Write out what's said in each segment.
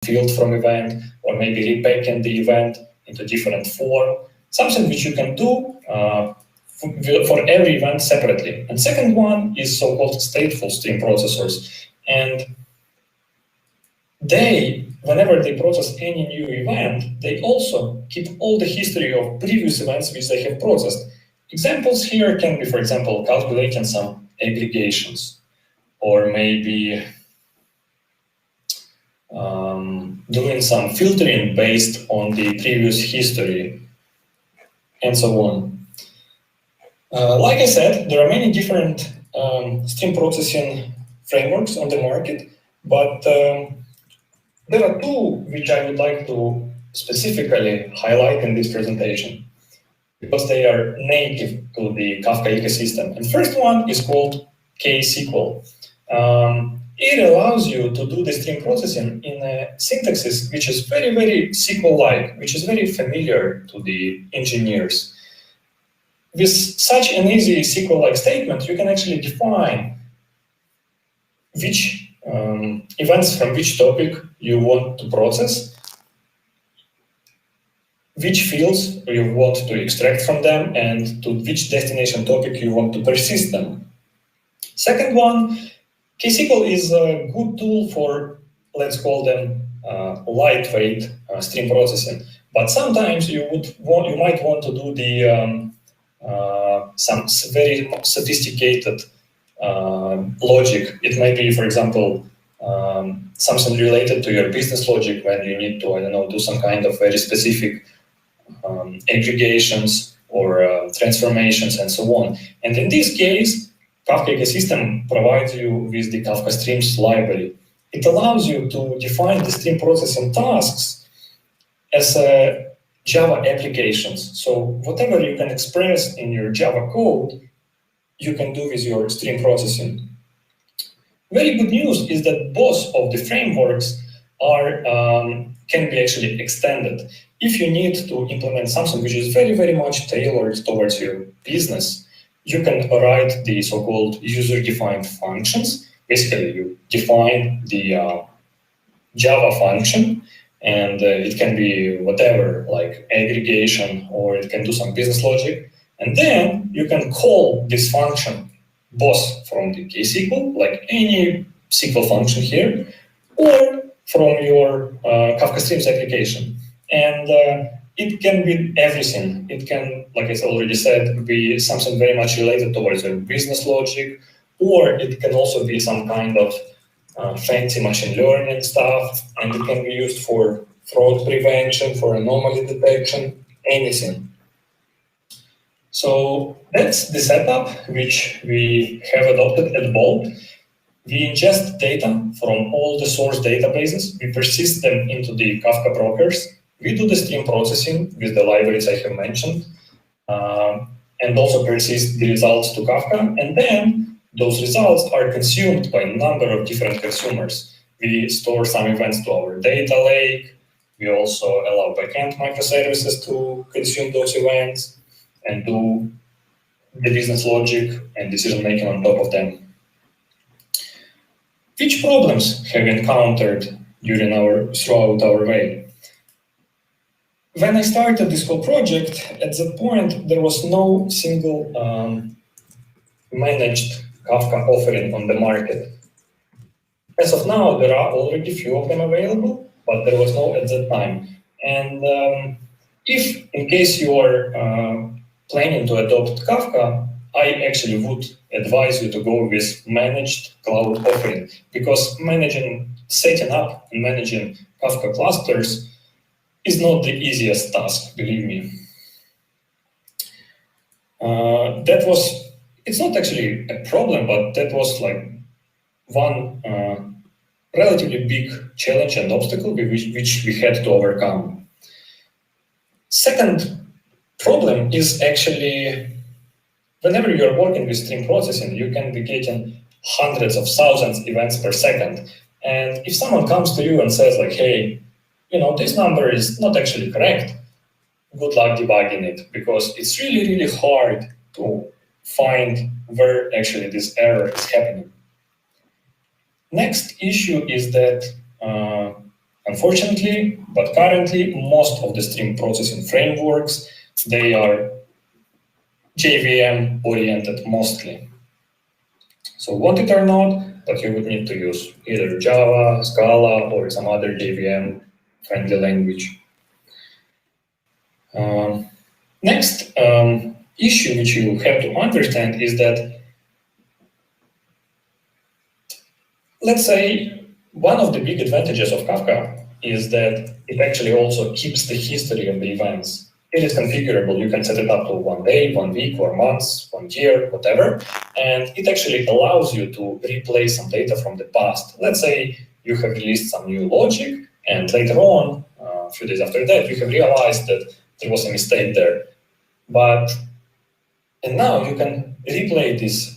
field from event, or maybe repacking the event into different form, something which you can do for every event separately. And second one is so-called stateful stream processors. And whenever they process any new event, they also keep all the history of previous events which they have processed. Examples here can be, for example, calculating some aggregations, or maybe doing some filtering based on the previous history, and so on. Like I said, there are many different stream processing frameworks on the market, but there are two which I would like to specifically highlight in this presentation, because they are native to the Kafka ecosystem. And first one is called KCD. It allows you to do the stream processing in a syntaxis which is very, very SQL-like, which is very familiar to the engineers. With such an easy SQL-like statement, you can actually define which events from which topic you want to process, which fields you want to extract from them, and to which destination topic you want to persist them. Second one, KSQL is a good tool for, let's call them, lightweight stream processing. But sometimes you might want to do the some very sophisticated logic. It may be, for example, something related to your business logic when you need to, I don't know, do some kind of very specific aggregations or transformations and so on. And in this case, Kafka ecosystem provides you with the Kafka Streams library. It allows you to define the stream processing tasks as Java applications. So whatever you can express in your Java code, you can do with your stream processing. Very good news is that both of the frameworks are can be actually extended. If you need to implement something which is very, very much tailored towards your business, you can write the so-called user-defined functions. Basically, you define the Java function, and it can be whatever, like aggregation, or it can do some business logic. And then you can call this function both from the KSQL, like any SQL function here, or from your Kafka Streams application. And it can be everything. It can, like I already said, be something very much related towards your business logic, or it can also be some kind of fancy machine learning stuff, and it can be used for fraud prevention, for anomaly detection, anything. So that's the setup which we have adopted at Bolt. We ingest data from all the source databases, we persist them into the Kafka brokers, we do the stream processing with the libraries I have mentioned, and also persist the results to Kafka, and then those results are consumed by a number of different consumers. We store some events to our data lake, we also allow backend microservices to consume those events and do the business logic and decision making on top of them. Which problems have we encountered throughout our way? When I started this whole project, at that point, there was no single managed Kafka offering on the market. As of now, there are already few of them available, but there was no at that time. And if, in case you are planning to adopt Kafka, I actually would advise you to go with managed cloud offering, because setting up and managing Kafka clusters is not the easiest task, believe me. It's not actually a problem, but that was like one relatively big challenge and obstacle which we had to overcome. Second problem is actually, whenever you're working with stream processing, you can be getting hundreds of thousands events per second. And if someone comes to you and says like, hey, this number is not actually correct, good luck debugging it, because it's really, really hard to find where actually this error is happening. Next issue is that unfortunately, but currently most of the stream processing frameworks, they are JVM oriented mostly. So want it or not, but you would need to use either Java, Scala, or some other JVM friendly language. Next issue which you have to understand is that, let's say, one of the big advantages of Kafka is that it actually also keeps the history of the events. It is configurable. You can set it up to 1 day, 1 week, or months, 1 year, whatever. And it actually allows you to replay some data from the past. Let's say you have released some new logic, and later on, a few days after that, you have realized that there was a mistake there. And now you can replay this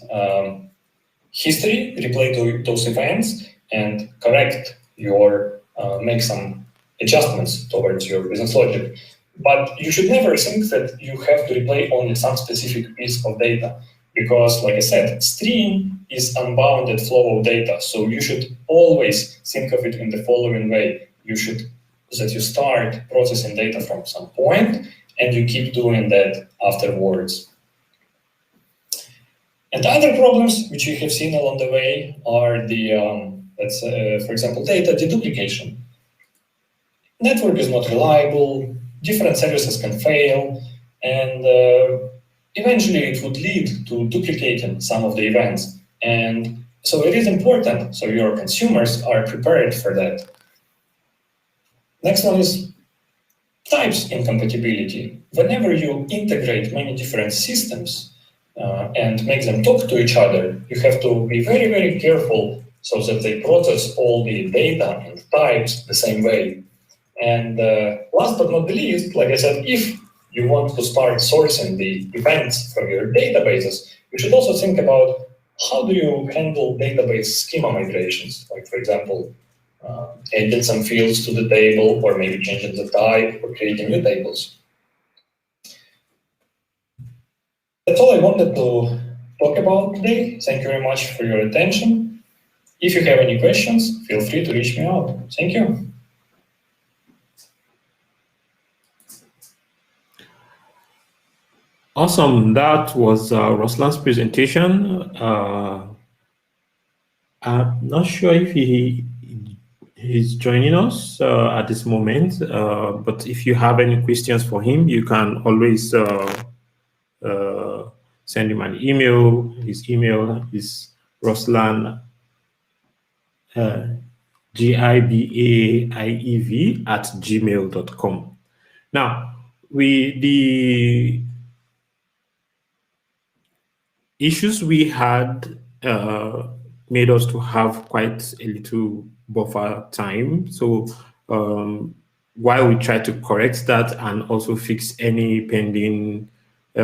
history, replay those events, and correct your, make some adjustments towards your business logic. But you should never think that you have to replay only some specific piece of data, because, like I said, stream is unbounded flow of data. So you should always think of it in the following way. You start processing data from some point, and you keep doing that afterwards. And other problems which we have seen along the way are the, for example, data deduplication. Network is not reliable, different services can fail, and eventually it would lead to duplicating some of the events. And so it is important, so your consumers are prepared for that. Next one is types incompatibility. Whenever you integrate many different systems, and make them talk to each other, you have to be very, very careful so that they process all the data and types the same way. And last but not the least, like I said, if you want to start sourcing the events from your databases, you should also think about how do you handle database schema migrations, like, for example, adding some fields to the table, or maybe changing the type, or creating new tables. That's all I wanted to talk about today. Thank you very much for your attention. If you have any questions, feel free to reach me out. Thank you. Awesome. That was Ruslan's presentation. I'm not sure if he's joining us at this moment, but if you have any questions for him, you can always send him an email. His email is Ruslan, gibaiev@gmail.com. Now, the issues we had made us to have quite a little buffer time. So while we try to correct that and also fix any pending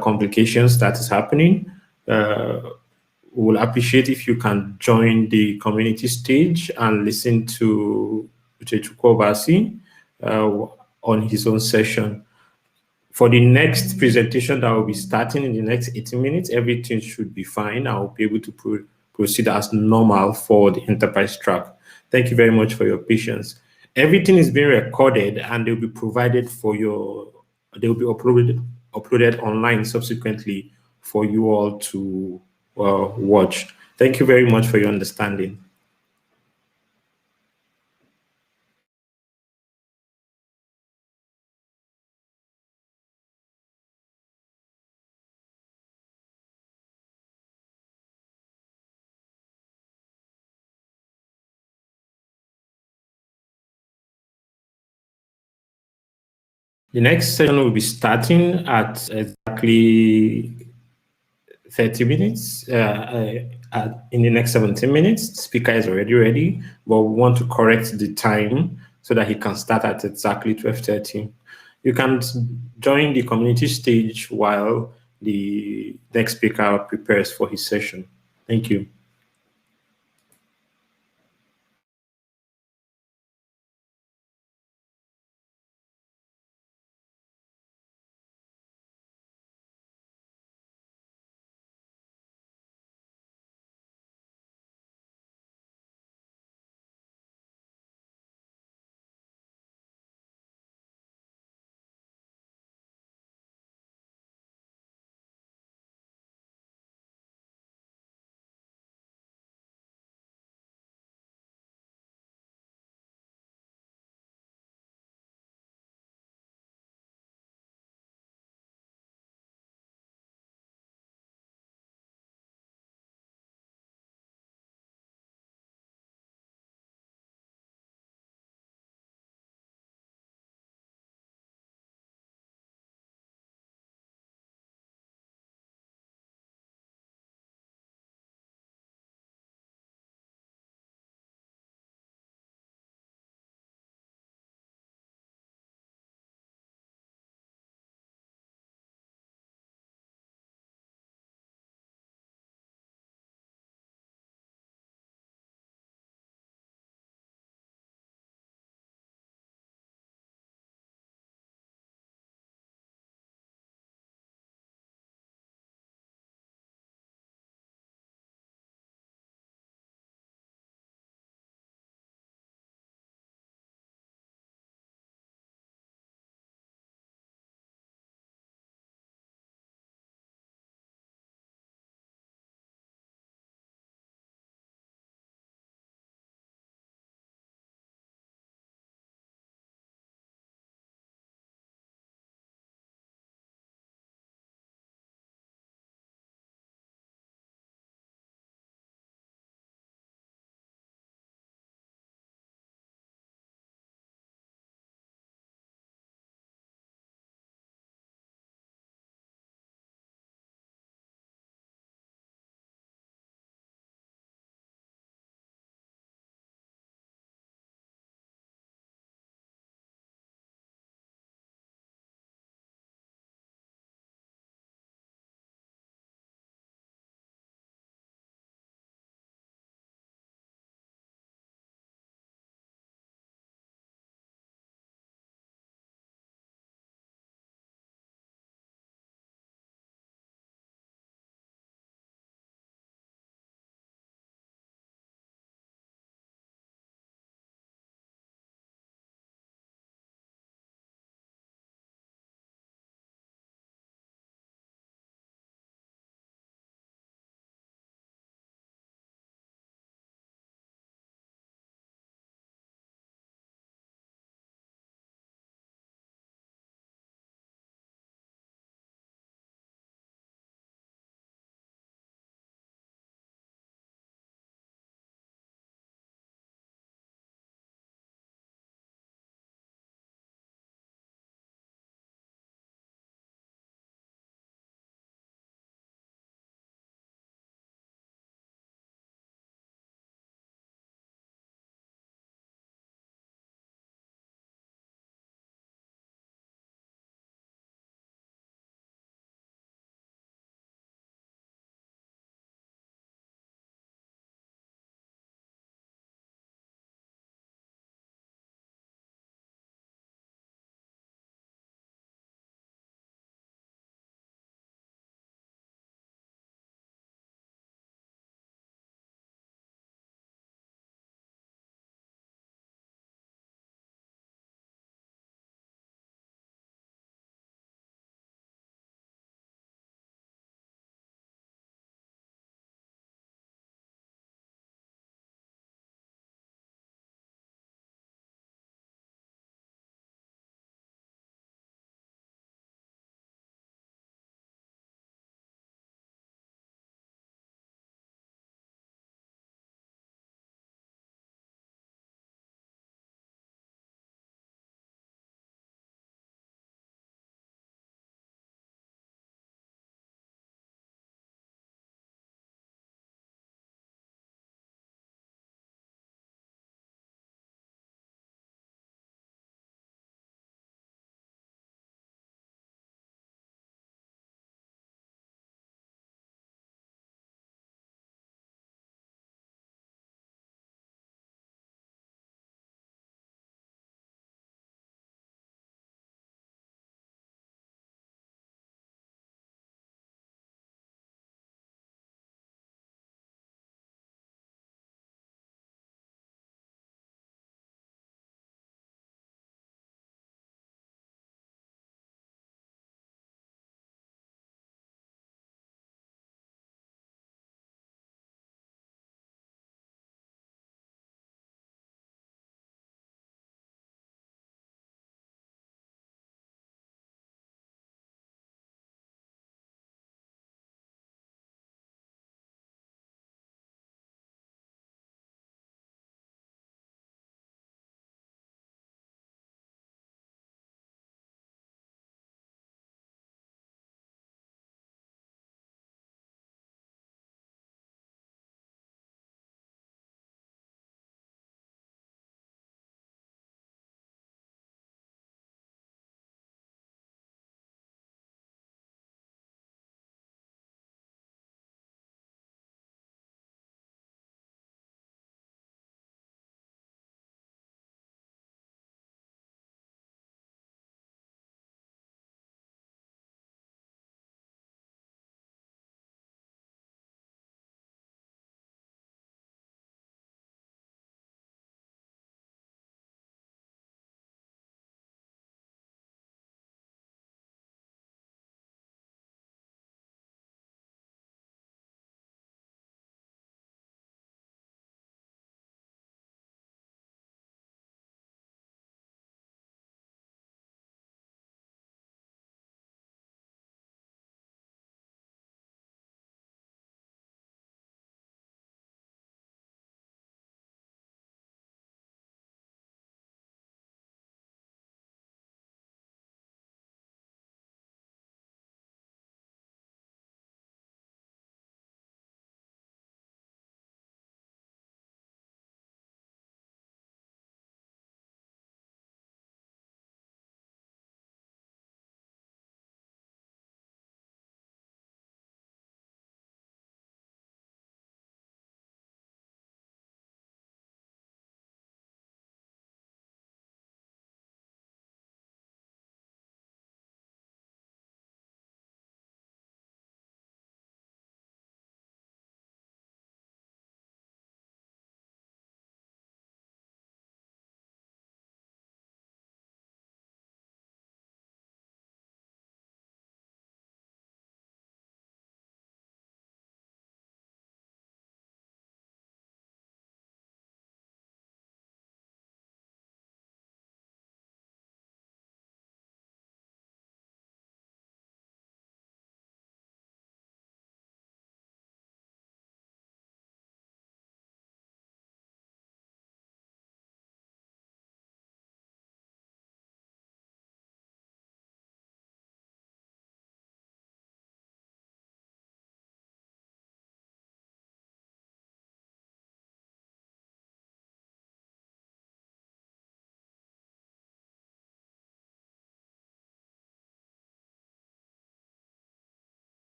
complications that is happening, we'll appreciate if you can join the community stage and listen to Uchechukwu Obasi on his own session. For the next presentation that will be starting in the next 18 minutes, everything should be fine. I'll be able to proceed as normal for the enterprise track. Thank you very much for your patience. Everything is being recorded and they'll be provided for they'll be uploaded online subsequently for you all to watch. Thank you very much for your understanding. The next session will be starting at exactly 30 minutes. In the next 17 minutes, the speaker is already ready, but we want to correct the time so that he can start at exactly 12:30. You can join the community stage while the next speaker prepares for his session. Thank you.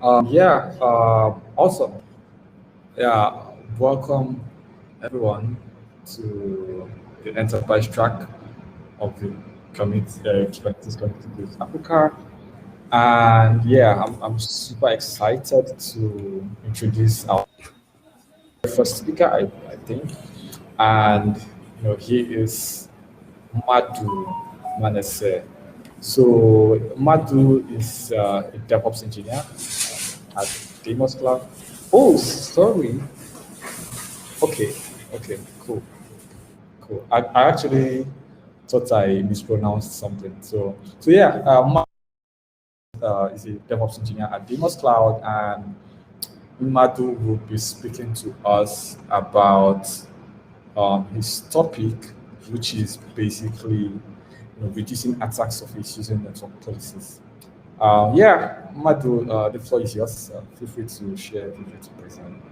Yeah, awesome. Yeah, welcome everyone to the enterprise track of the Kubernetes community with Africa. And yeah, I'm super excited to introduce our first speaker, I think. And he is Madhu Manase. So Madhu is a DevOps engineer at Demos Cloud. Oh, sorry. Okay, okay, cool, cool. I actually thought I mispronounced something. So yeah, Madhu is a DevOps engineer at Demos Cloud, and Madhu will be speaking to us about his topic, which is basically reducing attack surface using network policies. Yeah, Madhu, the floor is yours. Feel free to share, feel free to present.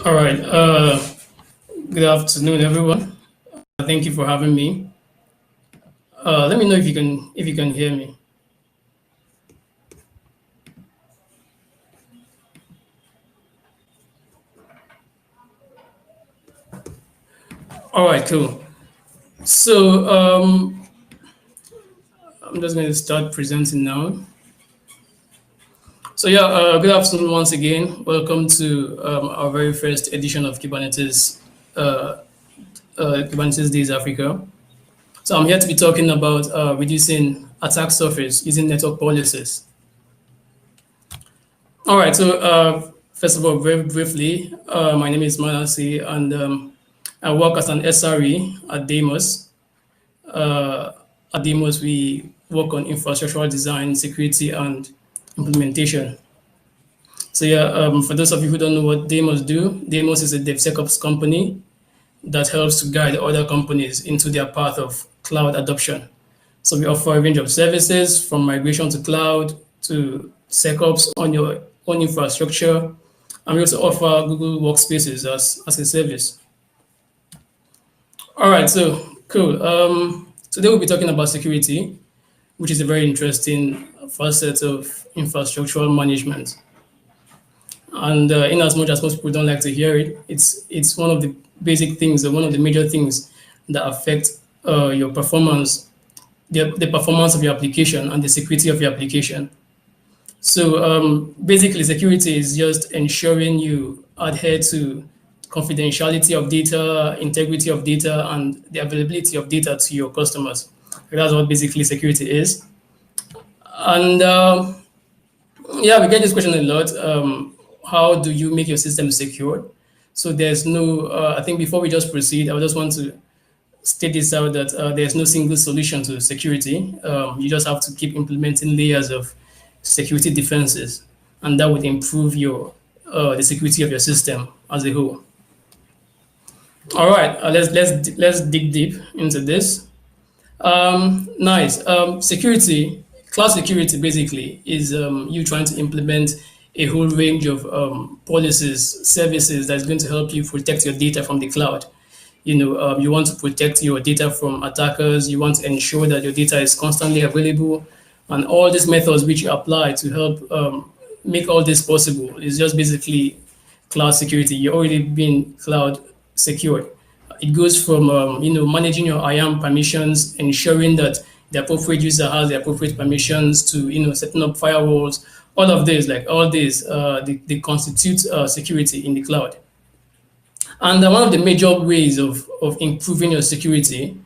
All right. Good afternoon, everyone. Thank you for having me. Let me know if you can hear me. All right, cool. So I'm just going to start presenting now. So yeah, good afternoon once again. Welcome to our very first edition of Kubernetes Days Africa. So I'm here to be talking about reducing attack surface using network policies. All right, so first of all, very briefly, my name is Manasi, and I work as an SRE at Demos. At Demos, we work on infrastructural design, security, and implementation. So yeah, for those of you who don't know what Demos do, Demos is a DevSecOps company that helps to guide other companies into their path of cloud adoption. So we offer a range of services from migration to cloud to SecOps on your own infrastructure. And we also offer Google Workspaces as a service. All right, so cool. Today we'll be talking about security, which is a very interesting facet of infrastructural management. And in as much as most people don't like to hear it, it's one of the basic things, or one of the major things that affect your performance, the performance of your application and the security of your application. So basically, security is just ensuring you adhere to confidentiality of data, integrity of data, and the availability of data to your customers. That's what basically security is. And yeah, we get this question a lot. How do you make your system secure? So there's no, I think before we just proceed, I just want to state this out that there's no single solution to security. You just have to keep implementing layers of security defenses, and that would improve your the security of your system as a whole. All right, let's dig deep into this. Nice. Security, cloud security basically is you trying to implement a whole range of policies, services that's going to help you protect your data from the cloud. You want to protect your data from attackers. You want to ensure that your data is constantly available, and all these methods which you apply to help make all this possible is just basically cloud security. You're already being cloud secured. It goes from managing your IAM permissions, ensuring that the appropriate user has the appropriate permissions, to setting up firewalls. All of this, like all this, they constitute security in the cloud. And one of the major ways of improving your security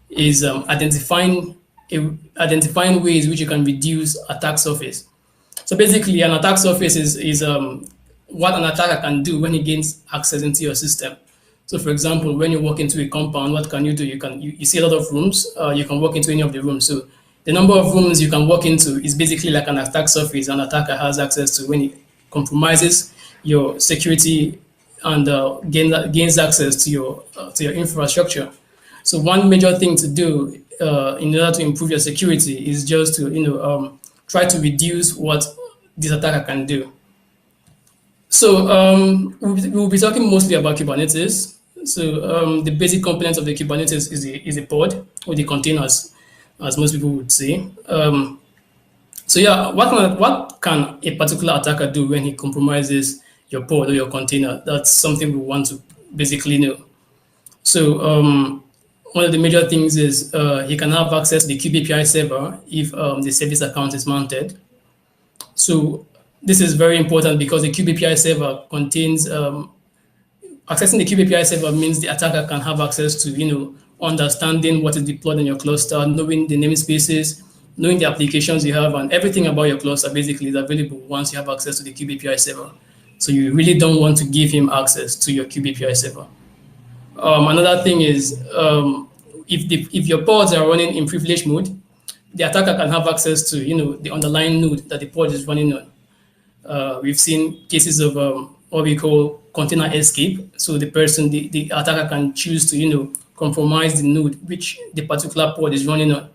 is identifying ways which you can reduce attack surface. So basically, an attack surface is what an attacker can do when he gains access into your system. So, for example, when you walk into a compound, what can you do? You see a lot of rooms. You can walk into any of the rooms. So, the number of rooms you can walk into is basically like an attack surface an attacker has access to when he compromises your security and gains access to your infrastructure. So, one major thing to do in order to improve your security is just to try to reduce what this attacker can do. So we'll be talking mostly about Kubernetes. So the basic components of the Kubernetes is a pod or the containers, as most people would say. So yeah, what can a particular attacker do when he compromises your pod or your container? That's something we want to basically know. So one of the major things is he can have access to the kubeAPI server if the service account is mounted. So this is very important because the kubeAPI server contains accessing the kubeAPI server means the attacker can have access to understanding what is deployed in your cluster, knowing the namespaces, knowing the applications you have, and everything about your cluster basically is available once you have access to the kubeAPI server. So you really don't want to give him access to your kubeAPI server. Another thing is if your pods are running in privilege mode, the attacker can have access to the underlying node that the pod is running on. We've seen cases of what we call container escape. So the attacker can choose to compromise the node which the particular pod is running on.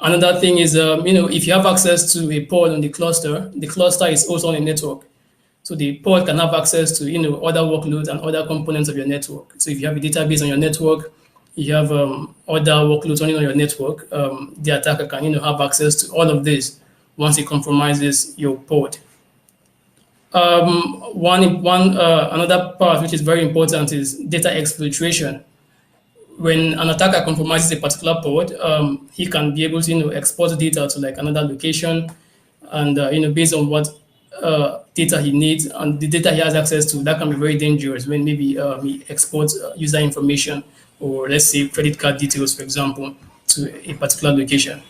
Another thing is if you have access to a pod on the cluster is also on a network. So the pod can have access to other workloads and other components of your network. So if you have a database on your network, you have other workloads running on your network, the attacker can have access to all of this once it compromises your pod. Another part which is very important is data exfiltration. When an attacker compromises a particular pod, he can be able to export data to like another location, and based on what data he needs and the data he has access to, that can be very dangerous when maybe he exports user information or let's say credit card details, for example, to a particular location.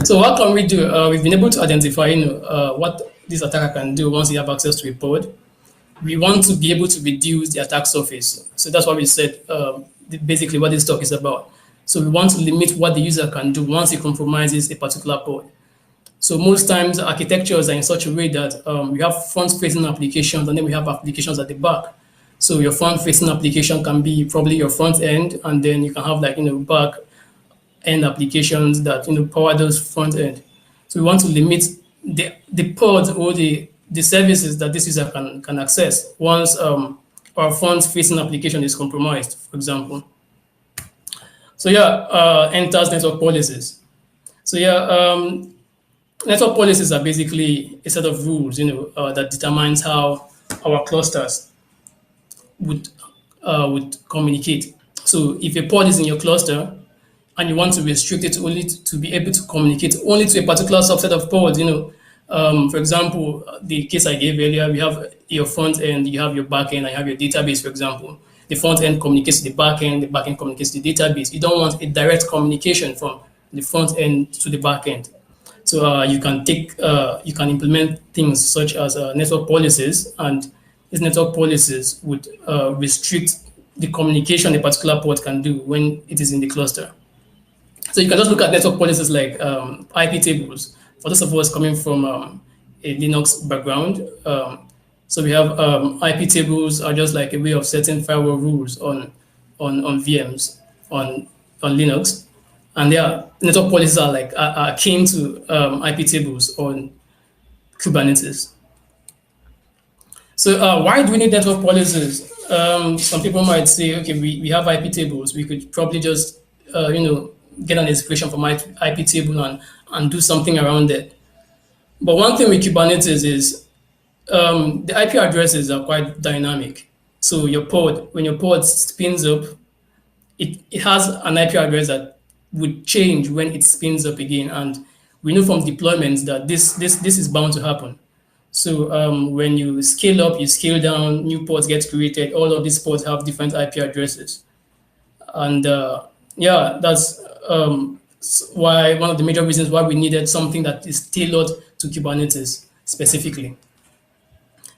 So what can we do? We've been able to identify what this attacker can do once he have access to a pod. We want to be able to reduce the attack surface. So that's what we said, basically what this talk is about. So we want to limit what the user can do once he compromises a particular pod. So most times architectures are in such a way that we have front-facing applications and then we have applications at the back. So your front-facing application can be probably your front end, and then you can have like back end applications that power those front end. So we want to limit the pods or the services that this user can access once our front-facing application is compromised, for example. So yeah, enters network policies. So yeah, network policies are basically a set of rules, that determines how our clusters would communicate. So if a pod is in your cluster and you want to restrict it only to be able to communicate only to a particular subset of pods, for example, the case I gave earlier, we have your front end, you have your back end, and you have your database, for example. The front end communicates to the back end communicates to the database. You don't want a direct communication from the front end to the back end. So you can implement things such as network policies, and these network policies would restrict the communication a particular pod can do when it is in the cluster. So you can just look at network policies like IP tables. For those of us coming from a Linux background, so we have IP tables are just like a way of setting firewall rules on VMs on Linux. And their network policies are akin to IP tables on Kubernetes. So why do we need network policies? Some people might say, okay, we have IP tables. We could probably just get an execution from IP table and do something around it. But one thing with Kubernetes is the IP addresses are quite dynamic. So when your pod spins up, it has an IP address that would change when it spins up again. And we know from deployments that this is bound to happen. So when you scale up, you scale down, new pods get created. All of these pods have different IP addresses. And yeah, that's why one of the major reasons why we needed something that is tailored to Kubernetes specifically.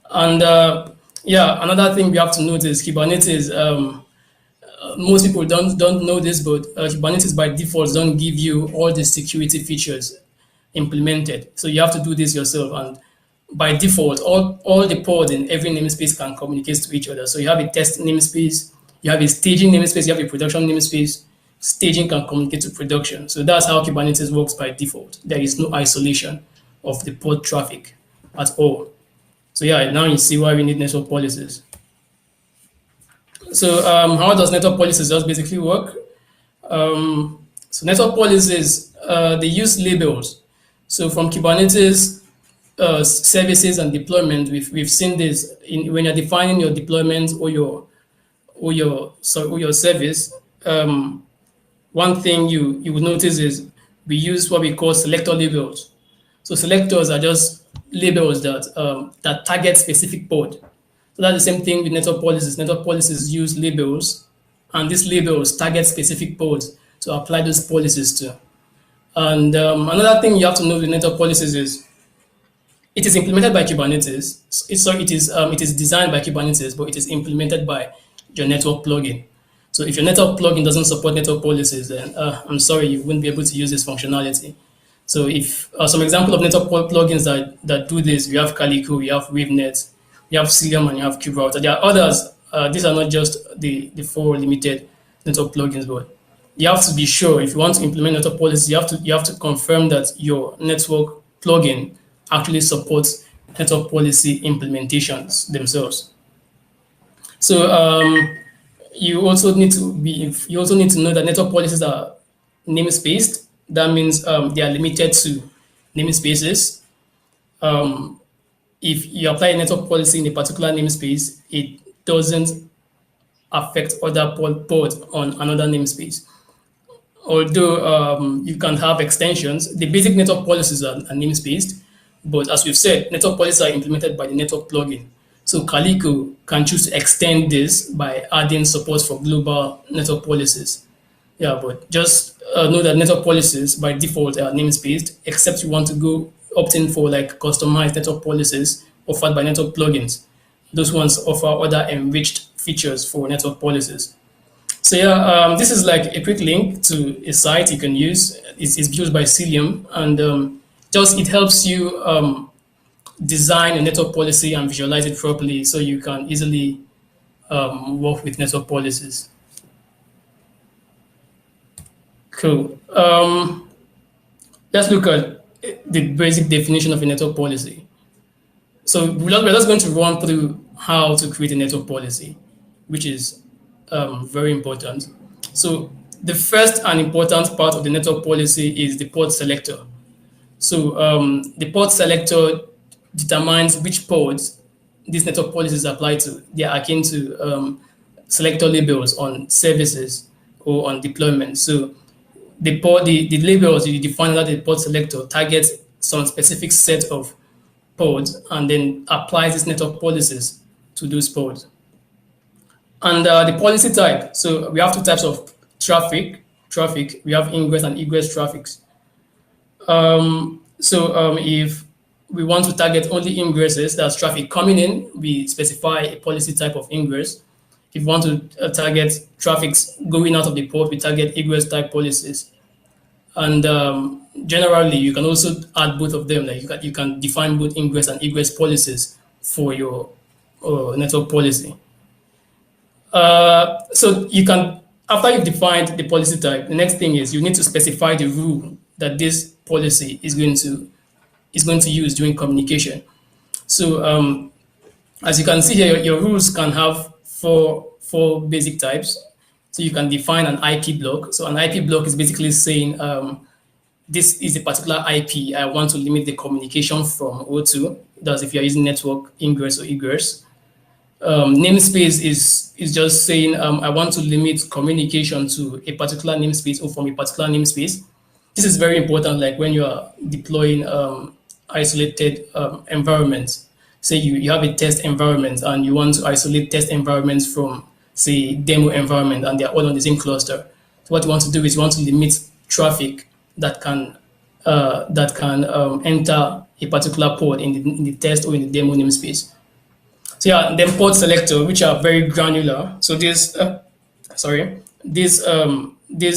And yeah, another thing we have to note is Kubernetes. Most people don't know this, but Kubernetes by default don't give you all the security features implemented. So you have to do this yourself. And by default, all the pods in every namespace can communicate to each other. So you have a test namespace, you have a staging namespace, you have a production namespace, staging can communicate to production. So that's how Kubernetes works by default. There is no isolation of the pod traffic at all. So yeah, now you see why we need network policies. So how does network policies just basically work? So network policies, they use labels. So from Kubernetes services and deployment, we've seen this when you're defining your deployment or your service. One thing you would notice is we use what we call selector labels. So selectors are just labels that target specific pod. So that's the same thing with network policies. Network policies use labels, and these labels target specific pods to apply those policies to. And another thing you have to know with network policies is it is implemented by Kubernetes. It is designed by Kubernetes, but it is implemented by your network plugin. So if your network plugin doesn't support network policies, then I'm sorry, you wouldn't be able to use this functionality. So if some example of network plugins that do this, we have Calico, we have WaveNet, we have Cilium, and you have KubeRouter. There are others. These are not just the 4 limited network plugins, but you have to be sure if you want to implement network policy, you have to confirm that your network plugin actually supports network policy implementations themselves. So you also need to know that network policies are namespaced. That means they are limited to namespaces. If you apply a network policy in a particular namespace, it doesn't affect other pods on another namespace. Although you can have extensions, the basic network policies are namespaced, but as we've said, network policies are implemented by the network plugin. So Calico can choose to extend this by adding support for global network policies. Yeah, but just know that network policies by default are namespaced, except you want to go opt in for like customized network policies offered by network plugins. Those ones offer other enriched features for network policies. So yeah, this is like a quick link to a site you can use. It's built by Cilium, and it helps you design a network policy and visualize it properly so you can easily work with network policies. Cool. Let's look at the basic definition of a network policy. So we're just going to run through how to create a network policy, which is very important. So the first and important part of the network policy is the port selector. So the port selector determines which ports these network policies apply to. They are akin to selector labels on services or on deployment. So the labels you define that the port selector targets some specific set of ports and then applies these network policies to those ports. And the policy type. So we have 2 types of traffic. We have ingress and egress traffics. If we want to target only ingresses, that's traffic coming in, we specify a policy type of ingress. If we want to target traffics going out of the port, we target egress type policies. And generally, you can also add both of them. Like you can define both ingress and egress policies for your network policy. So you can, after you've defined the policy type, the next thing is you need to specify the rule that this policy is going to use during communication. So as you can see here, your rules can have four basic types. So you can define an IP block. So an IP block is basically saying this is a particular IP I want to limit the communication from O2. That's if you're using network ingress or egress. Namespace is just saying I want to limit communication to a particular namespace or from a particular namespace. This is very important, like when you are deploying isolated environments. Say you have a test environment and you want to isolate test environments from, say, demo environment, and they're all on the same cluster. So what you want to do is you want to limit traffic that can enter a particular port in the test or in the demo namespace. So yeah, then port selector, which are very granular. So this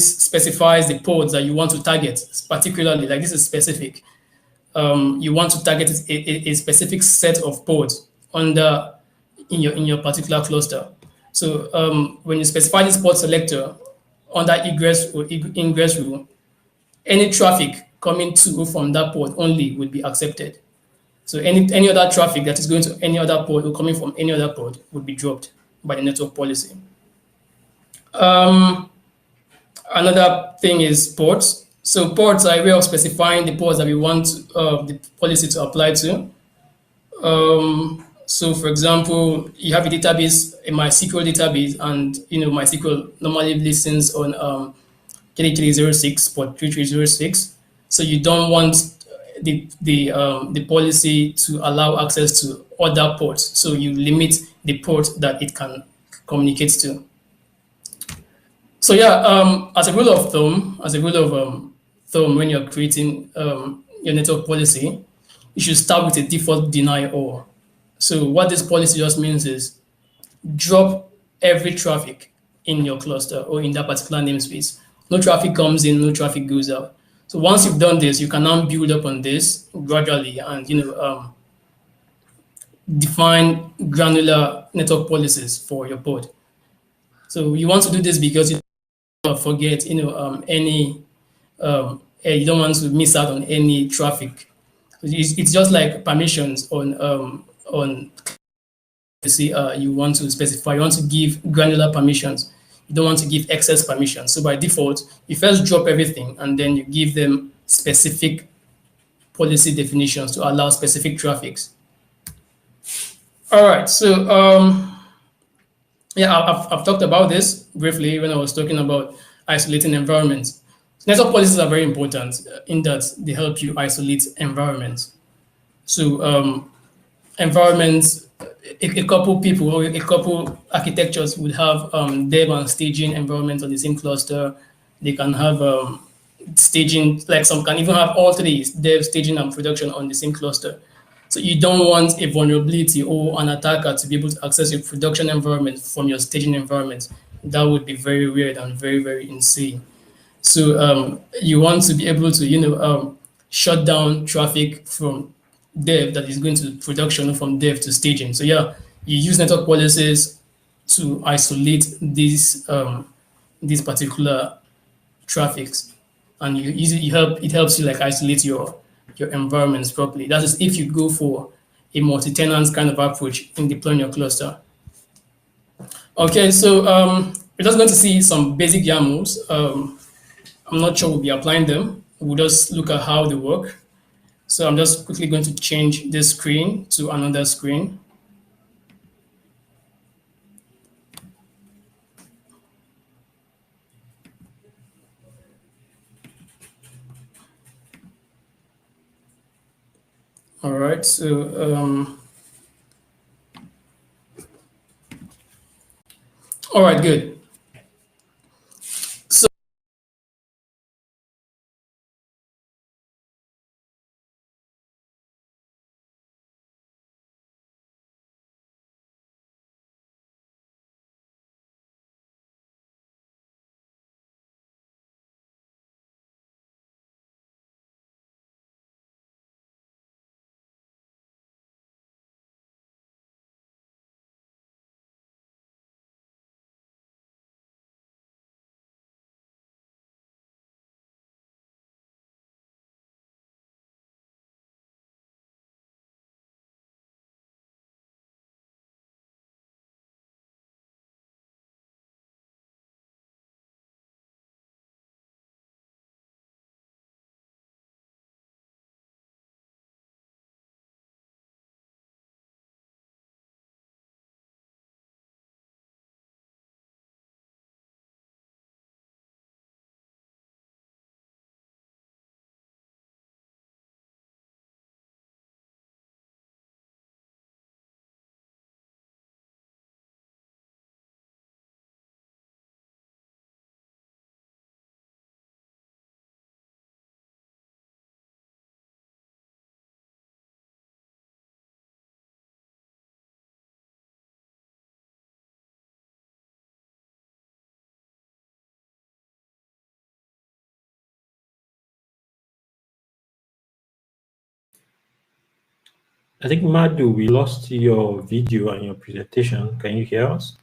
specifies the ports that you want to target, particularly, like this is specific. You want to target a specific set of ports in your particular cluster. So when you specify this port selector under egress or ingress rule, any traffic coming to or from that port only would be accepted. So any other traffic that is going to any other port or coming from any other port would be dropped by the network policy. Another thing is ports. So ports are a way of specifying the ports that we want the policy to apply to. So for example, you have a database, a MySQL database, and MySQL normally listens on 3306, port 3306. So you don't want the policy to allow access to other ports. So you limit the port that it can communicate to. So yeah, as a rule of thumb, when you're creating your network policy, you should start with a default deny all. So what this policy just means is drop every traffic in your cluster or in that particular namespace. No traffic comes in, no traffic goes out. So once you've done this, you can now build up on this gradually and define granular network policies for your pod. So you want to do this because you don't forget any you don't want to miss out on any traffic. It's just like permissions on you want to specify, you want to give granular permissions. You don't want to give excess permissions. So by default, you first drop everything and then you give them specific policy definitions to allow specific traffics. All right, so yeah, I've talked about this briefly when I was talking about isolating environments. Network policies are very important in that they help you isolate environments. So environments, a couple people or a couple architectures would have dev and staging environments on the same cluster. They can have staging, like some can even have all three, dev, staging, and production on the same cluster. So you don't want a vulnerability or an attacker to be able to access your production environment from your staging environment. That would be very weird and very, very insane. So you want to be able to, shut down traffic from dev that is going to production or from dev to staging. So yeah, you use network policies to isolate these particular traffics, and it helps you like isolate your environments properly. That is if you go for a multi-tenant kind of approach in deploying your cluster. Okay, so we're just going to see some basic YAMLs. I'm not sure we'll be applying them. We'll just look at how they work. So I'm just quickly going to change this screen to another screen. All right, so all right, good. I think, Madhu, we lost your video and your presentation. Can you hear us?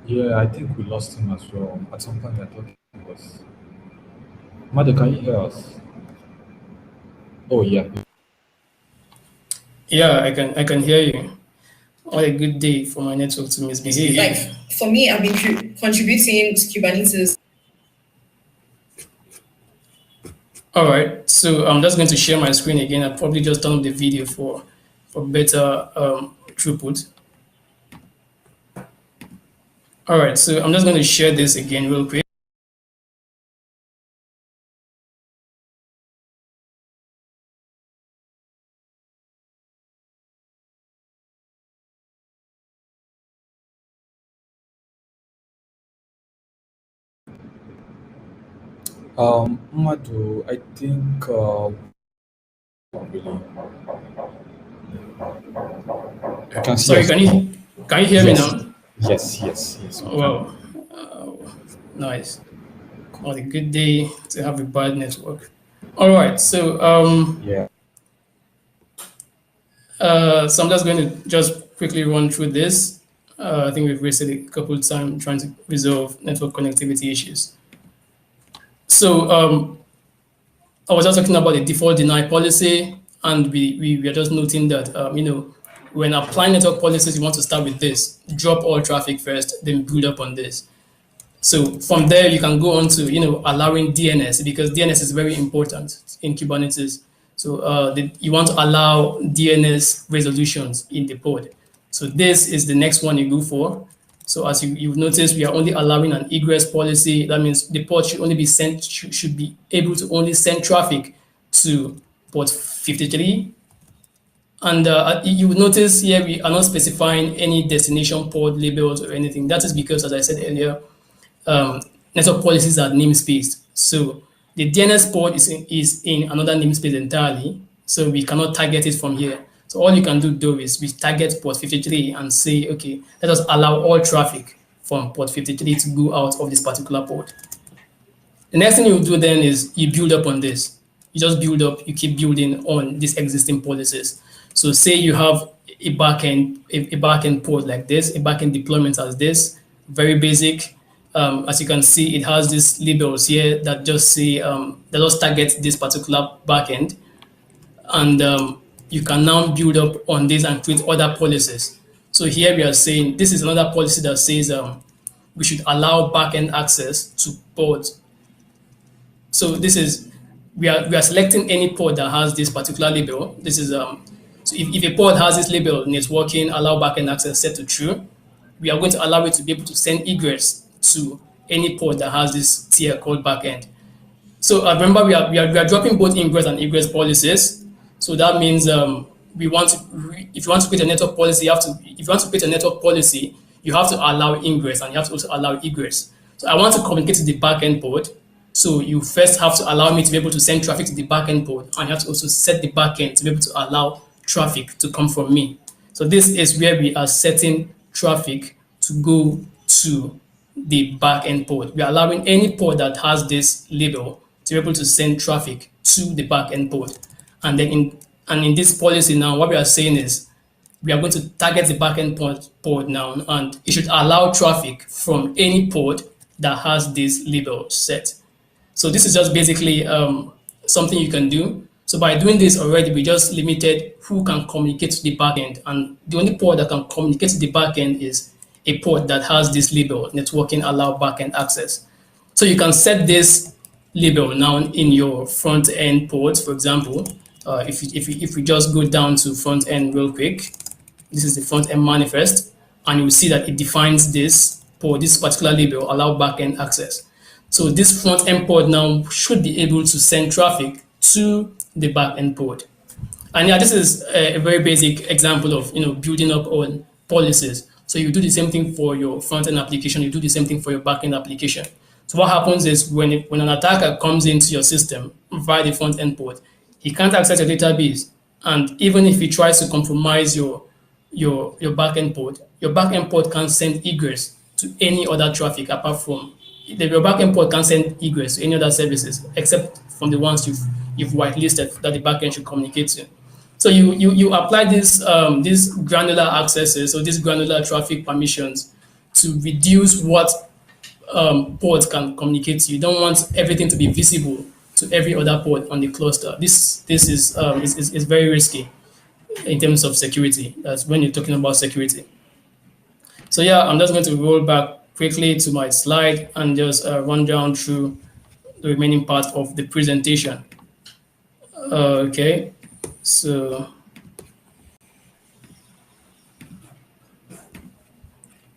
Yeah, I think we lost him as well. At some point, I thought he was. Mother, can you hear us? Oh, yeah. Yeah, I can hear you. What a good day for my network to misbehave. Like for me, I've been contributing to Kubernetes. All right, so I'm just going to share my screen again. I'll probably just turn up the video for better throughput. All right, so I'm just going to share this again real quick. Madu, I think really, I can see Sorry, us. can you hear me Yes, now? yes. we can. Wow, nice. What a good day to have a bad network. All right, so Yeah. so I'm just going to just quickly run through this. I think we've wasted a couple of time trying to resolve network connectivity issues. So I was just talking about the default deny policy, and we are just noting that when applying network policies, you want to start with this: drop all traffic first, then build up on this. So from there, you can go on to allowing DNS, because DNS is very important in Kubernetes. So you want to allow DNS resolutions in the pod. So this is the next one you go for. So as you've noticed, we are only allowing an egress policy. That means the pod should only be sent, should be able to only send traffic to port 53. And you will notice here we are not specifying any destination port labels or anything. That is because, as I said earlier, network policies are namespaced. So the DNS port is in another namespace entirely. So we cannot target it from here. So all you can do is we target port 53 and say, okay, let us allow all traffic from port 53 to go out of this particular port. The next thing you do then is you build up on this. You just build up, you keep building on these existing policies. So say you have a backend port like this, a backend deployment as this, very basic. As you can see, it has these labels here that just say, that just target this particular backend. And you can now build up on this and create other policies. So here we are saying, this is another policy that says we should allow backend access to ports. So this is, we are selecting any port that has this particular label. This is, so if a port has this label, networking, allow backend access set to true, we are going to allow it to be able to send egress to any port that has this tier called backend. So remember, we are dropping both ingress and egress policies. So that means we want to, if you want to create a network policy, if you want to create a network policy, you have to allow ingress and you have to also allow egress. So I want to communicate to the backend port. So you first have to allow me to be able to send traffic to the backend port, and you have to also set the backend to be able to allow traffic to come from me. So this is where we are setting traffic to go to the backend port. We are allowing any port that has this label to be able to send traffic to the backend port. And then in this policy now, what we are saying is we are going to target the backend port now, and it should allow traffic from any port that has this label set. So this is just basically something you can do. So by doing this already, we just limited who can communicate to the backend, and the only port that can communicate to the backend is a port that has this label, networking allow backend access. So you can set this label now in your front end ports. For example, if we just go down to front end real quick, this is the front end manifest, and you will see that it defines this port, this particular label, allow backend access. So this front end port now should be able to send traffic to the backend port. And yeah, this is a very basic example of building up on policies. So you do the same thing for your front end application, you do the same thing for your backend application. So what happens is when an attacker comes into your system via the front end port, he can't access your database. And even if he tries to compromise your backend port can't send egress to any other traffic apart from your backend port can't send egress to any other services except from the ones you've whitelisted that the backend should communicate to. So you apply these granular accesses or these granular traffic permissions to reduce what ports can communicate to. You don't want everything to be visible to every other port on the cluster. This is very risky in terms of security. That's when you're talking about security. So yeah, I'm just going to roll back quickly to my slide and just run down through the remaining part of the presentation. Okay, so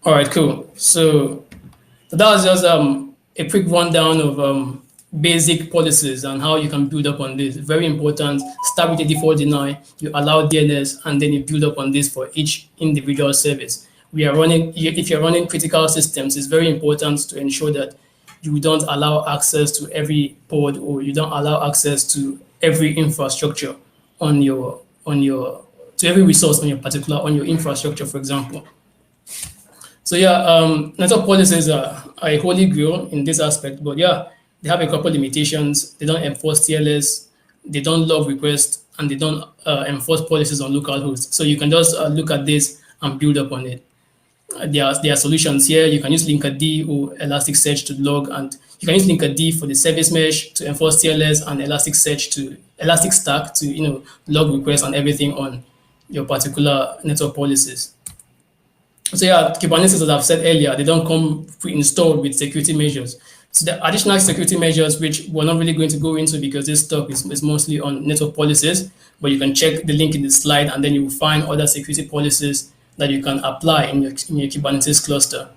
all right, cool. So that was just a quick rundown of basic policies and how you can build up on this. Very important. Start with a default deny. You allow DNS, and then you build up on this for each individual service. We are running. If you're running critical systems, it's very important to ensure that you don't allow access to every pod, or you don't allow access to every infrastructure on your to every resource on your infrastructure, for example. So yeah, network policies are a holy grail in this aspect, but yeah, they have a couple limitations. They don't enforce TLS, they don't log requests, and they don't enforce policies on local hosts. So you can just look at this and build up on it. There are solutions here. You can use Linkerd or Elasticsearch to log, and you can use Linkerd for the service mesh to enforce TLS, and Elasticstack to log requests and everything on your particular network policies. So yeah, Kubernetes, as I've said earlier, they don't come pre-installed with security measures. So the additional security measures, which we're not really going to go into because this talk is mostly on network policies, but you can check the link in the slide and then you will find other security policies that you can apply in your Kubernetes cluster.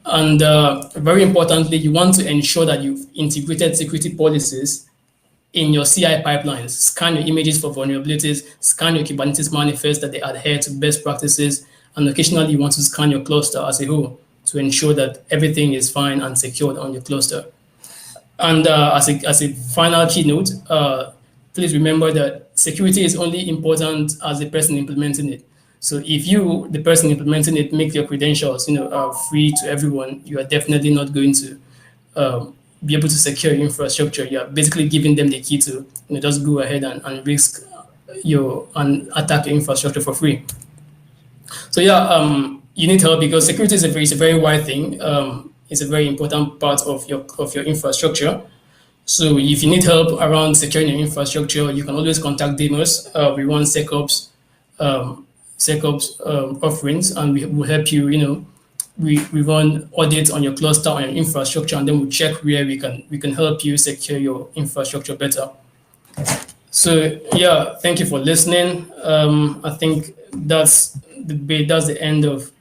And very importantly, you want to ensure that you've integrated security policies in your CI pipelines. Scan your images for vulnerabilities, scan your Kubernetes manifest that they adhere to best practices, and occasionally you want to scan your cluster as a whole to ensure that everything is fine and secured on your cluster. And as a final keynote, please remember that security is only important as the person implementing it. So if you, the person implementing it, make your credentials free to everyone, you are definitely not going to be able to secure your infrastructure. You're basically giving them the key to just go ahead and risk and attack your infrastructure for free. So yeah, you need help because security is a very wide thing. It's a very important part of your infrastructure. So if you need help around securing your infrastructure, you can always contact Demos. We run SecOps offerings, and we will help you. We run audits on your cluster, on your infrastructure, and then we check where we can help you secure your infrastructure better. So yeah, thank you for listening. I think that's the end of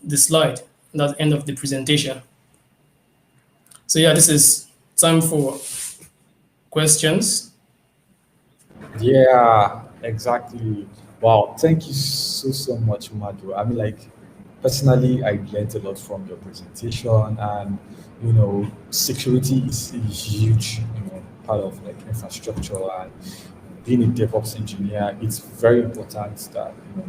the slide. That's the end of the presentation. So yeah, this is time for questions. Yeah, exactly. Wow, thank you so much, Madu. I mean, personally, I learned a lot from your presentation, and security is a huge part of infrastructure, and being a DevOps engineer, it's very important that you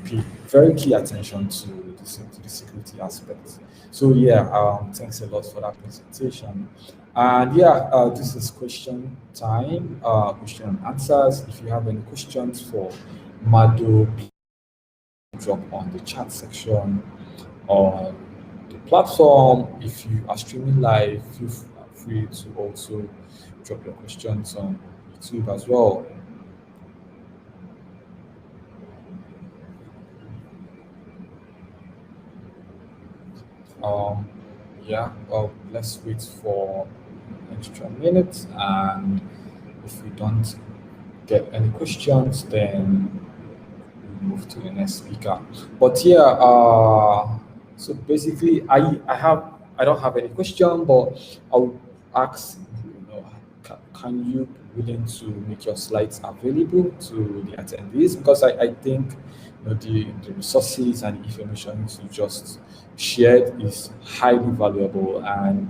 pay very key attention to the security aspects. So yeah, thanks a lot for that presentation. And yeah, this is question time, question and answers. If you have any questions for Mado, please drop on the chat section on the platform. If you are streaming live, feel free to also drop your questions on YouTube as well. Yeah, well, let's wait for an extra minute, and if we don't get any questions, then we move to the next speaker. But yeah, so basically, I don't have any question, but I'll ask, can you be willing to make your slides available to the attendees? Because I think the resources and information you just shared is highly valuable, and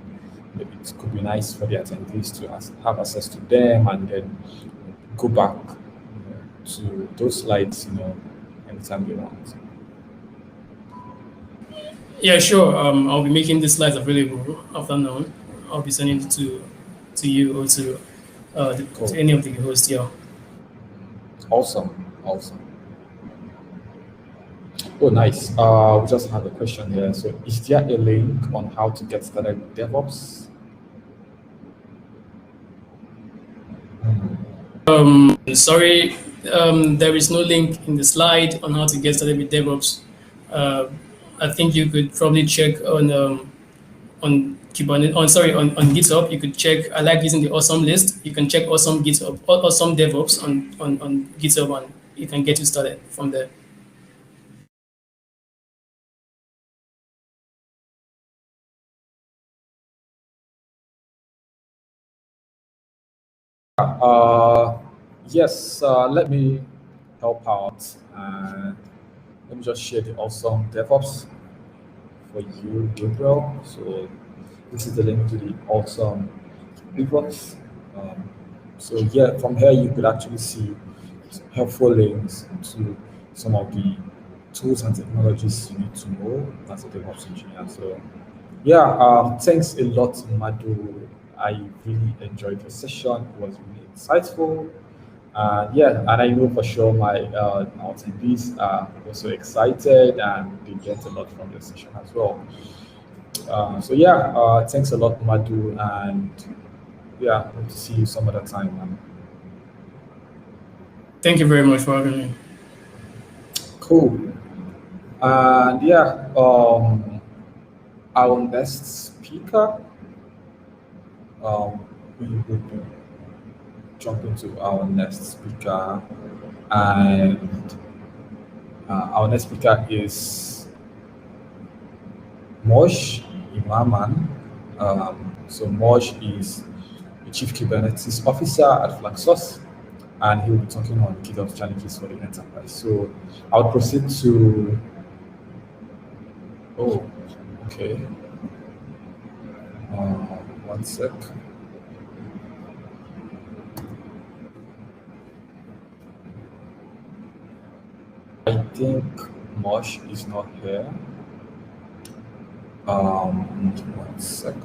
it could be nice for the attendees to have access to them and then go back to those slides anytime they want. Yeah, sure. I'll be making the slides available afternoon. I'll be sending it to you or to any of the hosts here. Awesome. Oh, nice. We just have a question here. So, is there a link on how to get started with DevOps? Sorry, there is no link in the slide on how to get started with DevOps. Uh, I think you could probably check on Kubernetes. On GitHub. You could check. I like using the awesome list. You can check awesome GitHub, awesome DevOps on GitHub, and you can get you started from there. Uh, yes, let me help out. Let me just share the awesome DevOps for you, Gabriel. So this is the link to the awesome DevOps. So yeah, from here you could actually see some helpful links to some of the tools and technologies you need to know as a DevOps engineer. So yeah, thanks a lot, Madu. I really enjoyed the session. It was really insightful. Yeah, and I know for sure my attendees are also excited and they get a lot from the session as well. So yeah, thanks a lot, Madu, and yeah, hope to see you some other time, man. Thank you very much for having me. Cool. And yeah, our next speaker, we will be jumping to our next speaker, and our next speaker is Mosh Imaman. So Mosh is the Chief Kubernetes Officer at Flaxos, and he will be talking on GitOps challenges for the enterprise. So I'll proceed to. Oh, okay. One sec. I think Mosh is not here. One sec.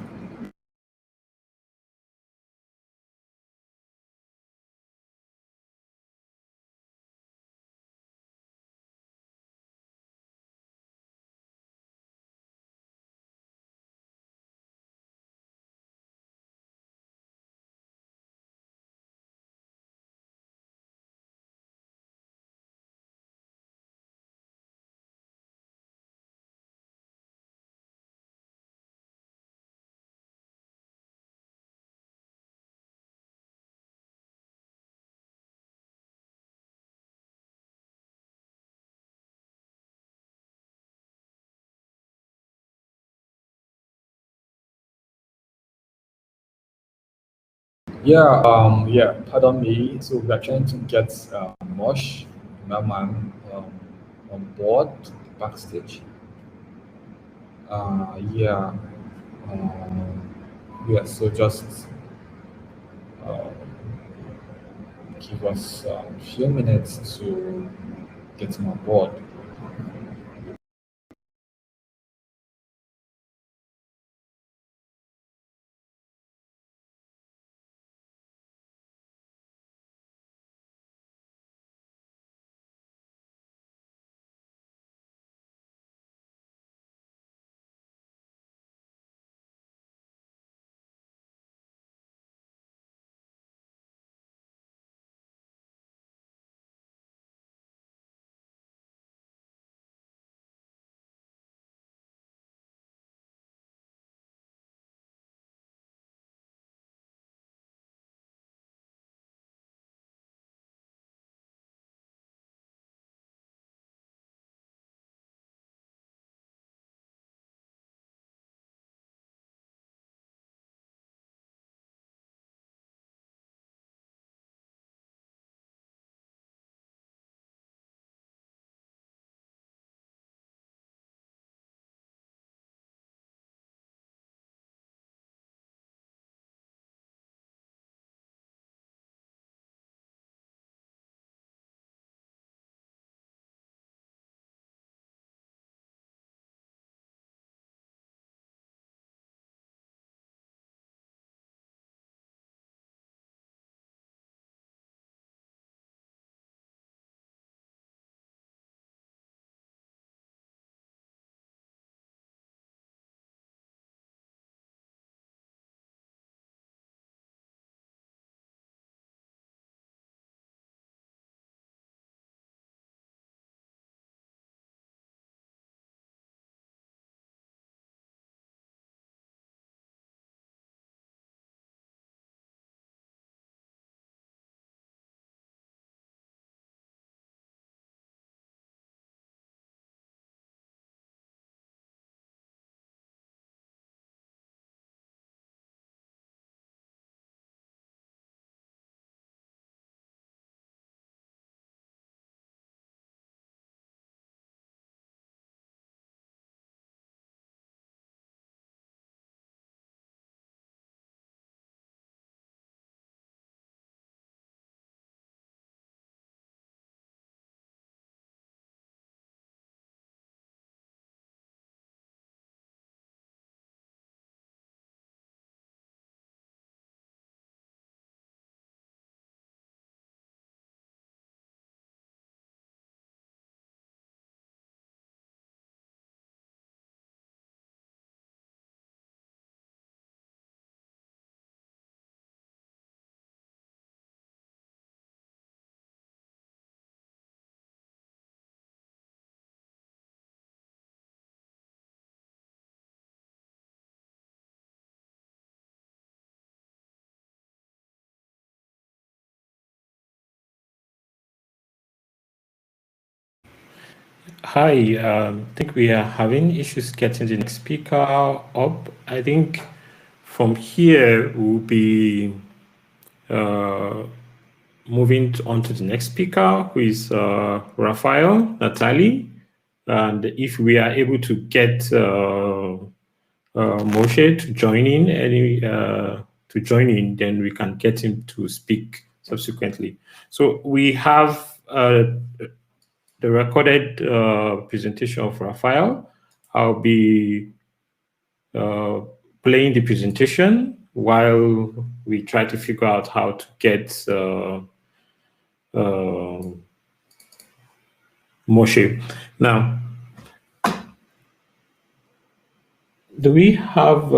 Yeah, pardon me. So we are trying to get Mosh Imaman on board backstage. Yeah. Yeah, so just uh, give us a few minutes to get him on board. Hi, I think we are having issues getting the next speaker up. I think from here we'll be moving on to the next speaker, who is Raphael Natali. And if we are able to get Moshe to join in, then we can get him to speak subsequently. So we have the recorded presentation of Raphael. I'll be playing the presentation while we try to figure out how to get Moshe. Now, do we have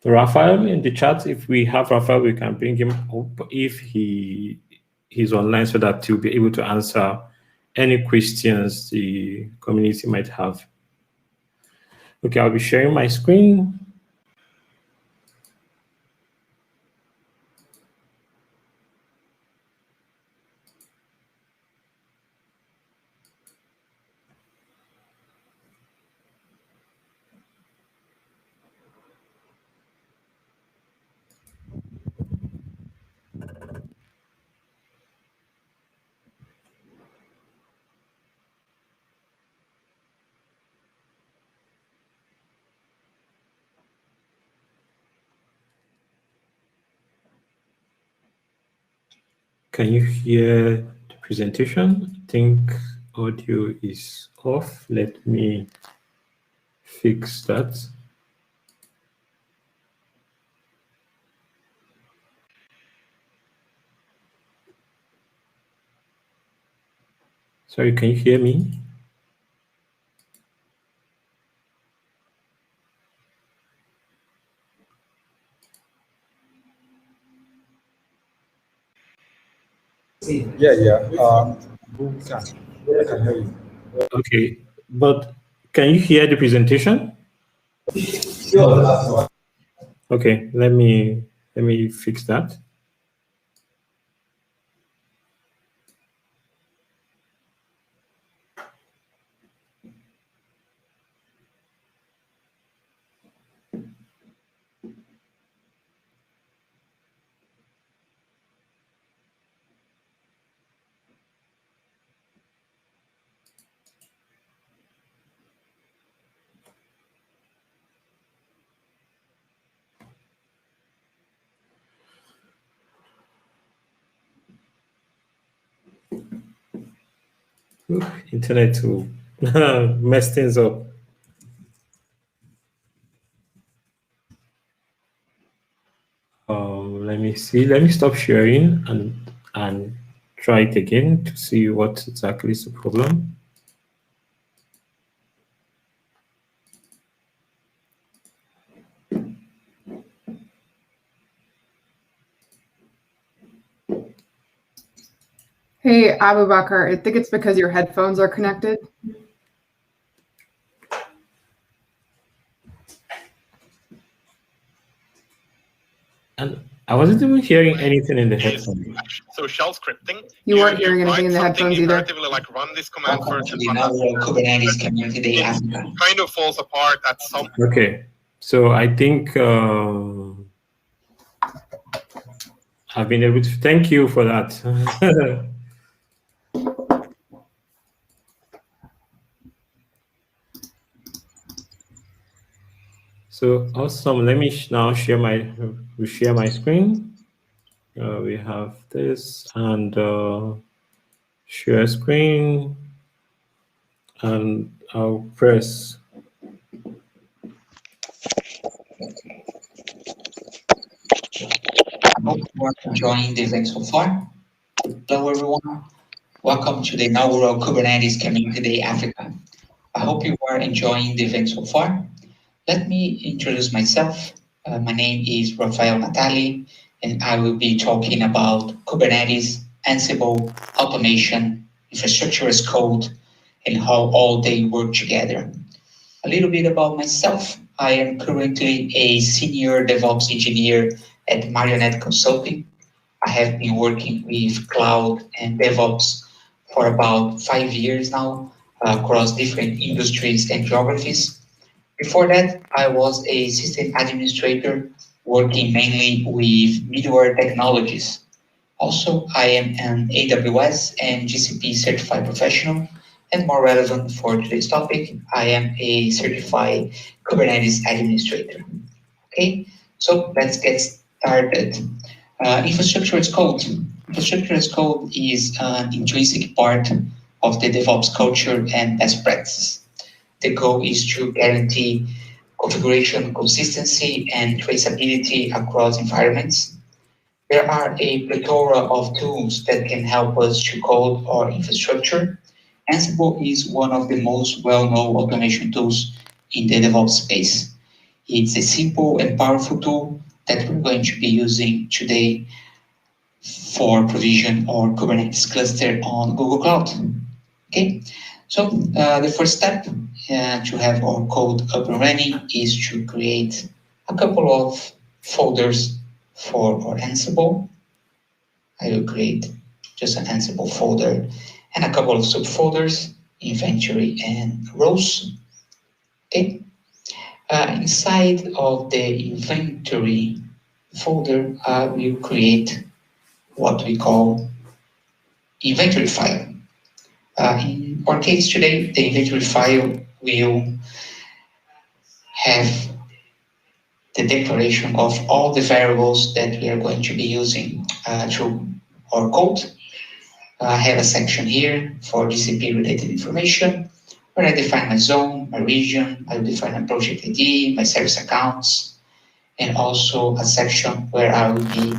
Raphael in the chat? If we have Raphael, we can bring him up if he's online so that he'll be able to answer any questions the community might have. Okay, I'll be sharing my screen. Can you hear the presentation? I think audio is off. Let me fix that. Sorry, can you hear me? Yeah. I can hear you. Okay, but can you hear the presentation? Sure. Okay, let me fix that. Internet will mess things up. Let me see. Let me stop sharing and try it again to see what exactly is the problem. Hey, Abu Bakr, I think it's because your headphones are connected. And I wasn't even hearing anything in the headphones. So shell scripting. You weren't hearing anything in the headphones either. Like run this command first. Kubernetes community It kind of falls apart at some. Okay, so I think I've been able to. Thank you for that. So awesome. Let me now share my screen. We have this and share screen, and I'll press. I hope you are enjoying the event so far. Hello, everyone. Welcome to the inaugural Kubernetes Community Day Africa. I hope you are enjoying the event so far. Let me introduce myself. My name is Raphael Natali, and I will be talking about Kubernetes, Ansible, automation, infrastructure as code, and how all they work together. A little bit about myself. I am currently a senior DevOps engineer at Marionette Consulting. I have been working with cloud and DevOps for about 5 years now. across different industries and geographies. Before that, I was a system administrator working mainly with middleware technologies. Also, I am an AWS and GCP certified professional, and more relevant for today's topic, I am a certified Kubernetes administrator. Okay, so let's get started. Infrastructure as code. Infrastructure as code is an intrinsic part of the DevOps culture and best practices. The goal is to guarantee configuration consistency and traceability across environments. There are a plethora of tools that can help us to code our infrastructure. Ansible is one of the most well-known automation tools in the DevOps space. It's a simple and powerful tool that we're going to be using today for provision or Kubernetes cluster on Google Cloud. Okay, so the first step to have our code up and running is to create a couple of folders for our Ansible. I will create just an Ansible folder and a couple of subfolders, inventory and rows. Okay. Inside of the inventory folder, I will create what we call inventory file. In our case today, the inventory file will have the declaration of all the variables that we are going to be using through our code. I have a section here for GCP related information where I define my zone, my region, I will define my project ID, my service accounts, and also a section where I will be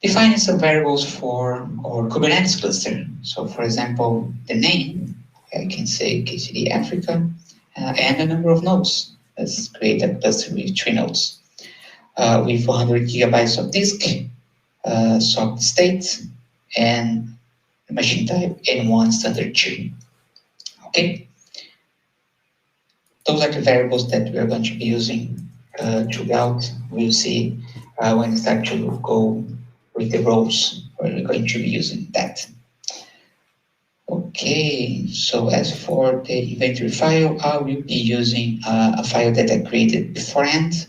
defining some variables for our Kubernetes cluster. So for example, the name, I can say KCD Africa, and the number of nodes. Let's create a cluster with 3 nodes. With 100 gigabytes of disk, solid state, and machine type N1 standard 2. Okay. Those are the variables that we are going to be using throughout. We'll see when we start to go with the rows where we're going to be using that. Okay, so as for the inventory file, I will be using a file that I created beforehand,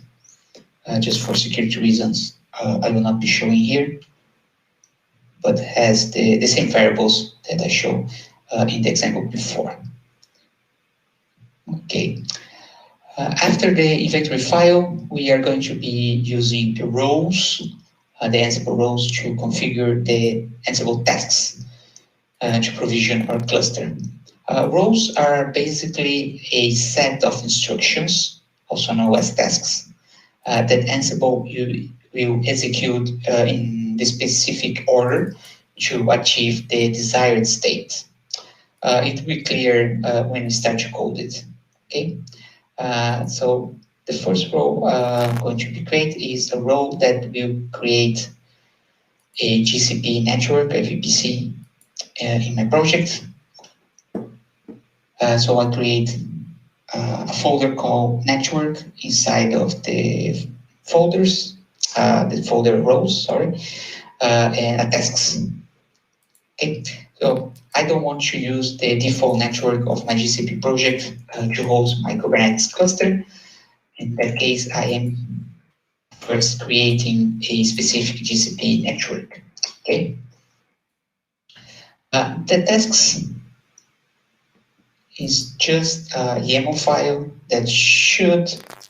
just for security reasons. I will not be showing here, but has the same variables that I showed in the example before. Okay. After the inventory file, we are going to be using the rows, the Ansible rows to configure the Ansible tasks to provision our cluster. Rows are basically a set of instructions, also known as tasks, that Ansible will execute in the specific order to achieve the desired state. It will be clear when we start to code it. Okay. So the first row I'm going to create is a row that will create a GCP network, a VPC, in my project. So I create a folder called network inside of the folders, the folder rows, sorry, and a tasks. Okay. So I don't want to use the default network of my GCP project to host my Kubernetes cluster. In that case, I am first creating a specific GCP network. Okay. The tasks is just a YAML file that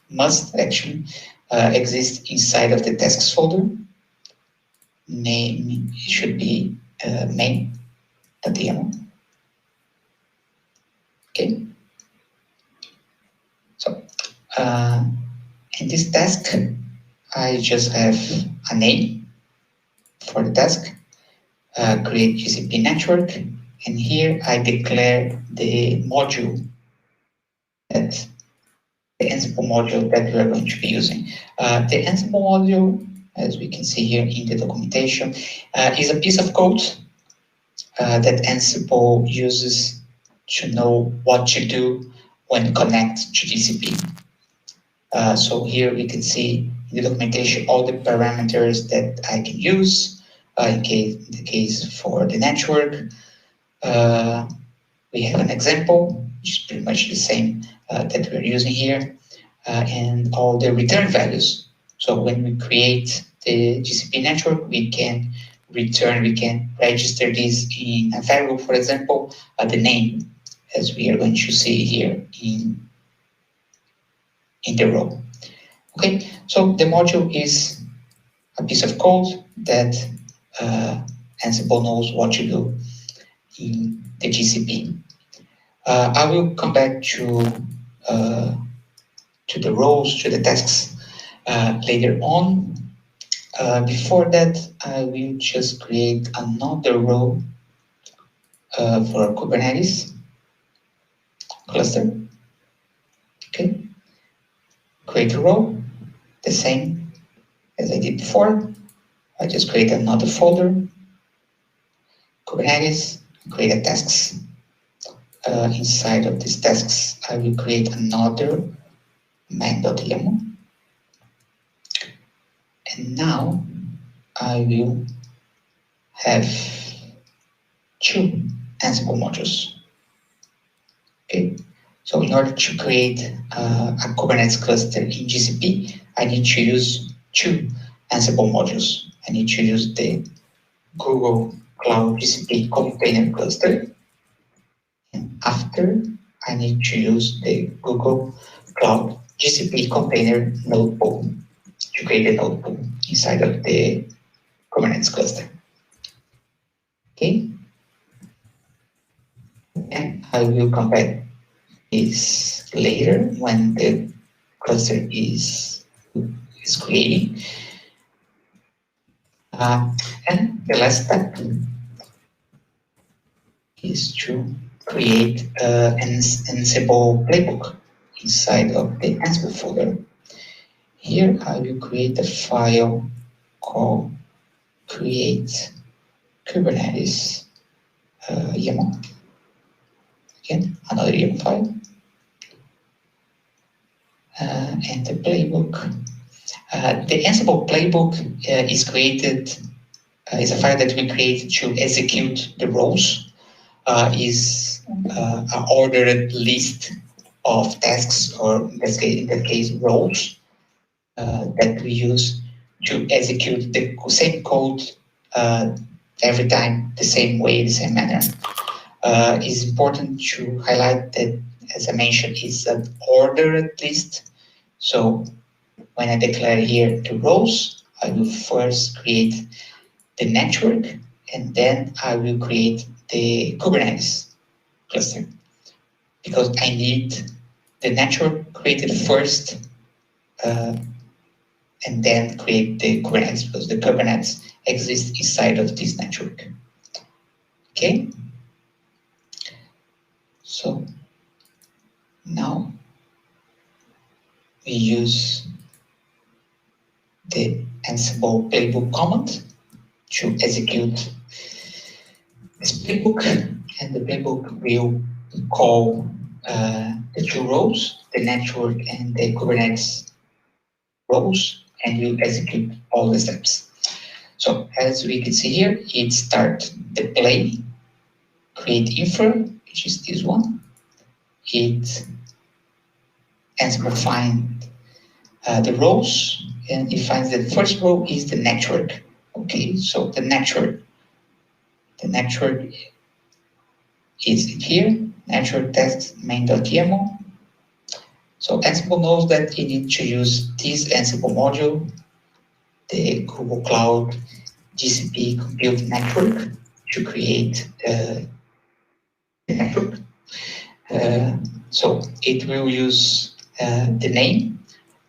must actually exist inside of the tasks folder. Name should be main.yaml. Okay. So in this task, I just have a name for the task, create GCP network, and here I declare the module, that the Ansible module that we are going to be using. The Ansible module, as we can see here in the documentation, is a piece of code that Ansible uses to know what to do when connect to GCP. So here we can see in the documentation all the parameters that I can use in the case for the network. we have an example, which is pretty much the same that we're using here, and all the return values. So when we create the GCP network, we can register this in a variable, for example, the name, as we are going to see here in the row. Okay, so the module is a piece of code that Ansible knows what to do in the GCP. I will come back to the roles, to the tasks later on. Before that, I will just create another role for Kubernetes cluster. Okay, create a role, the same as I did before. I just create another folder, Kubernetes, create a tasks. Inside of these tasks, I will create another main.yaml. And now I will have two Ansible modules. Okay, so in order to create a Kubernetes cluster in GCP, I need to use two Ansible modules. I need to use the Google Cloud GCP container cluster. And after, I need to use the Google Cloud GCP container node pool to create a node pool inside of the Kubernetes cluster. Okay, and I will come back this later when the cluster is creating. And the last step is to create an Ansible playbook inside of the Ansible folder. Here I will create a file called create Kubernetes YAML. Again, another YAML file. And the playbook. The Ansible playbook is created, is a file that we create to execute the roles. Is an ordered list of tasks, or in that case roles, that we use to execute the same code every time, the same way, the same manner. It's important to highlight that, as I mentioned, it's an ordered list. So when I declare here the roles, I will first create the network, and then I will create the Kubernetes cluster, because I need the network created first, and then create the Kubernetes, because the Kubernetes exists inside of this network. Okay, so now we use the Ansible playbook command to execute this playbook, and the playbook will call the two rows, the network and the Kubernetes rows, and will execute all the steps. So as we can see here, it starts the play, create infra, which is this one. It Ansible find the rows, and it finds the first row is the network. Okay, so the network is here, network test main.yaml. So Ansible knows that you need to use this Ansible module, the Google Cloud GCP Compute Network, to create the network. So it will use the name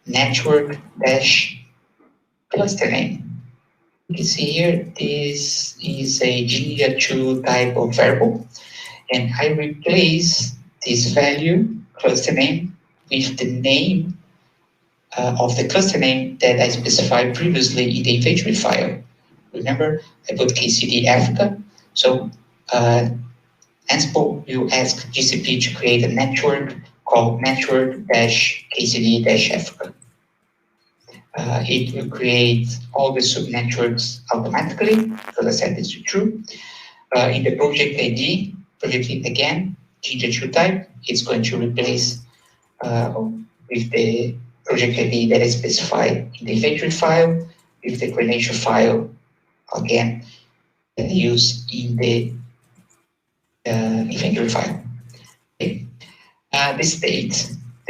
network dash cluster name. You can see here, this is a Jinja2 type of variable, and I replace this value, cluster name, with the name of the cluster name that I specified previously in the inventory file. Remember, I put KCD Africa, so Ansible will ask GCP to create a network called network-kcd-africa. It will create all the subnetworks automatically, because I set this to true. In the project ID, again, change the true type, it's going to replace with the project ID that is specified in the inventory file, with the credential file, again, that used in the inventory file. Okay. The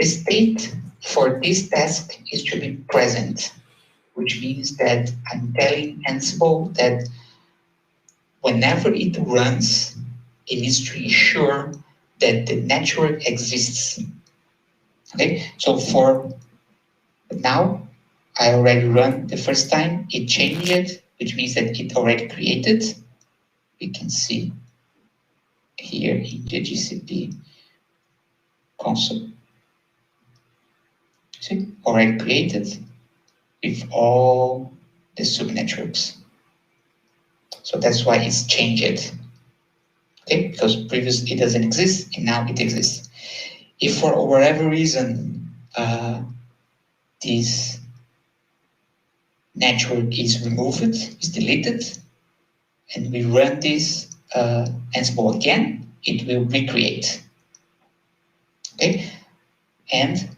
state for this task is to be present, which means that I'm telling Ansible that whenever it runs, it needs to ensure that the network exists. Okay, so for now, I already run the first time, it changed it, which means that it already created. We can see here in the GCP console. See, already created with all the subnetworks. So that's why it's changed. Okay, because previously it doesn't exist and now it exists. If for whatever reason this network is removed, is deleted, and we run this Ansible again, it will recreate. Okay, and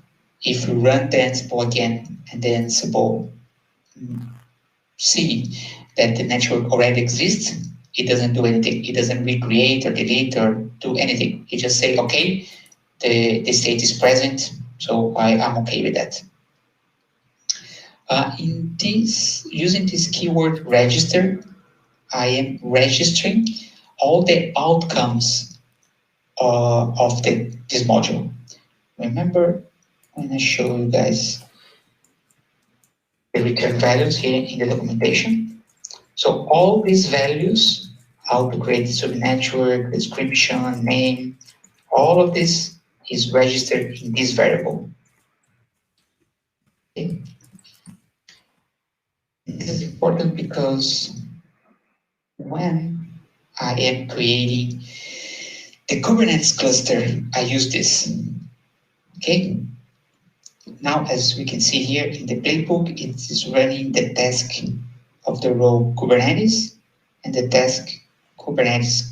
if we run the Ansible again and the Ansible see that the network already exists, it doesn't do anything. It doesn't recreate or delete or do anything. It just say, okay, the state is present, so I'm okay with that. Using this keyword register, I am registering all the outcomes of this module. Remember when I show you guys the return values here in the documentation? So all these values, how to create the subnetwork, description, name, all of this is registered in this variable. Okay. This is important because when I am creating the Kubernetes cluster, I use this. Okay. Now, as we can see here in the playbook, it is running the task of the role Kubernetes and the task Kubernetes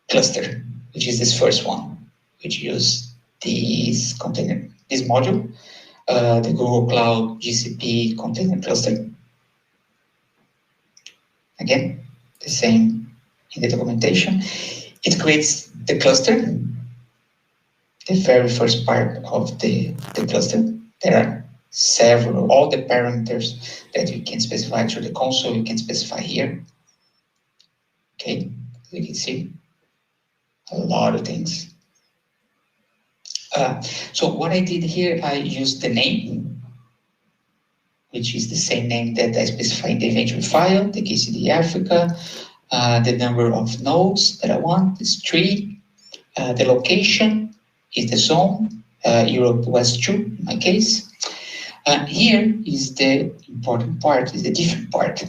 cluster, which is this first one, which uses this container, this module, the Google Cloud GCP container cluster. Again, the same in the documentation. It creates the cluster, the very first part of the cluster. There are several, all the parameters that you can specify through the console, you can specify here. Okay, you can see a lot of things. So what I did here, I used the name, which is the same name that I specified in the inventory file, the KCD Africa. The number of nodes that I want is 3. The location is the zone, Europe West 2 in my case. Here is the important part, is the different part.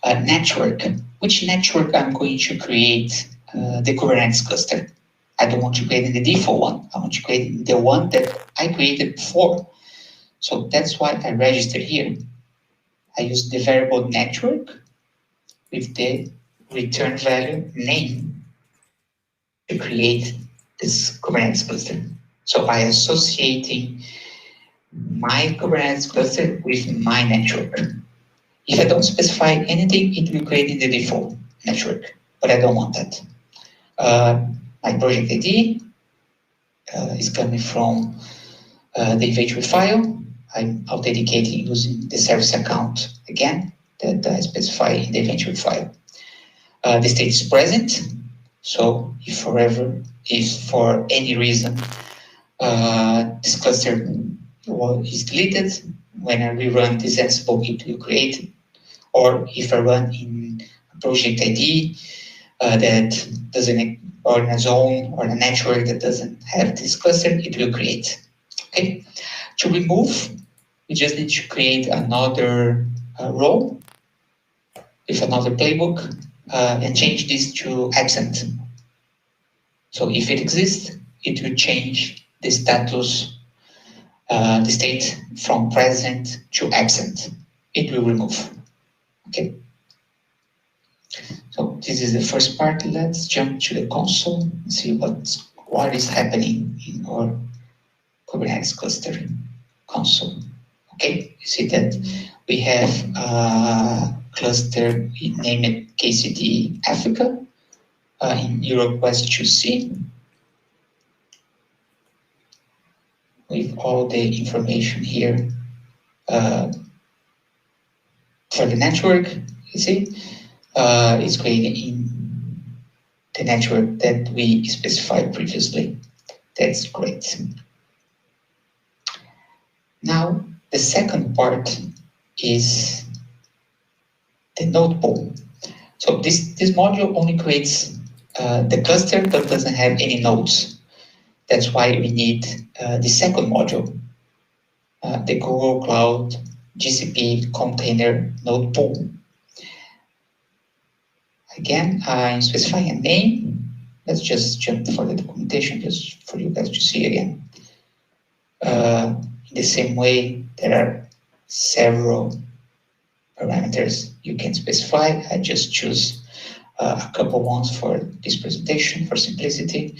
Network. Which network I'm going to create the Kubernetes cluster? I don't want to create the default one. I want to create the one that I created before. So that's why I registered here. I use the variable network with the return value name to create this Kubernetes cluster. So I associating my Kubernetes cluster with my network. If I don't specify anything, it will create the default network, but I don't want that. My project ID is coming from the inventory file. I'm authenticating using the service account again that I specify in the inventory file. The state is present, so if for any reason this cluster is deleted, when I rerun this Ansible, it will create, or if I run in a project ID that doesn't, or in a zone or a network that doesn't have this cluster, it will create. Okay. To remove, we just need to create another role with another playbook and change this to absent. So if it exists, it will change the status, the state from present to absent. It will remove. Okay. So this is the first part. Let's jump to the console and see what is happening in our Kubernetes cluster console. Okay, you see that we have a cluster, we name it KCD Africa in Europe West 2C, with all the information here for the network. You see, it's created in the network that we specified previously. That's great. Now, the second part is the node pool. So this module only creates the cluster but doesn't have any nodes. That's why we need the second module, the Google Cloud GCP container node pool. Again, I'm specifying a name. Let's just jump for the documentation just for you guys to see again. In the same way, there are several parameters you can specify. I just choose a couple ones for this presentation for simplicity.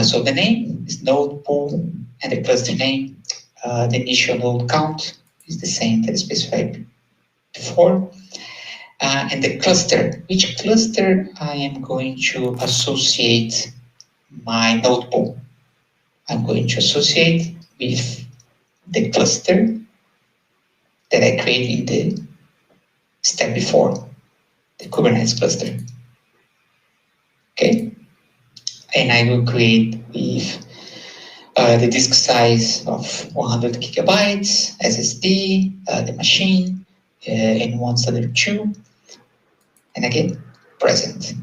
So the name is node pool, and the cluster name, the initial node count is the same that is specified before. And the cluster, which cluster I am going to associate my node pool. I'm going to associate with the cluster that I created in the step before, the Kubernetes cluster. Okay, and I will create with the disk size of 100 gigabytes, SSD, the machine, and one other two, and again, present.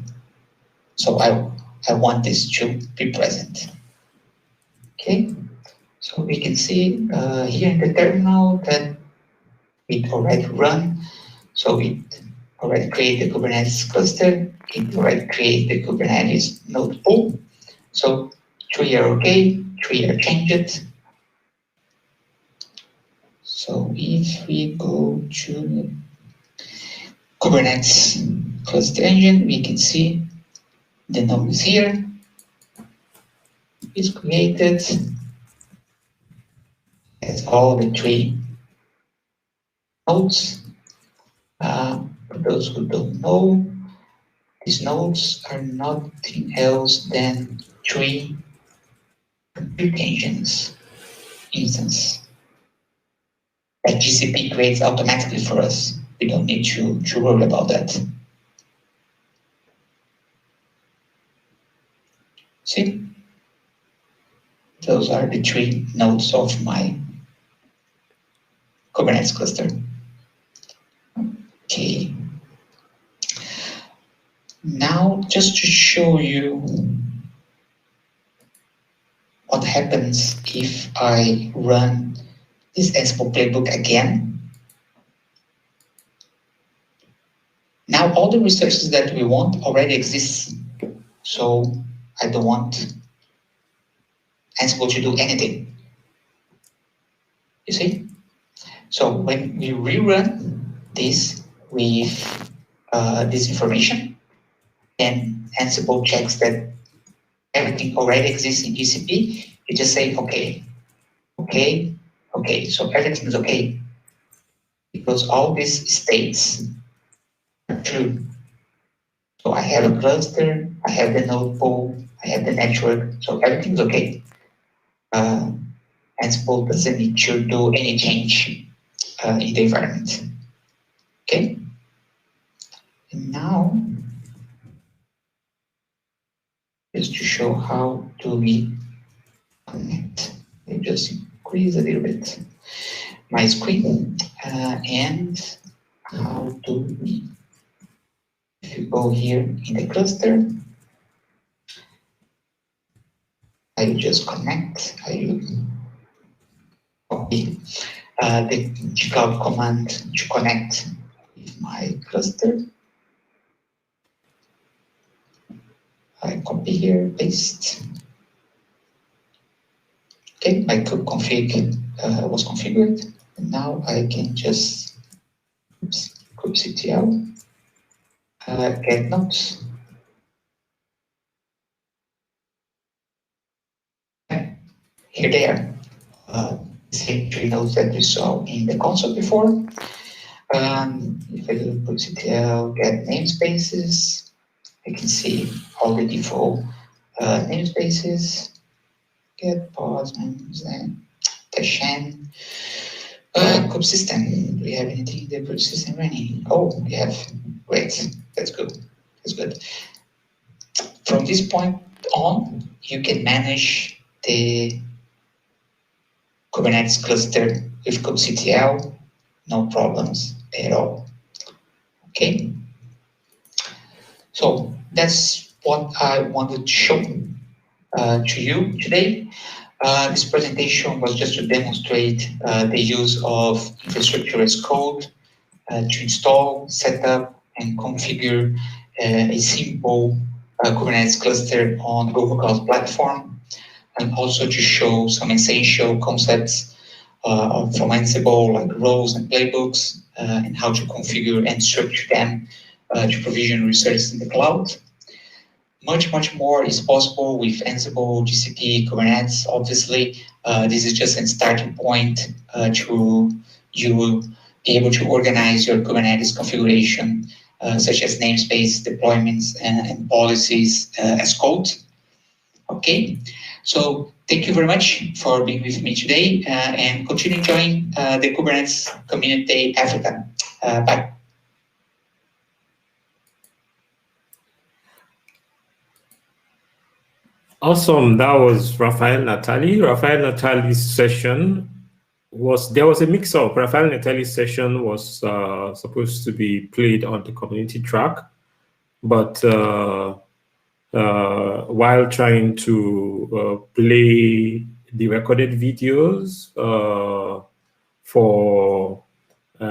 So I want this to be present. Okay, so we can see here in the terminal that it already run. So it already created the Kubernetes cluster. It already created the Kubernetes node pool. So 3 are okay, 3 are changed. So if we go to Kubernetes cluster engine, we can see the nodes here. It's created as all the 3 nodes. For those who don't know, these nodes are nothing else than 3 compute engines instance that GCP creates automatically for us. We don't need to worry about that. See? Those are the 3 nodes of my Kubernetes cluster. Okay. Now, just to show you what happens if I run this Ansible playbook again. Now, all the resources that we want already exist. So I don't want Ansible to do anything. You see? So when we rerun this with this information, and Ansible checks that everything already exists in GCP, you just say, okay, okay, okay. So everything is okay. Because all these states are true. So I have a cluster, I have the node pool, I have the network, so everything's okay. Ansible doesn't need to do any change in the environment. Okay? And now, just to show how do we connect, I just increase a little bit my screen, and how do we, if you go here in the cluster, I just connect, I copy the gcloud command to connect with my cluster. I copy here, paste. Okay, my kube config was configured. And now I can just, oops, kubectl. get notes. Here they are. Same three nodes that we saw in the console before. If I do putctl get namespaces, I can see all the default namespaces. Get pods and Tashan. Kube system. Do we have anything in the Kube system running? Oh, we have. Great. That's good. That's good. From this point on, you can manage the Kubernetes cluster with kubectl, no problems at all. Okay. So that's what I wanted to show to you today. This presentation was just to demonstrate the use of infrastructure as code to install, set up, and configure a simple Kubernetes cluster on Google Cloud Platform, and also to show some essential concepts from Ansible, like roles and playbooks, and how to configure and structure them to provision resources in the cloud. Much more is possible with Ansible, GCP, Kubernetes. Obviously, this is just a starting point to you be able to organize your Kubernetes configuration, such as namespace, deployments, and policies as code. Okay, so thank you very much for being with me today, and continue enjoying the Kubernetes Community Africa. Bye. Awesome. That was Rafael Natali. Rafael Natali's session there was a mix-up. Rafael Natali's session was supposed to be played on the community track, but while trying to play the recorded videos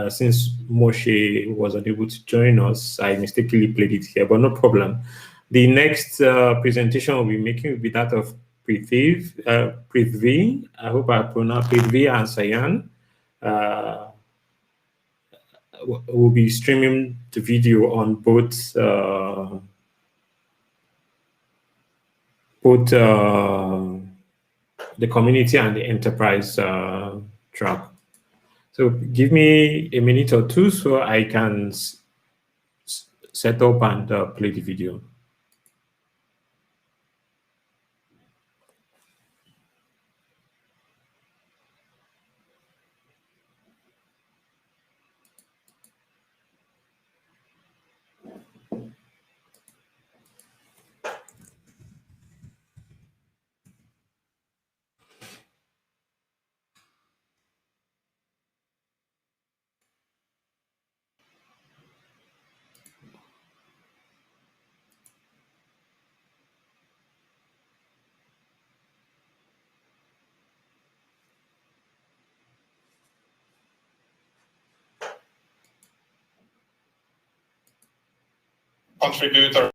since Moshe was unable to join us, I mistakenly played it here, but no problem. The next presentation we'll be making will be that of Prithvi. I hope I pronounced Prithvi and Sayan. We'll be streaming the video on both the community and the enterprise track. So give me a minute or two so I can set up and play the video. Contributor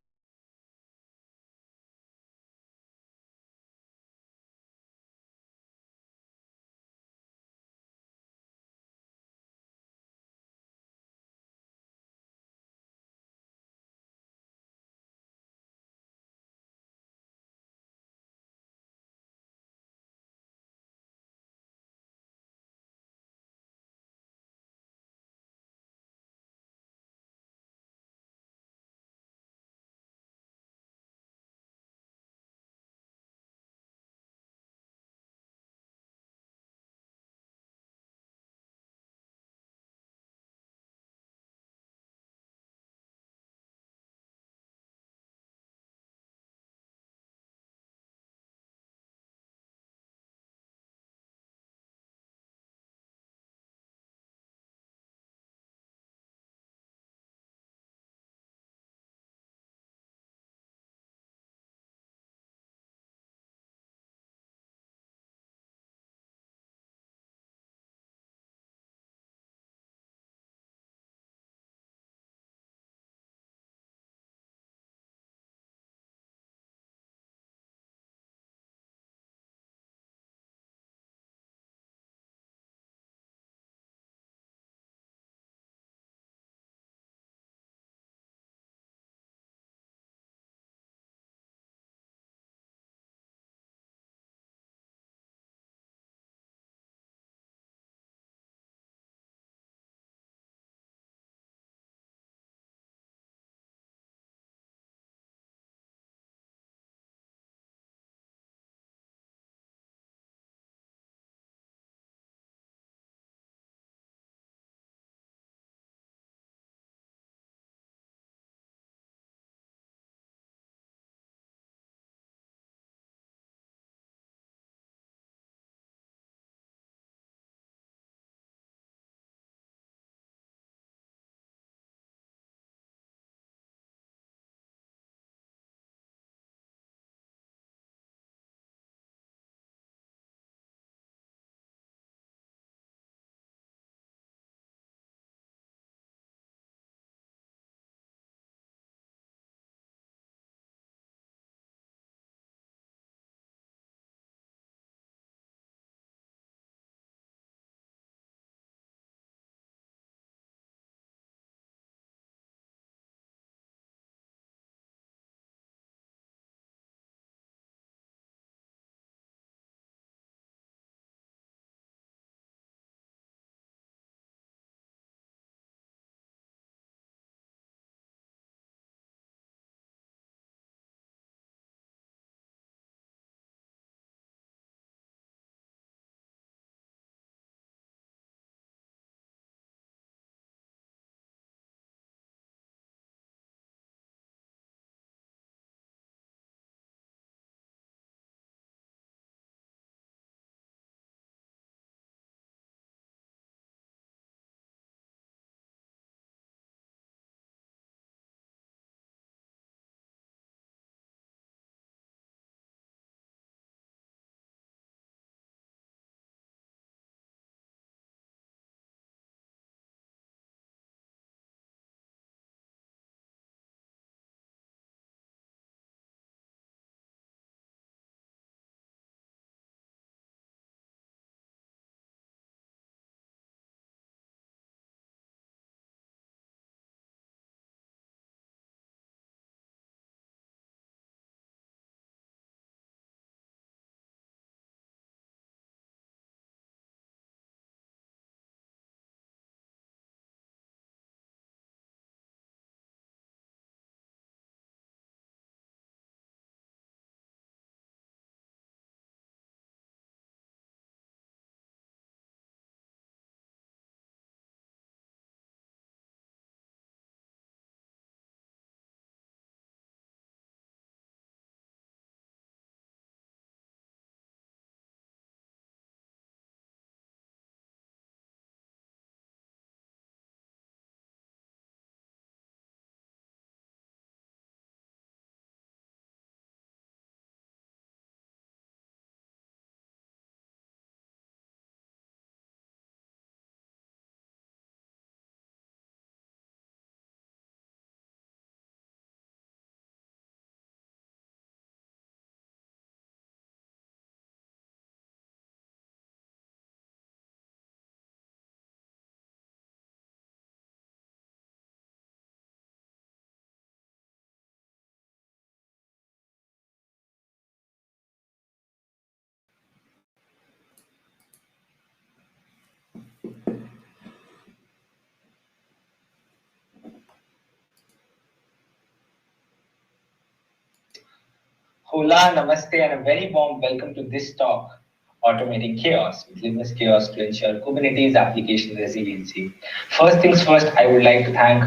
Hola, namaste, and a very warm welcome to this talk, Automating Chaos with Litmus Chaos to ensure Kubernetes application resiliency. First things first, I would like to thank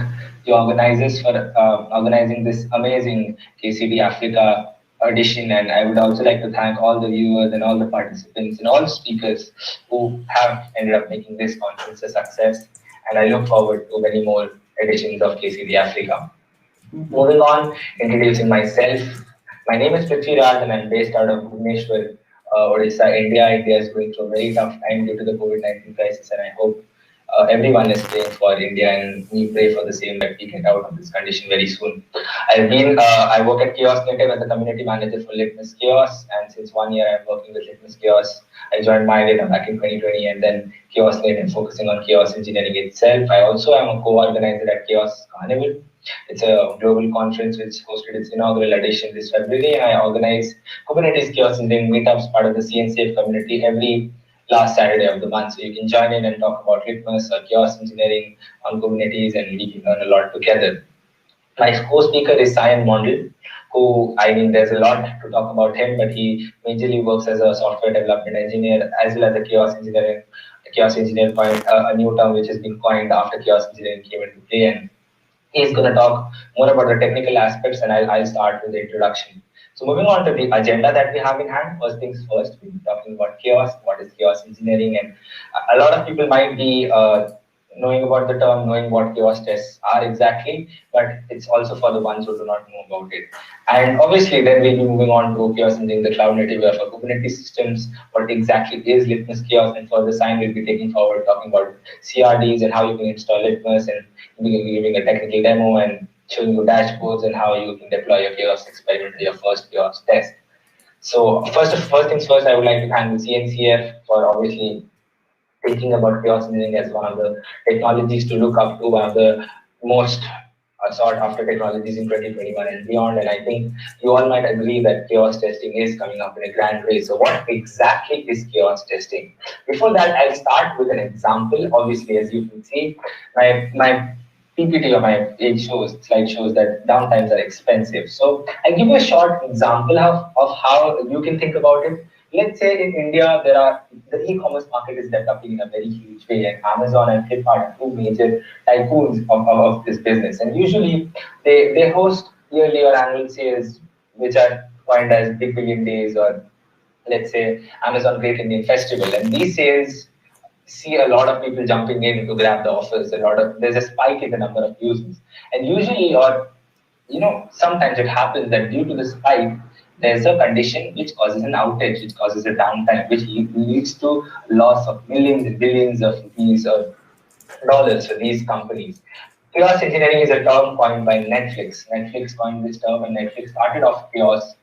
the organizers for organizing this amazing KCD Africa edition, and I would also like to thank all the viewers and all the participants and all the speakers who have ended up making this conference a success, and I look forward to many more editions of KCD Africa. Moving on, introducing myself. My name is Prithvi Raj and I'm based out of Bhubaneswar, Odisha, India. India is going through a very tough time due to the COVID-19 crisis, and I hope everyone is praying for India, and we pray for the same that we get out of this condition very soon. I work at Chaos Native as a community manager for Litmus Chaos, and since 1 year I'm working with Litmus Chaos. I joined my data back in 2020, and then Chaos Native focusing on chaos engineering itself. I also am a co-organizer at Chaos Carnival. It's a global conference which hosted its inaugural edition this February, and I organize Kubernetes Chaos Engineering meetups, part of the CNCF community, every last Saturday of the month. So you can join in and talk about Litmus or chaos engineering on Kubernetes, and we can learn a lot together. My co-speaker is Sayan Mondal, who, I mean, there's a lot to talk about him, but he majorly works as a software development engineer as well as a chaos engineer. Chaos engineer coined a new term which has been coined after chaos engineering came into play, and he's going to talk more about the technical aspects, and I'll start with the introduction. So moving on to the agenda that we have in hand, first things first, we'll be talking about chaos, what is chaos engineering, and a lot of people might be knowing about the term, knowing what chaos tests are exactly, but it's also for the ones who do not know about it. And obviously then we'll be moving on to chaos engineering, the cloud native for Kubernetes systems, what exactly is Litmus Chaos, and for the sign we'll be taking forward talking about CRDs and how you can install Litmus, and we'll be giving a technical demo and showing you dashboards and how you can deploy your chaos experiment to your first chaos test. So first things first, I would like to thank the CNCF for obviously thinking about chaos engineering as one of the technologies to look up to, one of the most sought after technologies in 2021 and beyond. And I think you all might agree that chaos testing is coming up in a grand way. So what exactly is chaos testing? Before that, I'll start with an example. Obviously, as you can see, my PPT or my slide shows that downtimes are expensive. So I'll give you a short example of how you can think about it. Let's say in India, the e-commerce market is developing in a very huge way, and Amazon and Flipkart are two major tycoons of this business. And usually they host yearly or annual sales, which are coined as Big Billion Days, or let's say Amazon Great Indian Festival. And these sales see a lot of people jumping in to grab the offers. There's a spike in the number of users. And usually, or sometimes it happens that due to the spike, there's a condition which causes an outage, which causes a downtime, which leads to loss of millions and billions of rupees or dollars for these companies. Chaos engineering is a term coined by Netflix. Netflix coined this term, and Netflix started off chaos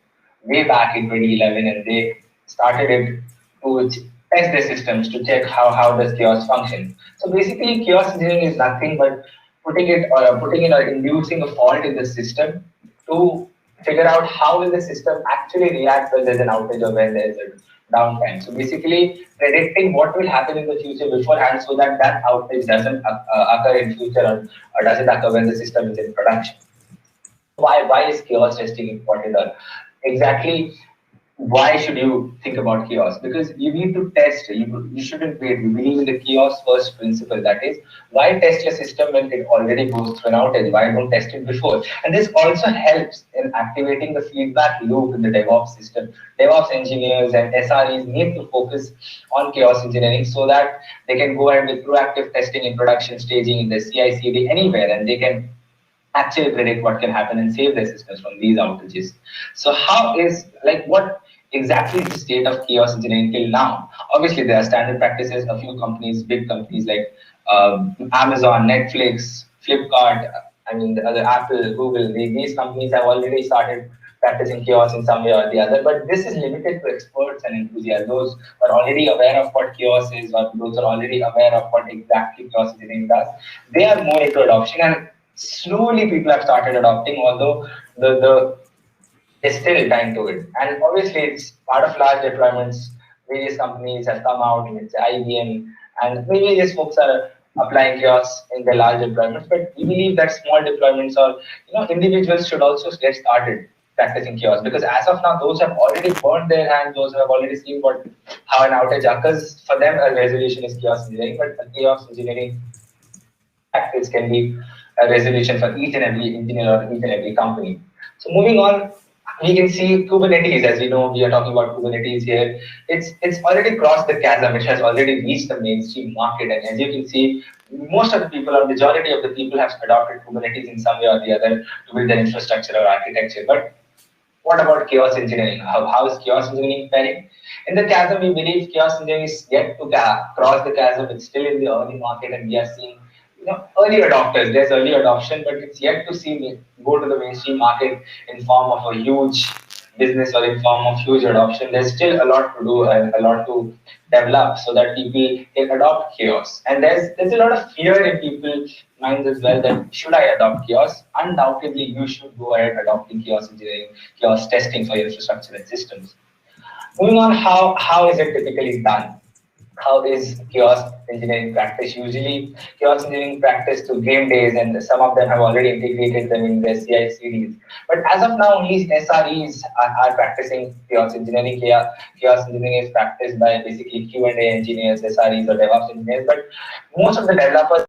way back in 2011, and they started it to test their systems to check how does chaos function. So basically, chaos engineering is nothing but putting in or inducing a fault in the system to figure out how will the system actually react when there's an outage or when there's a downtime. So basically, predicting what will happen in the future beforehand so that that outage doesn't occur in future or doesn't occur when the system is in production. Why is chaos testing important? Or exactly why should you think about chaos? Because you need to test. You shouldn't wait. We believe in the chaos first principle. That is, why test your system when it already goes through an outage? Why don't test it before? And this also helps in activating the feedback loop in the DevOps system. DevOps engineers and SREs need to focus on chaos engineering so that they can go ahead with proactive testing in production staging, in the CI/CD, anywhere, and they can actually predict what can happen and save their systems from these outages. So what exactly is the state of chaos engineering till now? Obviously, there are standard practices. A few companies, big companies like Amazon, Netflix, Flipkart, the other Apple, Google, these companies have already started practicing chaos in some way or the other, but this is limited to experts and enthusiasts. Those who are already aware of what chaos is, or those who are already aware of what exactly chaos engineering does, they are more into adoption, and slowly people have started adopting, although there's still time to it. And obviously, it's part of large deployments. Various companies have come out, let's say IBM, and maybe these folks are applying chaos in their large deployments. But we believe that small deployments or individuals should also get started practicing chaos? Because as of now, those have already burned their hands, those who have already seen how an outage occurs, for them a resolution is chaos engineering, but a chaos engineering practice can be a resolution for each and every engineer or each and every company. So moving on, we can see Kubernetes. As we know, we are talking about Kubernetes here. It's already crossed the chasm. It has already reached the mainstream market. And as you can see, most of the people, or majority of the people, have adopted Kubernetes in some way or the other to build their infrastructure or architecture. But what about chaos engineering? How is chaos engineering faring? In the chasm, we believe chaos engineering is yet to cross the chasm. It's still in the early market, and we are seeing early adopters. There's early adoption, but it's yet to see go to the mainstream market in form of a huge business or in form of huge adoption. There's still a lot to do and a lot to develop so that people can adopt chaos. And there's a lot of fear in people's minds as well that should I adopt chaos? Undoubtedly, you should go ahead adopting chaos engineering, chaos testing for your infrastructure and systems. Moving on, how is it typically done? How is chaos engineering practice? Usually, chaos engineering practice to game days, and some of them have already integrated them in their CI/CDs. But as of now, only SREs are practicing chaos engineering. Chaos engineering is practiced by basically Q&A engineers, SREs, or DevOps engineers. But most of the developers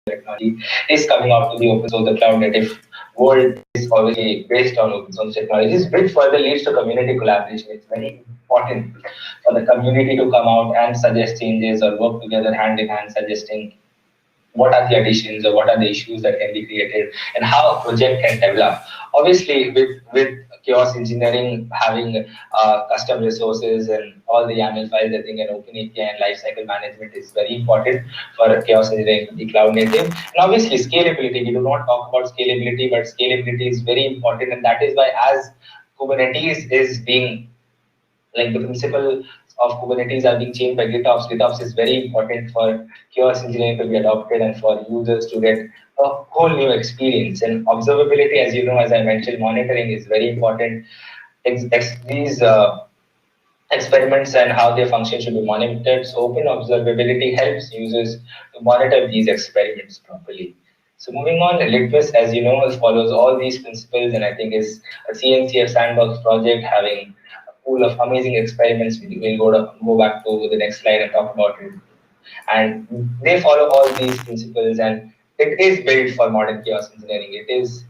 technology is coming out to the open source. The cloud native world is obviously based on open source technologies, which further leads to community collaboration. It's very important for the community to come out and suggest changes or work together hand in hand, suggesting what are the additions or what are the issues that can be created and how a project can develop. Obviously, with chaos engineering having custom resources and all the YAML files, I think an open API and lifecycle management is very important for chaos engineering to be cloud native. And obviously, scalability. We do not talk about scalability, but scalability is very important, and that is why as Kubernetes is being like the principle of Kubernetes are being changed by GitOps. GitOps is very important for chaos engineering to be adopted and for users to get a whole new experience. And observability, as you know, as I mentioned, monitoring is very important. These experiments and how they function should be monitored. So open observability helps users to monitor these experiments properly. So moving on, Litmus, as you know, follows all these principles, and I think is a CNCF sandbox project having pool of amazing experiments. We'll go back to the next slide and talk about it. And they follow all these principles, and it is built for modern chaos engineering. It is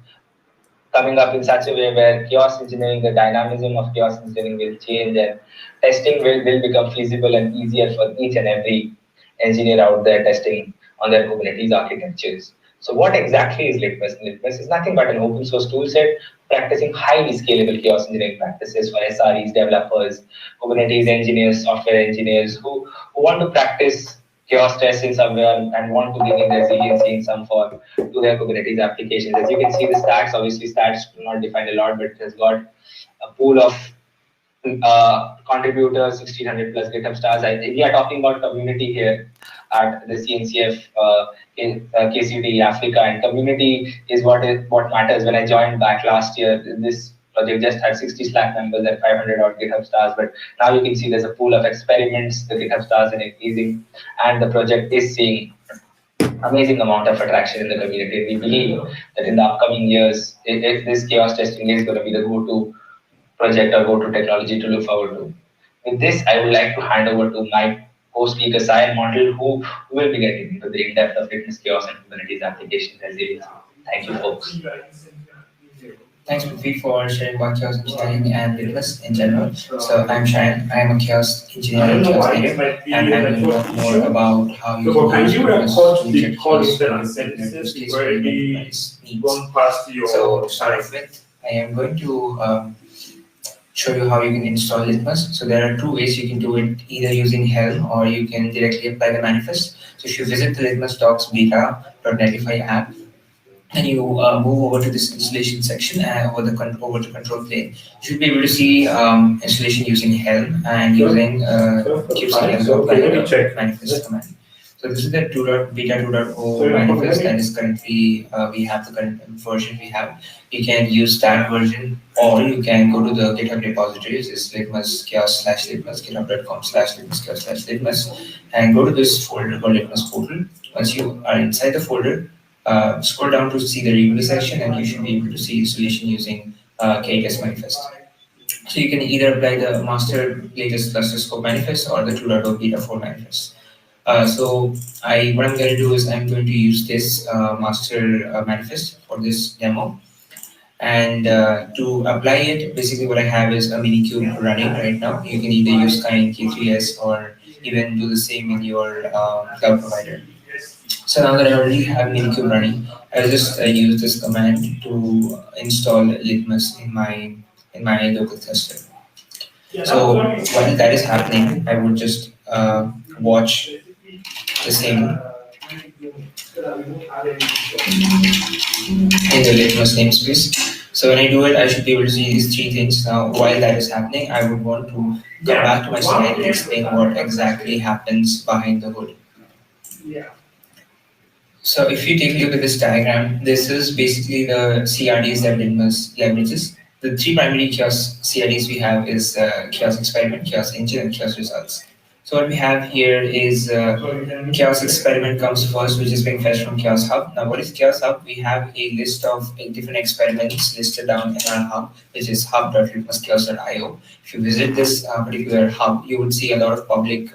coming up in such a way where chaos engineering, the dynamism of chaos engineering will change, and testing will become feasible and easier for each and every engineer out there testing on their Kubernetes architectures. So what exactly is Litmus? Litmus is nothing but an open source tool set practicing highly scalable chaos engineering practices for SREs, developers, Kubernetes engineers, software engineers who want to practice chaos testing somewhere and want to bring in resiliency in some form to their Kubernetes applications. As you can see, the stats, obviously stats do not define a lot, but it has got a pool of contributors, 1600 plus GitHub stars. We are talking about community here at the CNCF in KCD Africa, and community is what matters. When I joined back last year, this project just had 60 Slack members and 500 odd GitHub stars, but now you can see there's a pool of experiments, the GitHub stars are increasing, and the project is seeing amazing amount of attraction in the community. We believe that in the upcoming years, if this chaos testing is going to be the go-to project or go-to technology to look forward to. With this, I would like to hand over to my co-speaker, Sayan Montel, who will be getting into the in-depth of Litmus Chaos and Kubernetes applications resilience. Thank you, folks. Thanks, Prithvi, for sharing about chaos engineering and Litmus in general. So I'm Shayan. I'm a chaos engineer and chaos native, and I'm going to talk more about how you can use Litmus to inject chaos in use case where enterprise needs. So to start off with, I am going to show you how you can install Litmus. So there are two ways you can do it, either using Helm or you can directly apply the manifest. So if you visit the Litmus docs beta.netlify app, and you move over to this installation section over to control plane, you should be able to see installation using Helm and using kubectl manifest command. So this is the beta 2.0 manifest that is currently, we have the current version we have. You can use that version, or you can go to the GitHub repositories, it's litmus chaos/litmus, github.com/litmus chaos/litmus, and go to this folder called Litmus portal. Once you are inside the folder, scroll down to see the repo section, and you should be able to see installation using KTest manifest. So you can either apply the master latest cluster scope manifest or the 2.0 beta 4 manifest. So what I'm going to do is I'm going to use this master manifest for this demo. And to apply it, basically what I have is a Minikube running right now. You can either use Skyeng K3s or even do the same in your cloud provider. So now that I already have Minikube running, I'll just use this command to install Litmus in my local cluster. So while that is happening, I would just watch the same in the Litmus namespace. So when I do it, I should be able to see these three things. Now, while that is happening, I would want to come back to my slide and explain what exactly happens behind the hood. So if you take a look at this diagram, this is basically the CRDs that Litmus leverages. The three primary chaos CRDs we have is chaos experiment, chaos engine, and chaos results. So what we have here is chaos experiment comes first, which is being fetched from Chaos Hub. Now, what is Chaos Hub? We have a list of different experiments listed down in our hub, which is hub.litmuschaos.io. If you visit this particular hub, you would see a lot of public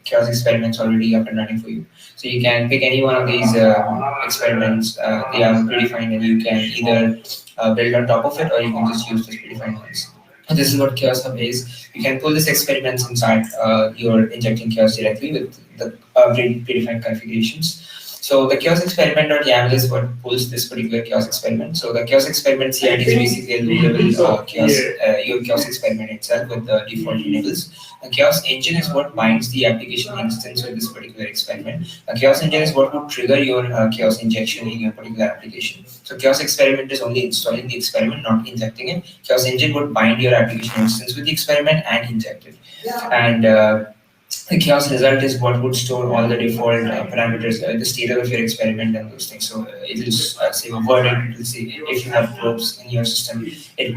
chaos experiments already up and running for you. So you can pick any one of these experiments. They are predefined, and you can either build on top of it, or you can just use the predefined ones. And this is what Chaos Hub is. You can pull these experiments inside your injecting chaos directly with the predefined configurations. So the chaos experiment.yaml is what pulls this particular chaos experiment. So the chaos experiment CID is basically a low-level chaos, your chaos experiment itself with the default enables. The chaos engine is what binds the application instance with this particular experiment. The chaos engine is what would trigger your chaos injection in your particular application. So chaos experiment is only installing the experiment, not injecting it. Chaos engine would bind your application instance with the experiment and inject it. And the chaos result is what would store all the default parameters, the status of your experiment and those things. So it will save a verdict. It will say if you have probes in your system, it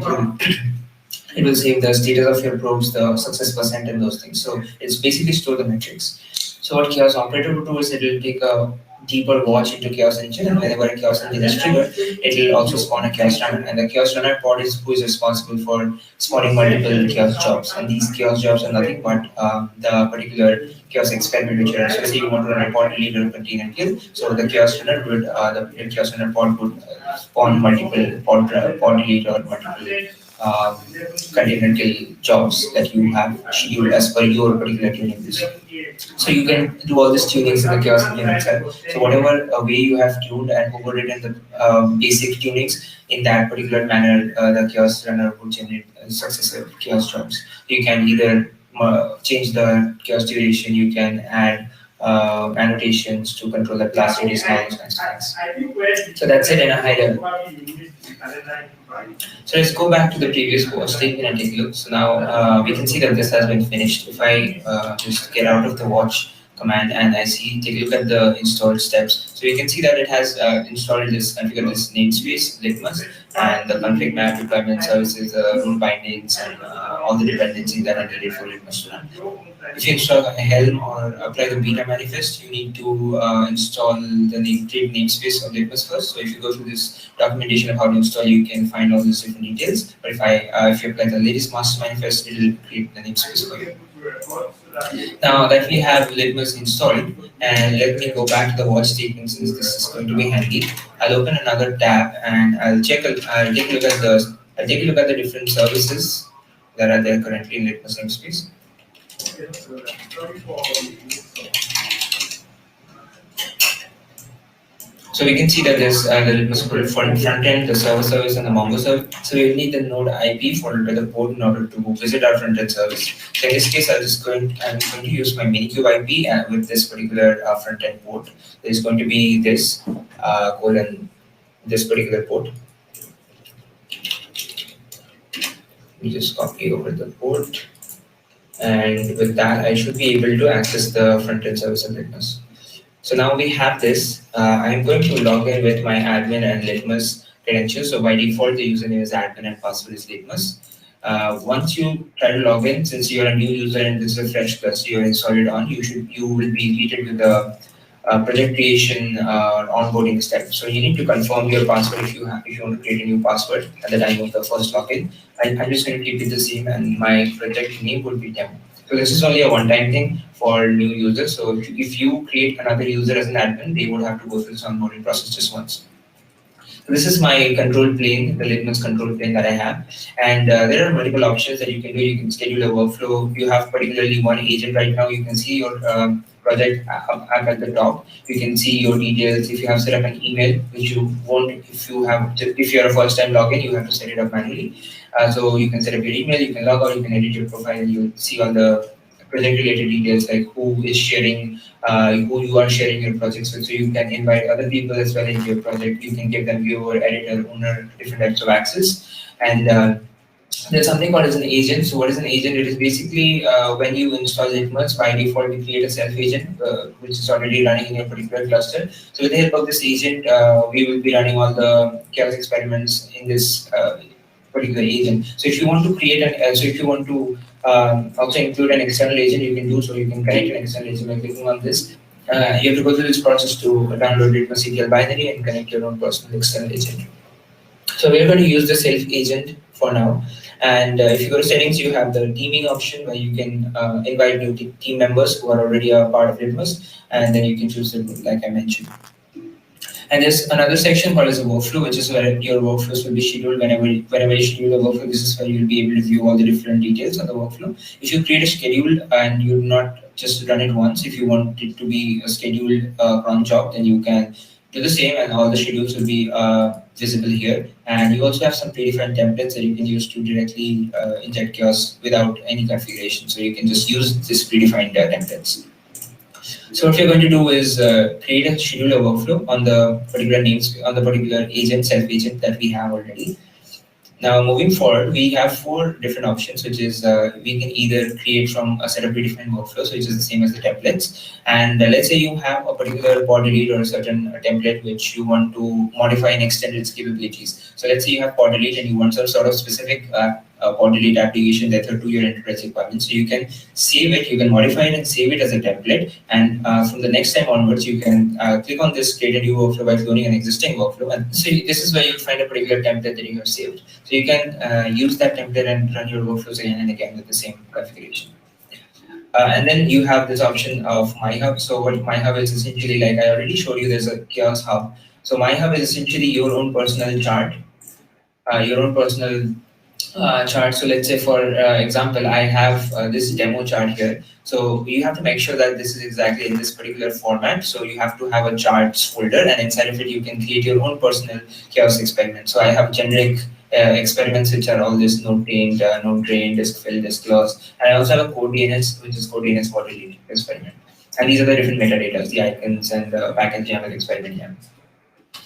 will save the status of your probes, the success percent, and those things. So it's basically store the metrics. So what chaos operator will do is it will take a deeper watch into chaos engine, and whenever a chaos engine is triggered, it will also spawn a chaos runner. And the chaos runner pod is who is responsible for spawning multiple chaos jobs. And these chaos jobs are nothing but the particular chaos experiment which you're. So let's say you want to run a pod delete or container kill. So the chaos runner would the chaos runner pod would spawn multiple pod delete or multiple container kill jobs that you have scheduled as per your particular tuning list. So you can do all these tunings in the chaos engine itself. So whatever way you have tuned and overridden the basic tunings in that particular manner, the chaos runner would generate successive chaos jobs. You can either change the chaos duration, you can add annotations to control the class radius and all those kinds of things. So that's it in a high level. So let's go back to the previous watch statement and take a look. So now we can see that this has been finished. If I just get out of the watch command and I take a look at the installed steps. So you can see that it has installed this, configured this namespace, Litmus, and the config map, deployment services, rule bindings, and all the dependencies that are needed for Litmus to run. If you install a Helm or apply the beta manifest, you need to install the create namespace of Litmus first. So if you go through this documentation of how to install, you can find all these different details. But if you apply the latest master manifest, it will create the namespace for you. Now that we have Litmus installed, and let me go back to the watch statement since this is going to be handy. I'll open another tab and I'll take a look at the different services that are there currently in Litmus namespace. So we can see that there's the Litmus front end, the server service, and the Mongo service. So we need the node IP followed by the port in order to visit our front end service. So in this case, I'm going to use my Minikube IP with this particular front end port. There's going to be this colon this particular port. We just copy over the port, and with that, I should be able to access the front end service of Litmus. So now we have this. I'm going to log in with my admin and Litmus credentials. So by default, the username is admin and password is Litmus. Once you try to log in, since you're a new user and this is a fresh cluster you're installed it on, you will be greeted with a project creation onboarding step. So you need to confirm your password if you want to create a new password at the time of the first login. I'm just going to keep it the same, and my project name will be demo. So this is only a one-time thing for new users. So if you create another user as an admin, they would have to go through this onboarding process just once. So this is my control plane, the Litmus control plane that I have. And there are multiple options that you can do. You can schedule a workflow. If you have particularly one agent right now, you can see your project up at the top. You can see your details. If you have set up an email, which you won't, if you're a first-time login, you have to set it up manually. So you can set up your email, you can log out, you can edit your profile, and you'll see all the project-related details like who is sharing, who you are sharing your projects with. So you can invite other people as well into your project. You can give them viewer, editor, owner, different types of access. And there's something called as an agent. So what is an agent? It is basically when you install Litmus, by default we create a self-agent which is already running in your particular cluster. So with the help of this agent, we will be running all the chaos experiments in this particular agent. So if you want to create also include an external agent, you can do so. You can connect an external agent by clicking on this. You have to go through this process to download Litmus CTL binary and connect your own personal external agent. So we're going to use the self agent for now. And if you go to settings, you have the teaming option where you can invite new team members who are already a part of Litmus, and then you can choose the group like I mentioned. And there's another section called as a workflow, which is where your workflows will be scheduled whenever you schedule the workflow. This is where you'll be able to view all the different details on the workflow. If you create a schedule and you not just run it once, if you want it to be a scheduled cron job, then you can do the same, and all the schedules will be visible here. And you also have some predefined templates that you can use to directly inject chaos without any configuration. So you can just use this predefined templates. So what you're going to do is create a scheduler workflow on the particular agent, self-agent that we have already. Now moving forward, we have 4 different options, which is we can either create from a set of predefined workflows, which is the same as the templates. And let's say you have a particular pod delete or a certain template which you want to modify and extend its capabilities. So let's say you have pod delete and you want some sort of specific pod delete application that are to your enterprise requirements. So you can save it, you can modify it and save it as a template. And from the next time onwards, you can click on this create a new workflow by cloning an existing workflow. And so this is where you'll find a particular template that you have saved. So you can use that template and run your workflows again and again with the same configuration. And then you have this option of My Hub. So what My Hub is essentially, like I already showed you, there's a chaos hub. So My Hub is essentially your own personal chart, your own personal chart. So let's say for example, I have this demo chart here. So you have to make sure that this is exactly in this particular format. So you have to have a charts folder, and inside of it you can create your own personal chaos experiment. So I have generic experiments which are all this node taint, node drain, disk fill, disk loss. And I also have a code DNS, which is code DNS for delete experiment. And these are the different metadata, the icons and the package YAML experiment YAML.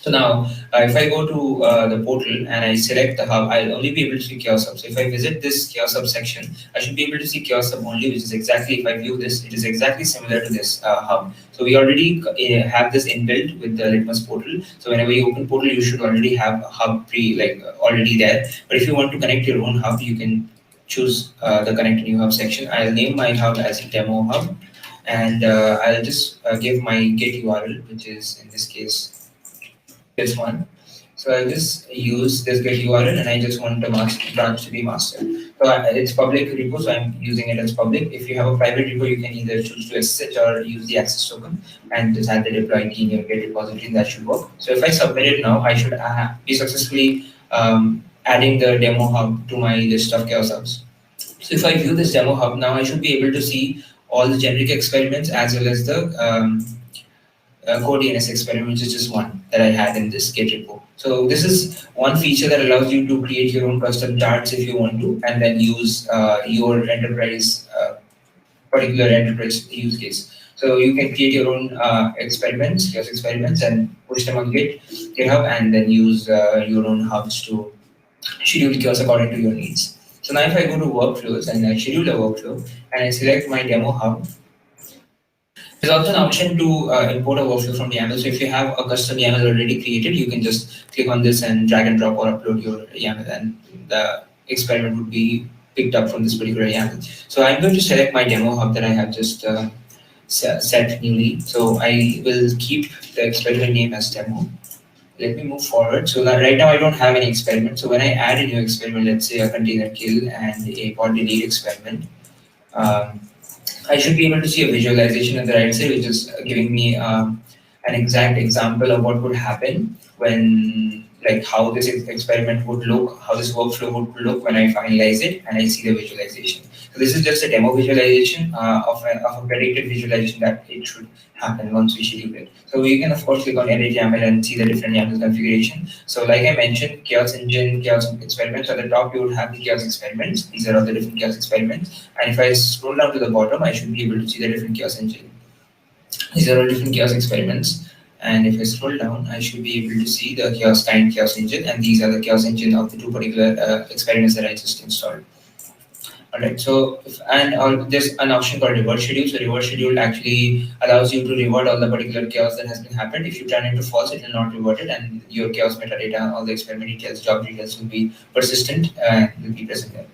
So now, if I go to the portal and I select the hub, I'll only be able to see Kiosk Hub. So if I visit this Kiosk Hub section, I should be able to see Kiosk Hub only, which is exactly, if I view this, it is exactly similar to this hub. So we already have this inbuilt with the Litmus portal. So whenever you open portal, you should already have a hub already there. But if you want to connect your own hub, you can choose the connect new hub section. I'll name my hub as demo hub, and I'll just give my get URL, which is in this case this one. So I'll just use this get URL and I just want the branch to be master. So it's public repo, so I'm using it as public. If you have a private repo, you can either choose to SSH or use the access token and just add the deploy key in your get repository, and that should work. So if I submit it now, I should be successfully adding the demo hub to my list of Chaos hubs. So if I view this demo hub now, I should be able to see all the generic experiments as well as the Core DNS experiment, which is just one that I had in this Git repo. So this is one feature that allows you to create your own custom charts if you want to, and then use your enterprise particular enterprise use case. So you can create your own experiments, and push them on GitHub, and then use your own hubs to schedule chaos according to your needs. So now if I go to workflows and I schedule a workflow and I select my demo hub, there's also an option to import a workflow from YAML. So if you have a custom YAML already created, you can just click on this and drag and drop or upload your YAML, and the experiment would be picked up from this particular YAML. So I'm going to select my demo hub that I have just set newly. So I will keep the experiment name as demo. Let me move forward. So that right now I don't have any experiment. So when I add a new experiment, let's say a container kill and a pod delete experiment, I should be able to see a visualization on the right side, which is giving me an exact example of what would happen when, like how this experiment would look, how this workflow would look when I finalize it and I see the visualization. So this is just a demo visualization of a predicted visualization that it should happen once we schedule it. So we can of course click on edit YAML and see the different YAML configuration. So like I mentioned, Chaos Engine, Chaos Experiments, at the top you would have the Chaos Experiments. These are all the different Chaos Experiments. And if I scroll down to the bottom, I should be able to see the different Chaos Engine. These are all different Chaos Experiments. And if I scroll down, I should be able to see the Chaos Kind Chaos Engine, and these are the Chaos Engine of the two particular experiments that I just installed. Alright, so there's an option called revert schedule. So revert schedule actually allows you to revert all the particular chaos that has been happened. If you turn it to false, it will not revert it, and your chaos metadata, all the experiment details, job details will be persistent and will be present there.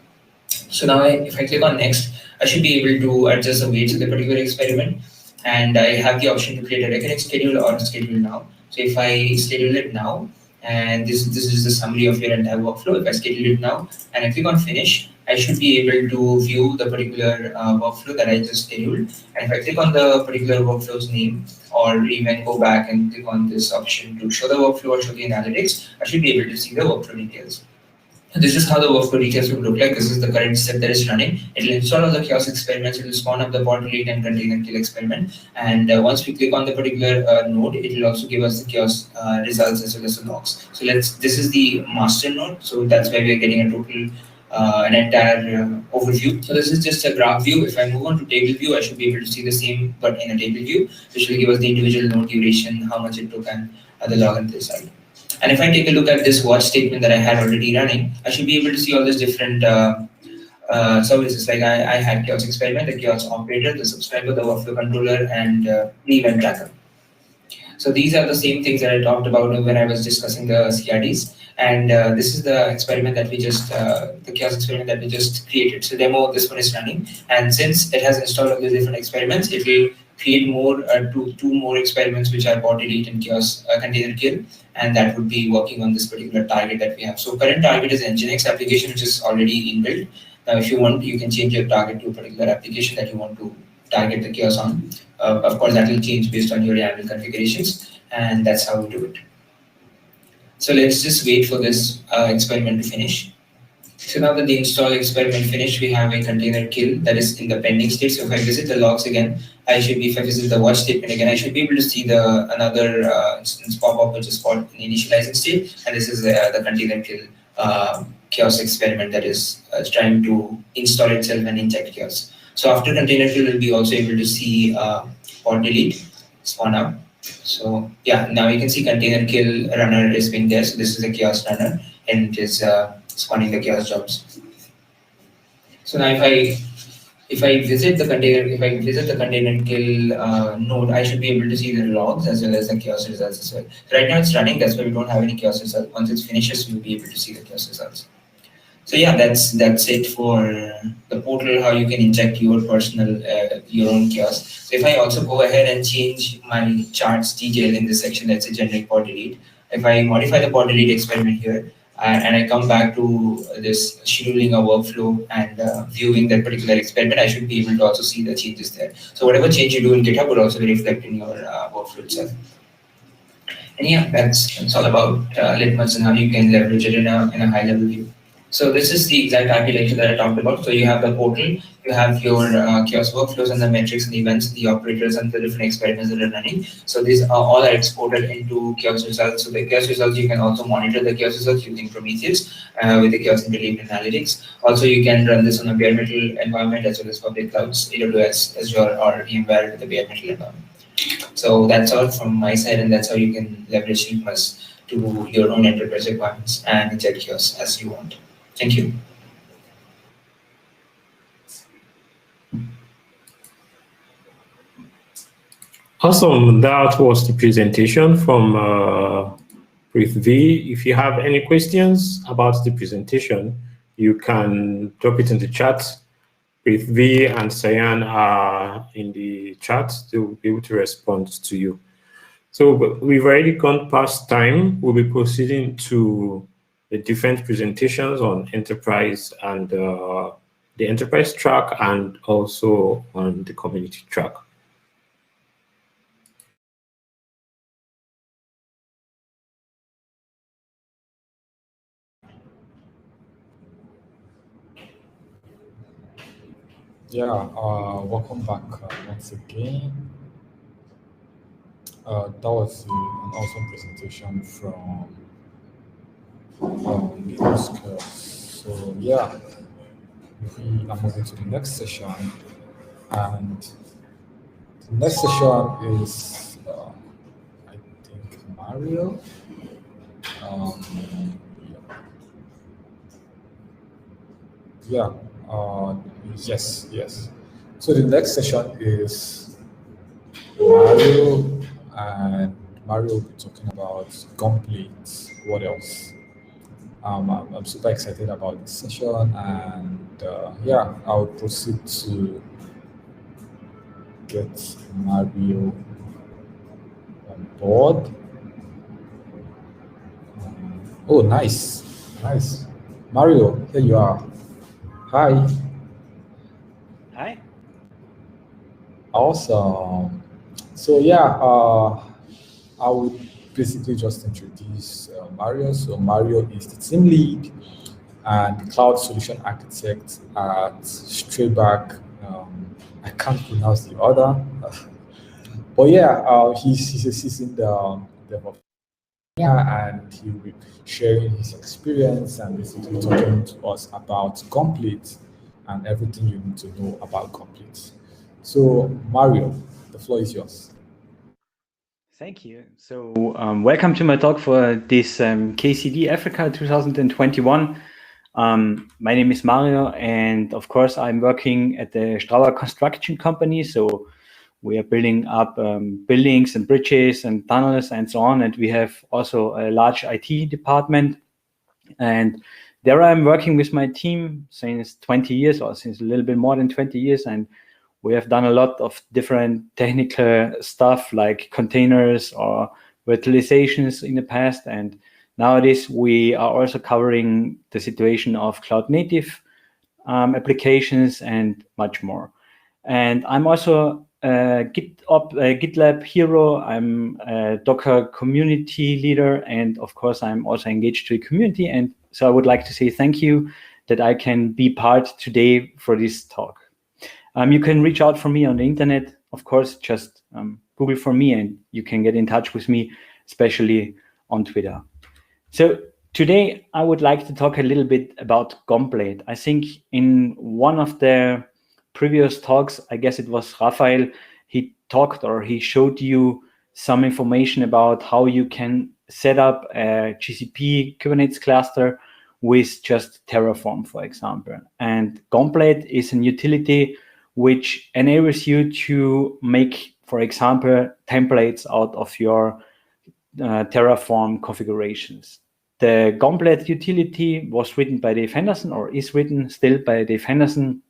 So now if I click on next, I should be able to adjust the weights of the particular experiment. And I have the option to create a recurring schedule or a schedule now. So if I schedule it now, and this is the summary of your entire workflow. If I schedule it now and I click on finish, I should be able to view the particular workflow that I just scheduled. And if I click on the particular workflow's name, or even go back and click on this option to show the workflow or show the analytics, I should be able to see the workflow details. This is how the workflow details would look like. This is the current step that is running. It will install all the chaos experiments. It will spawn up the pod delete and container kill experiment. And once we click on the particular node, it will also give us the chaos results as well as the logs. So this is the master node. So that's where we are getting a total, an entire overview. So this is just a graph view. If I move on to table view, I should be able to see the same, but in a table view, which will give us the individual node duration, how much it took, and the log on this side. And if I take a look at this watch statement that I had already running, I should be able to see all these different services. Like I had chaos experiment, the chaos operator, the subscriber, the workflow controller, and the event tracker. So these are the same things that I talked about when I was discussing the CRDs. And this is the experiment that we just, the chaos experiment that we just created. So demo, this one is running. And since it has installed all these different experiments, it will create more, two more experiments, which are pod delete and chaos container kill. And that would be working on this particular target that we have. So current target is Nginx application, which is already inbuilt. Now, if you want, you can change your target to a particular application that you want to target the chaos on. Of course, that will change based on your YAML configurations, and that's how we do it. So let's just wait for this experiment to finish. So now that the install experiment finished, we have a container kill that is in the pending state. So if I visit the logs again, if I visit the watch statement again, I should be able to see another instance pop up, which is called initializing state. And this is the container kill chaos experiment that is trying to install itself and inject chaos. So after container kill, we'll be also able to see pod delete spawn up. So yeah, now you can see container kill runner is being there. So this is a chaos runner and it is spawning the chaos jobs. So now if I visit the container kill node, I should be able to see the logs as well as the chaos results as well. So right now it's running, that's why we don't have any chaos results. Once it finishes, we'll be able to see the chaos results. So yeah, that's it for the portal, how you can inject your personal, your own chaos. So if I also go ahead and change my charts detail in this section, let's say generic pod delete. If I modify the pod delete experiment here, and I come back to this scheduling a workflow and viewing that particular experiment, I should be able to also see the changes there. So whatever change you do in GitHub will also be reflected in your workflow itself. And yeah, that's all about Litmus and how you can leverage it in a high level view. So this is the exact architecture that I talked about. So you have the portal, you have your chaos workflows and the metrics and events, the operators and the different experiments that are running. So these are all exported into chaos results. So the chaos results, you can also monitor the chaos results using Prometheus with the chaos intelligent analytics. Also, you can run this on a bare metal environment as well as public clouds, AWS, Azure, or VMware with the bare metal environment. So that's all from my side, and that's how you can leverage Litmus to your own enterprise requirements and inject chaos as you want. Thank you. Awesome. That was the presentation from Prithvi. If you have any questions about the presentation, you can drop it in the chat. Prithvi and Sayan are in the chat. They will be able to respond to you. So we've already gone past time. We'll be proceeding to the different presentations on enterprise and the enterprise track and also on the community track. Yeah, welcome back once again. That was an awesome presentation from Oscar. So yeah, we are moving to the next session, and the next session is I think Mario. Yeah. Yes. So the next session is Mario, and Mario will be talking about complete. What else? I'm super excited about this session, and yeah, I'll proceed to get Mario on board. Oh, nice. Mario, here you are. Hi. Hi. Awesome. So yeah, I would basically just introduce Mario. So Mario is the team lead and cloud solution architect at Strayback. I can't pronounce the other, but yeah, he's a seasoned DevOps. Yeah, and he'll be sharing his experience and basically talking to us about Complete and everything you need to know about Complete. So Mario, the floor is yours. Thank you. So welcome to my talk for this KCD Africa 2021. My name is Mario, and of course I'm working at the Strabag construction company. So we are building up buildings and bridges and tunnels and so on. And we have also a large IT department. And there I'm working with my team since 20 years or since a little bit more than 20 years. And we have done a lot of different technical stuff like containers or virtualizations in the past. And nowadays we are also covering the situation of cloud native applications and much more. And I'm also a GitLab hero. I'm a Docker community leader. And of course, I'm also engaged to the community. And so I would like to say thank you that I can be part today for this talk. You can reach out for me on the internet. Of course, just Google for me and you can get in touch with me, especially on Twitter. So today I would like to talk a little bit about Gomplate. I think in one of the previous talks, I guess it was Rafael, he talked or he showed you some information about how you can set up a GCP Kubernetes cluster with just Terraform, for example. And Gomplate is an utility which enables you to make, for example, templates out of your Terraform configurations. The Gomplate utility was written by Dave Henderson, or is written still by Dave Henderson.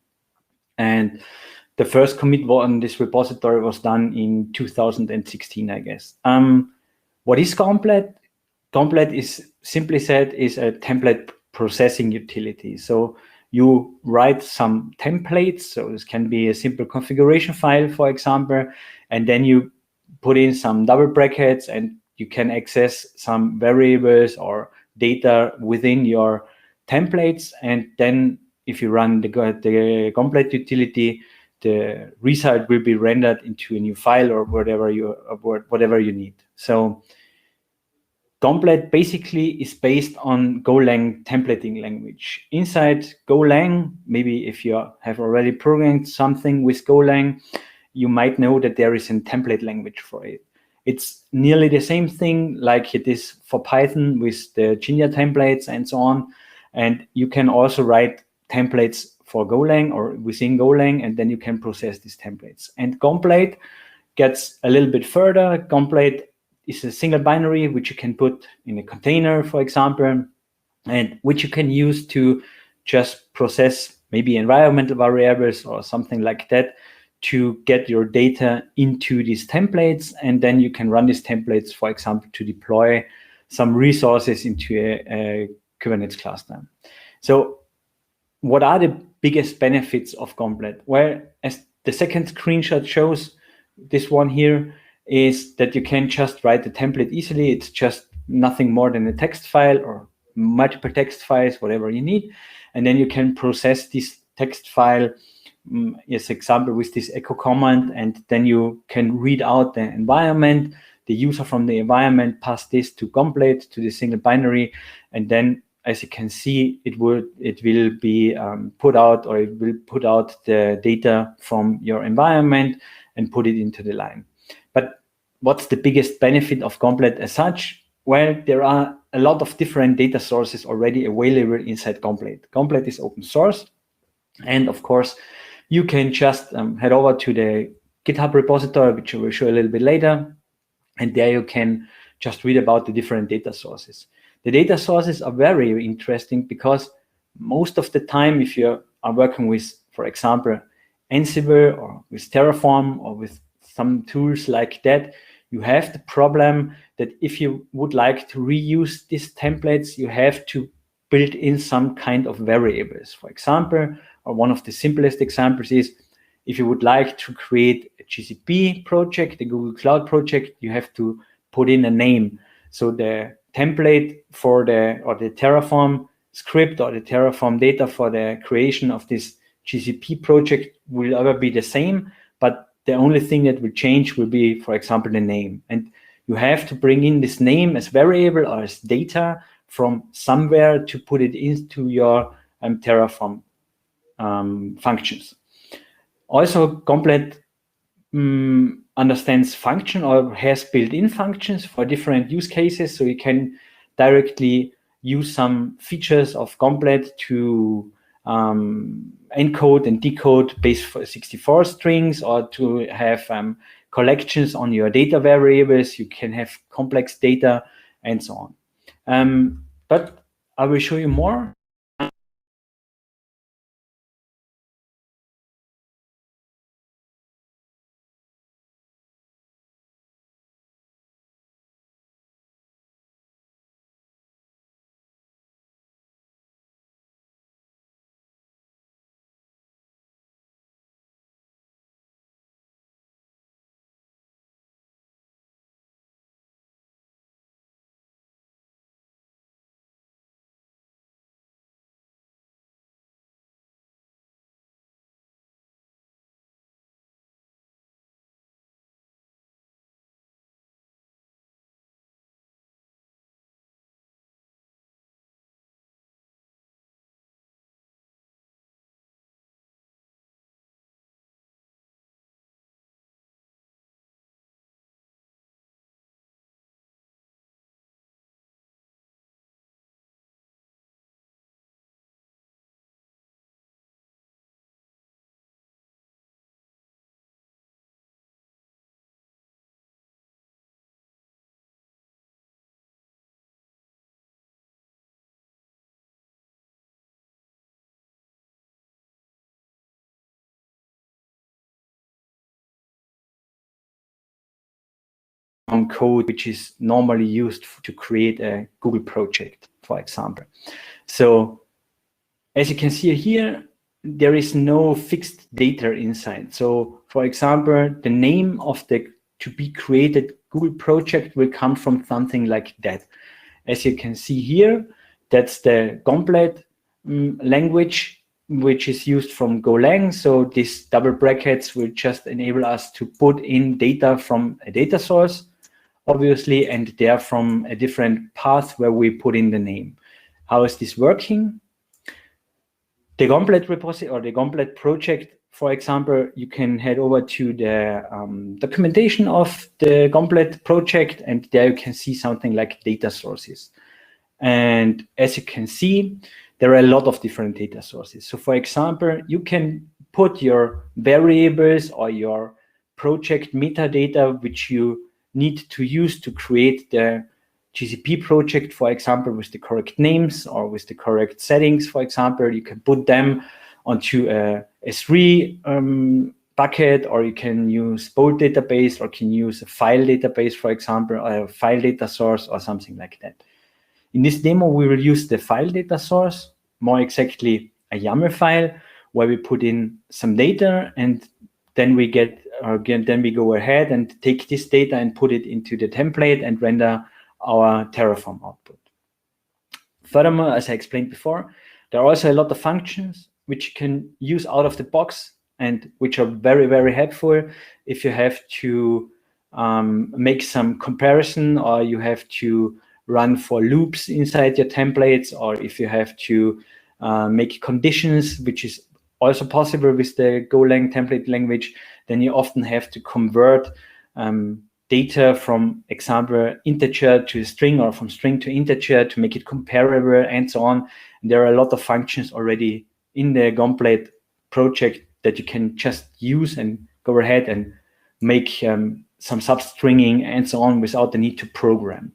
And the first commit on this repository was done in 2016, I guess. What is Gomplate? Gomplate is, simply said, is a template processing utility. So you write some templates. So this can be a simple configuration file, for example, and then you put in some double brackets and you can access some variables or data within your templates. And then if you run the Gomplate utility, the result will be rendered into a new file or whatever you need. So Gomplate basically is based on Golang templating language. Inside Golang, maybe if you have already programmed something with Golang, you might know that there is a template language for it. It's nearly the same thing like it is for Python with the Jinja templates and so on. And you can also write templates for Golang or within Golang, and then you can process these templates. And Gomplate gets a little bit further. Gomplate is a single binary which you can put in a container, for example, and which you can use to just process maybe environmental variables or something like that to get your data into these templates. And then you can run these templates, for example, to deploy some resources into a Kubernetes cluster. So what are the biggest benefits of Gomplate? Well, as the second screenshot shows, this one here is that you can just write the template easily. It's just nothing more than a text file or multiple text files, whatever you need. And then you can process this text file, as example, with this echo command, and then you can read out the environment. The user from the environment pass this to Gomplate, to the single binary, and then as you can see, it will be put out, or it will put out the data from your environment and put it into the line. But what's the biggest benefit of Gomplate as such? Well, there are a lot of different data sources already available inside Gomplate. Gomplate is open source. And of course, you can just head over to the GitHub repository, which I will show a little bit later. And there you can just read about the different data sources. The data sources are very interesting because most of the time, if you are working with, for example, Ansible or with Terraform or with some tools like that, you have the problem that if you would like to reuse these templates, you have to build in some kind of variables. For example, or one of the simplest examples is if you would like to create a GCP project, a Google Cloud project, you have to put in a name. So the template for the Terraform script or the Terraform data for the creation of this GCP project will ever be the same, but the only thing that will change will be, for example, the name. And you have to bring in this name as variable or as data from somewhere to put it into your Terraform functions. Also, Gomplate understands function or has built-in functions for different use cases. So you can directly use some features of Gomplate to encode and decode base64 strings, or to have collections on your data variables. You can have complex data and so on. But I will show you more. code which is normally used to create a Google project, for example. So as you can see here, there is no fixed data inside. So for example, the name of the to be created Google project will come from something like that. As you can see here, that's the Gomblet language, which is used from Golang. So these double brackets will just enable us to put in data from a data source, obviously, and they're from a different path where we put in the name. How is this working? The Gomblet repository or the Gomblet project, for example, you can head over to the documentation of the Gomblet project, and there you can see something like data sources. And as you can see, there are a lot of different data sources. So for example, you can put your variables or your project metadata, which you need to use to create the GCP project, for example, with the correct names or with the correct settings, for example, you can put them onto a S3 bucket, or you can use Bolt database, or can use a file database, for example, or a file data source or something like that. In this demo, we will use the file data source, more exactly a YAML file, where we put in some data, and then we go ahead and take this data and put it into the template and render our Terraform output. Furthermore, as I explained before, there are also a lot of functions which you can use out of the box and which are very, very helpful if you have to make some comparison, or you have to run for loops inside your templates, or if you have to make conditions, which is also possible with the Golang template language, then you often have to convert data from, example, integer to string, or from string to integer to make it comparable, and so on. And there are a lot of functions already in the Gomblet project that you can just use and go ahead and make some substringing and so on without the need to program.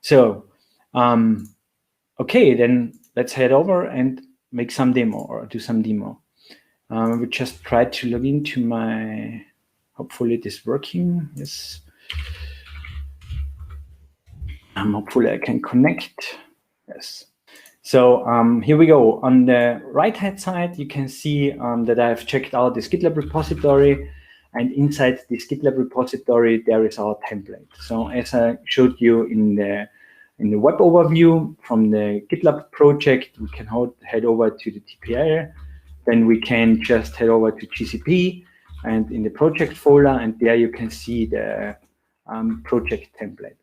So, okay, then let's head over and make some demo, or do some demo. We just try to log into my, hopefully it is working, yes. Hopefully I can connect, yes. So here we go. On the right-hand side, you can see that I've checked out this GitLab repository, and inside this GitLab repository, there is our template. So as I showed you in the web overview from the GitLab project, we can head over to the TPL. Then we can just head over to GCP and in the project folder, and there you can see the project template.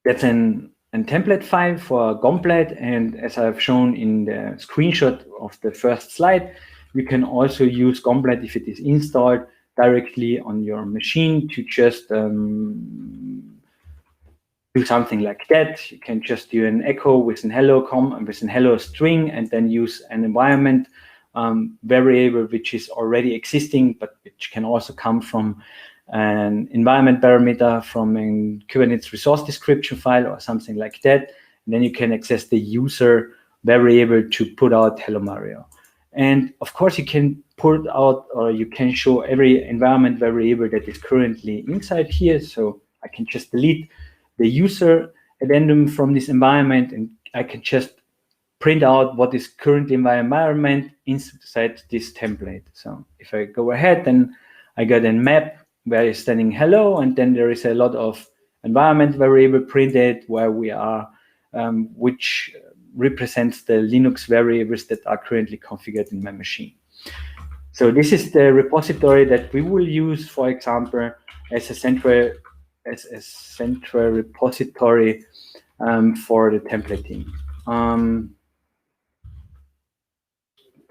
That's a template file for Gomblet, and as I've shown in the screenshot of the first slide, you can also use Gomblet if it is installed directly on your machine to just do something like that. You can just do an echo with an hello with an hello string, and then use an environment variable which is already existing, but which can also come from an environment parameter from a Kubernetes resource description file or something like that. And then you can access the user variable to put out hello Mario. And of course, you can put out, or you can show every environment variable that is currently inside here. So I can just delete the user addendum from this environment, and I can just print out what is currently in my environment inside this template. So if I go ahead, then I get a map where it's standing hello, and then there is a lot of environment variable printed where we are, which represents the Linux variables that are currently configured in my machine. So this is the repository that we will use, for example, as a central repository for the templating.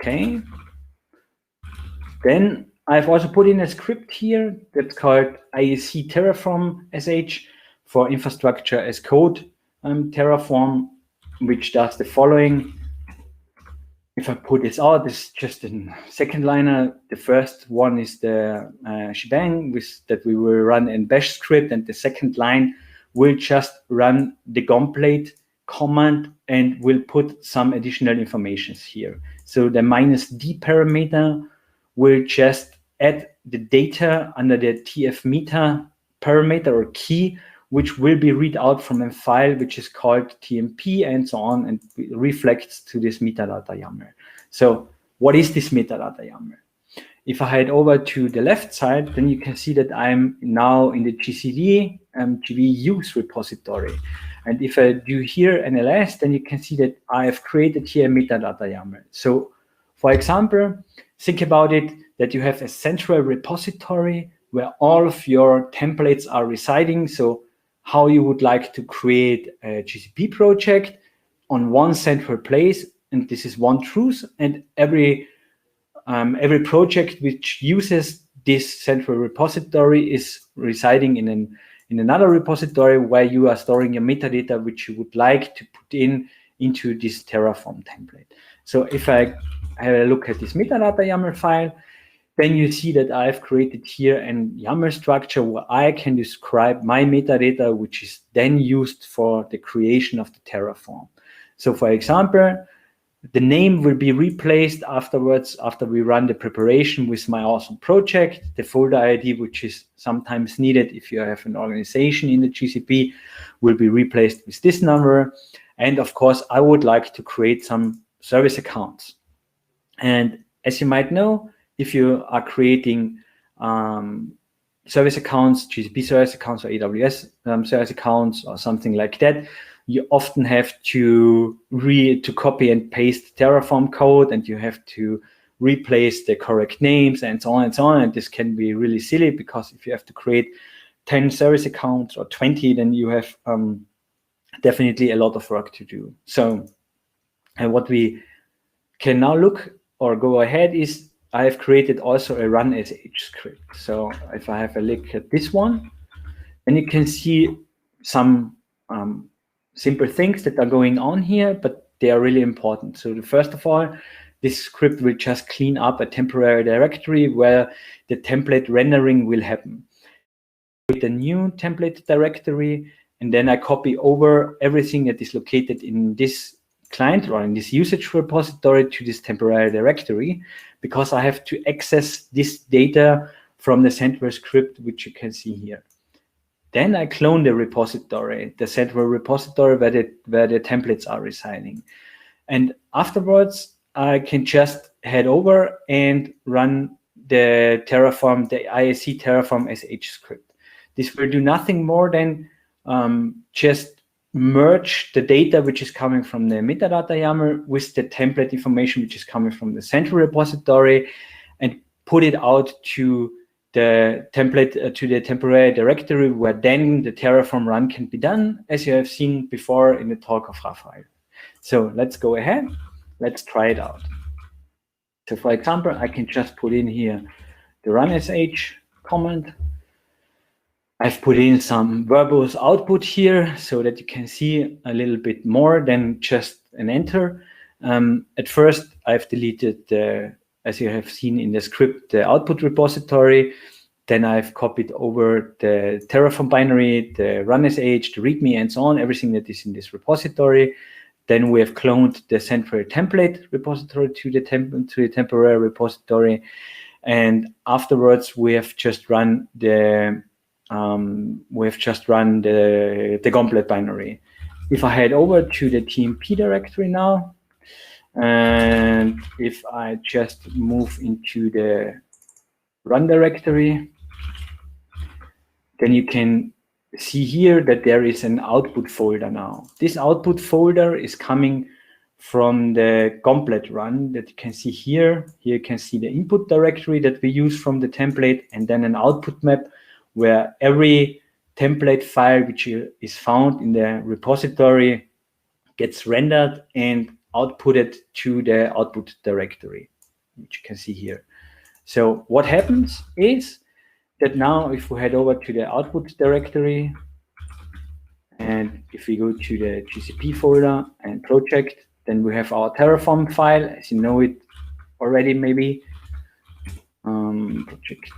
Okay. Then I've also put in a script here that's called IAC Terraform SH for infrastructure as code Terraform, which does the following. If I put this out, this is just a second liner. The first one is the shebang that we will run in bash script, and the second line will just run the Gomblet command and will put some additional information here. So the -d parameter will just add the data under the tf meter parameter or key which will be read out from a file which is called TMP and so on, and reflects to this metadata YAML. So what is this metadata YAML? If I head over to the left side, then you can see that I'm now in the GCD GV use repository. And if I do here NLS, then you can see that I have created here metadata YAML. So for example, think about it that you have a central repository where all of your templates are residing. So how you would like to create a GCP project on one central place, and this is one truth, and every project which uses this central repository is residing in another repository where you are storing your metadata which you would like to put into this Terraform template. So if I have a look at this metadata YAML file, then you see that I've created here a YAML structure where I can describe my metadata, which is then used for the creation of the Terraform. So for example, the name will be replaced afterwards after we run the preparation with my awesome project. The folder ID, which is sometimes needed if you have an organization in the GCP, will be replaced with this number. And of course, I would like to create some service accounts. And as you might know, if you are creating service accounts, GCP service accounts or AWS service accounts or something like that, you often have to copy and paste Terraform code, and you have to replace the correct names and so on and so on. And this can be really silly because if you have to create 10 service accounts or 20, then you have definitely a lot of work to do. So, and what we can now look or go ahead is I have created also a run sh script. So if I have a look at this one, then you can see some simple things that are going on here, but they are really important. So first of all, this script will just clean up a temporary directory where the template rendering will happen. With the new template directory, and then I copy over everything that is located in this client or in this usage repository to this temporary directory, because I have to access this data from the central script, which you can see here. Then I clone the repository, the central repository where the templates are residing. And afterwards, I can just head over and run the Terraform, the ISC Terraform SH script. This will do nothing more than just merge the data which is coming from the metadata YAML with the template information which is coming from the central repository and put it out to the template, to the temporary directory where then the Terraform run can be done, as you have seen before in the talk of Raphael. So let's go ahead. Let's try it out. So for example, I can just put in here the run sh command. I've put in some verbose output here so that you can see a little bit more than just an enter. At first, I've deleted the, as you have seen in the script, the output repository. Then I've copied over the Terraform binary, the run sh, the readme, and so on, everything that is in this repository. Then we have cloned the central template repository to the temporary repository. And afterwards, we have just run the Gauntlet binary. If I head over to the TMP directory now, and if I just move into the run directory, then you can see here that there is an output folder now. This output folder is coming from the Gauntlet run that you can see here. Here you can see the input directory that we use from the template, and then an output map where every template file which is found in the repository gets rendered and outputted to the output directory, which you can see here. So what happens is that now if we head over to the output directory, and if we go to the GCP folder and project, then we have our Terraform file, as you know it already maybe. Project.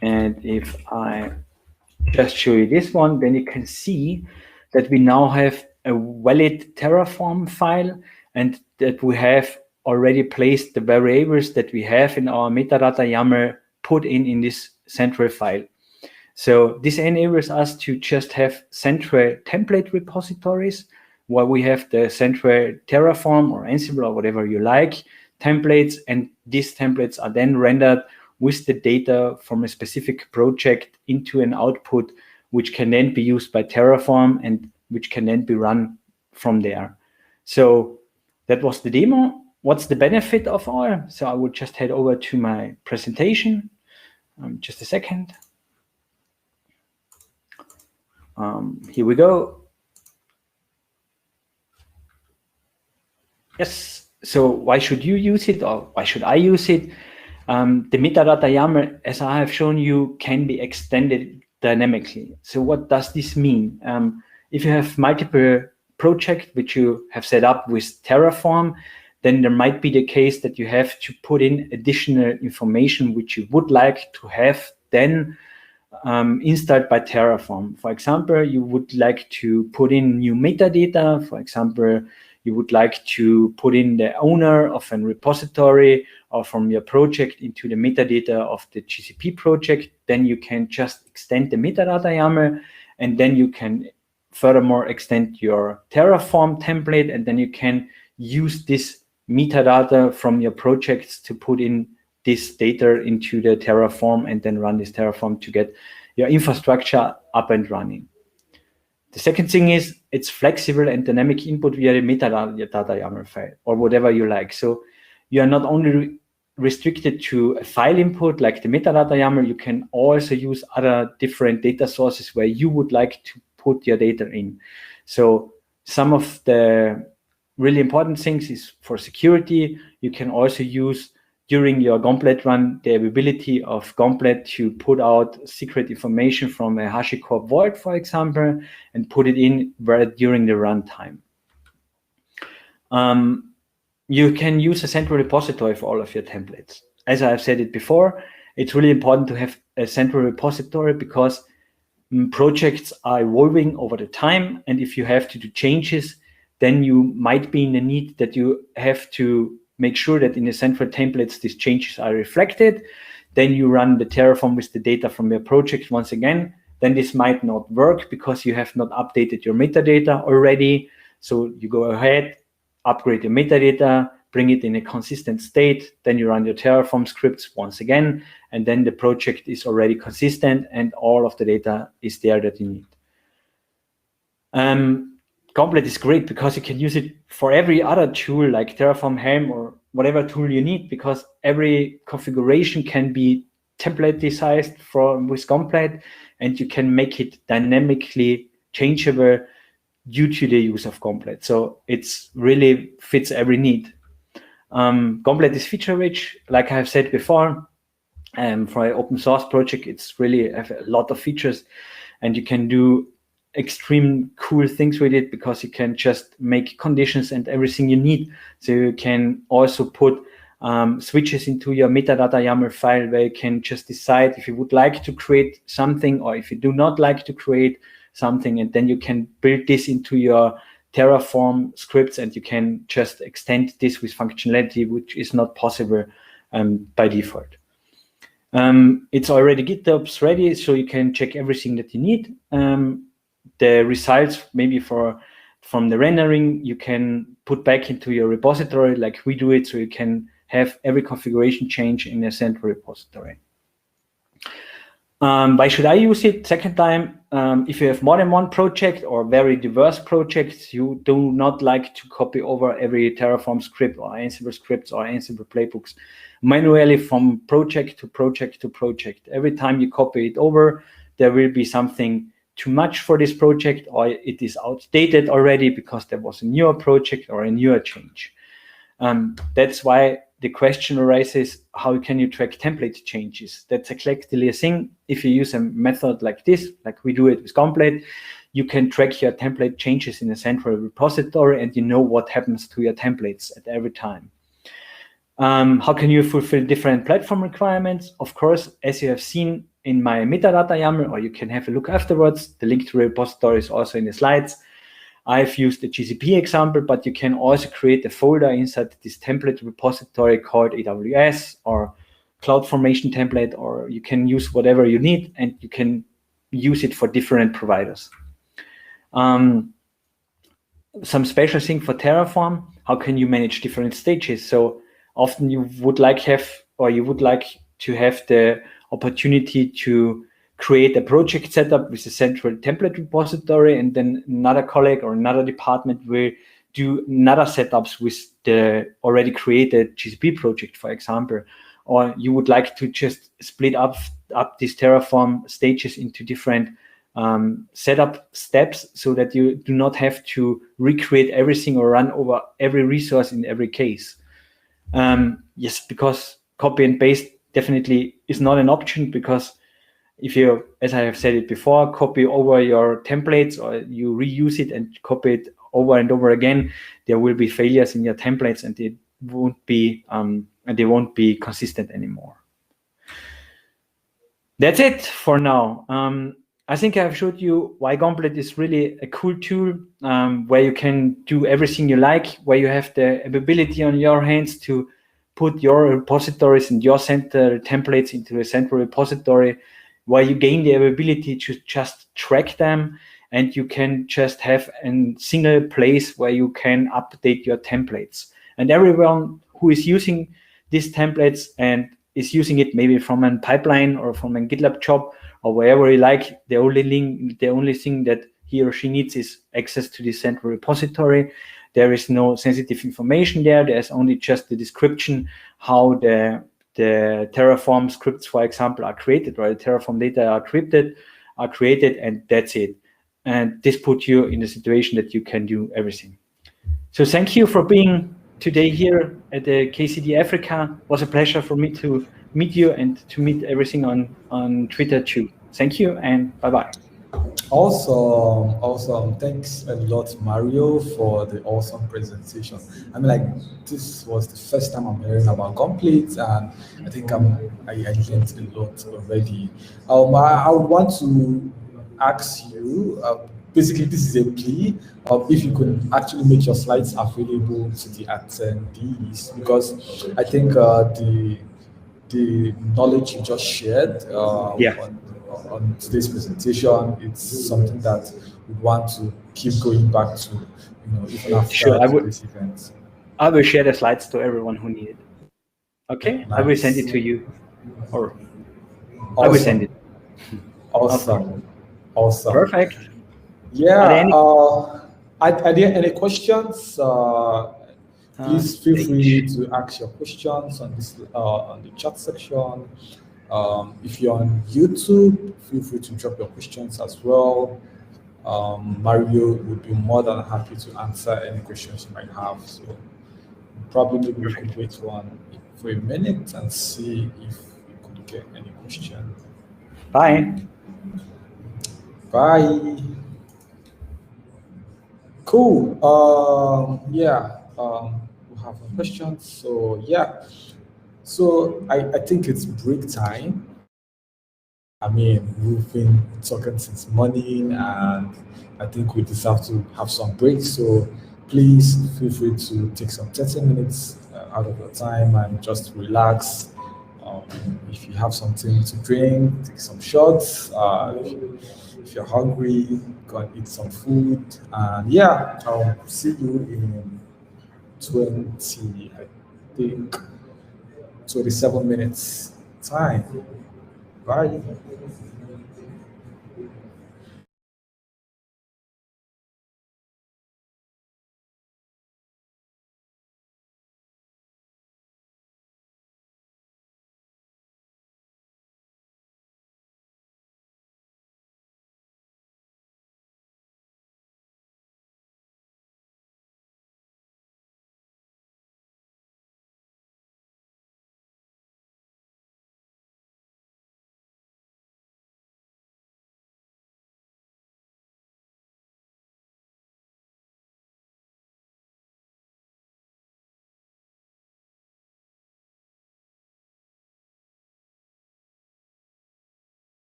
And if I just show you this one, then you can see that we now have a valid Terraform file and that we have already placed the variables that we have in our metadata YAML put in this central file. So this enables us to just have central template repositories where we have the central Terraform or Ansible or whatever you like templates, and these templates are then rendered with the data from a specific project into an output, which can then be used by Terraform and which can then be run from there. So that was the demo. What's the benefit of all? So I would just head over to my presentation. Just a second. Here we go. Yes. So why should you use it, or why should I use it? The metadata YAML, as I have shown you, can be extended dynamically. So what does this mean? If you have multiple projects which you have set up with Terraform, then there might be the case that you have to put in additional information which you would like to have then installed by Terraform. For example, you would like to put in new metadata. For example, you would like to put in the owner of a repository or from your project into the metadata of the GCP project. Then you can just extend the metadata YAML, and then you can furthermore extend your Terraform template, and then you can use this metadata from your projects to put in this data into the Terraform and then run this Terraform to get your infrastructure up and running. The second thing is it's flexible and dynamic input via the metadata YAML file or whatever you like. So you are not only restricted to a file input like the metadata YAML, you can also use other different data sources where you would like to put your data in. So some of the really important things is for security. You can also use during your Gauntlet run the availability of Gauntlet to put out secret information from a HashiCorp vault, for example, and put it in during the runtime. You can use a central repository for all of your templates. As I've said it before, it's really important to have a central repository because projects are evolving over the time, and if you have to do changes, then you might be in the need that you have to make sure that in the central templates these changes are reflected. Then you run the Terraform with the data from your project once again. Then this might not work because you have not updated your metadata already. So you go ahead, upgrade your metadata, bring it in a consistent state. Then you run your Terraform scripts once again, and then the project is already consistent and all of the data is there that you need. Gauntlet is great because you can use it for every other tool like Terraform, Helm, or whatever tool you need, because every configuration can be templatized with Gauntlet, and you can make it dynamically changeable due to the use of Gauntlet. So it's really fits every need. Gauntlet is feature rich, like I have said before. For an open source project, it's really have a lot of features, and you can do extreme cool things with it because you can just make conditions and everything you need. So you can also put switches into your metadata YAML file where you can just decide if you would like to create something or if you do not like to create something, and then you can build this into your Terraform scripts, and you can just extend this with functionality which is not possible by default. It's already GitOps ready, so you can check everything that you need. The results maybe from the rendering you can put back into your repository like we do it, so you can have every configuration change in a central repository. Why should I use it? Second time, if you have more than one project or very diverse projects, you do not like to copy over every Terraform script or Ansible scripts or Ansible playbooks manually from project to project to project. Every time you copy it over, there will be something too much for this project, or it is outdated already because there was a newer project or a newer change. That's why the question arises, how can you track template changes? That's exactly a thing. If you use a method like this, like we do it with Gauntlet, you can track your template changes in a central repository, and you know what happens to your templates at every time. How can you fulfill different platform requirements? Of course, as you have seen in my metadata YAML, or you can have a look afterwards, the link to the repository is also in the slides. I've used the GCP example, but you can also create a folder inside this template repository called AWS or CloudFormation template, or you can use whatever you need, and you can use it for different providers. Some special thing for Terraform: how can you manage different stages? So often you would like to have the opportunity to create a project setup with a central template repository, and then another colleague or another department will do another setups with the already created GCP project, for example. Or you would like to just split up these Terraform stages into different setup steps, so that you do not have to recreate everything or run over every resource in every case. Yes, because copy and paste definitely is not an option, because if you, as I have said it before, copy over your templates, or you reuse it and copy it over and over again, there will be failures in your templates, and they won't be consistent anymore. That's it for now. I think I've showed you why Gauntlet is really a cool tool, where you can do everything you like, where you have the ability on your hands to put your repositories and your center templates into a central repository, where you gain the ability to just track them, and you can just have a single place where you can update your templates. And everyone who is using these templates and is using it maybe from a pipeline or from a GitLab job or wherever you like, the only thing that he or she needs is access to the central repository. There is no sensitive information there. There's only just the description how the Terraform scripts, for example, are created, right? The Terraform data are created, and that's it. And this puts you in a situation that you can do everything. So thank you for being today here at the KCD Africa. It was a pleasure for me to meet you and to meet everything on Twitter too. Thank you, and bye-bye. Awesome. Thanks a lot, Mario, for the awesome presentation. I mean, like, this was the first time I'm hearing about Complete, and I think I learned a lot already. I would want to ask you, basically, this is a plea of if you could actually make your slides available to the attendees, because I think the knowledge you just shared on today's presentation, it's something that we want to keep going back to, even after this event. I will share the slides to everyone who needs it. Okay, nice. I will send it to you, or awesome. I will send it. Awesome. Perfect. Yeah. Are there any questions? Please feel free to ask your questions on this on the chat section. If you're on YouTube, feel free to drop your questions as well. Mario would be more than happy to answer any questions you might have. So probably we could wait for a minute and see if we could get any question. Bye. Cool. We have a question. So I think it's break time. I mean, we've been talking since morning, and I think we deserve to have some breaks. So please feel free to take some 30 minutes out of your time and just relax. If you have something to drink, take some shots. If you're hungry, go and eat some food. And I'll see you in 27 minutes time. Bye.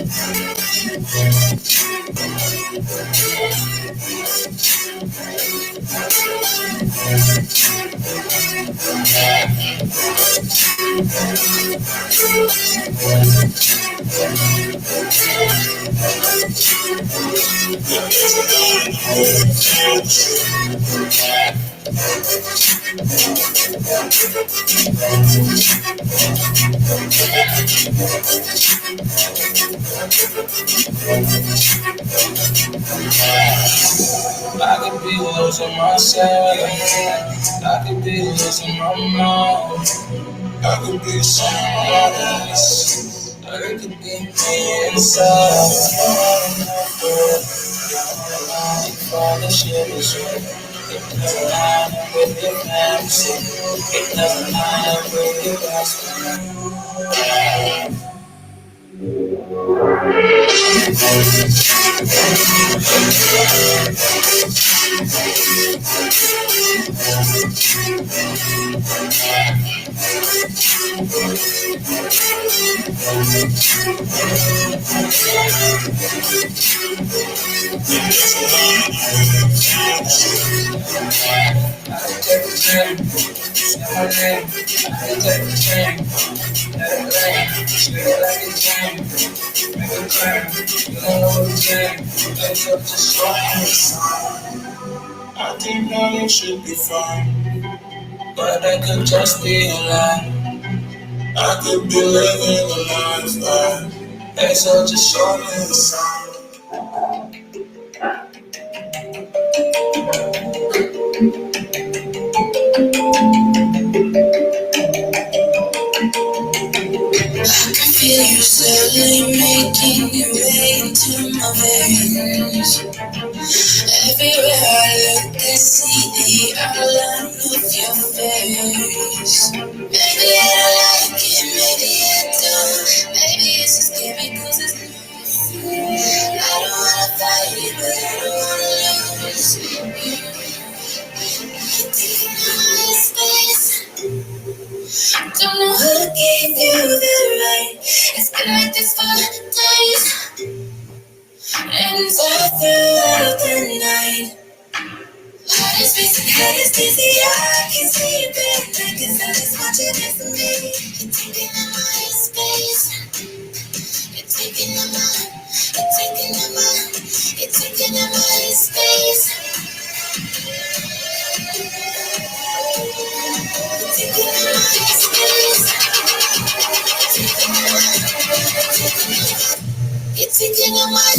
I could be losing myself. I could be losing my mind. I could be someone else. I could be me inside. If all the shit is real, it doesn't matter with your fantasy. It doesn't matter with your past. I think that it should be fine, but I could just be a lie. I could be living a life it's such a short little sign. I can feel you slowly making your way into my veins. Everywhere I look, I see the outline of your face. Maybe I don't like it, maybe I don't. Maybe it's just scary because it's new. I don't wanna fight it, but I don't wanna lose. Taking all my space. Don't know who gave you the right. It's been like this for days, and all throughout the night. Heart is racing, head is dizzy. I can see it better, 'cause I just want you there for me. You're taking up my space. You're taking up my, you're taking up my, you're taking up my space. You're taking up my space. You're taking up my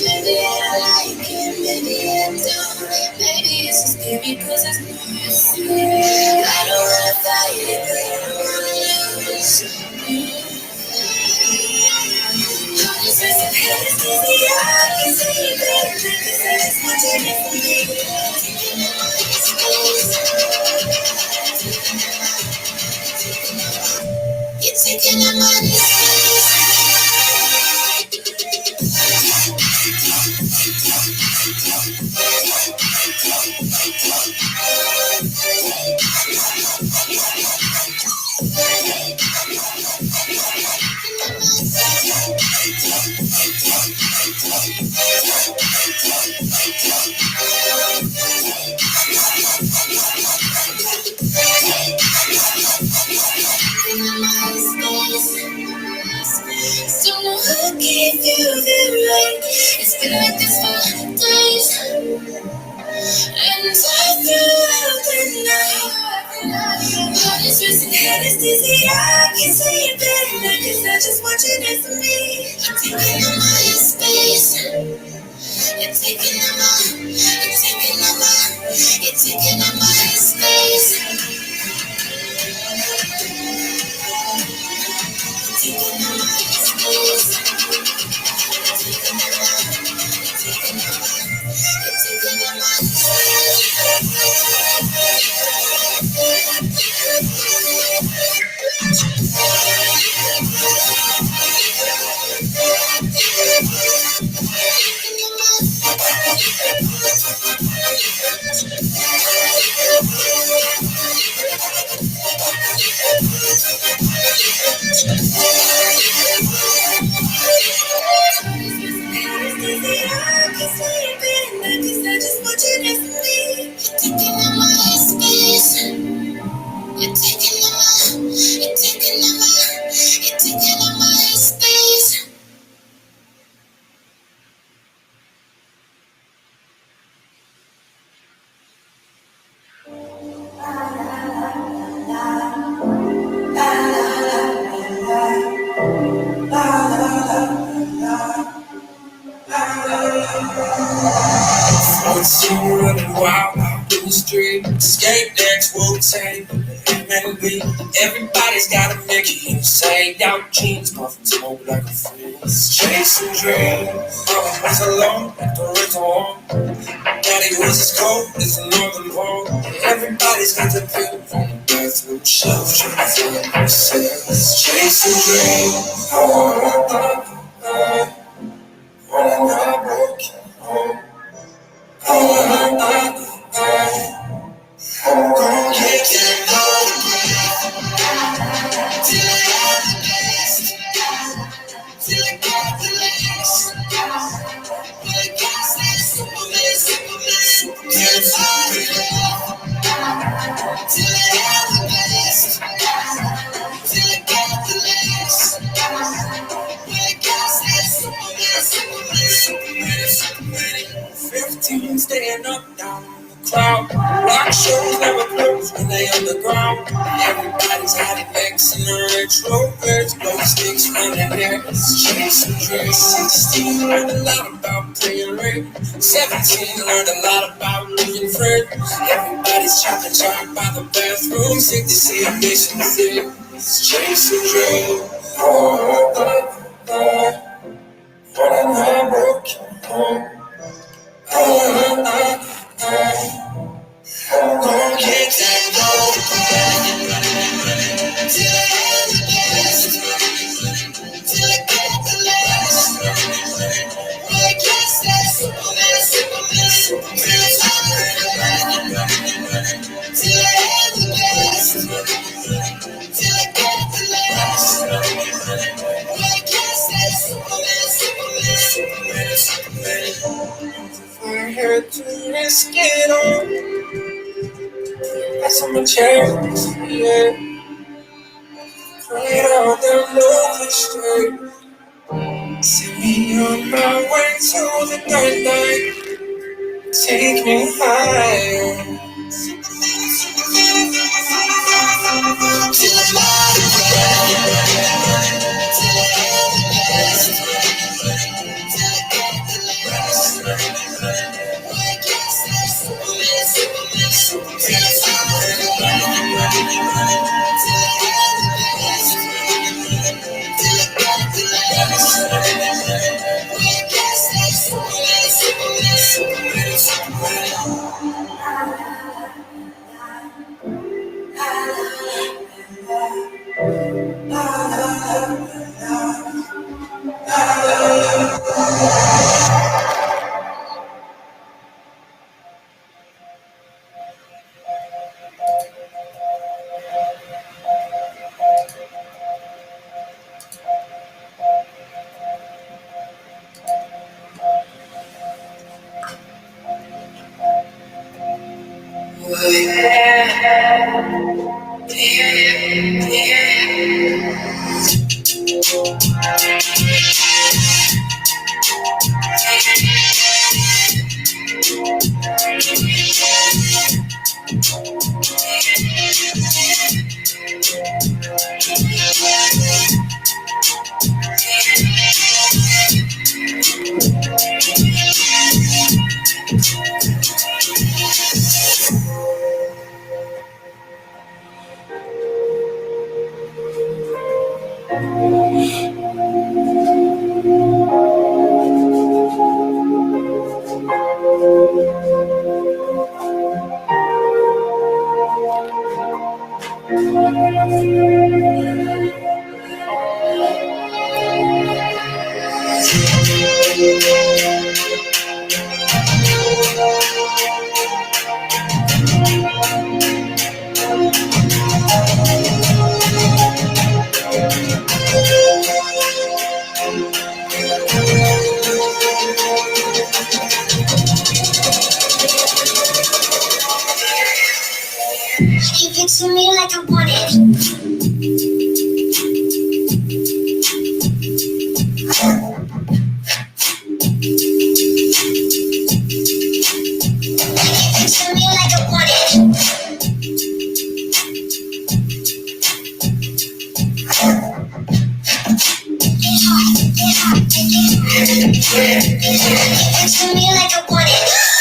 Maybe I like it, maybe I don't. Maybe it's just scary because it's new. I don't wanna fight it, but I don't wanna lose. Heart is racing, head is dizzy. I can see it better, 'cause I just want you there for me. Taking up my space. You're taking up my space. Don't know who gave you the right. It's been like this for days, and all throughout the night. Heart is racing, head is dizzy. I can see it better, 'cause I just want you there for me. You're taking up my space. You're taking up my, you're taking up my, you're taking up my space. Taking up my space. Taking up my, taking up my, taking up my space. See you running wild out in the street. Skate decks, Wu-Tang, MNB. Everybody's gotta make it insane. Out jeans, puffin' smoke like a fool. Chasing dreams. Was alone at the rental home. Daddy was his coat, it's a northern pole. Everybody's got the pill from the bathroom shelf. Trying to find themselves. Chasing dreams. Running out broken home. I'm gonna get that gold till I have the best, till I got the last. Till I got that Superman, till it's all enough. Till I have the best, till I got the last. Till I got that Superman. 15 staying up down. Cloud. Rock shows never close when they underground. Everybody's had it next in the retro birds. Glow sticks running there, chasing dreams. 16 learned a lot about playing rape. 17 learned a lot about losing friends. Everybody's chopping chalk by the bathroom. Sick to see a mission fit. Chasing dreams. Running home, broken home. I'm gonna get that gold till I have the best, till I get the last. Till I get that Superman, till it's all enough. Till I have the best, till I get the last. Till I get that Superman. If I had to risk it all. That's on my chest, yeah. Pray all the lonely straight. Send me on my way to the night. Take me higher. Till I'm out of breath. Till I have the best. Till I get the last. I guess that's Superman. Till it's all till I have the best, till I got the last. I guess that's Give it to me like I want it. Give it to me like I want it. Give it to me like I want it.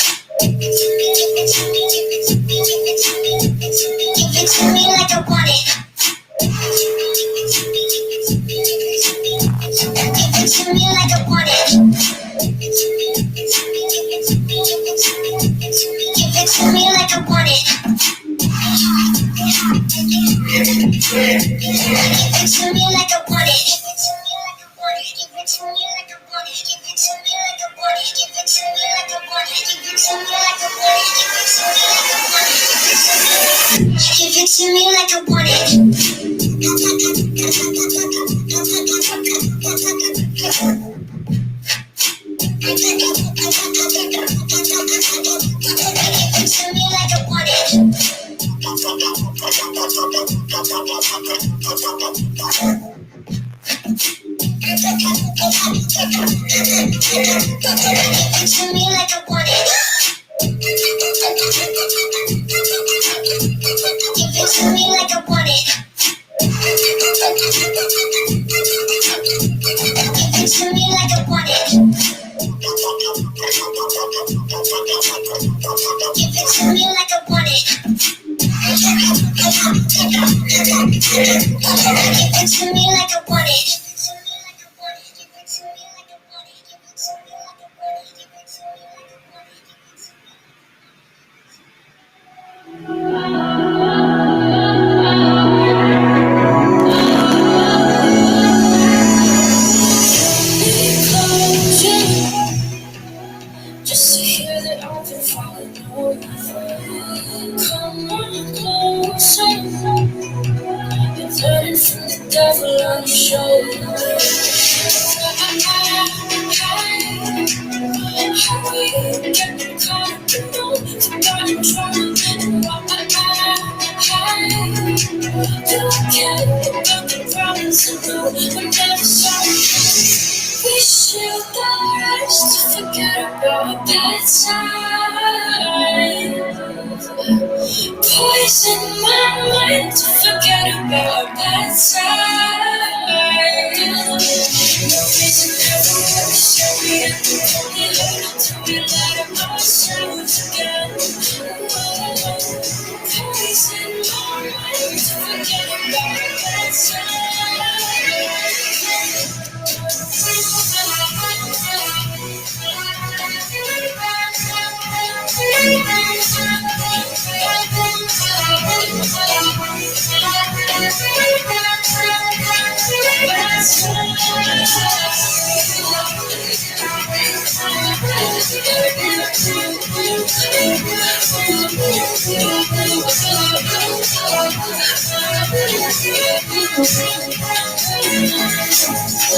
it to me like I want it. Give it to me like I want it. Give it to me like I want it. Give it to me like I want it. Give it to me like I want it. Give it to me like I want it. Give it to me like I want it. Just to hear that I've been falling over. Come on closer. You're turning from the devil on your shoulder. How are you getting caught up in all forgotten trauma? And why do I care about the problems I know we're never sorry? We should the rest to forget about bad times. Poison my mind to forget about bad times. No reason ever to show me that we only learn until we light up ourselves again. Poison my mind to forget about bad times.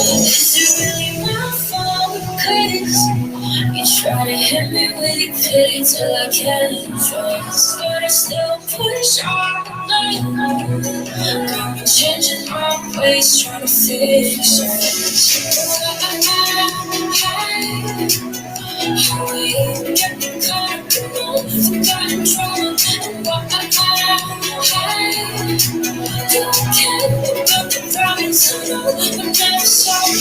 Is it really my fault? 'Cause you try to hit me with your pity till I can't trust, but I still push on. Got me changing my ways, trying to fix it. How are you getting caught up in all forgotten trauma? And why do I care about the problems I know we're never sorry?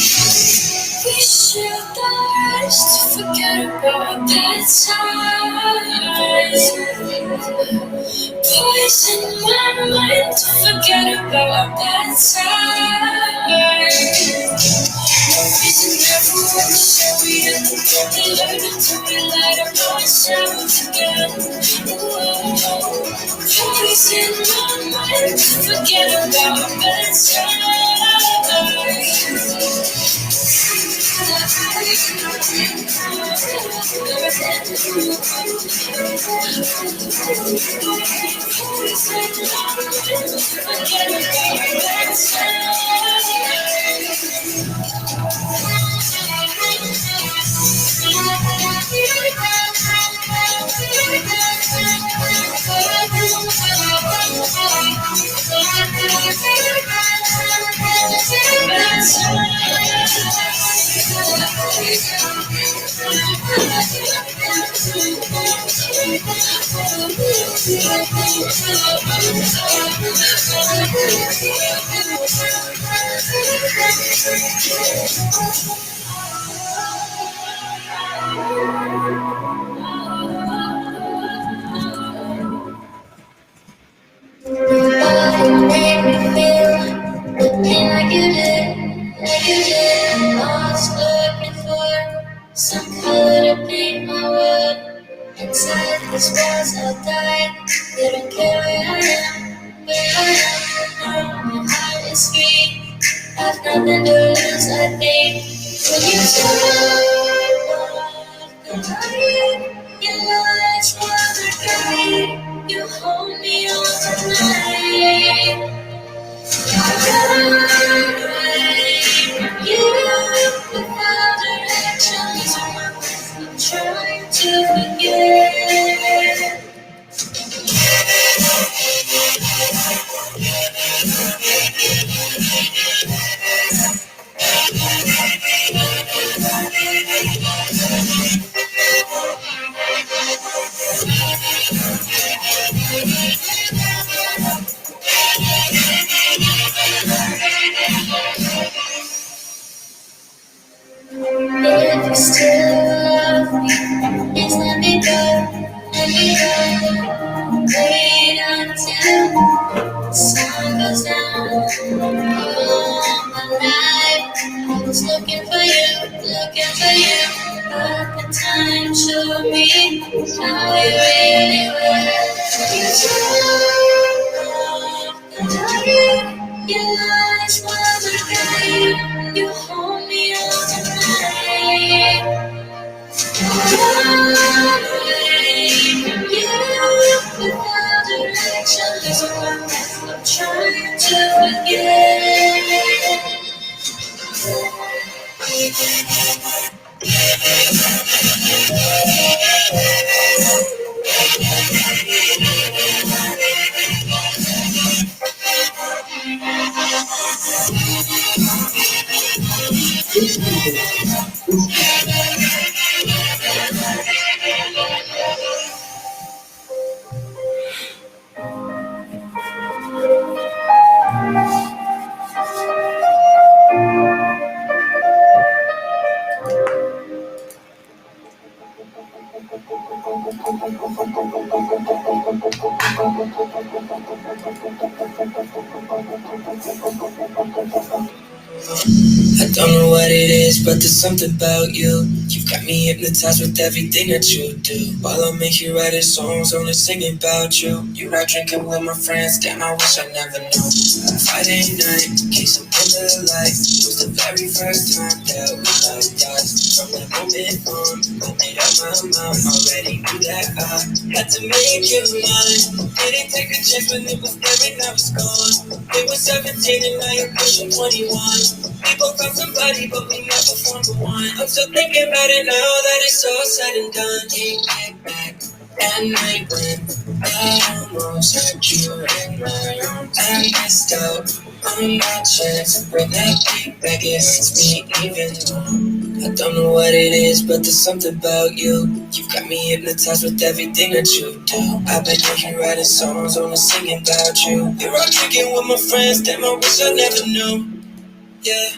We should the rest to forget about bad times. Poison my mind to forget about bad times. No reason ever to show me that we only learn until we light up ourselves again. Poison my mind to forget about bad times. Some color to paint my world. Inside these walls I'll die. They don't care where I am, where I am. I've nothing to lose, I think. When you turn the light, your lights were the guide. You hold me all tonight. You without directions, I'm trying to forget. If you still love me, please let me go, let me go. Wait until the sun goes down. All my life, I was looking for you, looking for you. But the time showed me how you really were. You took the light, your eyes were the guide. You hold me all tonight. You without directions, I'm trying to forget. I don't know what it is, but there's something about you. You've got me hypnotized with everything that you do. While I'm in here writing songs, only singing about you. You're out drinking with my friends, damn, I wish I never knew. Friday night, case of light. It was the very first time that we loved us. From that moment on, I made up my mind. Already knew that I had to make you mine. Didn't take a chance when it was there and I was gone. It was 17 and now you're pushing 21. We both found somebody, but we never formed the one. I'm still thinking about it now that it's all said and done. Can't get back that night when I almost had you in my arms. I missed out on my chance to bring that beat back. It hurts me even more. I don't know what it is, but there's something about you. You've got me hypnotized with everything that you do. I've been here writing songs, only singing about you. You're out drinking with my friends, damn, I wish I never knew. Yeah.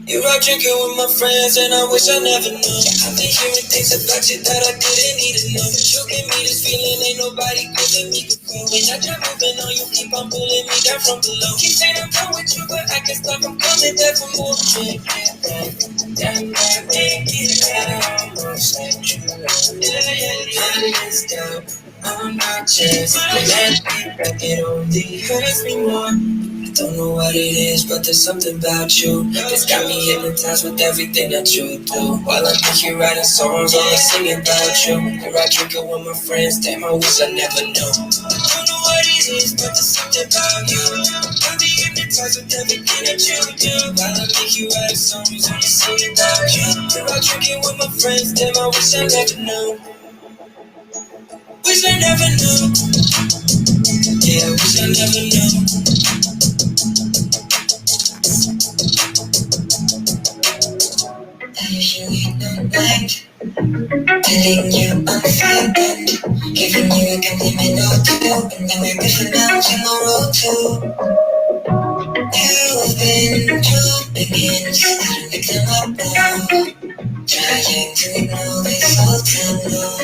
You're out drinking with my friends and I wish I never knew. I've been hearing things about you that I didn't need to know. But you give me this feeling ain't nobody giving me before. When I try moving on, you keep on pulling me down from below. Keep saying I'm done with you, but I can't stop, I'm coming back for more. Can't get back, damn, I can't get out. Almost let you know. I missed out on my chance. When that beat back, it only hurts me more. Don't know what it is, but there's something about you that's got me hypnotized with everything that you do. While I'm here writing songs, only singing about you. You're out drinking with my friends, damn, I wish I never knew. I don't know what it is, but there's something about you. Got me hypnotized with everything that you do. While I'm here writing songs, only singing about you. You're out drinking with my friends, damn, I wish I never knew. Wish I never knew. Yeah, I wish I never knew. I usually don't like telling you I'm fine, giving you a compliment or two, and then we're pushing out tomorrow too. You've been too begins, I don't pick them up now, trying to ignore this whole time long.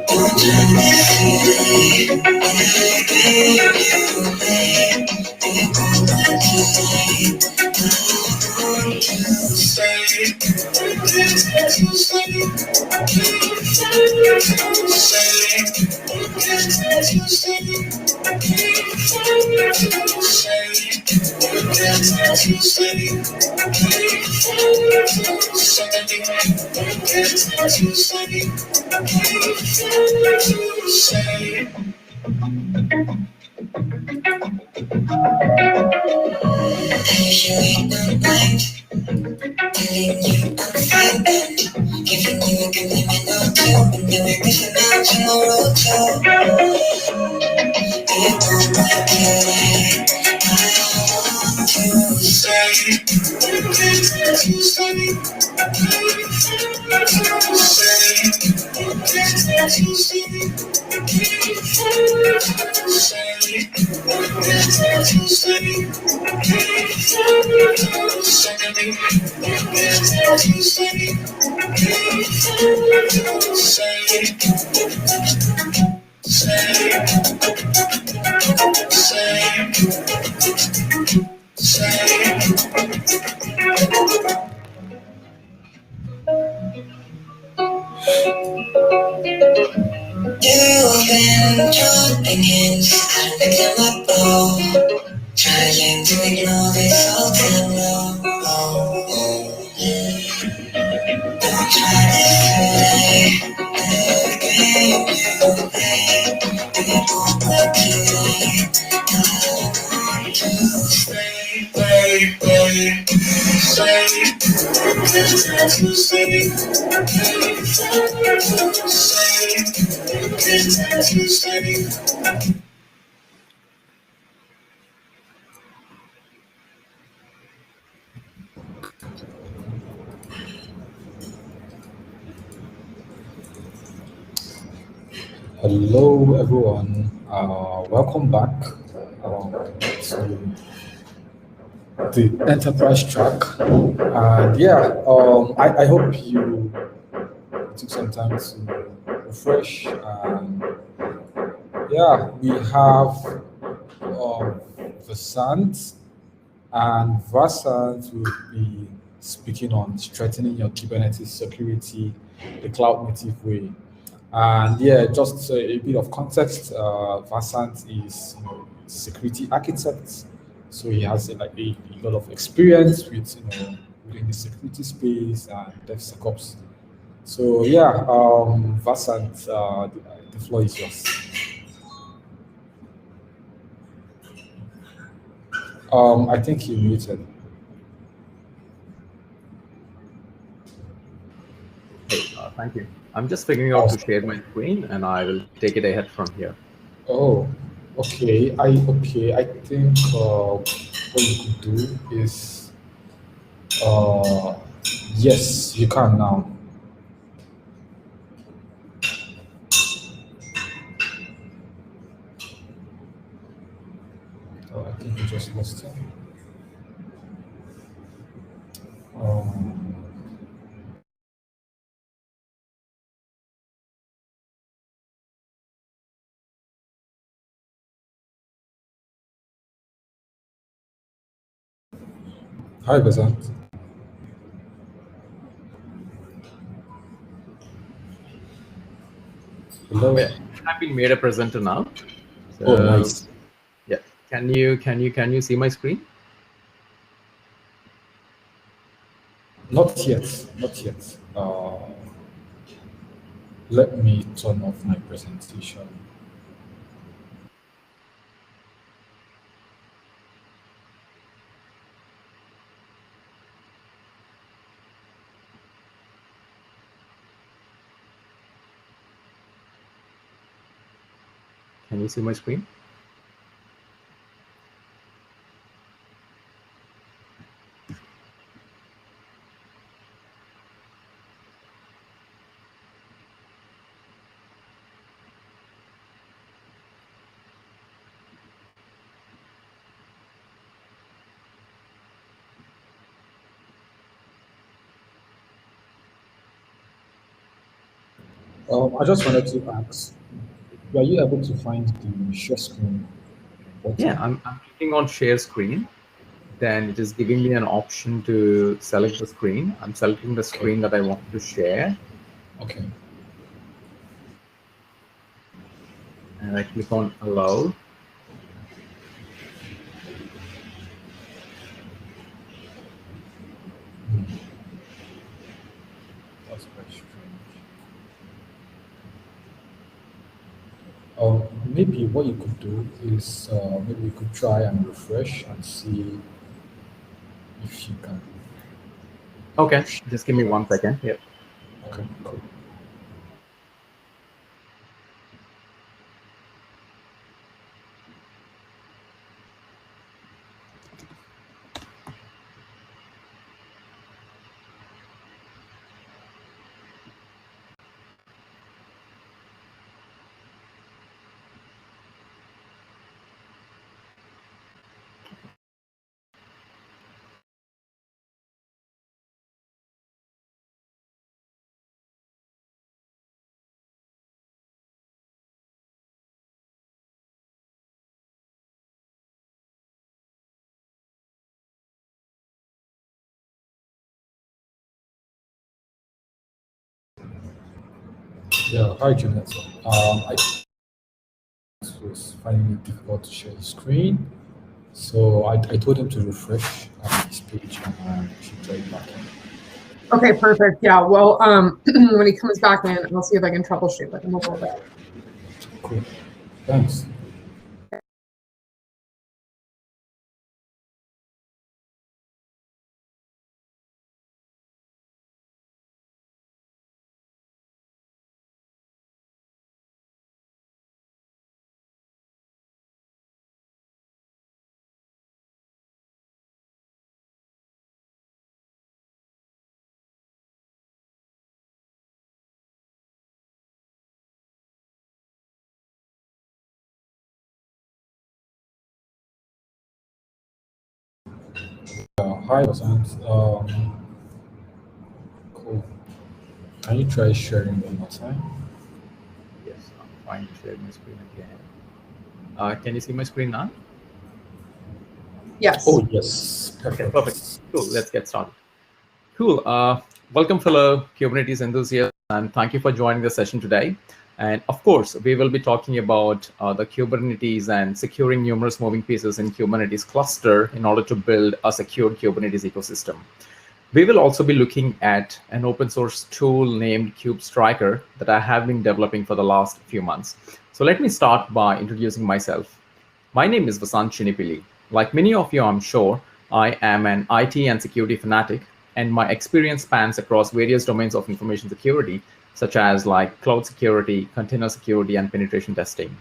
Don't try to see it, I gave you away, it won't let you leave. usually don't mind telling you I'm fine and giving you a good limit or two, and then we're missing out tomorrow too. You don't like it, I want to say, you've been jumping in and picking up low, trying to ignore this all time low. Don't try this today, the game you play, it won't work today. I want to stay, baby, Hello, everyone. Welcome back to the enterprise track. And yeah, I hope you took some time to refresh. And yeah, we have Vasant, and Vasant will be speaking on strengthening your Kubernetes security the cloud native way. And yeah, just a bit of context. Vasant is security architect, so he has a lot of experience with within the security space and DevSecOps. So yeah, Vasant, the floor is yours. I think you muted. Thank you. I'm just figuring out to share my screen, and I will take it ahead from here. Oh, okay. I think what you could do is, yes, you can now. Oh, I think you just lost it. Hi, Vasant. Hello. Yeah, I've been made a presenter now. So, Oh, nice. Yeah. Can you see my screen? Not yet. Not yet. Let me turn off my presentation. Can you see my screen? I just wanted to ask, were you able to find the share screen button? Yeah, I'm clicking on share screen. Then it is giving me an option to select the screen. I'm selecting the screen that I want to share. Okay. And I click on allow. maybe what you could do is maybe you could try and refresh and see if you can. Okay, just give me 1 second. Yep. Okay, cool. Yeah, hi Janet. I was finding it difficult to share the screen, so I told him to refresh his page and he should try it back in. Okay, perfect. Yeah. Well, when he comes back in, I'll see if I can troubleshoot with him a little bit. Cool. Thanks. Hi, Vasant. Cool. Can you try sharing one more time? Yes, I'm trying to share my screen again. Can you see my screen now? Yes. Oh, yes. Okay, perfect. Cool. Let's get started. Cool. Welcome, fellow Kubernetes enthusiasts, and thank you for joining the session today. And of course, we will be talking about the Kubernetes and securing numerous moving pieces in Kubernetes cluster in order to build a secure Kubernetes ecosystem. We will also be looking at an open source tool named KubeStriker that I have been developing for the last few months. So let me start by introducing myself. My name is Vasant Chinipilli. Like many of you, I'm sure, I am an IT and security fanatic, and my experience spans across various domains of information security, such as like cloud security, container security, and penetration testing.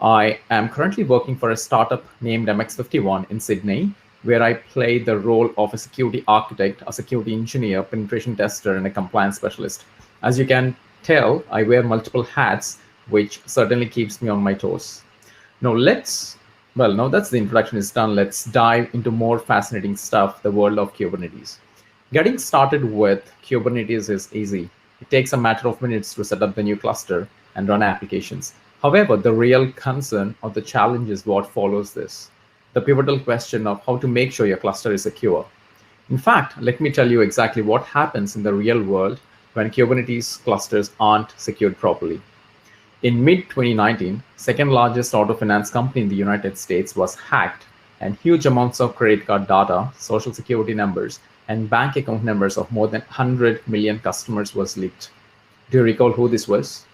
I am currently working for a startup named MX51 in Sydney, where I play the role of a security architect, a security engineer, penetration tester, and a compliance specialist. As you can tell, I wear multiple hats, which certainly keeps me on my toes. Now now that's the introduction is done. Let's dive into more fascinating stuff, the world of Kubernetes. Getting started with Kubernetes is easy. It takes a matter of minutes to set up the new cluster and run applications. However, the real concern or the challenge is what follows this. The pivotal question of how to make sure your cluster is secure. In fact, let me tell you exactly what happens in the real world when Kubernetes clusters aren't secured properly. In mid-2019, second largest auto finance company in the United States was hacked, and huge amounts of credit card data, social security numbers, and bank account numbers of more than 100 million customers was leaked. Do you recall who this was?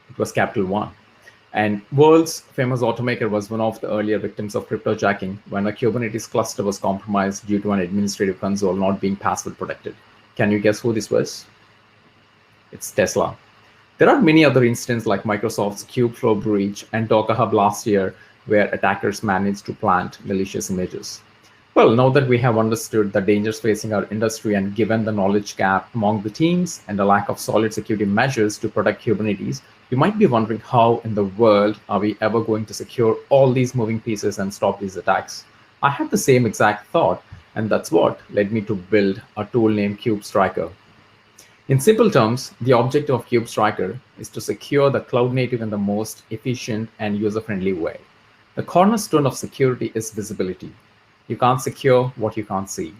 It was Capital One. And world's famous automaker was one of the earlier victims of cryptojacking when a Kubernetes cluster was compromised due to an administrative console not being password protected. Can you guess who this was? It's Tesla. There are many other instances like Microsoft's Kubeflow breach and Docker Hub last year, where attackers managed to plant malicious images. Well, now that we have understood the dangers facing our industry and given the knowledge gap among the teams and the lack of solid security measures to protect Kubernetes, you might be wondering how in the world are we ever going to secure all these moving pieces and stop these attacks? I had the same exact thought, and that's what led me to build a tool named KubeStriker. In simple terms, the objective of KubeStriker is to secure the cloud native in the most efficient and user-friendly way. The cornerstone of security is visibility. You can't secure what you can't see.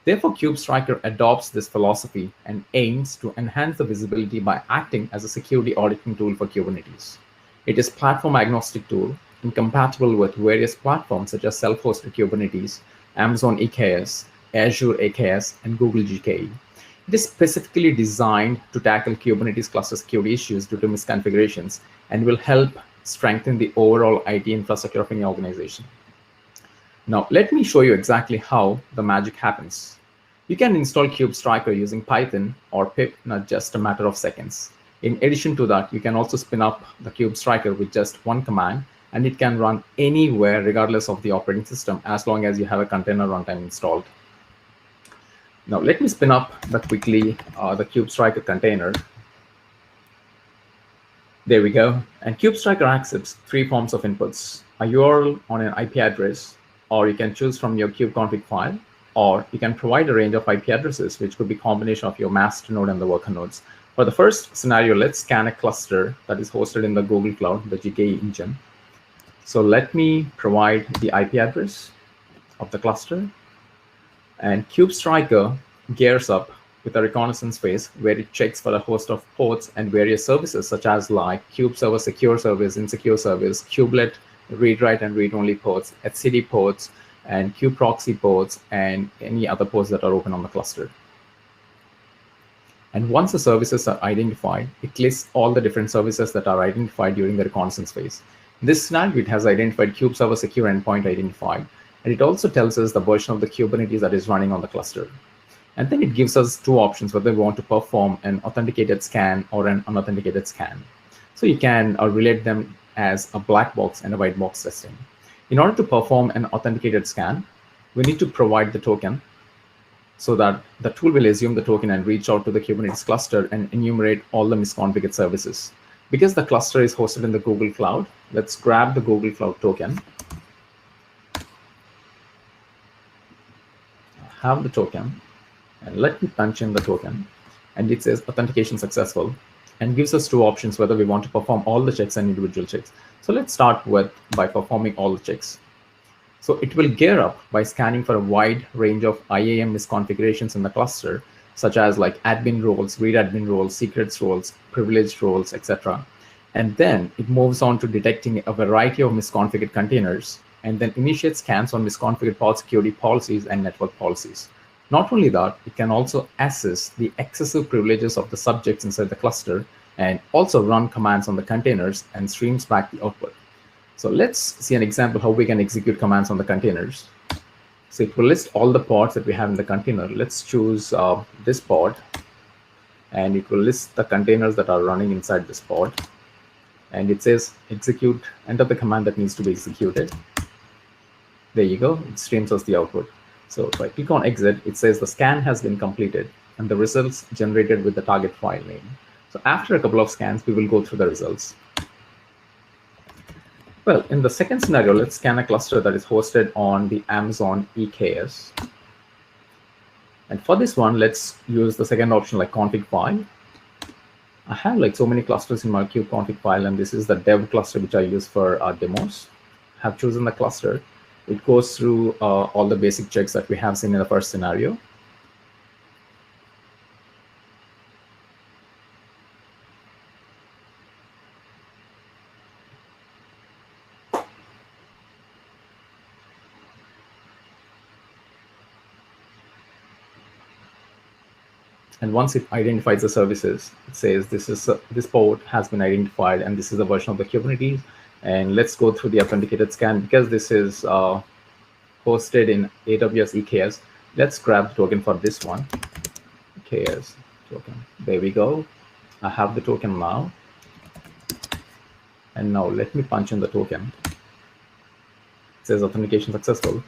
Therefore, KubeStriker adopts this philosophy and aims to enhance the visibility by acting as a security auditing tool for Kubernetes. It is platform-agnostic tool and compatible with various platforms such as self-hosted Kubernetes, Amazon EKS, Azure AKS, and Google GKE. It is specifically designed to tackle Kubernetes cluster security issues due to misconfigurations and will help strengthen the overall IT infrastructure of any organization. Now, let me show you exactly how the magic happens. You can install KubeStriker using Python or pip in just a matter of seconds. In addition to that, you can also spin up the KubeStriker with just one command, and it can run anywhere regardless of the operating system as long as you have a container runtime installed. Now, let me spin up the KubeStriker container. There we go. And KubeStriker accepts three forms of inputs: a URL on an IP address, or you can choose from your kubeconfig file, or you can provide a range of IP addresses, which could be a combination of your master node and the worker nodes. For the first scenario, let's scan a cluster that is hosted in the Google Cloud, the GKE engine. So let me provide the IP address of the cluster. And KubeStriker gears up with a reconnaissance phase where it checks for a host of ports and various services such as like kube server secure service, insecure service, kubelet read-write and read-only ports, etcd ports, and kubeproxy ports, and any other ports that are open on the cluster. And once the services are identified, it lists all the different services that are identified during the reconnaissance phase. In this scenario, it has identified kube server secure endpoint identified, and it also tells us the version of the Kubernetes that is running on the cluster. And then it gives us two options, whether we want to perform an authenticated scan or an unauthenticated scan. So you can relate them as a black box and a white box testing. In order to perform an authenticated scan, we need to provide the token so that the tool will assume the token and reach out to the Kubernetes cluster and enumerate all the misconfigured services. Because the cluster is hosted in the Google Cloud, let's grab the Google Cloud token. Have the token, and let me punch in the token, and it says authentication successful, and gives us two options whether we want to perform all the checks and individual checks. So let's start by performing all the checks. So it will gear up by scanning for a wide range of IAM misconfigurations in the cluster, such as like admin roles, read admin roles, secrets roles, privileged roles, etc. And then it moves on to detecting a variety of misconfigured containers, and then initiates scans on misconfigured pod security policies and network policies. Not only that, it can also assess the excessive privileges of the subjects inside the cluster and also run commands on the containers and streams back the output. So let's see an example how we can execute commands on the containers. So it will list all the pods that we have in the container. Let's choose this pod, and it will list the containers that are running inside this pod. And it says execute, enter the command that needs to be executed. There you go, it streams us the output. So if I click on exit, it says the scan has been completed and the results generated with the target file name. So after a couple of scans, we will go through the results. Well, in the second scenario, let's scan a cluster that is hosted on the Amazon EKS. And for this one, let's use the second option like config file. I have like so many clusters in my kubeconfig file, and this is the dev cluster which I use for our demos. I have chosen the cluster. It goes through all the basic checks that we have seen in the first scenario. And once it identifies the services, it says this port has been identified, and this is the version of the Kubernetes. And let's go through the authenticated scan. Because this is hosted in AWS EKS, let's grab the token for this one. EKS token. There we go. I have the token now. And now let me punch in the token. It says authentication successful,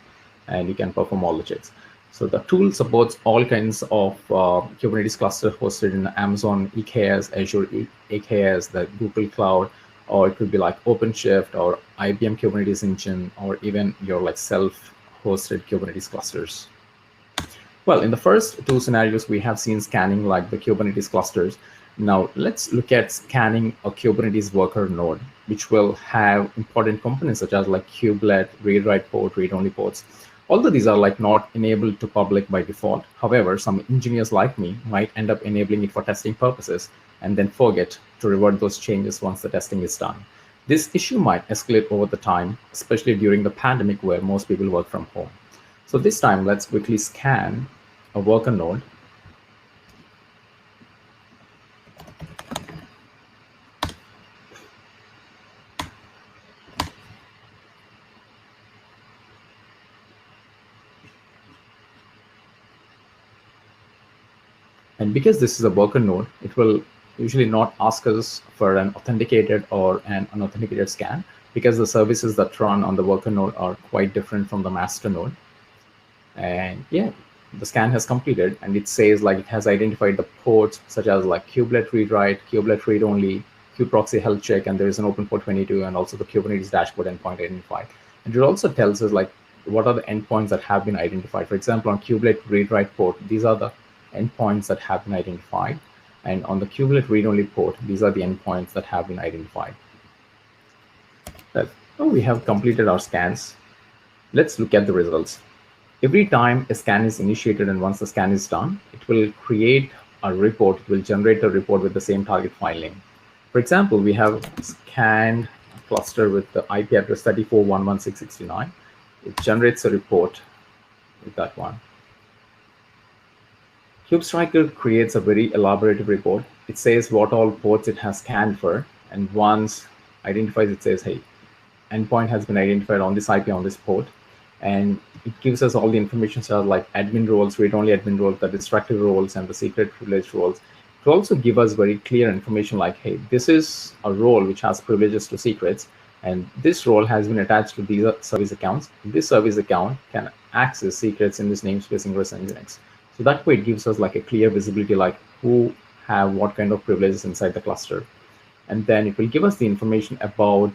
and you can perform all the checks. So the tool supports all kinds of Kubernetes cluster hosted in Amazon EKS, Azure EKS, the Google Cloud, or it could be like OpenShift or IBM Kubernetes Engine, or even your like self-hosted Kubernetes clusters. Well, in the first two scenarios, we have seen scanning like the Kubernetes clusters. Now let's look at scanning a Kubernetes worker node, which will have important components such as like kubelet, read-write port, read-only ports. Although these are like not enabled to public by default, however, some engineers like me might end up enabling it for testing purposes and then forget to revert those changes once the testing is done. This issue might escalate over the time, especially during the pandemic where most people work from home. So this time, let's quickly scan a worker node. And because this is a worker node, it will usually not ask us for an authenticated or an unauthenticated scan, because the services that run on the worker node are quite different from the master node. And yeah, the scan has completed, and it says like it has identified the ports such as like kubelet read write, kubelet read only, kubeproxy health check, and there is an open port 22, and also the Kubernetes dashboard endpoint identified. And it also tells us like what are the endpoints that have been identified. For example, on kubelet read write port, these are the endpoints that have been identified. And on the kubelet read only port, these are the endpoints that have been identified. We have completed our scans. Let's look at the results. Every time a scan is initiated and once the scan is done, it will create a report. It will generate a report with the same target file name. For example, we have scanned a cluster with the IP address 34.116.69. It generates a report with that one. KubeStriker creates a very elaborate report. It says what all ports it has scanned for, and once identifies, it says, hey, endpoint has been identified on this IP on this port, and it gives us all the information such as like admin roles, read-only admin roles, the destructive roles, and the secret privileged roles. It will also give us very clear information like, hey, this is a role which has privileges to secrets, and this role has been attached to these service accounts. This service account can access secrets in this namespace ingress and Nginx. So that way it gives us like a clear visibility like who have what kind of privileges inside the cluster. And then it will give us the information about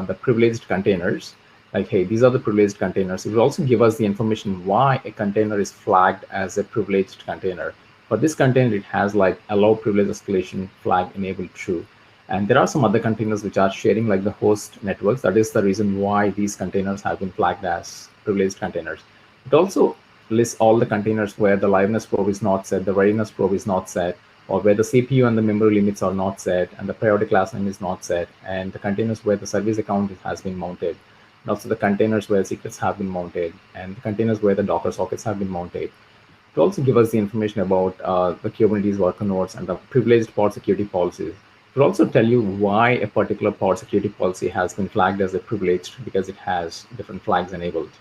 the privileged containers. Like, hey, these are the privileged containers. It will also give us the information why a container is flagged as a privileged container. For this container, it has like allow privilege escalation flag enabled true. And there are some other containers which are sharing like the host networks. That is the reason why these containers have been flagged as privileged containers. It also lists all the containers where the liveness probe is not set, the readiness probe is not set, or where the CPU and the memory limits are not set, and the periodic class name is not set, and the containers where the service account has been mounted, and also the containers where secrets have been mounted, and the containers where the Docker sockets have been mounted. To also give us the information about the Kubernetes worker nodes and the privileged pod security policies. It will also tell you why a particular pod security policy has been flagged as a privileged, because it has different flags enabled.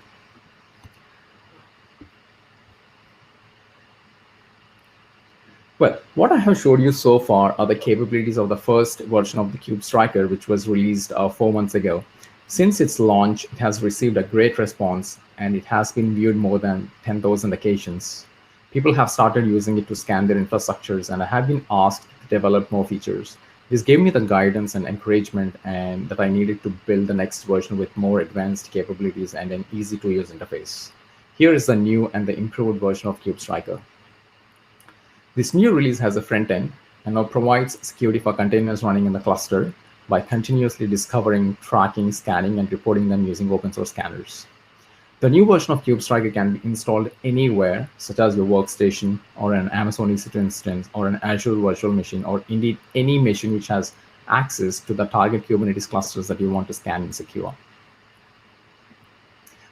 Well, what I have showed you so far are the capabilities of the first version of the KubeStriker, which was released 4 months ago. Since its launch, it has received a great response, and it has been viewed more than 10,000 occasions. People have started using it to scan their infrastructures, and I have been asked to develop more features. This gave me the guidance and encouragement and that I needed to build the next version with more advanced capabilities and an easy-to-use interface. Here is the new and the improved version of KubeStriker. This new release has a front end and now provides security for containers running in the cluster by continuously discovering, tracking, scanning, and reporting them using open source scanners. The new version of KubeStriker can be installed anywhere, such as your workstation or an Amazon EC2 instance or an Azure virtual machine, or indeed any machine which has access to the target Kubernetes clusters that you want to scan and secure.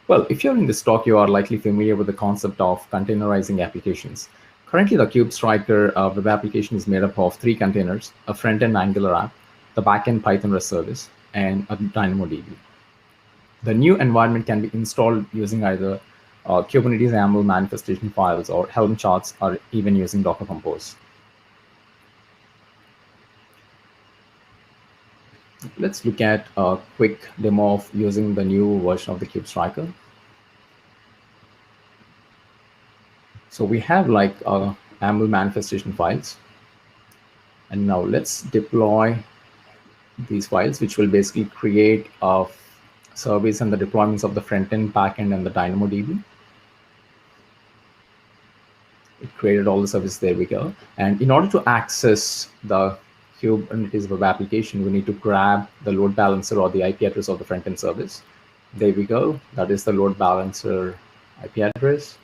Well, if you're in this talk, you are likely familiar with the concept of containerizing applications. Currently, the KubeStriker web application is made up of 3 containers: a front-end Angular app, the back-end Python REST service, and a DynamoDB. The new environment can be installed using either Kubernetes YAML manifestation files or Helm charts, or even using Docker Compose. Let's look at a quick demo of using the new version of the KubeStriker. So we have like YAML manifestation files. And now let's deploy these files, which will basically create a service and the deployments of the front-end, back-end, and the DynamoDB. It created all the services. There we go. And in order to access the Kubernetes web application, we need to grab the load balancer or the IP address of the front-end service. There we go. That is the load balancer IP address.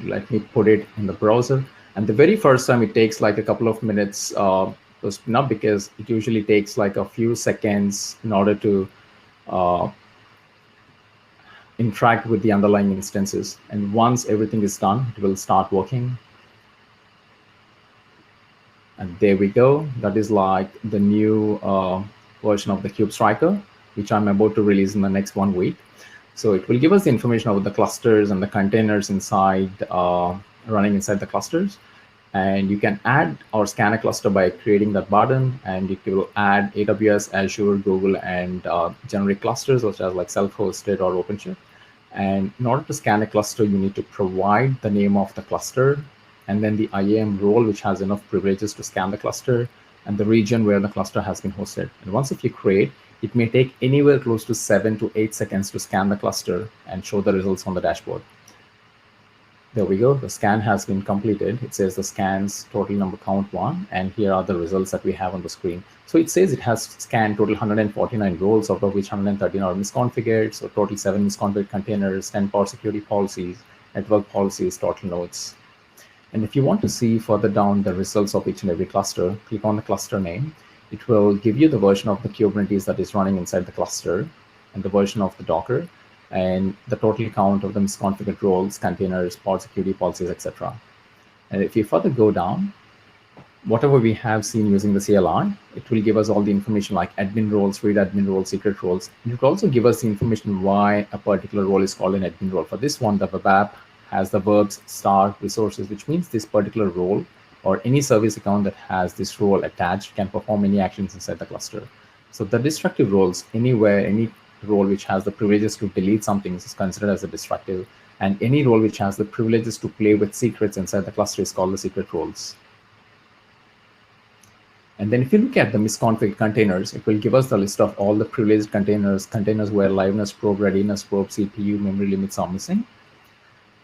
Let me put it in the browser. And the very first time it takes like a couple of minutes, not because it usually takes like a few seconds in order to interact with the underlying instances. And once everything is done, it will start working. And there we go. That is like the new version of the KubeStriker, which I'm about to release in the next 1 week. So it will give us the information about the clusters and the containers inside, running inside the clusters. And you can add or scan a cluster by creating that button, and it will add AWS, Azure, Google, and generic clusters, such as like self-hosted or OpenShift. And in order to scan a cluster, you need to provide the name of the cluster, and then the IAM role, which has enough privileges to scan the cluster, and the region where the cluster has been hosted. And once if you create, it may take anywhere close to 7 to 8 seconds to scan the cluster and show the results on the dashboard. There we go. The scan has been completed. It says the scans total number count 1, and here are the results that we have on the screen. So it says it has scanned total 149 roles, out of which 113 are misconfigured. So total 7 misconfigured containers, 10 power security policies, network policies, total nodes. And if you want to see further down the results of each and every cluster, click on the cluster name. It will give you the version of the Kubernetes that is running inside the cluster and the version of the Docker and the total count of the misconfigured roles, containers, pod security policies, etc. And if you further go down, whatever we have seen using the CLI, it will give us all the information like admin roles, read admin roles, secret roles. And it will also give us the information why a particular role is called an admin role. For this one, the web app has the verbs star resources, which means this particular role or any service account that has this role attached can perform any actions inside the cluster. So the destructive roles, anywhere, any role which has the privileges to delete something is considered as a destructive, and any role which has the privileges to play with secrets inside the cluster is called the secret roles. And then if you look at the misconfigured containers, it will give us the list of all the privileged containers, containers where liveness probe, readiness probe, CPU, memory limits are missing.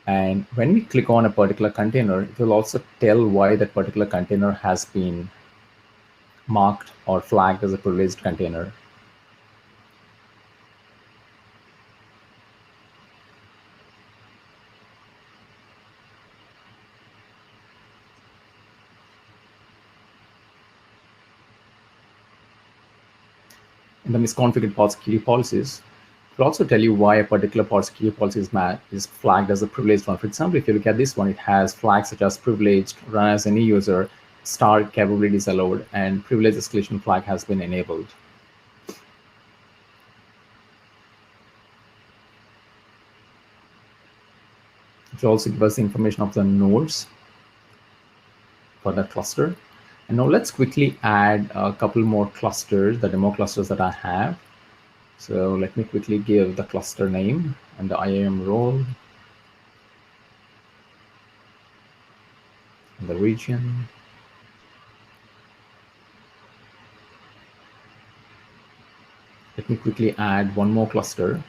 And when we click on a particular container, it will also tell why that particular container has been marked or flagged as a privileged container. In the misconfigured pod security policies, it will also tell you why a particular pod security policy is flagged as a privileged one. For example, if you look at this one, it has flags such as privileged, run as any user, star capabilities allowed, and privilege escalation flag has been enabled. It will also give us the information of the nodes for that cluster. And now let's quickly add a couple more clusters, the demo clusters that I have. So let me quickly give the cluster name and the IAM role and the region. Let me quickly add one more cluster.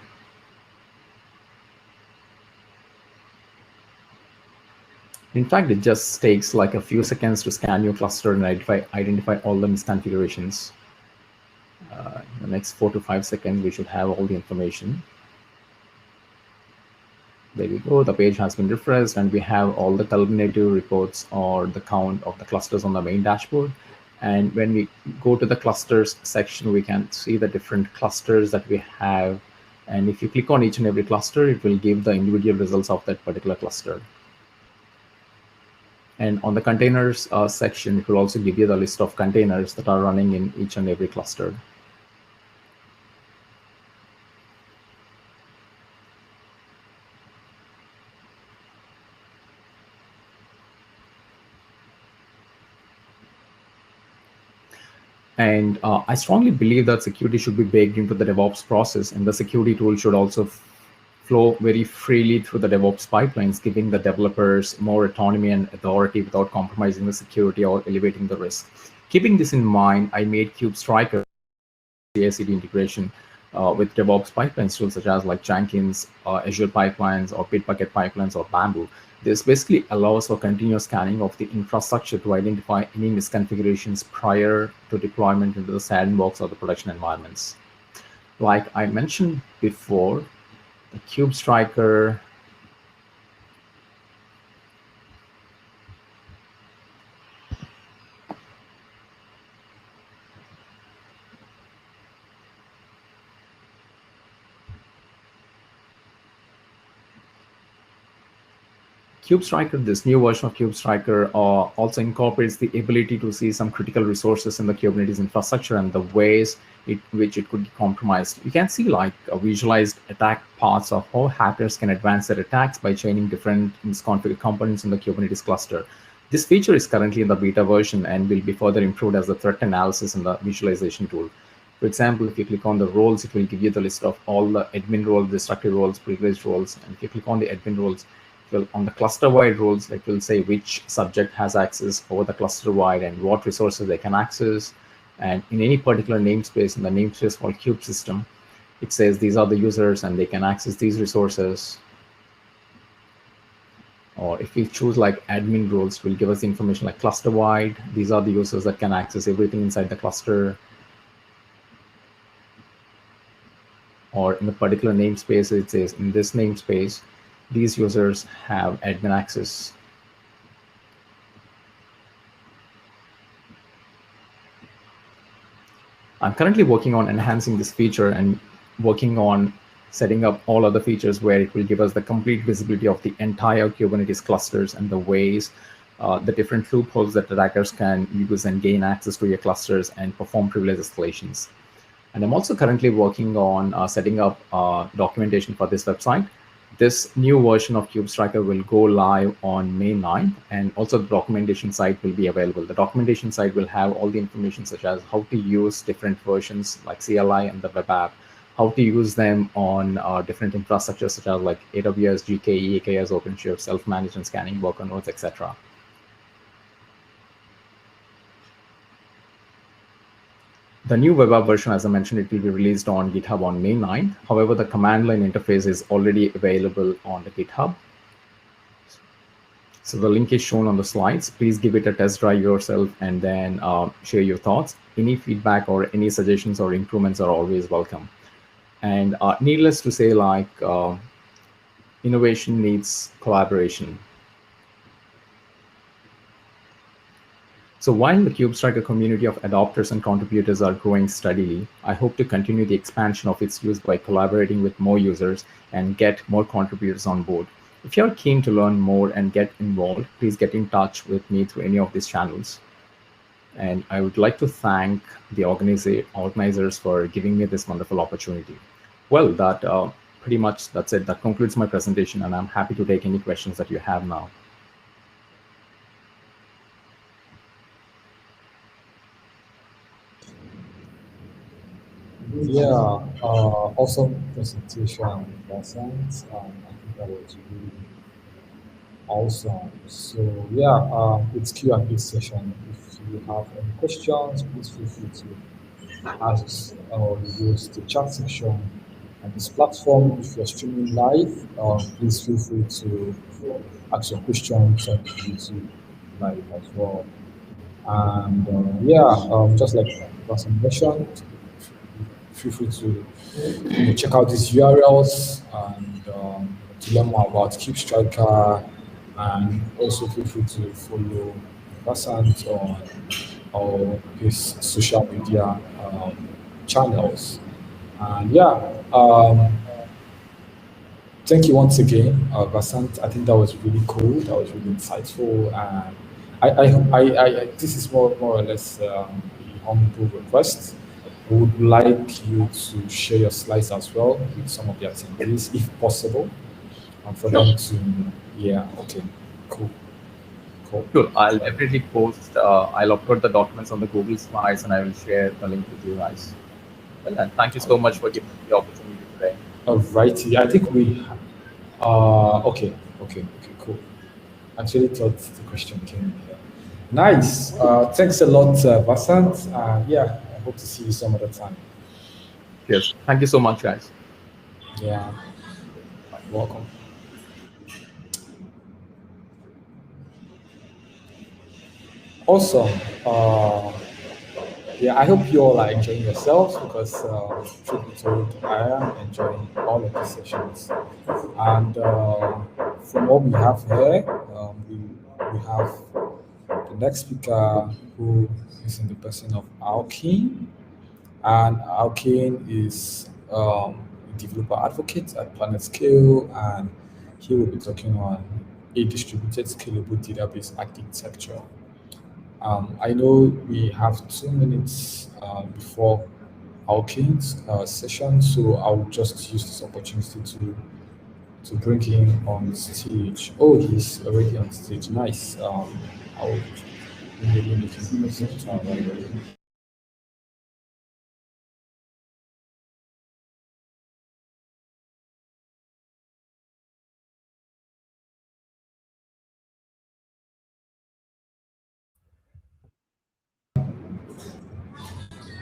In fact, it just takes like a few seconds to scan your cluster and identify all the misconfigurations. In the next 4 to 5 seconds, we should have all the information. There we go. The page has been refreshed, and we have all the culminative reports or the count of the clusters on the main dashboard. And when we go to the clusters section, we can see the different clusters that we have. And if you click on each and every cluster, it will give the individual results of that particular cluster. And on the containers section, it will also give you the list of containers that are running in each and every cluster. And I strongly believe that security should be baked into the DevOps process, and the security tool should also flow very freely through the DevOps pipelines, giving the developers more autonomy and authority without compromising the security or elevating the risk. Keeping this in mind, I made KubeStriker KCD integration with DevOps pipelines tools such as like Jenkins, Azure pipelines, or Bitbucket pipelines, or Bamboo. This basically allows for continuous scanning of the infrastructure to identify any misconfigurations prior to deployment into the sandbox or the production environments. Like I mentioned before, the KubeStriker KubeStriker, this new version of KubeStriker, also incorporates the ability to see some critical resources in the Kubernetes infrastructure and the ways which it could be compromised. You can see like visualized attack paths of how hackers can advance their attacks by chaining different misconfigured components in the Kubernetes cluster. This feature is currently in the beta version and will be further improved as the threat analysis and the visualization tool. For example, if you click on the roles, it will give you the list of all the admin roles, destructive roles, privileged roles. And if you click on the admin roles, on the cluster-wide roles, it will say which subject has access over the cluster-wide and what resources they can access. And in any particular namespace, in the namespace called Kube system, it says these are the users and they can access these resources. Or if we choose like admin roles, it will give us information like cluster-wide. These are the users that can access everything inside the cluster. Or in a particular namespace, it says in this namespace, these users have admin access. I'm currently working on enhancing this feature and working on setting up all other features where it will give us the complete visibility of the entire Kubernetes clusters and the ways, the different loopholes that attackers can use and gain access to your clusters and perform privilege escalations. And I'm also currently working on setting up documentation for this website. This new version of KubeStriker will go live on May 9th, and also the documentation site will be available. The documentation site will have all the information such as how to use different versions like CLI and the web app, how to use them on different infrastructures such as like AWS, GKE, AKS, OpenShift, self-managed and scanning worker nodes, etc. The new web app version, as I mentioned, it will be released on GitHub on May 9th. However, the command line interface is already available on the GitHub. So the link is shown on the slides. Please give it a test drive yourself and then share your thoughts. Any feedback or any suggestions or improvements are always welcome. And needless to say, like innovation needs collaboration. So while the KubeStriker community of adopters and contributors are growing steadily, I hope to continue the expansion of its use by collaborating with more users and get more contributors on board. If you're keen to learn more and get involved, please get in touch with me through any of these channels. And I would like to thank the organizers for giving me this wonderful opportunity. Well, pretty much that's it. That concludes my presentation, and I'm happy to take any questions that you have now. Yeah, awesome presentation, Vincent. I think that was really awesome. So yeah, it's Q&A session. If you have any questions, please feel free to ask or use the chat section on this platform. If you're streaming live, please feel free to ask your questions on YouTube live as well. And just like Vincent mentioned, feel free to check out these URLs and to learn more about KubeStriker, and also feel free to follow Vincent on all his social media channels. And thank you once again, Vincent. I think that was really cool. That was really insightful, and I this is more or less a humble request. We would like you to share your slides as well with some of the attendees, if possible, and for them to, okay, cool. Sure, I'll definitely post, I'll upload the documents on the Google Slides, and I will share the link with you guys. Well, and thank you so much for giving me the opportunity today. Alrighty, I think we, okay, cool. Actually thought the question came here. Nice, thanks a lot, Vincent. I hope to see you some other time. Yes, thank you so much, guys. Yeah, welcome. Awesome. I hope you all are enjoying yourselves, because truth be told, I am enjoying all of the sessions. And from what we have here, we have the next speaker, who is in the person of Alkin. And Alkin is a developer advocate at Planet Scale, and he will be talking on a distributed scalable database architecture. I know we have 2 minutes before our King's session, so I'll just use this opportunity to bring him on stage. Oh, he's already on stage. Nice. I'll immediately make him present right away.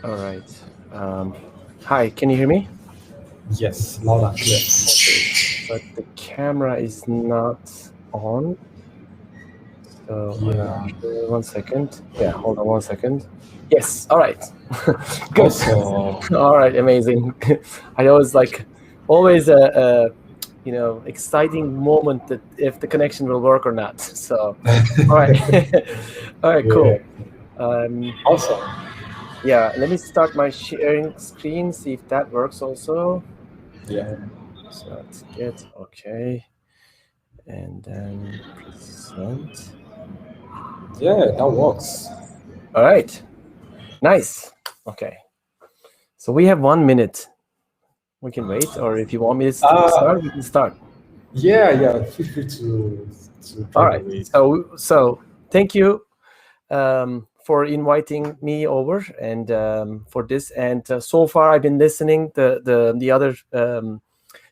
All right. Hi, can you hear me? Yes, loud and clear. Okay, but the camera is not on. So I'm not sure. 1 second. Yeah, hold on 1 second. Yes. All right. Good. Awesome. All right. Amazing. I always always a exciting moment that if the connection will work or not. So, all right. All right. Cool. Awesome. Yeah. Let me start my sharing screen. See if that works also. Yeah. So that's good. Okay. And then present. Yeah, that works. All right. Nice. Okay. So we have 1 minute. We can wait, or if you want me to start, we can start. Yeah. Feel free to All right. So thank you for inviting me over and for this. And so far, I've been listening the other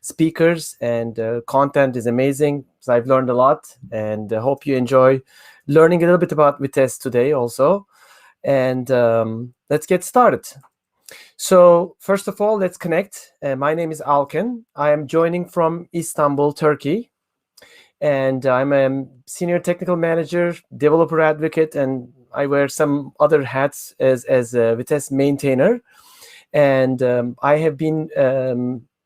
speakers, and content is amazing. So I've learned a lot, and hope you enjoy learning a little bit about Vitess today also. And let's get started. So first of all, let's connect. My name is Alken. I am joining from Istanbul, Turkey. And I'm a senior technical manager, developer advocate, and I wear some other hats as a Vitess maintainer. And I have been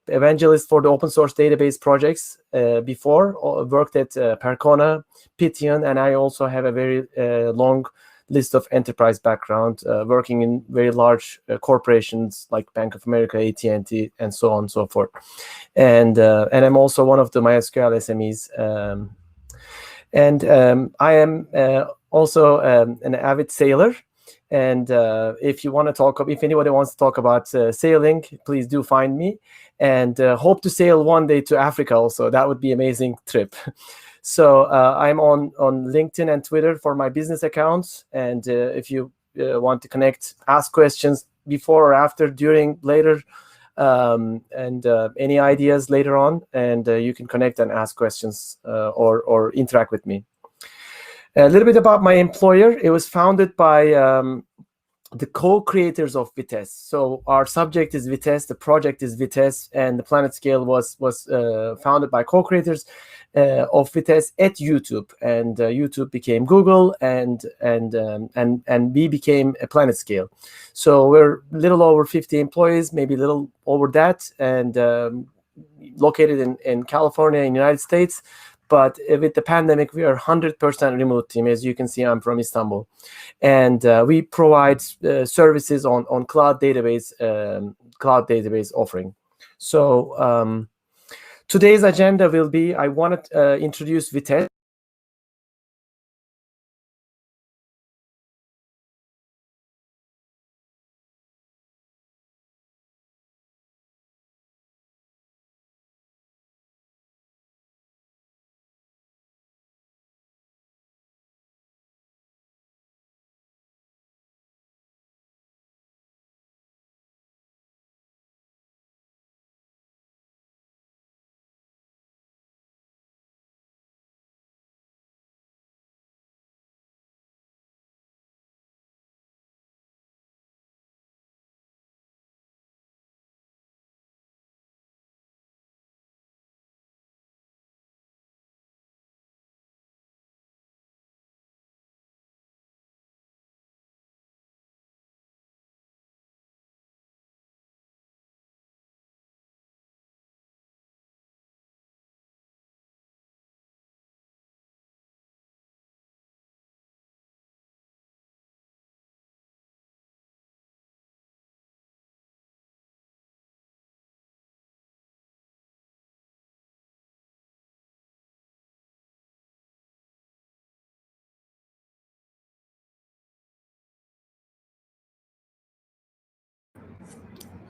evangelist for the open source database projects before, worked at Percona, Python, and I also have a very long list of enterprise background, working in very large corporations like Bank of America, AT&T, and so on and so forth. And I'm also one of the MySQL SMEs. I am also an avid sailor. And if anybody wants to talk about sailing, please do find me. And hope to sail one day to Africa also. That would be an amazing trip. So I'm on LinkedIn and Twitter for my business accounts. And if you want to connect, ask questions before or after, during, later, and any ideas later on, and you can connect and ask questions or interact with me. A little bit about my employer. It was founded by the co-creators of Vitess. So our subject is Vitess, the project is Vitess, and the Planet Scale was founded by co-creators of Vitess at YouTube, and YouTube became Google, and we became a Planet Scale. So we're a little over 50 employees, maybe a little over that, and located in California, in the United States. But with the pandemic, we are 100% remote team. As you can see, I'm from Istanbul. And we provide services on cloud database offering. So today's agenda will be, I want to introduce Vitess.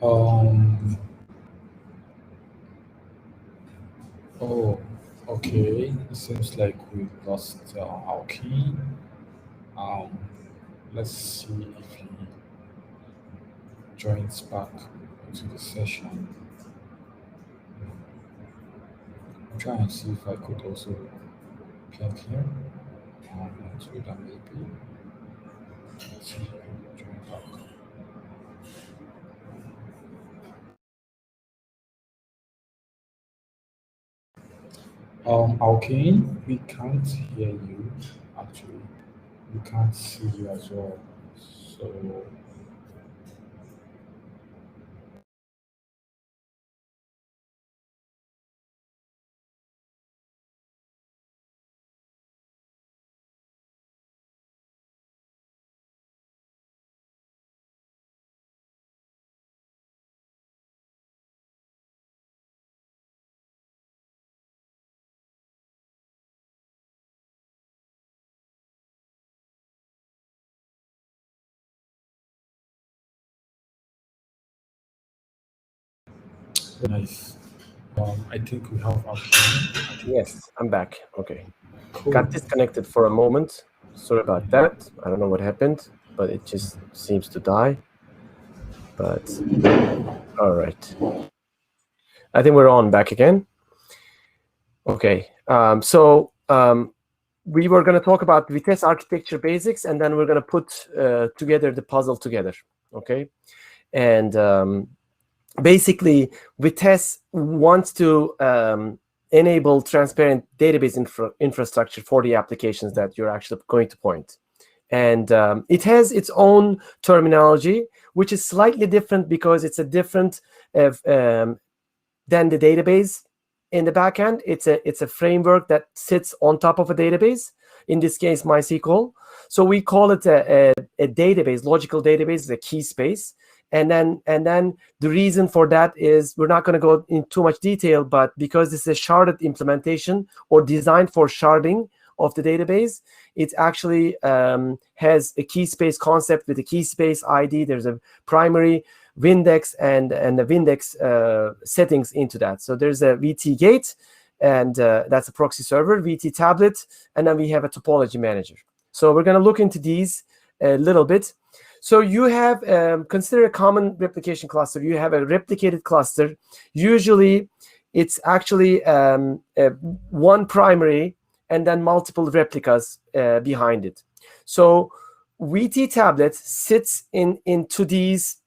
Oh, okay. It seems like we lost our key. Let's see if he joins back into the session. I'm trying to see if I could also ping him on Twitter, maybe. Let's see if he can join back. Okay, we can't hear you actually. We can't see you as well. So nice. I think we have our Yes, I'm back. Okay. Cool. Got disconnected for a moment. Sorry about that. I don't know what happened, but it just seems to die. But all right. I think we're on back again. Okay. We were going to talk about Vitess architecture basics, and then we're going to put together the puzzle together. Okay. And basically, Vitess wants to enable transparent database infrastructure for the applications that you're actually going to point. And it has its own terminology, which is slightly different because it's a different than the database in the backend. It's a framework that sits on top of a database. In this case, MySQL. So we call it a database, logical database, a key space. And then the reason for that is we're not going to go in too much detail, but because this is a sharded implementation or designed for sharding of the database, it actually has a key space concept with a key space ID. There's a primary Windex and the Windex settings into that. So there's a VT gate, and that's a proxy server, VT tablet, and then we have a topology manager. So we're going to look into these a little bit. So you have, consider a common replication cluster. You have a replicated cluster. Usually, it's actually one primary and then multiple replicas behind it. So VT tablet sits into this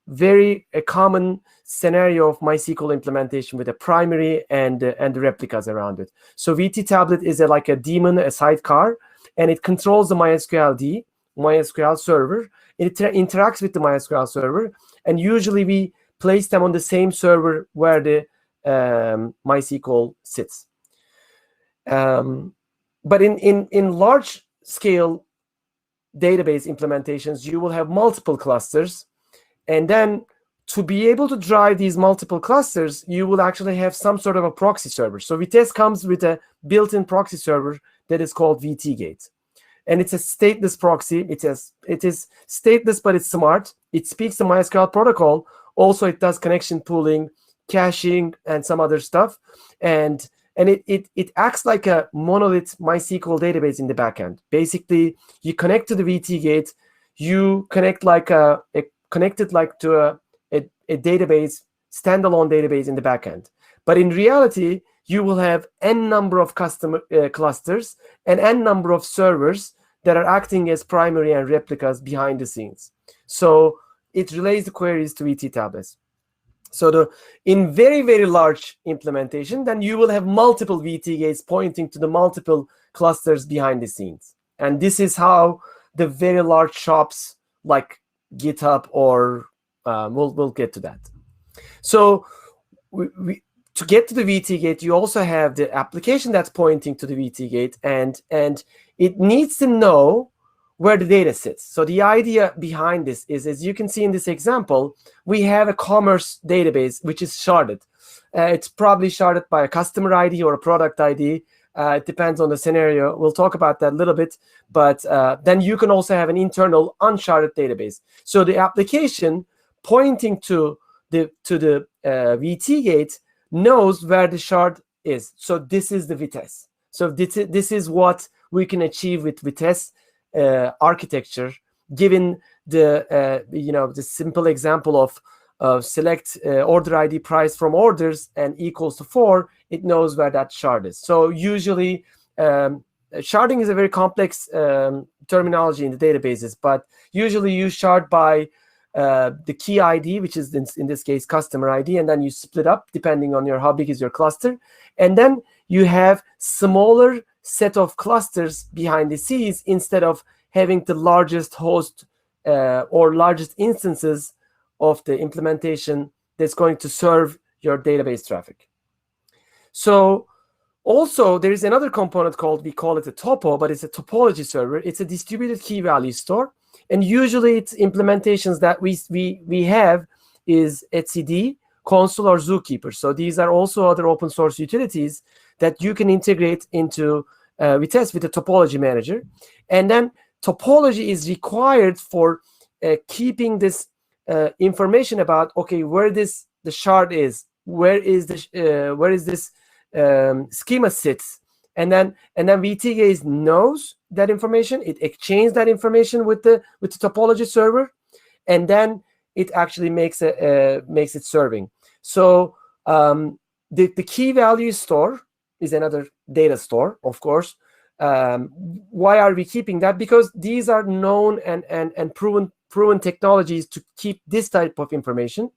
very common scenario of MySQL implementation with a primary and the replicas around it. So VT tablet is like a daemon, a sidecar, and it controls the MySQL server. It interacts with the MySQL server, and usually we place them on the same server where the MySQL sits. But in large scale database implementations, you will have multiple clusters, and then to be able to drive these multiple clusters, you will actually have some sort of a proxy server. So Vitess comes with a built-in proxy server that is called VT-Gate. And it's a stateless proxy. It is stateless, but it's smart. It speaks the MySQL protocol. Also, it does connection pooling, caching, and some other stuff. And it acts like a monolith MySQL database in the backend. Basically, you connect to the VT gate. You connect connected to a database, standalone database in the backend. But in reality, you will have n number of customer clusters and n number of servers that are acting as primary and replicas behind the scenes. So it relays the queries to VT tablets. So in very, very large implementation, then you will have multiple VT gates pointing to the multiple clusters behind the scenes. And this is how the very large shops like GitHub or we'll get to that. So to get to the VT gate, you also have the application that's pointing to the VT gate, and it needs to know where the data sits. So the idea behind this is, as you can see in this example, we have a commerce database which is sharded. It's probably sharded by a customer ID or a product ID. It depends on the scenario. We'll talk about that a little bit. But then you can also have an internal unsharded database. So the application pointing to the VT gate knows where the shard is. So this is the Vitess. So this is what we can achieve with Vitess architecture, given the the simple example of select order ID price from orders and equals to 4. It knows where that shard is. So usually sharding is a very complex terminology in the databases, but usually you shard by the key ID, which is in this case customer ID, and then you split up depending on how big is your cluster, and then you have smaller set of clusters behind the scenes instead of having the largest host or largest instances of the implementation that's going to serve your database traffic. So also there is another component we call it a topo, but it's a topology server. It's a distributed key value store. And usually it's implementations that we have is etcd, Consul, or Zookeeper. So these are also other open source utilities that you can integrate into Vitess with a topology manager. And then topology is required for keeping this information about, okay, where the shard is, where is this schema sits, and then VTGate knows that information. It exchanges that information with the topology server, and then it actually makes it serving. So the key value store is another data store, of course. Why are we keeping that? Because these are known and proven technologies to keep this type of information,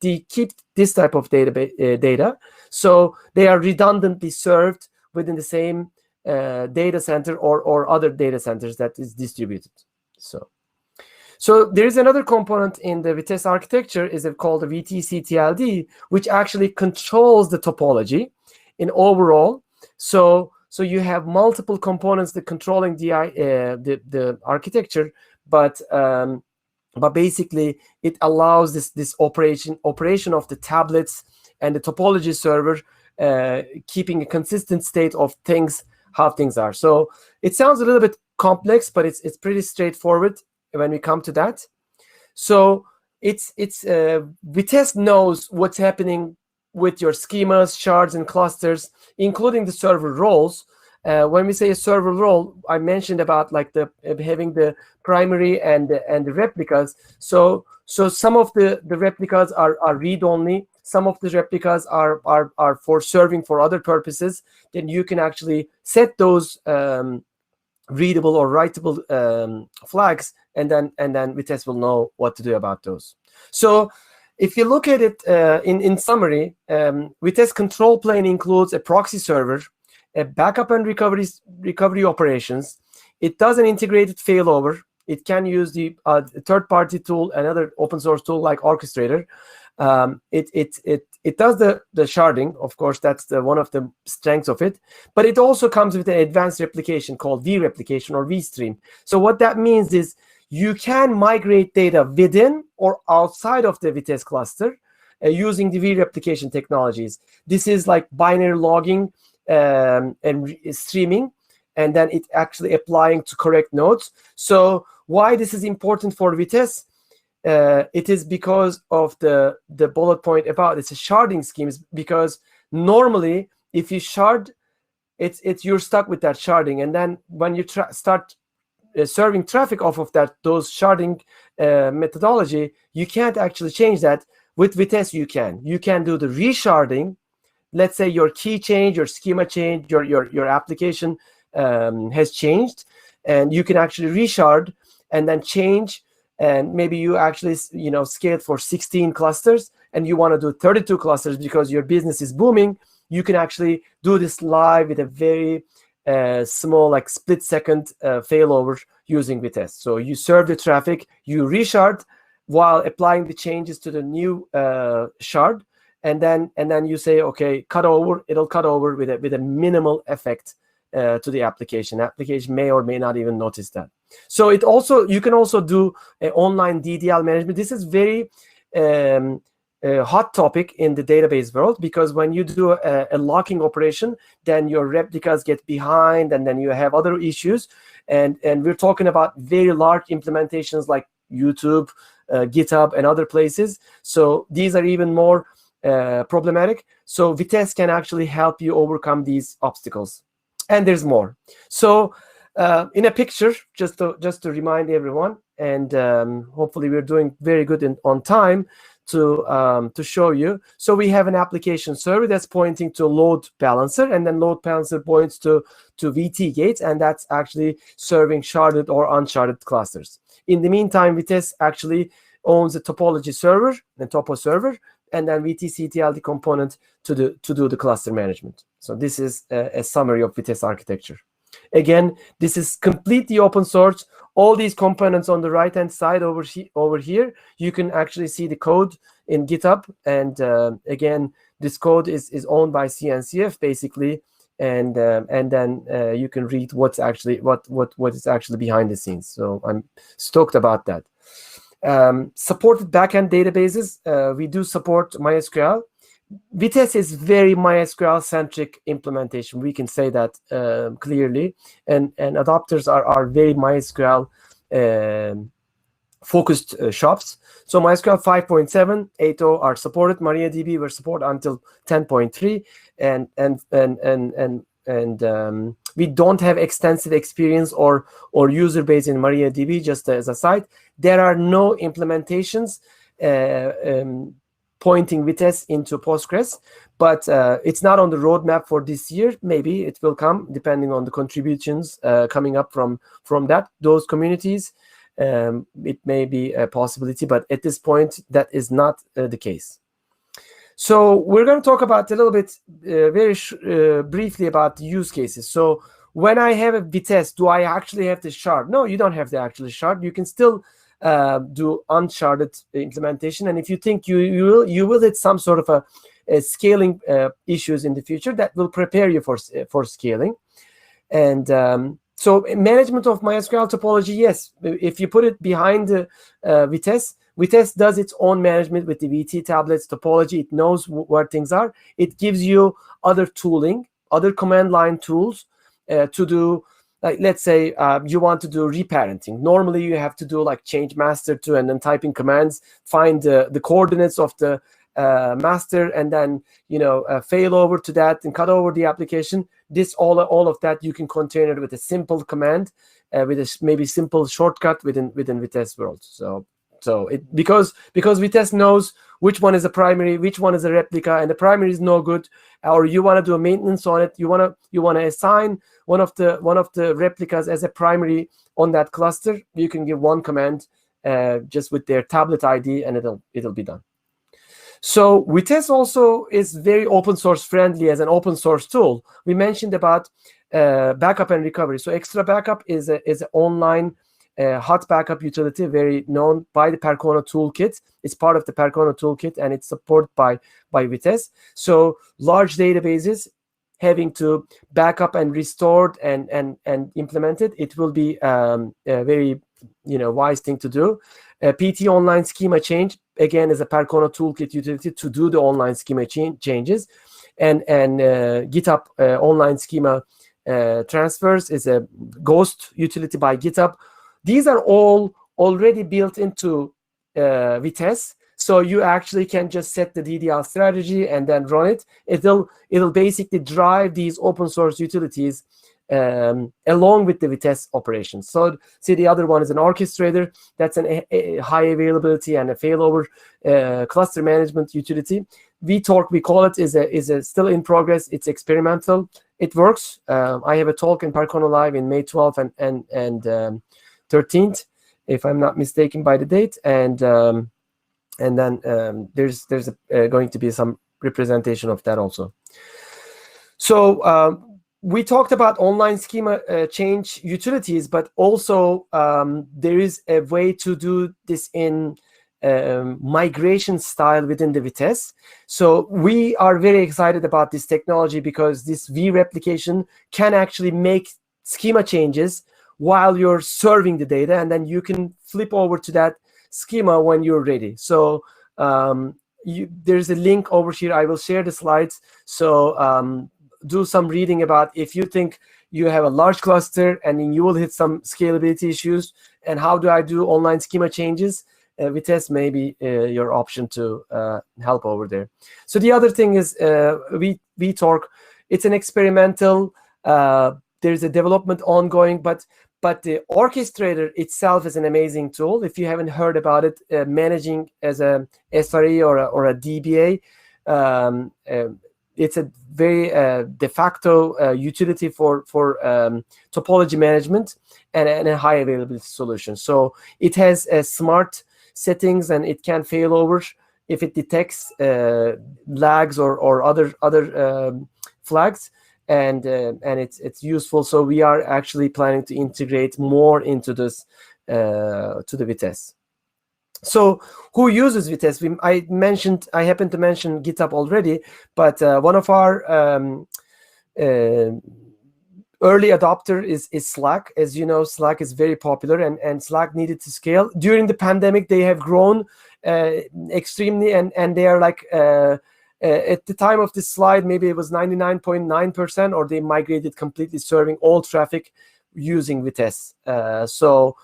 keep this type of data. So they are redundantly served within the same data center or other data centers that is distributed. So there is another component in the Vitess architecture is called the VTCTLD, which actually controls the topology in overall. So you have multiple components that controlling the architecture, but basically it allows this operation of the tablets and the topology server, keeping a consistent state of things, how things are. So it sounds a little bit complex, but it's pretty straightforward when we come to that. So Vitess knows what's happening with your schemas, shards, and clusters, including the server roles. When we say a server role, I mentioned about like having the primary and the replicas. So some of the replicas are read-only. Some of the replicas are for serving for other purposes. Then you can actually set those readable or writable flags, and then Vitess will know what to do about those. So if you look at it in summary, Vitess control plane includes a proxy server, a backup and recovery operations. It does an integrated failover. It can use the third-party tool, another open source tool like Orchestrator. It does the sharding. Of course, that's one of the strengths of it. But it also comes with an advanced replication called vReplication or vStream. So what that means is you can migrate data within or outside of the Vitess cluster using the vReplication technologies. This is like binary logging and streaming, and then it actually applying to correct nodes. So why this is important for Vitess? It is because of the bullet point about it's a sharding scheme. Because normally, if you shard, you're stuck with that sharding, and then when you start serving traffic off of those sharding methodology, you can't actually change that. With Vitess, you can do the resharding. Let's say your key change, your schema change, your application has changed, and you can actually reshard and then change. And maybe you actually scaled for 16 clusters, and you want to do 32 clusters because your business is booming. You can actually do this live with a very small, like split-second failover using Vitess. So you serve the traffic, you reshard while applying the changes to the new shard, and then you say, okay, cut over. It'll cut over with a minimal effect to the application. Application may or may not even notice that. So you can also do online DDL management. This is very hot topic in the database world, because when you do a locking operation, then your replicas get behind, and then you have other issues. And we're talking about very large implementations like YouTube, GitHub, and other places. So these are even more problematic. So Vitess can actually help you overcome these obstacles. And there's more. So in a picture, just to remind everyone, and hopefully we're doing very good on time to show you. So we have an application server that's pointing to load balancer, and then load balancer points to VT gates, and that's actually serving sharded or unsharded clusters. In the meantime, Vitess actually owns a topology server, the topo server, and then VT-CTLD component to do the cluster management. So this is a summary of Vitess architecture. Again, this is completely open source. All these components on the right-hand side over here, you can actually see the code in GitHub. And again, this code is owned by CNCF basically, and then you can read what's actually what is actually behind the scenes. So I'm stoked about that. Supported backend databases. We do support MySQL. Vitess is very MySQL-centric implementation. We can say that clearly, and adopters are very MySQL focused shops. So MySQL 5.7, 8.0 are supported. MariaDB were supported until 10.3, and we don't have extensive experience or user base in MariaDB. Just as a side, there are no implementations pointing Vitess into Postgres, but it's not on the roadmap for this year. Maybe it will come depending on the contributions coming up from those communities. It may be a possibility, but at this point, that is not the case. So we're going to talk about a little bit, very briefly about the use cases. So when I have a Vitess, do I actually have the shard? No, you don't have to actually shard. You can still do unsharded implementation, and if you think you will hit some sort of a scaling issues in the future, that will prepare you for scaling. And so management of MySQL topology, yes, if you put it behind Vitess does its own management with the VT tablets topology. It knows where things are. It gives you other tooling, other command line tools to do. Like, let's say you want to do reparenting. Normally, you have to do like change master to, and then typing commands, find the coordinates of the master, and then fail over to that and cut over the application. This all of that you can contain it with a simple command, with a maybe simple shortcut within Vitess world. So it because Vitess knows which one is a primary, which one is a replica, and the primary is no good, or you want to do a maintenance on it. You want to assign one of the replicas as a primary on that cluster. You can give one command just with their tablet ID, and it'll be done. So Vitess also is very open source friendly as an open source tool. We mentioned about backup and recovery. So Extra Backup is an online hot backup utility, very known by the Percona toolkit. It's part of the Percona toolkit, and it's supported by Vitess. So large databases having to back up and restore and implement it, it will be a very wise thing to do. PT online schema change, again, is a Percona toolkit utility to do the online schema changes, and GitHub online schema transfers is a Ghost utility by GitHub. These are all already built into Vitess, so you actually can just set the DDL strategy and then run it. It'll basically drive these open source utilities along with the Vitess operations. So see, the other one is an orchestrator. That's a high availability and a failover cluster management utility. vTorque, we call it, is a still in progress. It's experimental. It works. I have a talk in Percona Live in May 12th and 13th, if I'm not mistaken by the date, and then there's going to be some representation of that also. So we talked about online schema change utilities, but also there is a way to do this in migration style within the Vitess. So we are very excited about this technology because this vReplication can actually make schema changes while you're serving the data, and then you can flip over to that schema when you're ready. So there's a link over here. I will share the slides. So do some reading about if you think you have a large cluster and then you will hit some scalability issues, and how do I do online schema changes. Vitess may be your option to help over there. So the other thing is vTorque. It's an experimental. There's a development ongoing, but the orchestrator itself is an amazing tool. If you haven't heard about it, managing as a SRE or a DBA, it's a very de facto utility for topology management and a high availability solution. So it has smart settings, and it can fail over if it detects lags or other flags, and it's useful. So we are actually planning to integrate more into this to the Vitess. So who uses Vitess? I happened to mention GitHub already, but one of our early adopter is Slack. As you know, Slack is very popular, and Slack needed to scale. During the pandemic, they have grown extremely, and they are like, at the time of this slide, maybe it was 99.9%, or they migrated completely serving all traffic using Vitess. So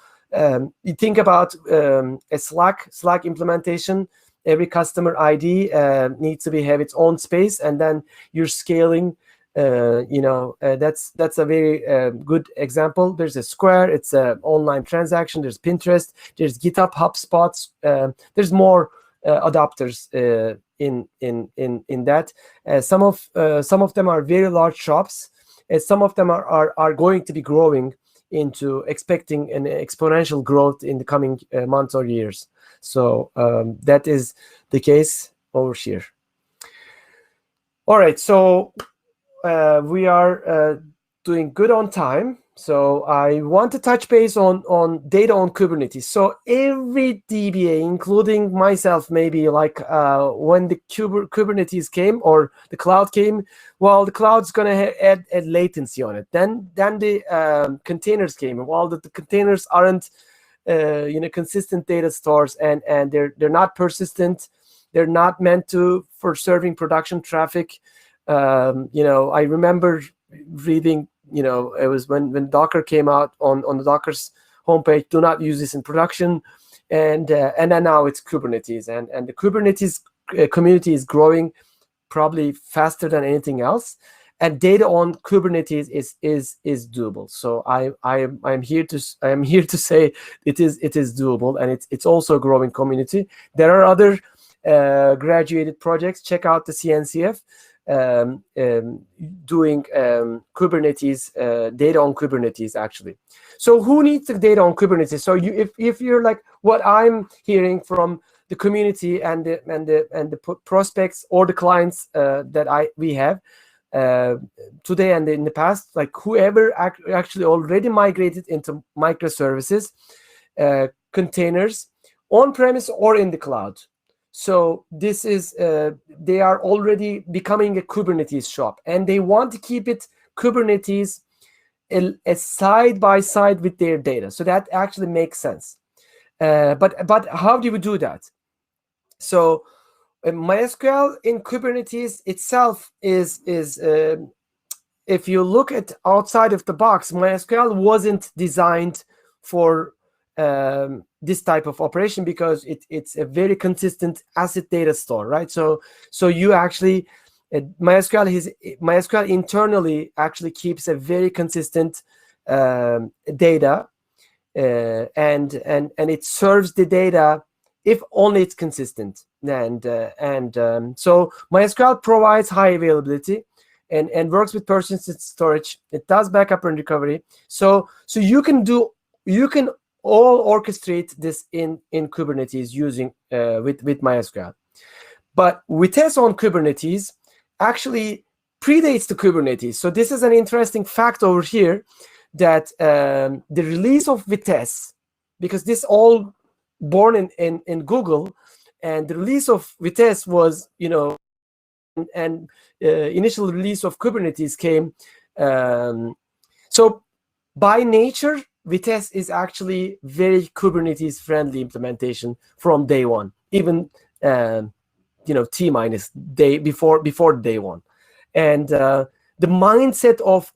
you think about a Slack implementation. Every customer ID needs to have its own space, and then you're scaling. That's a very good example. There's a Square. It's an online transaction. There's Pinterest. There's GitHub, HubSpots. There's more adopters in that. Some of them are very large shops. Some of them are going to be growing into expecting an exponential growth in the coming months or years. So that is the case over here. All right, so we are doing good on time. So I want to touch base on data on Kubernetes. So every DBA, including myself, maybe like when the Kubernetes came or the cloud came, well, the cloud's going to add latency on it. Then the containers came. And while the containers aren't consistent data stores, and they're not persistent, they're not meant for serving production traffic. I remember reading, it was when Docker came out on the Docker's homepage, do not use this in production. And then now it's Kubernetes, and the Kubernetes community is growing probably faster than anything else. And data on Kubernetes is doable. So I'm here to say it is doable, and it's also a growing community. There are other graduated projects. Check out the CNCF. Doing Kubernetes data on Kubernetes actually. So who needs the data on Kubernetes? So if you're like what I'm hearing from the community and the prospects or the clients that we have today and in the past, like whoever actually already migrated into microservices, containers on premise or in the cloud. So this is, they are already becoming a Kubernetes shop, and they want to keep it Kubernetes side by side with their data. So that actually makes sense. But how do we do that? So MySQL in Kubernetes itself is if you look at outside of the box, MySQL wasn't designed for this type of operation because it's a very consistent ACID data store, right? So you actually MySQL internally actually keeps a very consistent data, and it serves the data if only it's consistent. And so MySQL provides high availability and works with persistent storage. It does backup and recovery. So you can all orchestrate this in Kubernetes using with MySQL. But Vitess on Kubernetes actually predates the Kubernetes. So this is an interesting fact over here, that the release of Vitess, because this all born in Google, and the release of Vitess was, and initial release of Kubernetes came. So by nature, Vitess is actually very Kubernetes friendly implementation from day one, even T- day before day one. And the mindset of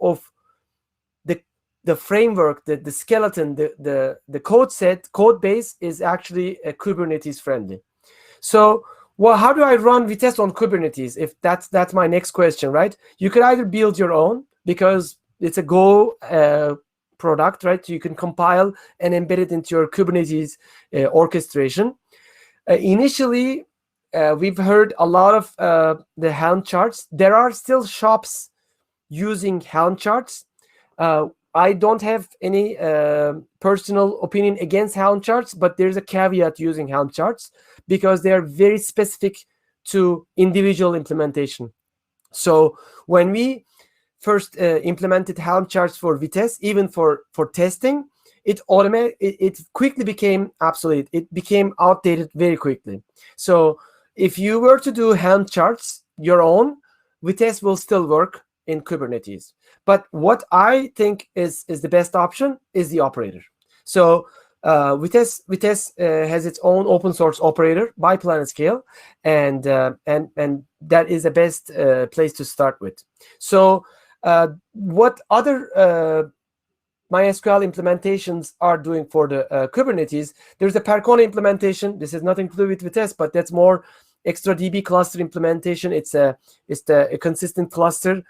the the framework, the skeleton, the code base is actually Kubernetes friendly. So, well, how do I run Vitess on Kubernetes? If that's my next question, right? You could either build your own because it's a Go product, right? You can compile and embed it into your Kubernetes orchestration. Initially, we've heard a lot of the Helm charts. There are still shops using Helm charts. I don't have any personal opinion against Helm charts, but there's a caveat using Helm charts because they are very specific to individual implementation. So when we first implemented Helm charts for Vitess, even for testing, it quickly became obsolete. It became outdated very quickly. So if you were to do Helm charts your own, Vitess will still work in Kubernetes. But what I think is the best option is the operator. So Vitess has its own open source operator by PlanetScale, and that is the best place to start with. So what other MySQL implementations are doing for the Kubernetes? There's a Percona implementation. This has nothing to do with Vitess, but that's more XtraDB cluster implementation. It's a consistent cluster,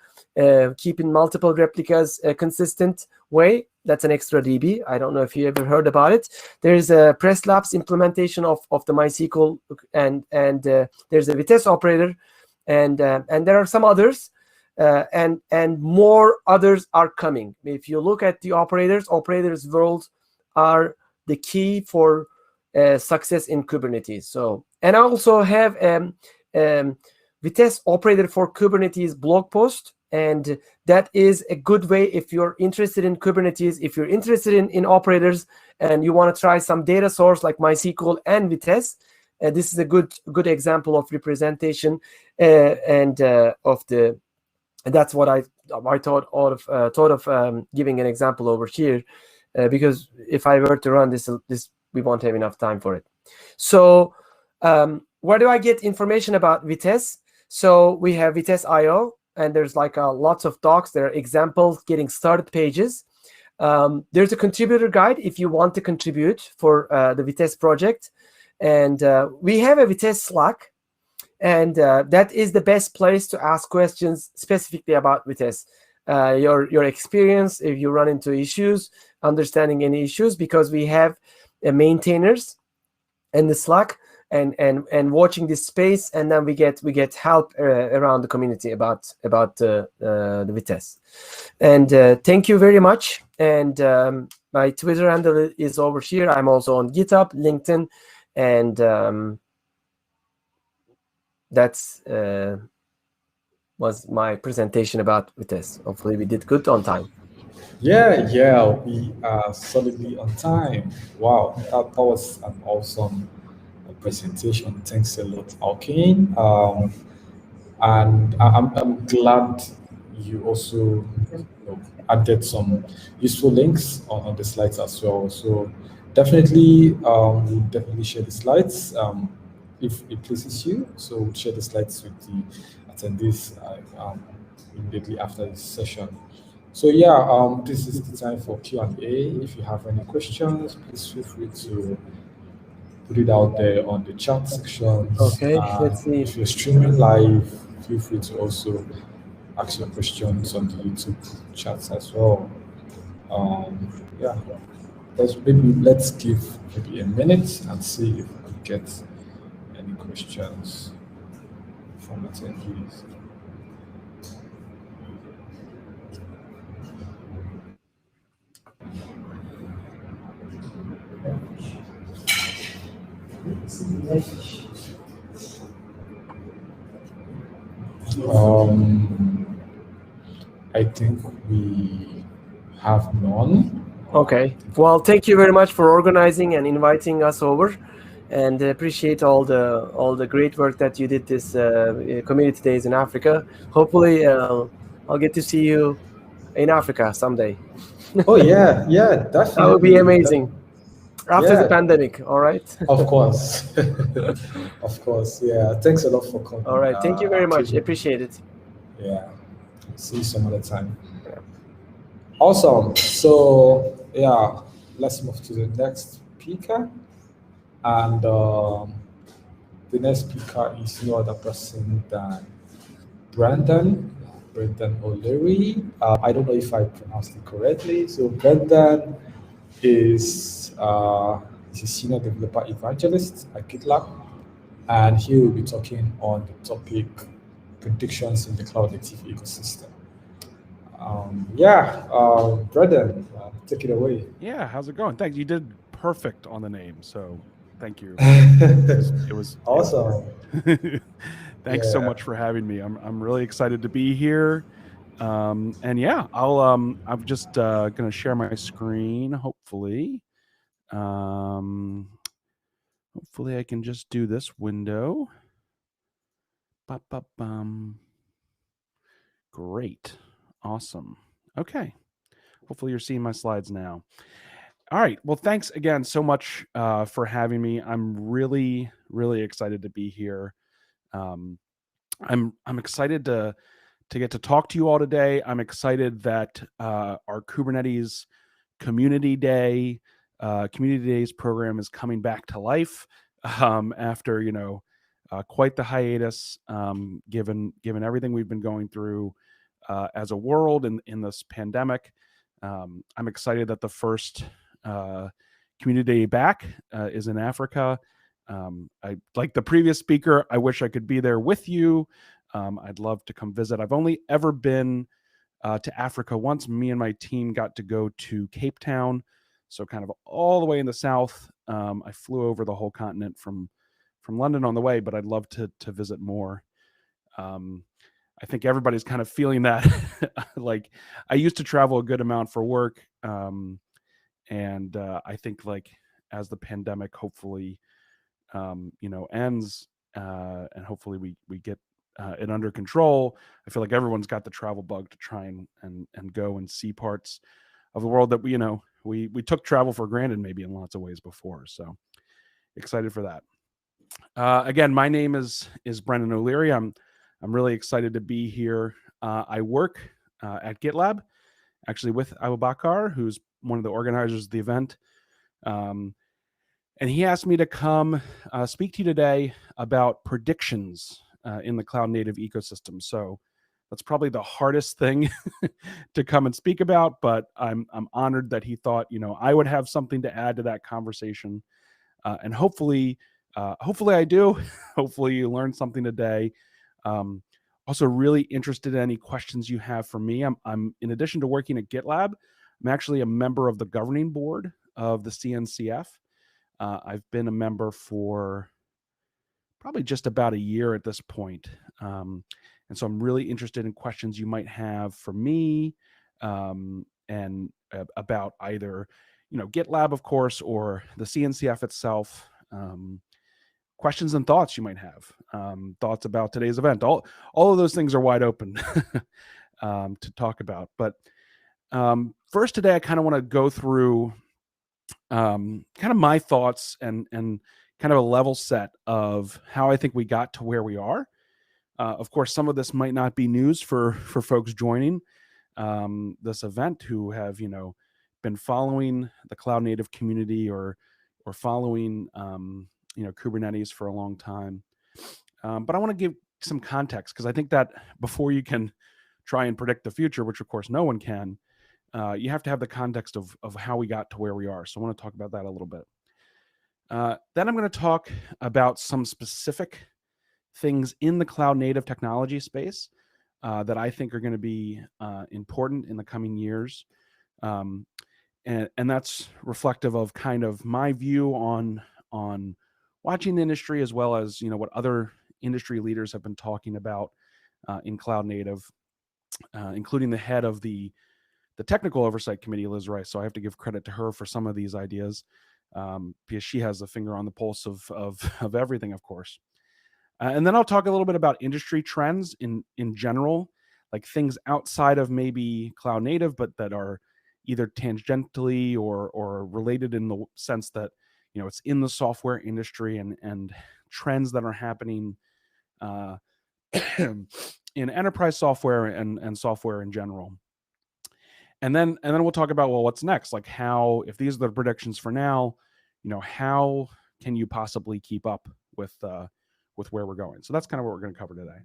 keeping multiple replicas a consistent way. That's an XtraDB. I don't know if you ever heard about it. There's a PressLabs implementation of the MySQL, and there's a Vitess operator, and there are some others, and more others are coming. If you look at the operators world are the key for success in Kubernetes. So, and I also have Vitess operator for Kubernetes blog post, and that is a good way if you're interested in Kubernetes, if you're interested in operators, and you want to try some data source like MySQL and Vitess. This is a good example of representation, and of the. That's what I thought of giving an example over here, because if I were to run this we won't have enough time for it. So where do I get information about Vitess? So we have Vitess.io, and there's like lots of docs. There are examples, getting started pages. There's a contributor guide if you want to contribute for the Vitess project. And we have a Vitess Slack, and that is the best place to ask questions specifically about Vitess. Your experience, if you run into issues, understanding any issues, because we have maintainers in the Slack, and watching this space, and then we get help around the community about the Vitess. And thank you very much. And my Twitter handle is over here. I'm also on GitHub, LinkedIn, and that's was my presentation about Vitess. Hopefully we did good on time. Yeah, we are solidly on time. Wow, that was an awesome presentation. Thanks a lot, Alkane. And I'm glad you also added some useful links on the slides as well. So definitely, we'll definitely share the slides if it pleases you. So we'll share the slides with the attendees immediately after this session. So yeah, this is the time for Q&A. If you have any questions, please feel free to put it out there on the chat section. Okay, let's see. If you're streaming live, feel free to also ask your questions on the YouTube chats as well. Yeah, let's give maybe a minute and see if we get any questions from attendees. I think we have none. Okay. Well, thank you very much for organizing and inviting us over, and appreciate all the great work that you did this community days in Africa. Hopefully, I'll get to see you in Africa someday. Oh yeah, definitely. That would be amazing. After the pandemic, all right? Of course. Of course, yeah. Thanks a lot for coming. All right, thank you very much. Appreciate it. Yeah. See you some other time. Yeah. Awesome. So yeah, let's move to the next speaker. And the next speaker is no other person than Brandon O'Leary. I don't know if I pronounced it correctly. So Brandon is a senior developer evangelist at GitLab, and he will be talking on the topic predictions in the cloud native ecosystem. Brandon, take it away. Yeah, how's it going? Thanks. You did perfect on the name, so thank you. It was Awesome. Thanks so much for having me. I'm really excited to be here. And yeah, I'm just gonna share my screen. Hopefully, hopefully I can just do this window. Great, awesome. Okay, hopefully you're seeing my slides now. All right. Well, thanks again so much for having me. I'm really, really excited to be here. I'm excited to get to talk to you all today. I'm excited that our Kubernetes Community Days program is coming back to life after quite the hiatus, given everything we've been going through as a world in this pandemic. I'm excited that the first Community Day back is in Africa. I like the previous speaker. I wish I could be there with you. I'd love to come visit. I've only ever been to Africa once. Me and my team got to go to Cape Town, so kind of all the way in the south. I flew over the whole continent from London on the way, but I'd love to visit more. I think everybody's kind of feeling that. Like, I used to travel a good amount for work, and I think, like, as the pandemic hopefully ends, and hopefully we get it under control, I feel like everyone's got the travel bug to try and go and see parts of the world that we took travel for granted maybe in lots of ways before. So excited for that. Again, my name is Brendan O'Leary. I'm really excited to be here. I work at GitLab, actually with Abubakar, who's one of the organizers of the event. And he asked me to come speak to you today about predictions in the cloud native ecosystem. So that's probably the hardest thing to come and speak about, but I'm honored that he thought I would have something to add to that conversation, and hopefully I do. Hopefully you learned something today. Also really interested in any questions you have for me. I'm in addition to working at GitLab, I'm actually a member of the governing board of the CNCF. I've been a member for probably just about a year at this point. And so I'm really interested in questions you might have for me, and about either, GitLab, of course, or the CNCF itself. Questions and thoughts you might have, thoughts about today's event. All of those things are wide open to talk about. But first today, I kind of want to go through kind of my thoughts and kind of a level set of how I think we got to where we are. Of course, some of this might not be news for folks joining this event who have been following the cloud native community or following Kubernetes for a long time. But I want to give some context, because I think that before you can try and predict the future, which of course no one can, you have to have the context of how we got to where we are. So I want to talk about that a little bit. Then I'm going to talk about some specific things in the cloud native technology space that I think are going to be important in the coming years. And that's reflective of kind of my view on watching the industry, as well as what other industry leaders have been talking about in cloud native, including the head of the technical oversight committee, Liz Rice. So I have to give credit to her for some of these ideas, because she has a finger on the pulse of everything, of course. And then I'll talk a little bit about industry trends in general, like things outside of maybe cloud native, but that are either tangentially or related in the sense that it's in the software industry, and trends that are happening in enterprise software and software in general. And then we'll talk about, well, what's next? Like how, if these are the predictions for now, how can you possibly keep up with where we're going? So that's kind of what we're going to cover today.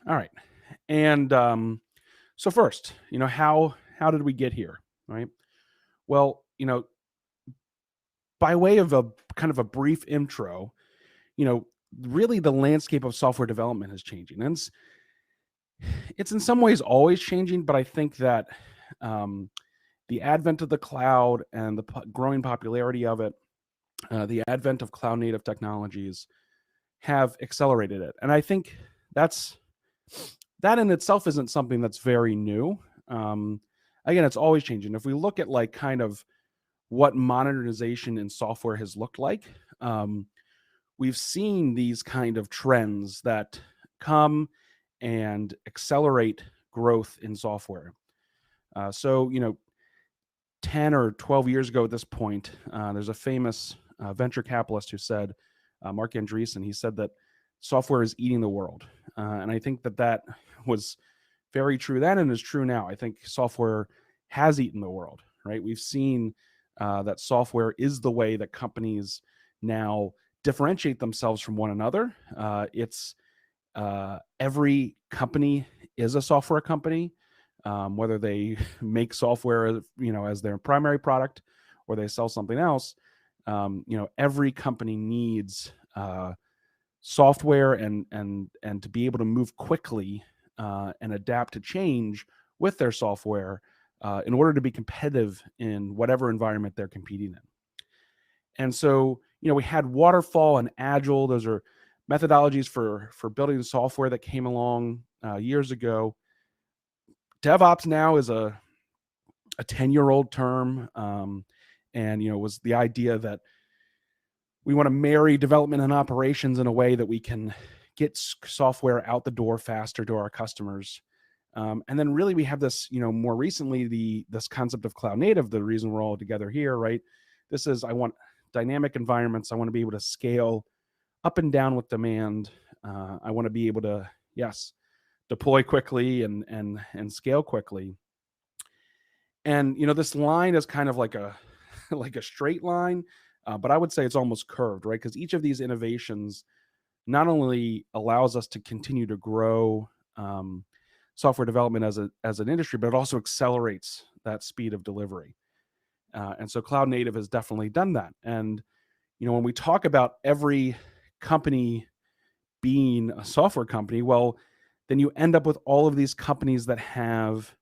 All right. And so first, how did we get here, right? Well, by way of a kind of a brief intro, really the landscape of software development is changing. And it's in some ways always changing, but I think that the advent of the cloud and the growing popularity of it, the advent of cloud native technologies have accelerated it. And I think that in itself isn't something that's very new. Again, it's always changing. If we look at like kind of what modernization in software has looked like, we've seen these kind of trends that come and accelerate growth in software. So 10 or 12 years ago at this point, there's a famous venture capitalist who said, Mark Andreessen, he said that software is eating the world. And I think that was very true then and is true now. I think software has eaten the world, right? We've seen that software is the way that companies now differentiate themselves from one another. Every company is a software company, whether they make software, as their primary product or they sell something else. Every company needs software and to be able to move quickly and adapt to change with their software in order to be competitive in whatever environment they're competing in. And so, we had waterfall and agile. Those are methodologies for building software that came along years ago. DevOps now is a 10-year-old term, and was the idea that we want to marry development and operations in a way that we can get software out the door faster to our customers. And then really we have this, more recently, this concept of cloud native, the reason we're all together here, right? This is, I want dynamic environments. I want to be able to scale up and down with demand. I want to be able to, deploy quickly and scale quickly. And, this line is kind of like a straight line, but I would say it's almost curved, right? Because each of these innovations not only allows us to continue to grow software development as an industry, but it also accelerates that speed of delivery. And so cloud native has definitely done that. And, when we talk about every company being a software company, well, then you end up with all of these companies that have,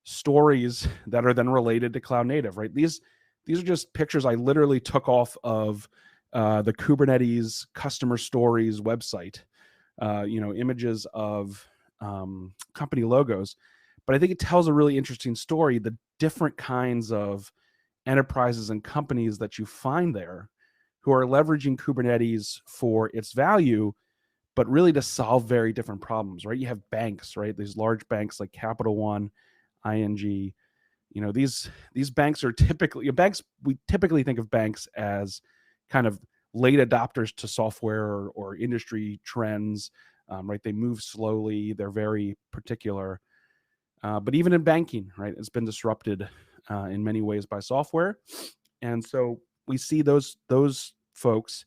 stories that are then related to cloud native, right? These are just pictures I literally took off of the Kubernetes customer stories website, images of company logos. But I think it tells a really interesting story, the different kinds of enterprises and companies that you find there who are leveraging Kubernetes for its value, but really to solve very different problems, right? You have banks, right? These large banks like Capital One, ING. These banks are typically we typically think of banks as kind of late adopters to software or industry trends, right? They move slowly. They're very particular. But even in banking, right, it's been disrupted in many ways by software. And so we see those folks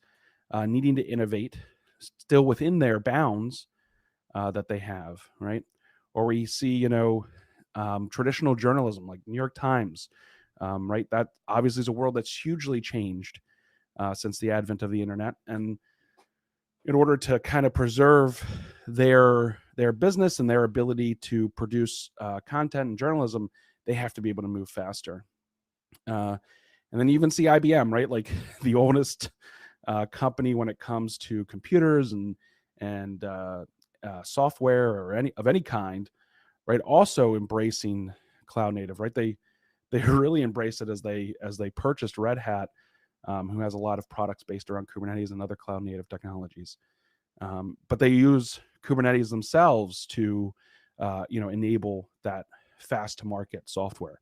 needing to innovate still within their bounds that they have, right? Or we see, traditional journalism like New York Times, right? That obviously is a world that's hugely changed since the advent of the internet. And in order to kind of preserve their business and their ability to produce content and journalism, they have to be able to move faster. And then you even see IBM, right? Like the oldest company when it comes to computers and software or any kind, right? Also embracing cloud native, right? They really embraced it as they purchased Red Hat, who has a lot of products based around Kubernetes and other cloud native technologies. But they use Kubernetes themselves to enable that fast to market software.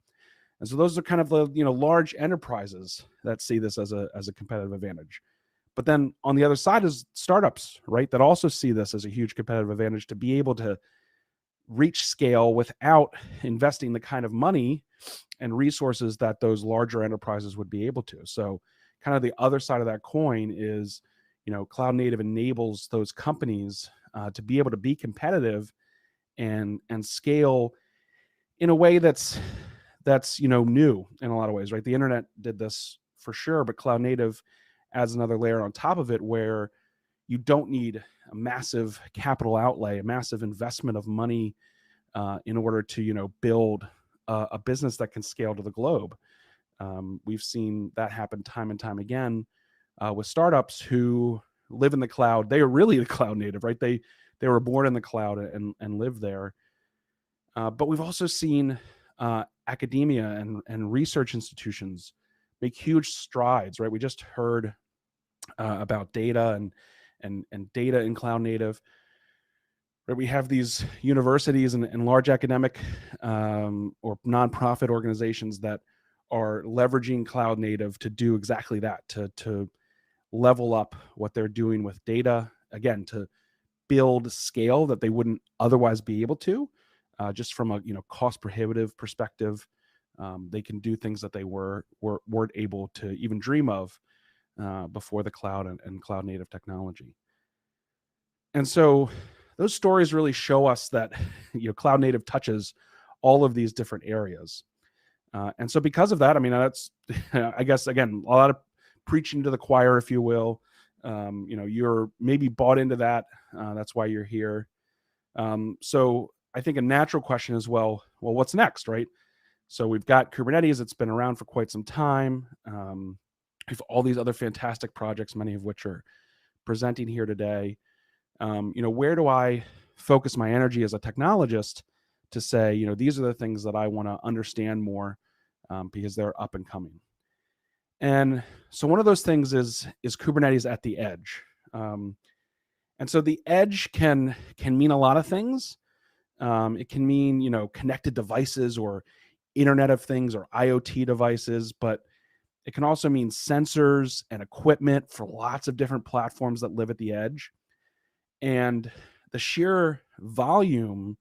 And so those are kind of the large enterprises that see this as a competitive advantage. But then on the other side is startups, right? That also see this as a huge competitive advantage to be able to reach scale without investing the kind of money and resources that those larger enterprises would be able to. So kind of the other side of that coin is, cloud native enables those companies to be able to be competitive and scale in a way that's new in a lot of ways, right? The internet did this for sure, but cloud native adds another layer on top of it where you don't need a massive capital outlay, a massive investment of money in order to build a business that can scale to the globe. We've seen that happen time and time again with startups who live in the cloud. They are really the cloud native, right? They were born in the cloud and live there. But we've also seen academia and research institutions make huge strides, right? We just heard about data and data in cloud native. Right? We have these universities and large academic or nonprofit organizations that are leveraging cloud native to do exactly that, to level up what they're doing with data, again, to build scale that they wouldn't otherwise be able to, just from a cost prohibitive perspective. They can do things that they weren't able to even dream of before the cloud and cloud native technology. And so those stories really show us that cloud native touches all of these different areas. And so because of that, that's, I guess, again, a lot of preaching to the choir, if you will. You're maybe bought into that. That's why you're here. So I think a natural question is, well, what's next, right? So we've got Kubernetes. It's been around for quite some time. We have all these other fantastic projects, many of which are presenting here today. Where do I focus my energy as a technologist to say, these are the things that I want to understand more because they're up and coming. And so one of those things is Kubernetes at the edge. And so the edge can mean a lot of things. It can mean, connected devices or Internet of Things or IoT devices, but it can also mean sensors and equipment for lots of different platforms that live at the edge. And the sheer volume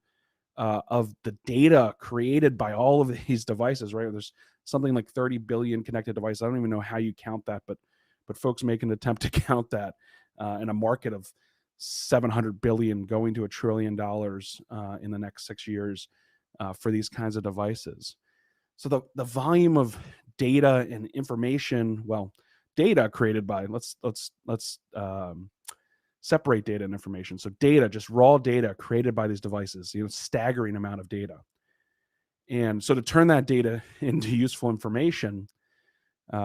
of the data created by all of these devices, right? There's something like 30 billion connected devices. I don't even know how you count that, but folks make an attempt to count that in a market of 700 billion going to $1 trillion in the next 6 years for these kinds of devices. So the volume of data and information, data created by, let's separate data and information. So data, just raw data created by these devices, staggering amount of data. And so to turn that data into useful information,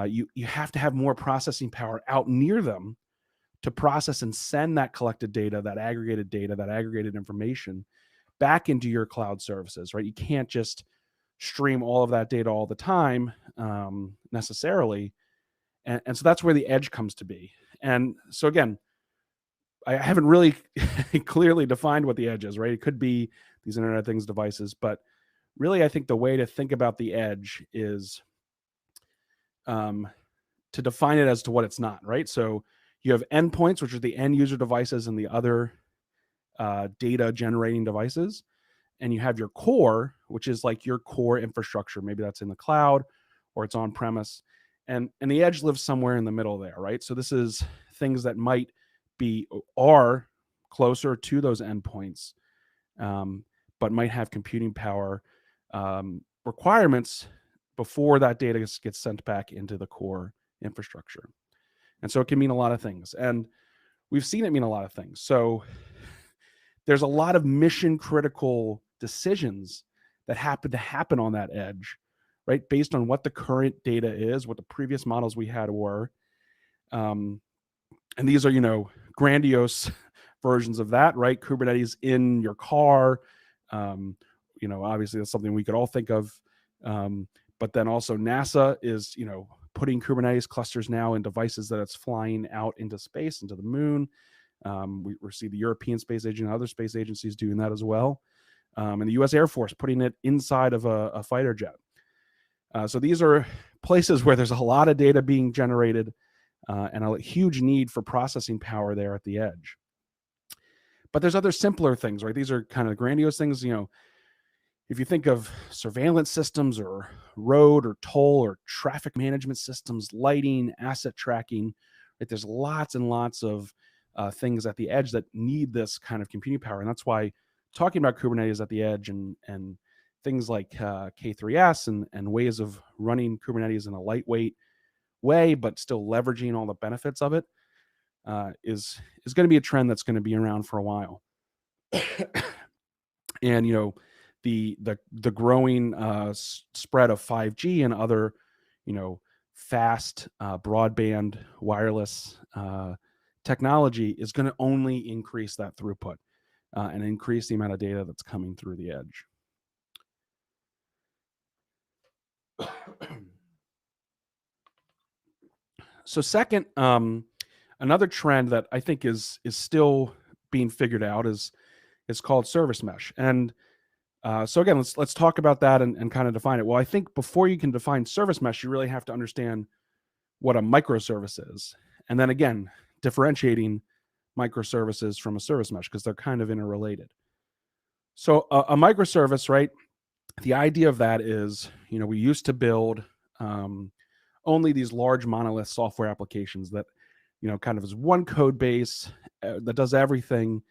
you have to have more processing power out near them to process and send that collected data, that aggregated information back into your cloud services, right? You can't just stream all of that data all the time necessarily. And so that's where the edge comes to be. And so again, I haven't really clearly defined what the edge is, right? It could be these Internet of Things devices, but really I think the way to think about the edge is to define it as to what it's not, right? So you have endpoints, which are the end user devices and the other data generating devices. And you have your core, which is like your core infrastructure. Maybe that's in the cloud or it's on premise. And the edge lives somewhere in the middle there, right? So this is things that are closer to those endpoints, but might have computing power requirements before that data gets sent back into the core infrastructure. And so it can mean a lot of things. And we've seen it mean a lot of things. So there's a lot of mission critical decisions that happen on that edge, right? Based on what the current data is, what the previous models we had were. And these are, grandiose versions of that, right? Kubernetes in your car. Obviously that's something we could all think of. But then also NASA is, putting Kubernetes clusters now in devices that it's flying out into space, into the moon. We see the European Space Agency and other space agencies doing that as well. And the US Air Force putting it inside of a fighter jet. So these are places where there's a lot of data being generated and a huge need for processing power there at the edge. But there's other simpler things, right? These are kind of grandiose things, if you think of surveillance systems or road or toll or traffic management systems, lighting, asset tracking, right? There's lots and lots of things at the edge that need this kind of computing power. And that's why talking about Kubernetes at the edge and things like K3S and ways of running Kubernetes in a lightweight way, but still leveraging all the benefits of it is going to be a trend that's going to be around for a while. And, the growing spread of 5G and other, fast broadband wireless technology is going to only increase that throughput and increase the amount of data that's coming through the edge. So second, another trend that I think is still being figured out is called service mesh. And so again, let's talk about that and kind of define it. Well, I think before you can define service mesh, you really have to understand what a microservice is. And then again, differentiating microservices from a service mesh because they're kind of interrelated. So a microservice, right? The idea of that is, we used to build only these large monolith software applications that, kind of is one code base that does everything,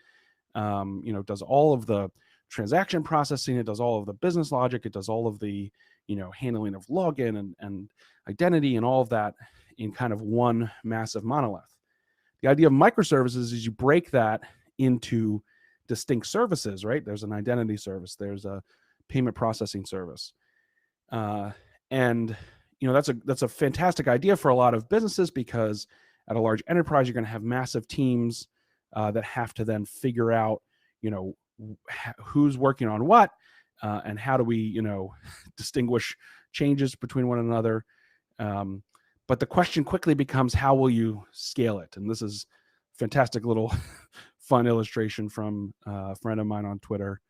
does all of the transaction processing, it does all of the business logic, it does all of the, handling of login and identity and all of that in kind of one massive monolith. The idea of microservices is you break that into distinct services, right? There's an identity service, there's a payment processing service. And that's a fantastic idea for a lot of businesses because at a large enterprise, you're going to have massive teams that have to then figure out, who's working on what and how do we, distinguish changes between one another. But the question quickly becomes, how will you scale it? And this is a fantastic little fun illustration from a friend of mine on Twitter,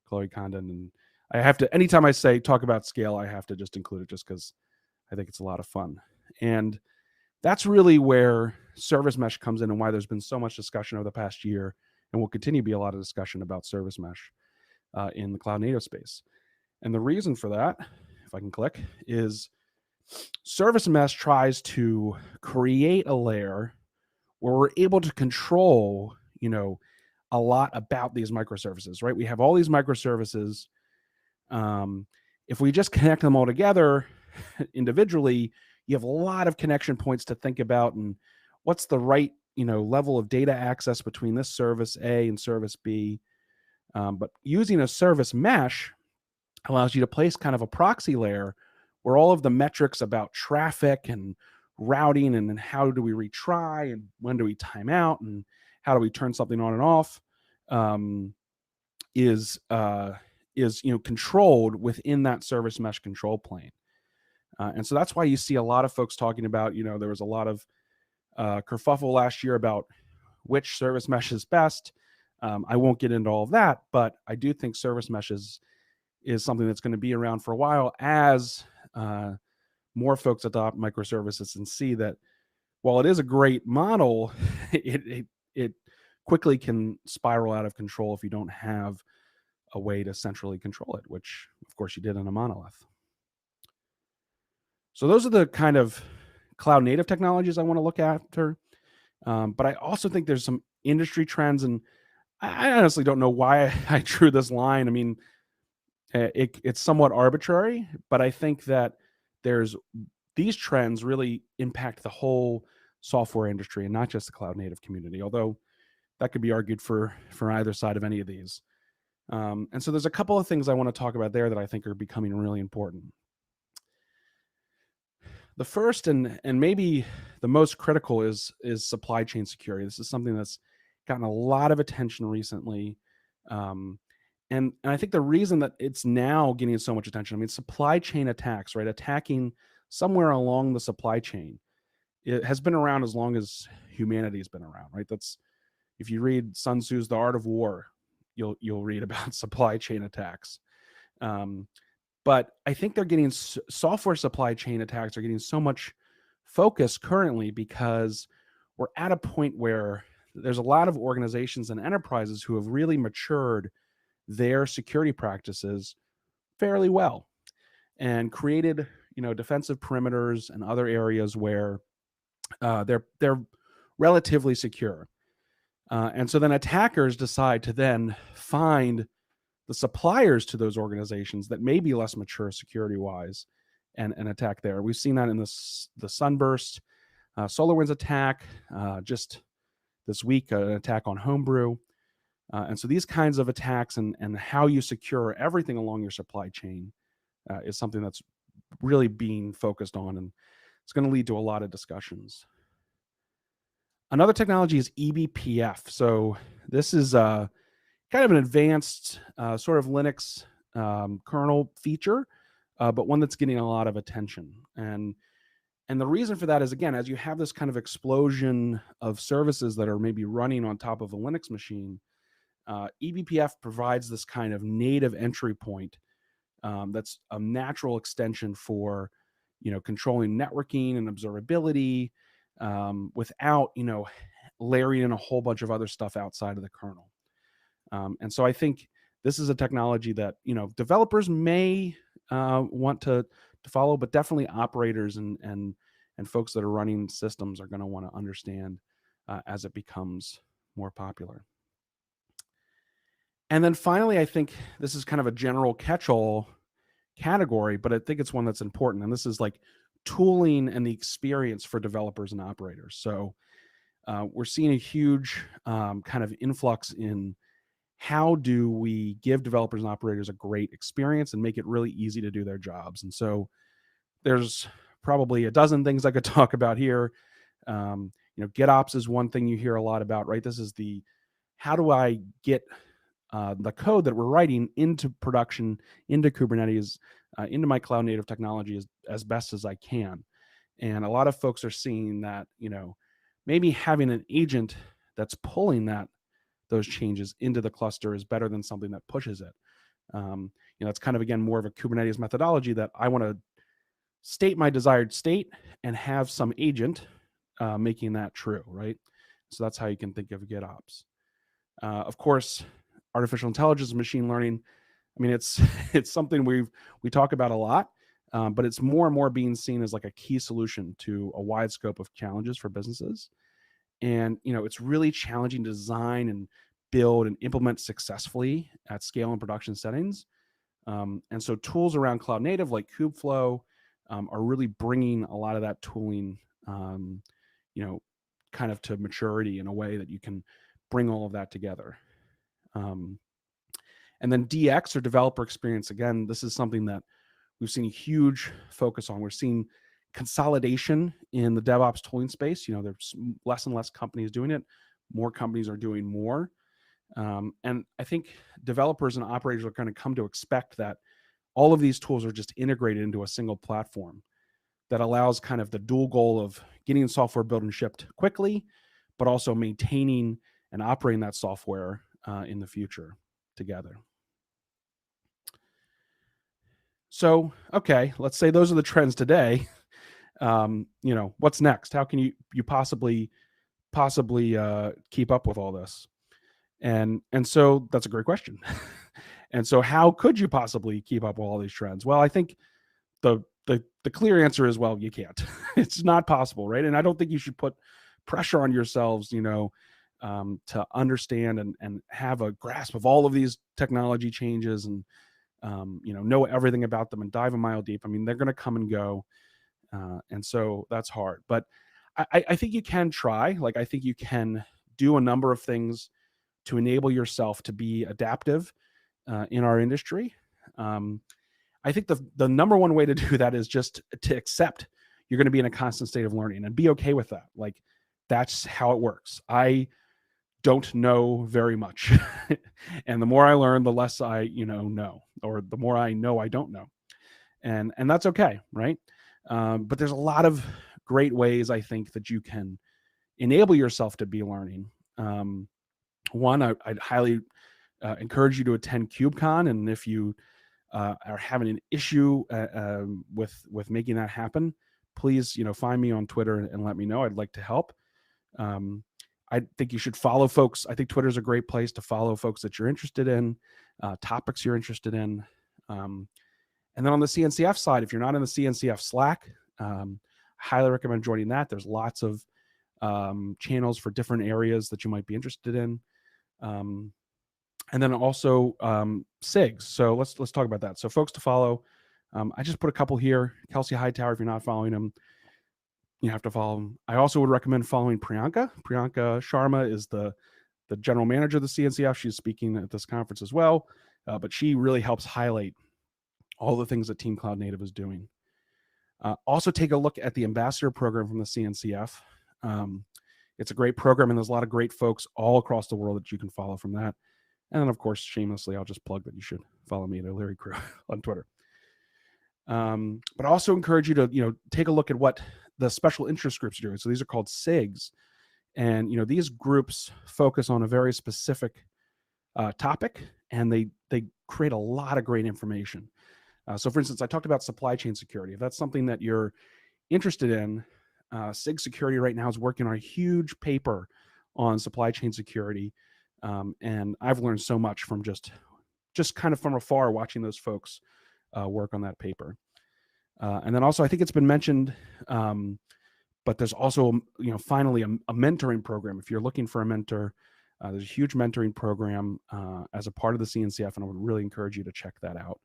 Chloe Condon. And I have to, anytime I talk about scale, I have to just include it just because I think it's a lot of fun. And that's really where service mesh comes in and why there's been so much discussion over the past year and will continue to be a lot of discussion about service mesh in the cloud native space. And the reason for that, if I can click, is service mesh tries to create a layer where we're able to control, a lot about these microservices, right? We have all these microservices. If we just connect them all together individually, you have a lot of connection points to think about and what's the right, level of data access between this service A and service B. But using a service mesh allows you to place kind of a proxy layer where all of the metrics about traffic and routing and how do we retry and when do we time out and how do we turn something on and off is controlled within that service mesh control plane. And so that's why you see a lot of folks talking about, there was a lot of kerfuffle last year about which service mesh is best. I won't get into all of that, but I do think service mesh is something that's going to be around for a while as more folks adopt microservices and see that while it is a great model, it quickly can spiral out of control if you don't have a way to centrally control it, which of course you did in a monolith. So those are the kind of cloud native technologies I want to look after. But I also think there's some industry trends, and I honestly don't know why I drew this line. I mean, it's somewhat arbitrary, but I think that these trends really impact the whole software industry and not just the cloud native community, although that could be argued for either side of any of these. And so there's a couple of things I want to talk about there that I think are becoming really important. The first and maybe the most critical is supply chain security. This is something that's gotten a lot of attention recently. And I think the reason that it's now getting so much attention, I mean, supply chain attacks, right? Attacking somewhere along the supply chain. It has been around as long as humanity has been around, right? That's, if you read Sun Tzu's The Art of War, you'll read about supply chain attacks. But I think they're getting software supply chain attacks are getting so much focus currently because we're at a point where there's a lot of organizations and enterprises who have really matured their security practices fairly well and created, defensive perimeters and other areas where they're relatively secure. And so then attackers decide to then find the suppliers to those organizations that may be less mature security-wise and attack there. We've seen that in the Sunburst SolarWinds attack, just this week, an attack on Homebrew. And so these kinds of attacks and how you secure everything along your supply chain is something that's really being focused on, and it's going to lead to a lot of discussions. Another technology is eBPF. So this is kind of an advanced sort of Linux kernel feature, but one that's getting a lot of attention. And the reason for that is, again, as you have this kind of explosion of services that are maybe running on top of a Linux machine, eBPF provides this kind of native entry point that's a natural extension for, controlling networking and observability without, layering in a whole bunch of other stuff outside of the kernel. And so I think this is a technology that, developers may want to follow, but definitely operators and folks that are running systems are going to want to understand as it becomes more popular. And then finally, I think this is kind of a general catch-all category, but I think it's one that's important. And this is like tooling and the experience for developers and operators. So we're seeing a huge kind of influx in how do we give developers and operators a great experience and make it really easy to do their jobs. And so there's probably a dozen things I could talk about here. GitOps is one thing you hear a lot about, right? This is the, how do I get the code that we're writing into production, into Kubernetes, into my cloud native technology as best as I can. And a lot of folks are seeing that, maybe having an agent that's pulling those changes into the cluster is better than something that pushes it. It's kind of, again, more of a Kubernetes methodology that I want to state my desired state and have some agent making that true, right? So that's how you can think of GitOps. Of course, artificial intelligence and machine learning. I mean, it's something we talk about a lot, but it's more and more being seen as like a key solution to a wide scope of challenges for businesses. And, it's really challenging to design and build and implement successfully at scale and production settings. And so tools around cloud native like Kubeflow are really bringing a lot of that tooling, kind of to maturity in a way that you can bring all of that together. And then DX, or developer experience, again, this is something that we've seen a huge focus on. We're seeing consolidation in the DevOps tooling space. There's less and less companies doing it. More companies are doing more. And I think developers and operators are going to come to expect that all of these tools are just integrated into a single platform that allows kind of the dual goal of getting software built and shipped quickly, but also maintaining and operating that software in the future together. So, okay, let's say those are the trends today. What's next? How can you possibly keep up with all this? And so that's a great question. And so how could you possibly keep up with all these trends? Well, I think the clear answer is, well, you can't. It's not possible, right? And I don't think you should put pressure on yourselves, to understand and have a grasp of all of these technology changes and know everything about them and dive a mile deep. I mean, they're going to come and go. And so that's hard. But I think you can try. Like, I think you can do a number of things to enable yourself to be adaptive in our industry. I think the number one way to do that is just to accept you're going to be in a constant state of learning and be okay with that. Like, that's how it works. I don't know very much. And the more I learn, the less I, know, or the more I know I don't know. And that's okay, right? But there's a lot of great ways, I think, that you can enable yourself to be learning. One, I'd highly encourage you to attend KubeCon. And if you are having an issue with making that happen, please, find me on Twitter and let me know. I'd like to help. I think you should follow folks. I think Twitter is a great place to follow folks that you're interested in, topics you're interested in. And then on the CNCF side, if you're not in the CNCF Slack, highly recommend joining that. There's lots of channels for different areas that you might be interested in. And then also SIGs. So let's talk about that. So folks to follow, I just put a couple here. Kelsey Hightower, if you're not following him, you have to follow him. I also would recommend following Priyanka. Priyanka Sharma is the general manager of the CNCF. She's speaking at this conference as well, but she really helps highlight all the things that Team Cloud Native is doing. Also take a look at the ambassador program from the CNCF. It's a great program, and there's a lot of great folks all across the world that you can follow from that. And then, of course, shamelessly, I'll just plug that you should follow me at O'Leary Crew on Twitter. But I also encourage you to, take a look at what the special interest groups are doing. So these are called SIGs. And, these groups focus on a very specific topic, and they create a lot of great information. So for instance, I talked about supply chain security. If that's something that you're interested in, SIG Security right now is working on a huge paper on supply chain security. And I've learned so much from just kind of from afar watching those folks work on that paper. And then also, I think it's been mentioned, but there's also, finally a mentoring program. If you're looking for a mentor, there's a huge mentoring program as a part of the CNCF, and I would really encourage you to check that out.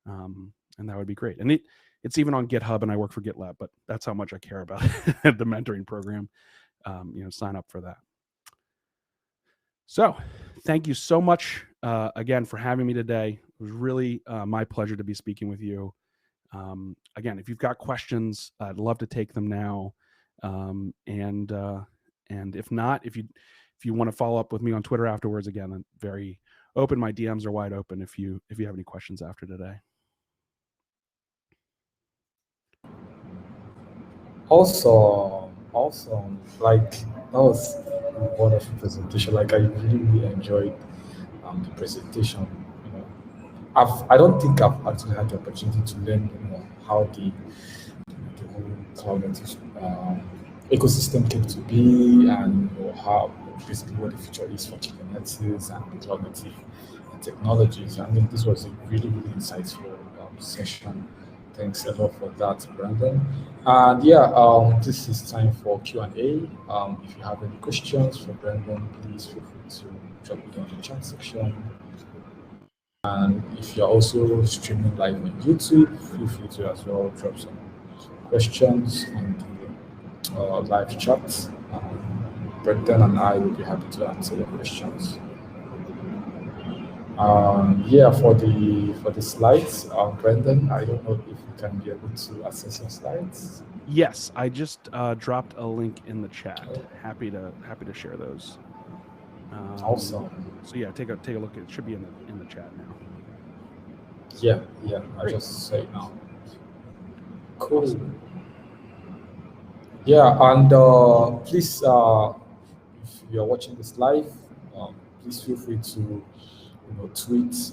And that would be great. And it's even on GitHub, and I work for GitLab, but that's how much I care about the mentoring program. Sign up for that. So thank you so much again for having me today. It was really my pleasure to be speaking with you. Again, if you've got questions, I'd love to take them now. And if not, if you want to follow up with me on Twitter afterwards, again, I'm very open. My DMs are wide open if you have any questions after today. Awesome. Like, that was a wonderful presentation. Like, I really enjoyed the presentation. I don't think I've actually had the opportunity to learn, how the whole cloud ecosystem came to be, and how basically what the future is for Kubernetes and the cloud native technologies. I mean, this was a really, really insightful session. Thanks a lot for that, Brandon. And this is time for Q&A. If you have any questions for Brandon, please feel free to drop it on the chat section. And if you're also streaming live on YouTube, feel free to as well drop some questions on the live chat. Brandon and I will be happy to answer your questions. For the slides, Brendan, I don't know if you can be able to access your slides. Yes, I just dropped a link in the chat. Happy to share those. Awesome. So yeah, take a look. It should be in the chat now. Yeah. I just say now. Cool. Awesome. Yeah, and please, if you are watching this live, please feel free to tweet,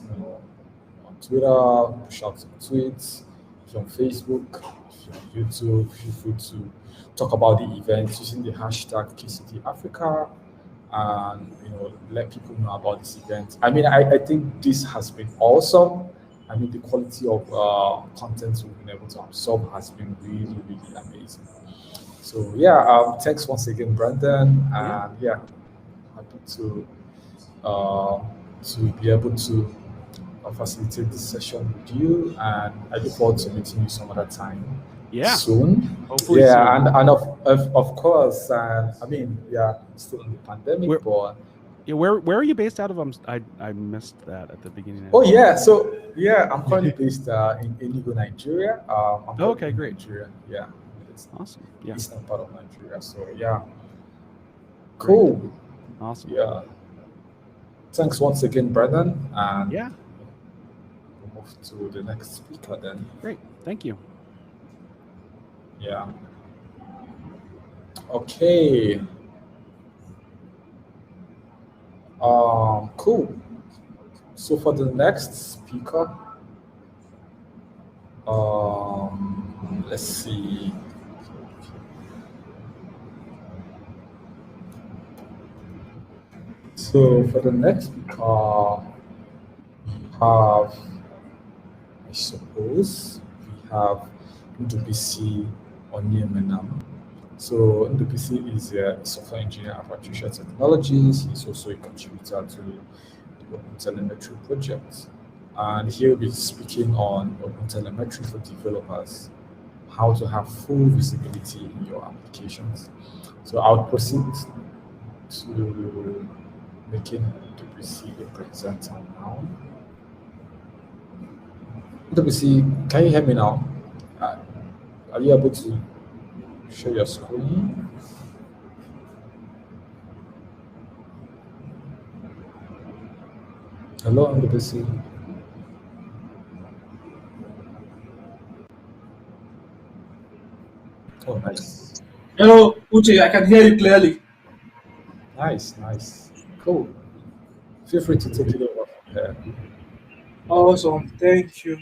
on Twitter, push out some tweets. If you're on Facebook, if you're on YouTube, feel free to talk about the event using the hashtag KCD Africa, and let people know about this event. I mean, I think this has been awesome. I mean, the quality of content we've been able to absorb has been really, really amazing. So thanks once again, Brandon, and happy to be able to facilitate this session with you, and I look forward to meeting you some other time. Soon. Hopefully soon. And of course, I mean, still in the pandemic, but where are you based out of? I missed that at the beginning. I'm currently based in Enugu, Nigeria. Okay, great. Nigeria, it's awesome. Eastern part of Nigeria. So cool. Great. Awesome. Yeah. Thanks once again, Brandon. And we'll move to the next speaker then. Great. Thank you. Yeah. Okay. Cool. So for the next speaker, let's see. So for the next we have, I suppose, we have NWC Onyemenam. So NWC is a software engineer at Artificial Technologies. He's also a contributor to the Open Telemetry project. And he'll be speaking on Open Telemetry for developers, how to have full visibility in your applications. So I'll proceed to making NWC a presenter now. NWC, can you hear me now? Are you able to share your screen? Hello, NWC. Oh, nice. Hello, Uche, I can hear you clearly. Nice. Cool. Feel free to take it over from there. Awesome, thank you.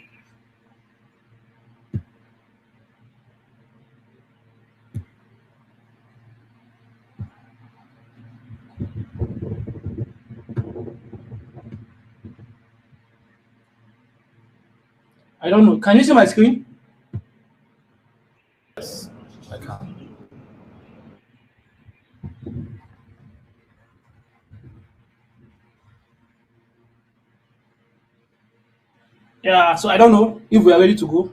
I don't know. Can you see my screen? Yes, I can. Yeah, so I don't know if we are ready to go.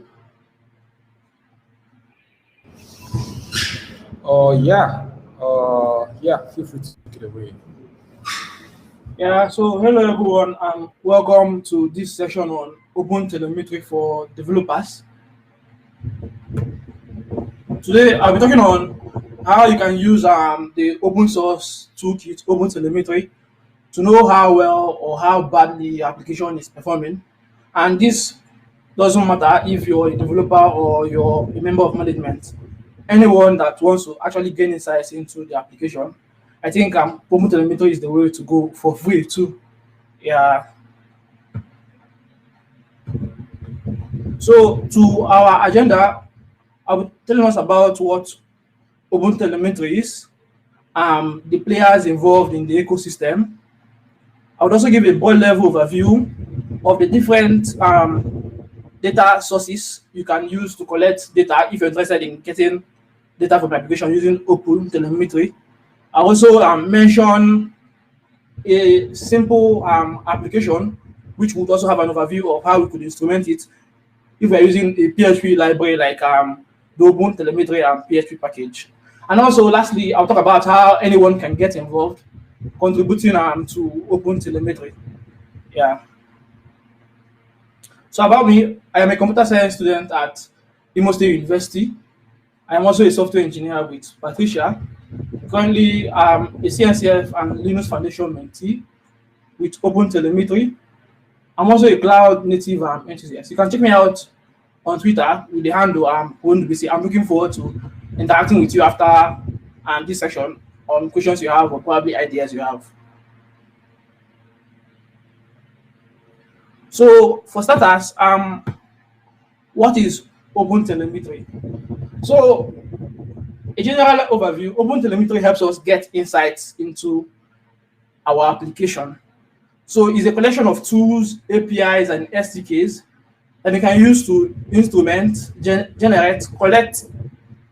Yeah, feel free to take it away. Yeah, so hello everyone and welcome to this session on Open Telemetry for developers. Today I'll be talking on how you can use the open source toolkit Open Telemetry to know how well or how badly your application is performing. And this doesn't matter if you're a developer or you're a member of management. Anyone that wants to actually gain insights into the application, I think Open Telemetry is the way to go for free too. Yeah. So to our agenda, I'll be telling us about what Open Telemetry is, the players involved in the ecosystem. I would also give a broad level overview of the different data sources you can use to collect data if you're interested in getting data from the application using Open Telemetry. I also mention a simple application which would also have an overview of how we could instrument it if we're using a PHP library like the Open Telemetry and PHP package. And also, lastly, I'll talk about how anyone can get involved contributing to Open Telemetry. Yeah. So about me, I am a computer science student at Imo State University. I am also a software engineer with Patricia. Currently, I'm a CNCF and Linux Foundation mentee with Open Telemetry. I'm also a cloud native enthusiast. You can check me out on Twitter with the handle OpenBC. I'm looking forward to interacting with you after this session on questions you have or probably ideas you have. So for starters, what is Open Telemetry? So a general overview, Open Telemetry helps us get insights into our application. So it's a collection of tools, APIs, and SDKs that you can use to instrument, generate, collect,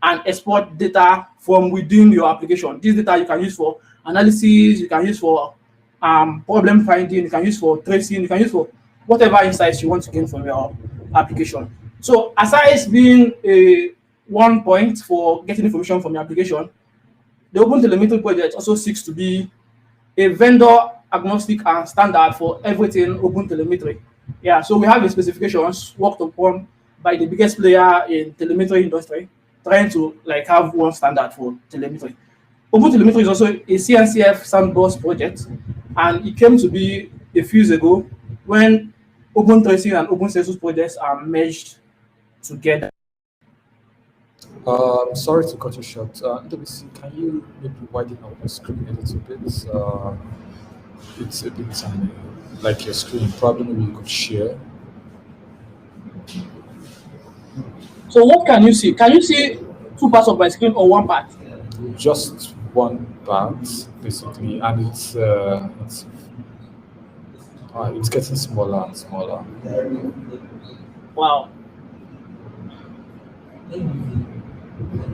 and export data from within your application. This data you can use for analysis, you can use for problem finding, you can use for tracing, you can use for whatever insights you want to gain from your application. So aside being a one point for getting information from your application, the Open Telemetry project also seeks to be a vendor agnostic and standard for everything Open Telemetry. Yeah, so we have the specifications worked upon by the biggest player in telemetry industry, trying to have one standard for telemetry. Open Telemetry is also a CNCF sandbox project, and it came to be a few years ago when Open Tracing and Open Census projects are merged together. Sorry to cut you short. NWC, can you maybe widen up your screen a little bit? It's a bit tiny, like your screen. Probably maybe you could share. So what can you see? Can you see two parts of my screen or one part? Just one part basically, and it's getting smaller and smaller. Wow.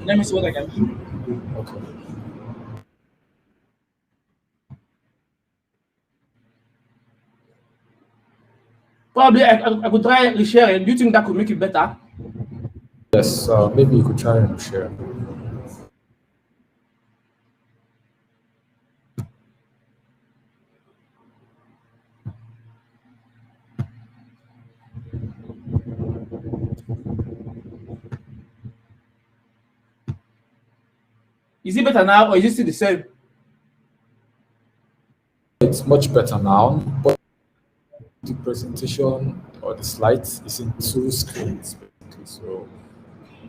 Let me see what I can do. Okay. Probably I could try resharing. Do you think that could make it better? Yes, maybe you could try and share. Is it better now or is it still the same? It's much better now, but the presentation or the slides is in 2 screens basically. So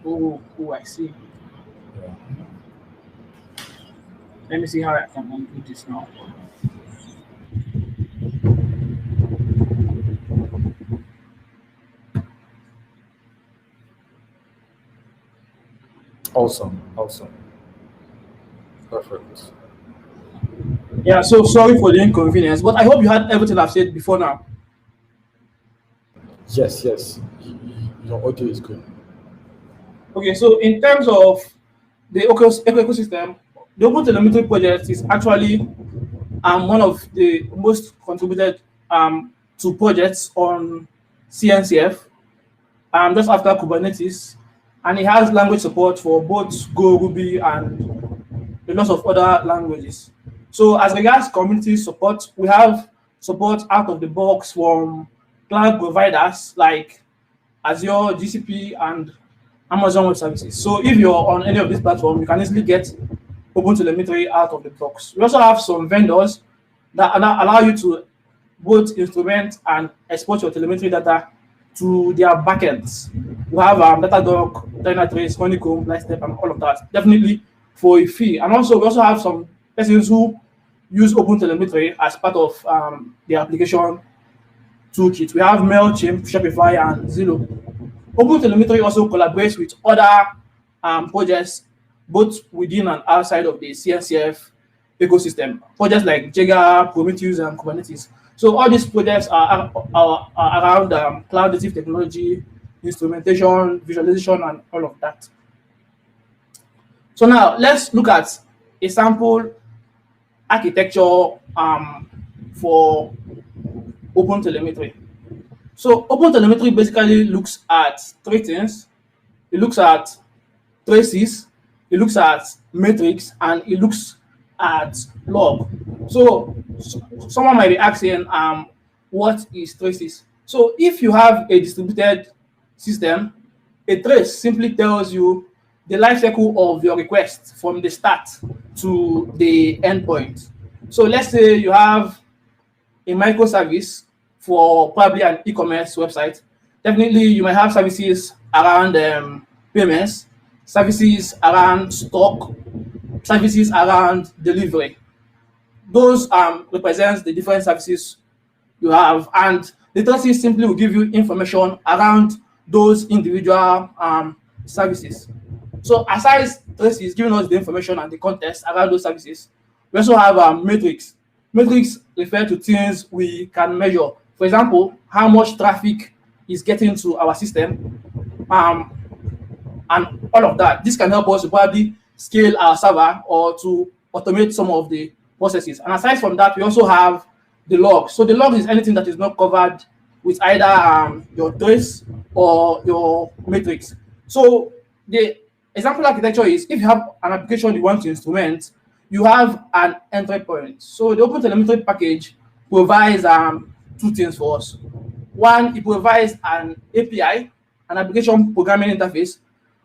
Oh, I see. yeah. Let me see how I can undo this now. Awesome. Perfect. Yeah, so sorry for the inconvenience, but I hope you had everything I've said before now. Yes. Your audio is good. Okay, so in terms of the ecosystem, the Open Telemetry project is actually one of the most contributed to projects on CNCF, just after Kubernetes, and it has language support for both Go, Ruby, and a lot of other languages. So as regards community support, we have support out of the box from cloud providers like Azure, GCP, and Amazon Web Services. So if you're on any of these platforms, you can easily get Open Telemetry out of the box. We also have some vendors that allow you to both instrument and export your telemetry data to their backends. We have Datadog, Dynatrace, Honeycomb, Lightstep, and all of that, definitely for a fee. And also, we also have some persons who use Open Telemetry as part of the application toolkit. We have MailChimp, Shopify, and Zillow. Open Telemetry also collaborates with other projects, both within and outside of the CNCF ecosystem. Projects like Jaeger, Prometheus, and Kubernetes. So all these projects are around cloud-native technology, instrumentation, visualization, and all of that. So now let's look at a sample architecture for Open Telemetry. So Open Telemetry basically looks at 3 things. It looks at traces, it looks at metrics, and it looks at log. So someone might be asking, what is traces? So if you have a distributed system, a trace simply tells you the life cycle of your request from the start to the endpoint. So let's say you have a microservice for probably an e-commerce website. Definitely, you might have services around payments, services around stock, services around delivery. Those represents the different services you have, and the traces simply will give you information around those individual services. So aside traces giving us the information and the context around those services, we also have metrics. Metrics refer to things we can measure. For example, how much traffic is getting to our system, and all of that. This can help us to probably scale our server or to automate some of the processes. And aside from that, we also have the log. So the log is anything that is not covered with either your trace or your metrics. So the example architecture is, if you have an application you want to instrument, you have an entry point. So the Open Telemetry package provides 2 things for us. One, it provides an API, an application programming interface,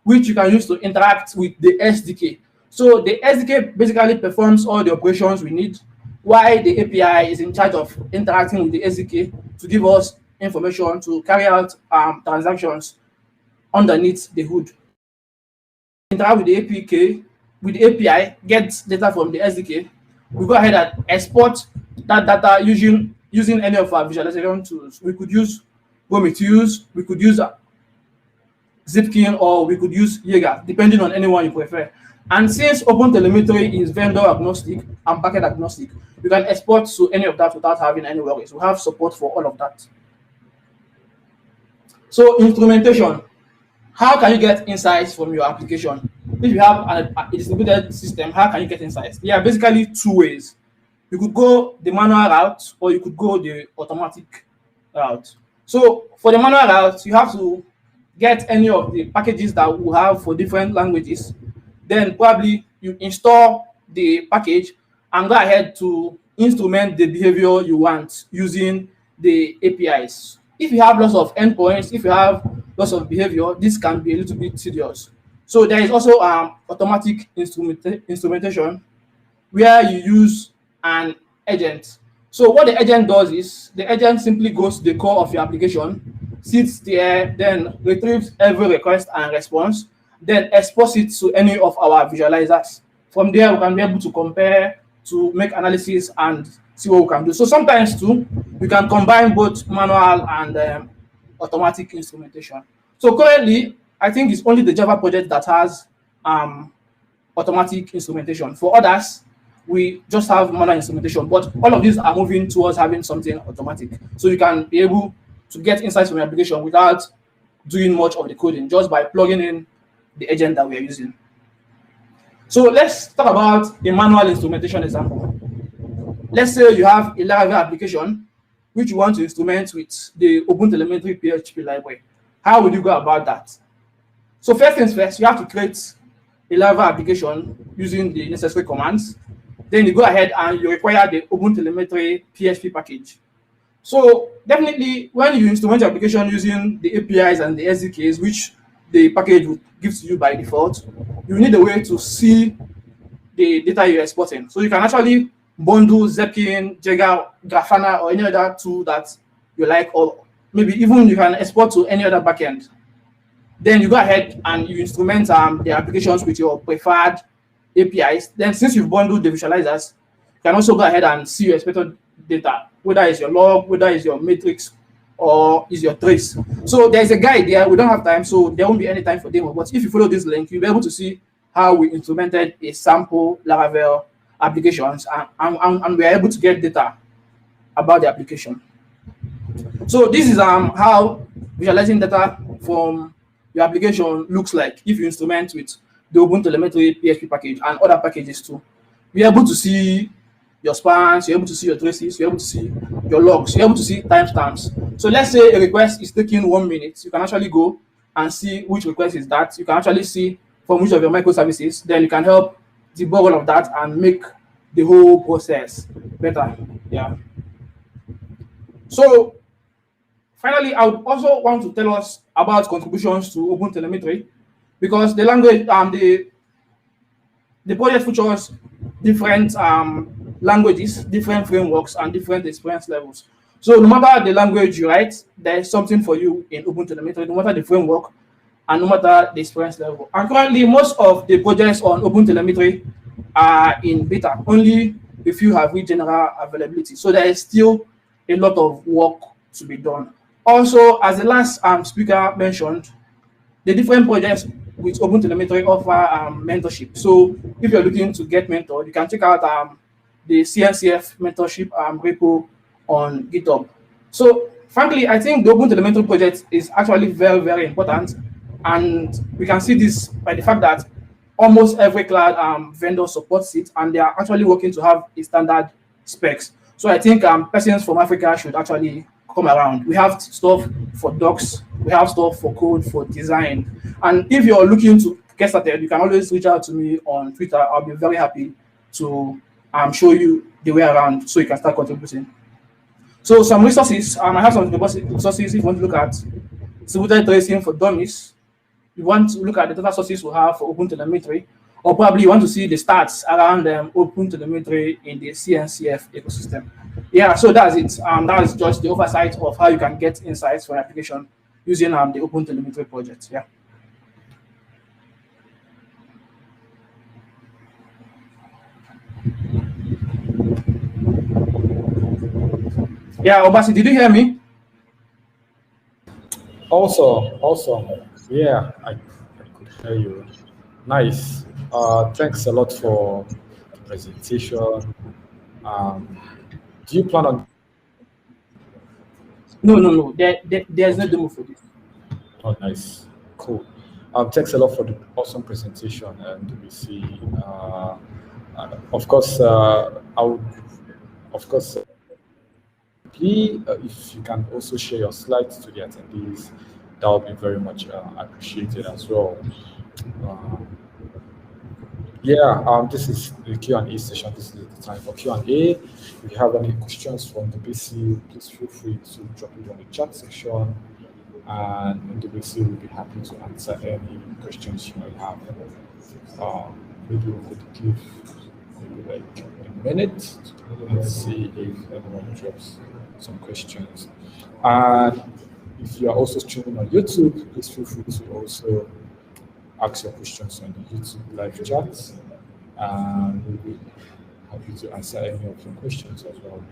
which you can use to interact with the SDK. So the SDK basically performs all the operations we need, while the API is in charge of interacting with the SDK to give us information to carry out transactions underneath the hood. Interact with the API, get data from the SDK. We go ahead and export that data using any of our visualization tools. We could use Prometheus, we could use Zipkin, or we could use Jaeger, depending on anyone you prefer. And since OpenTelemetry is vendor agnostic and packet agnostic, you can export to any of that without having any worries. We have support for all of that. So instrumentation, how can you get insights from your application? If you have a distributed system, how can you get insights? There are basically two ways. You could go the manual route, or you could go the automatic route. So for the manual route, you have to get any of the packages that we have for different languages. Then probably you install the package and go ahead to instrument the behavior you want using the APIs. If you have lots of endpoints, if you have lots of behavior, this can be a little bit tedious. So there is also automatic instrumentation where you use an agent. So what the agent does is the agent simply goes to the core of your application, sits there, then retrieves every request and response, then exports it to any of our visualizers. From there, we can be able to compare, to make analysis, and see what we can do. So sometimes too, we can combine both manual and automatic instrumentation. So currently, I think it's only the Java project that has automatic instrumentation. For others, we just have manual instrumentation, but all of these are moving towards having something automatic. So you can be able to get insights from your application without doing much of the coding, just by plugging in the agent that we are using. So let's talk about a manual instrumentation example. Let's say you have a Laravel application which you want to instrument with the OpenTelemetry PHP library. How would you go about that? So first things first, you have to create a Laravel application using the necessary commands. Then you go ahead and you require the OpenTelemetry PHP package. So definitely, when you instrument your application using the APIs and the SDKs, which the package will give to you by default, you need a way to see the data you're exporting. So you can actually bundle Zepkin, Jaeger, Grafana, or any other tool that you like, or maybe even you can export to any other backend. Then you go ahead and you instrument the applications with your preferred APIs. Then since you've bundled the visualizers, you can also go ahead and see your expected data, whether it's your log, whether it's your matrix, or is your trace. So there's a guide there. We don't have time, so there won't be any time for demo. But if you follow this link, you'll be able to see how we implemented a sample Laravel applications, and we're able to get data about the application. So this is how visualizing data from your application looks like if you instrument with the OpenTelemetry PHP package and other packages too. You're able to see your spans, you're able to see your traces, you're able to see your logs, you're able to see timestamps. So let's say a request is taking 1 minute, you can actually go and see which request is that. You can actually see from which of your microservices, then you can help debug all of that and make the whole process better. Yeah. So finally, I would also want to tell us about contributions to OpenTelemetry, because the language, the project features different languages, different frameworks, and different experience levels. So no matter the language you write, there is something for you in OpenTelemetry, no matter the framework and no matter the experience level. And currently, most of the projects on OpenTelemetry are in beta. Only a few have reached general availability. So there is still a lot of work to be done. Also, as the last speaker mentioned, the different projects with OpenTelemetry offer mentorship. So if you're looking to get mentored, you can check out the CNCF mentorship repo on GitHub. So frankly, I think the OpenTelemetry project is actually very, very important. And we can see this by the fact that almost every cloud vendor supports it, and they are actually working to have a standard specs. So I think persons from Africa should actually come around. We have stuff for docs, we have stuff for code, for design. And if you're looking to get started, you can always reach out to me on Twitter. I'll be very happy to show you the way around so you can start contributing. So some resources, I have some resources if you want to look at distributed tracing for dummies. You want to look at the data sources we have for OpenTelemetry, or probably you want to see the stats around OpenTelemetry in the CNCF ecosystem. Yeah, so that's it. That is just the oversight of how you can get insights for your application using the OpenTelemetry project. Yeah. Yeah, Obasi, did you hear me? Awesome. Yeah. hear you. Nice. Thanks a lot for the presentation. Um, do you plan on? No. There's no demo for this. Oh, nice. Cool. Thanks a lot for the awesome presentation, and we see. Of course, I would. Of course, please, if you can also share your slides to the attendees, that would be very much appreciated as well. Uh, Yeah, this is the Q&A session. This is the time for Q&A. If you have any questions from the BC, please feel free to drop it on the chat section, and the BC will be happy to answer any questions you might have. Maybe we could give maybe like a minute. Let's see if anyone drops some questions. And if you are also streaming on YouTube, please feel free to also ask your questions on the YouTube live chat, and we'll be happy to answer any of your questions as well.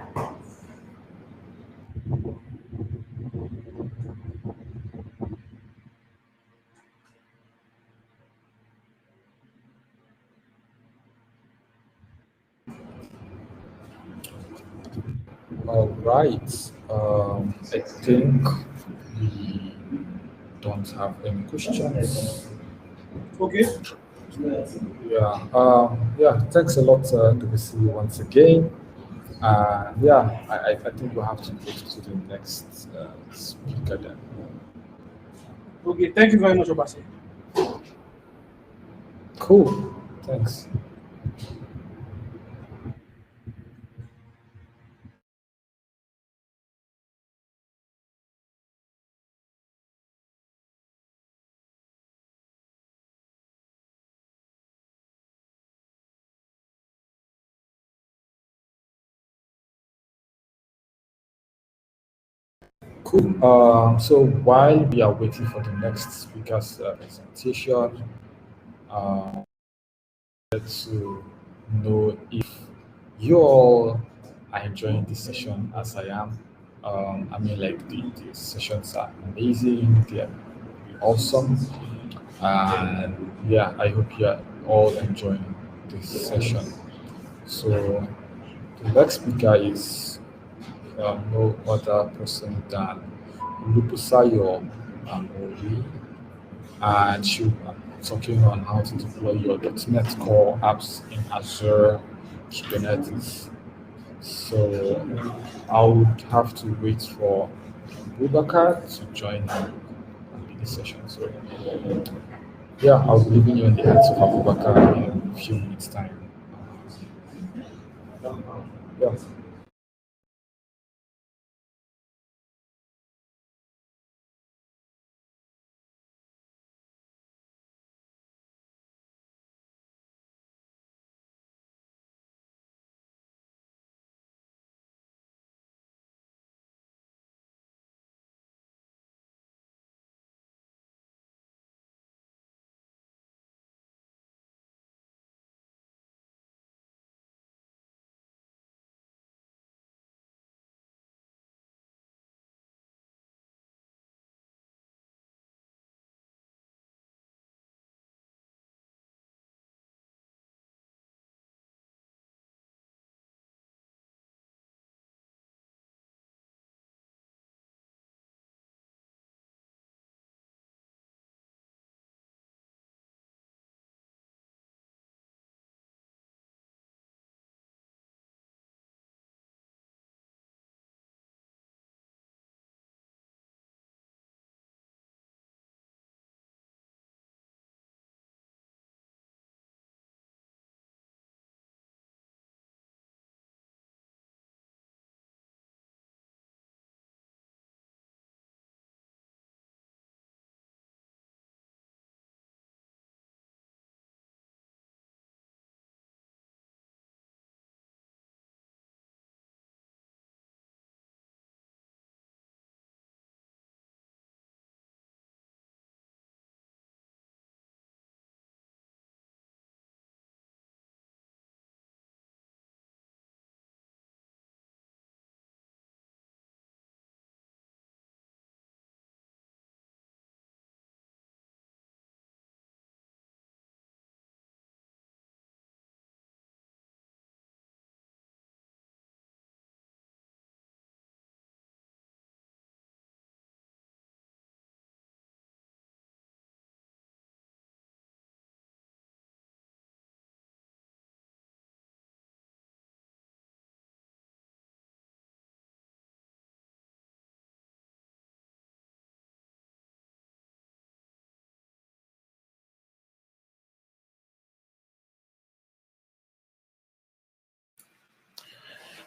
All right. I think we don't have any questions. Okay. Yeah. Thanks a lot, WC, once again. I think we'll have to go to the next speaker then. Okay. Thank you very much, Obasi. Cool. Thanks. Cool. So while we are waiting for the next speaker's presentation, to know if you all are enjoying this session as I am. I mean, like the sessions are amazing, they are awesome, and yeah, I hope you are all enjoying this session. So the next speaker is no other person than Lupusayo Amori, and she'll be talking on how to deploy your .NET Core apps in Azure Kubernetes. So I would have to wait for Bubakar to join in the session. So yeah, I'll be leaving you in the hands of Abubakar in a few minutes' time. Yeah.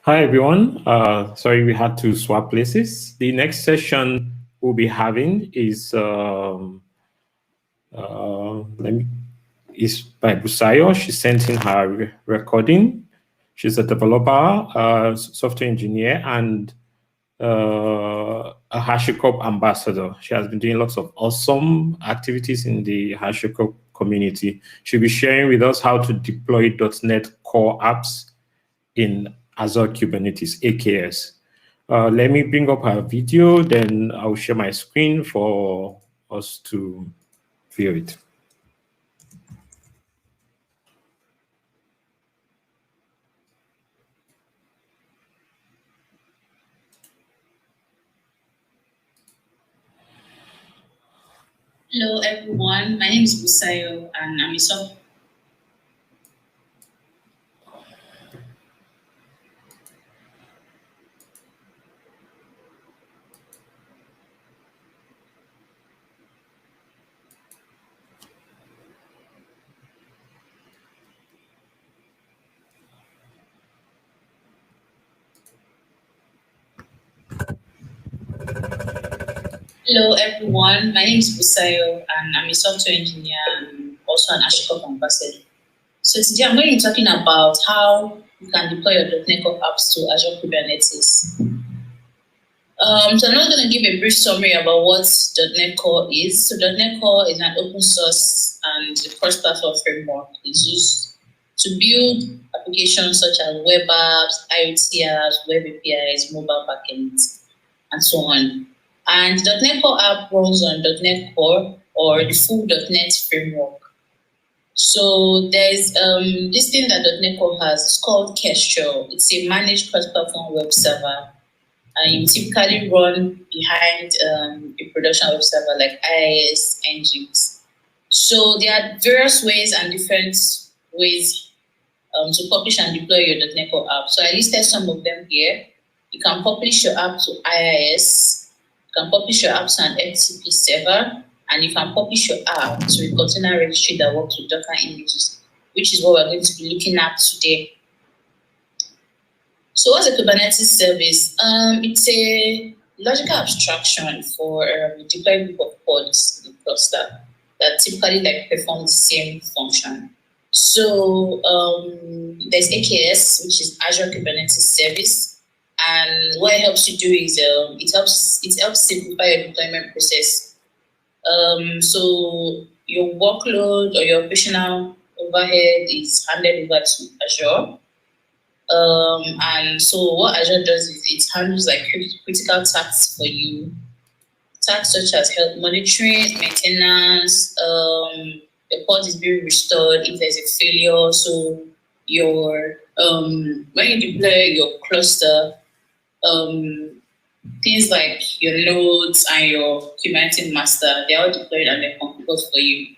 Hi, everyone. Sorry, we had to swap places. The next session we'll be having is is by Busayo. She sent in her recording. She's a developer, software engineer, and a HashiCorp ambassador. She has been doing lots of awesome activities in the HashiCorp community. She'll be sharing with us how to deploy .NET Core apps in Azure Kubernetes, AKS. Let me bring up her video, then I'll share my screen for us to view it. Hello, everyone. My name is Busayo, and I'm a software. Hello, everyone. My name is Busayo, and I'm a software engineer and also an HashiCorp ambassador. So today I'm going to be talking about how you can deploy your .NET Core apps to Azure Kubernetes. So I'm not going to give a brief summary about what .NET Core is. So .NET Core is an open source and cross-platform framework. It's used to build applications such as web apps, IoT apps, web APIs, mobile backends, and so on. And the .NET Core app runs on .NET Core or the full .NET framework. So there's this thing that .NET Core has. It's called Kestrel. It's a managed cross-platform web server, and you typically run behind a production web server like IIS, Nginx. So there are various ways and different ways to publish and deploy your .NET Core app. So I listed some of them here. You can publish your app to IIS. You can publish your app to an FTP server, and you can publish your app to a container registry that works with Docker images, which is what we're going to be looking at today. So what's a Kubernetes service? It's a logical abstraction for deploying group of pods in a cluster that typically performs the same function. So there's AKS, which is Azure Kubernetes Service. And what it helps you do is it helps simplify your deployment process. So your workload or your operational overhead is handed over to Azure. And so what Azure does is it handles critical tasks for you. Tasks such as health monitoring, maintenance, the pod is being restored if there's a failure. So your when you deploy your cluster, things like your nodes and your Kubernetes master, they're all deployed and they're configured for you.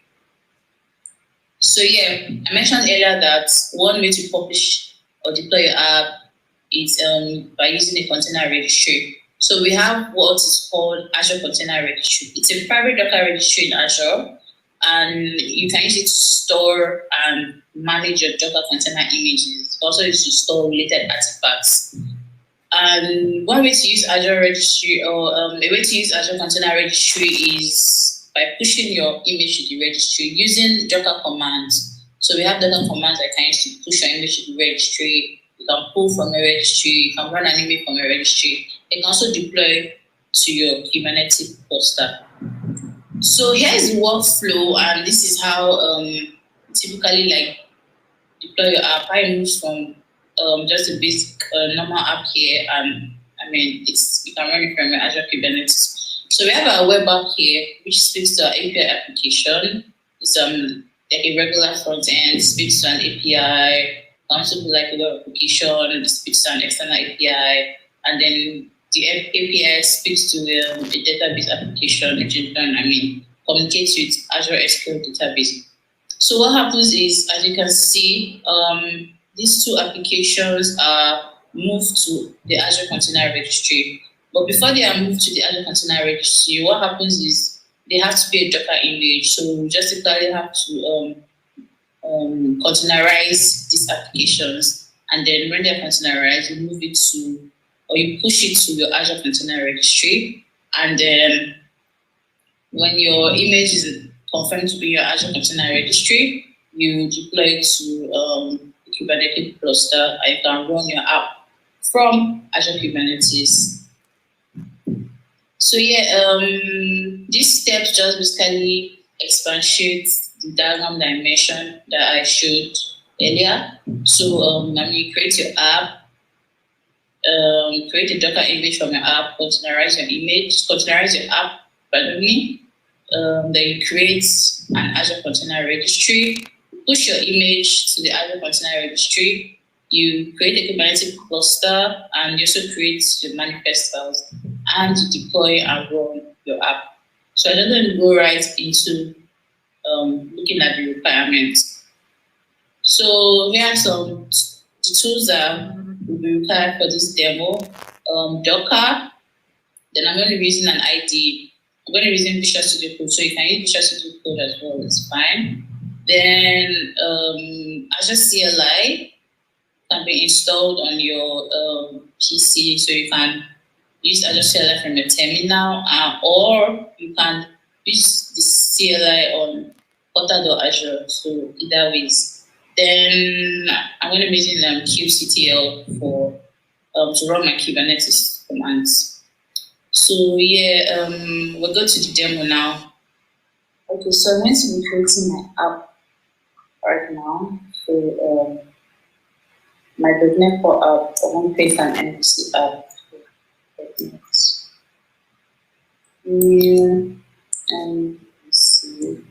So yeah, I mentioned earlier that one way to publish or deploy your app is by using a container registry. So we have what is called Azure Container Registry. It's a private Docker registry in Azure, and you can use it to store and manage your Docker container images. Also use to store related artifacts. And one way to use Azure Registry or a way to use Azure Container Registry is by pushing your image to the registry using Docker commands. So we have Docker commands that can use to push your image to the registry. You can pull from a registry. You can run an image from a registry. You can also deploy to your Kubernetes cluster. So here is the workflow, and this is how typically deploy your app. I move from just a basic normal app here, and I mean you can run it from your Azure Kubernetes. So we have our web app here, which speaks to our API application. It's like a regular front end, speaks to an API. Also like a web application, speaks to an external API, and then the API speaks to a database application, which in turn, communicates with Azure SQL database. So what happens is, as you can see, these two applications are moved to the Azure Container Registry. But before they are moved to the Azure Container Registry, what happens is they have to be a Docker image. So we just typically have to containerize these applications. and then when they're containerized, you move it to, or you push it to your Azure Container Registry, and then when your image is confirmed to be your Azure Container Registry, you deploy it to the Kubernetes cluster, and you can run your app from Azure Kubernetes. So yeah, these steps just basically expatiate the diagram that I mentioned that I showed earlier. So you create your app, create a Docker image from your app, containerize your image, containerize your app, pardon me. Then you create an Azure Container Registry, push your image to the Azure Container Registry, you create a Kubernetes cluster, and you also create your manifest files, and deploy and run your app. So I don't want to go right into looking at the requirements. So here are some the tools that will be required for this demo. Docker, then I'm going to be using an ID. I'm going to be using Visual Studio Code, so you can use Visual Studio Code as well, it's fine. Then Azure CLI can be installed on your PC, so you can use Azure CLI from your terminal, or you can use the CLI on portal.azure, so either ways. Then I'm going to be using kubectl for to run my Kubernetes commands. So yeah, we'll go to the demo now. Okay, so I'm going to be creating my app right now. So my .NET Core app, I'm going to create an MVC app for .NET. New MVC.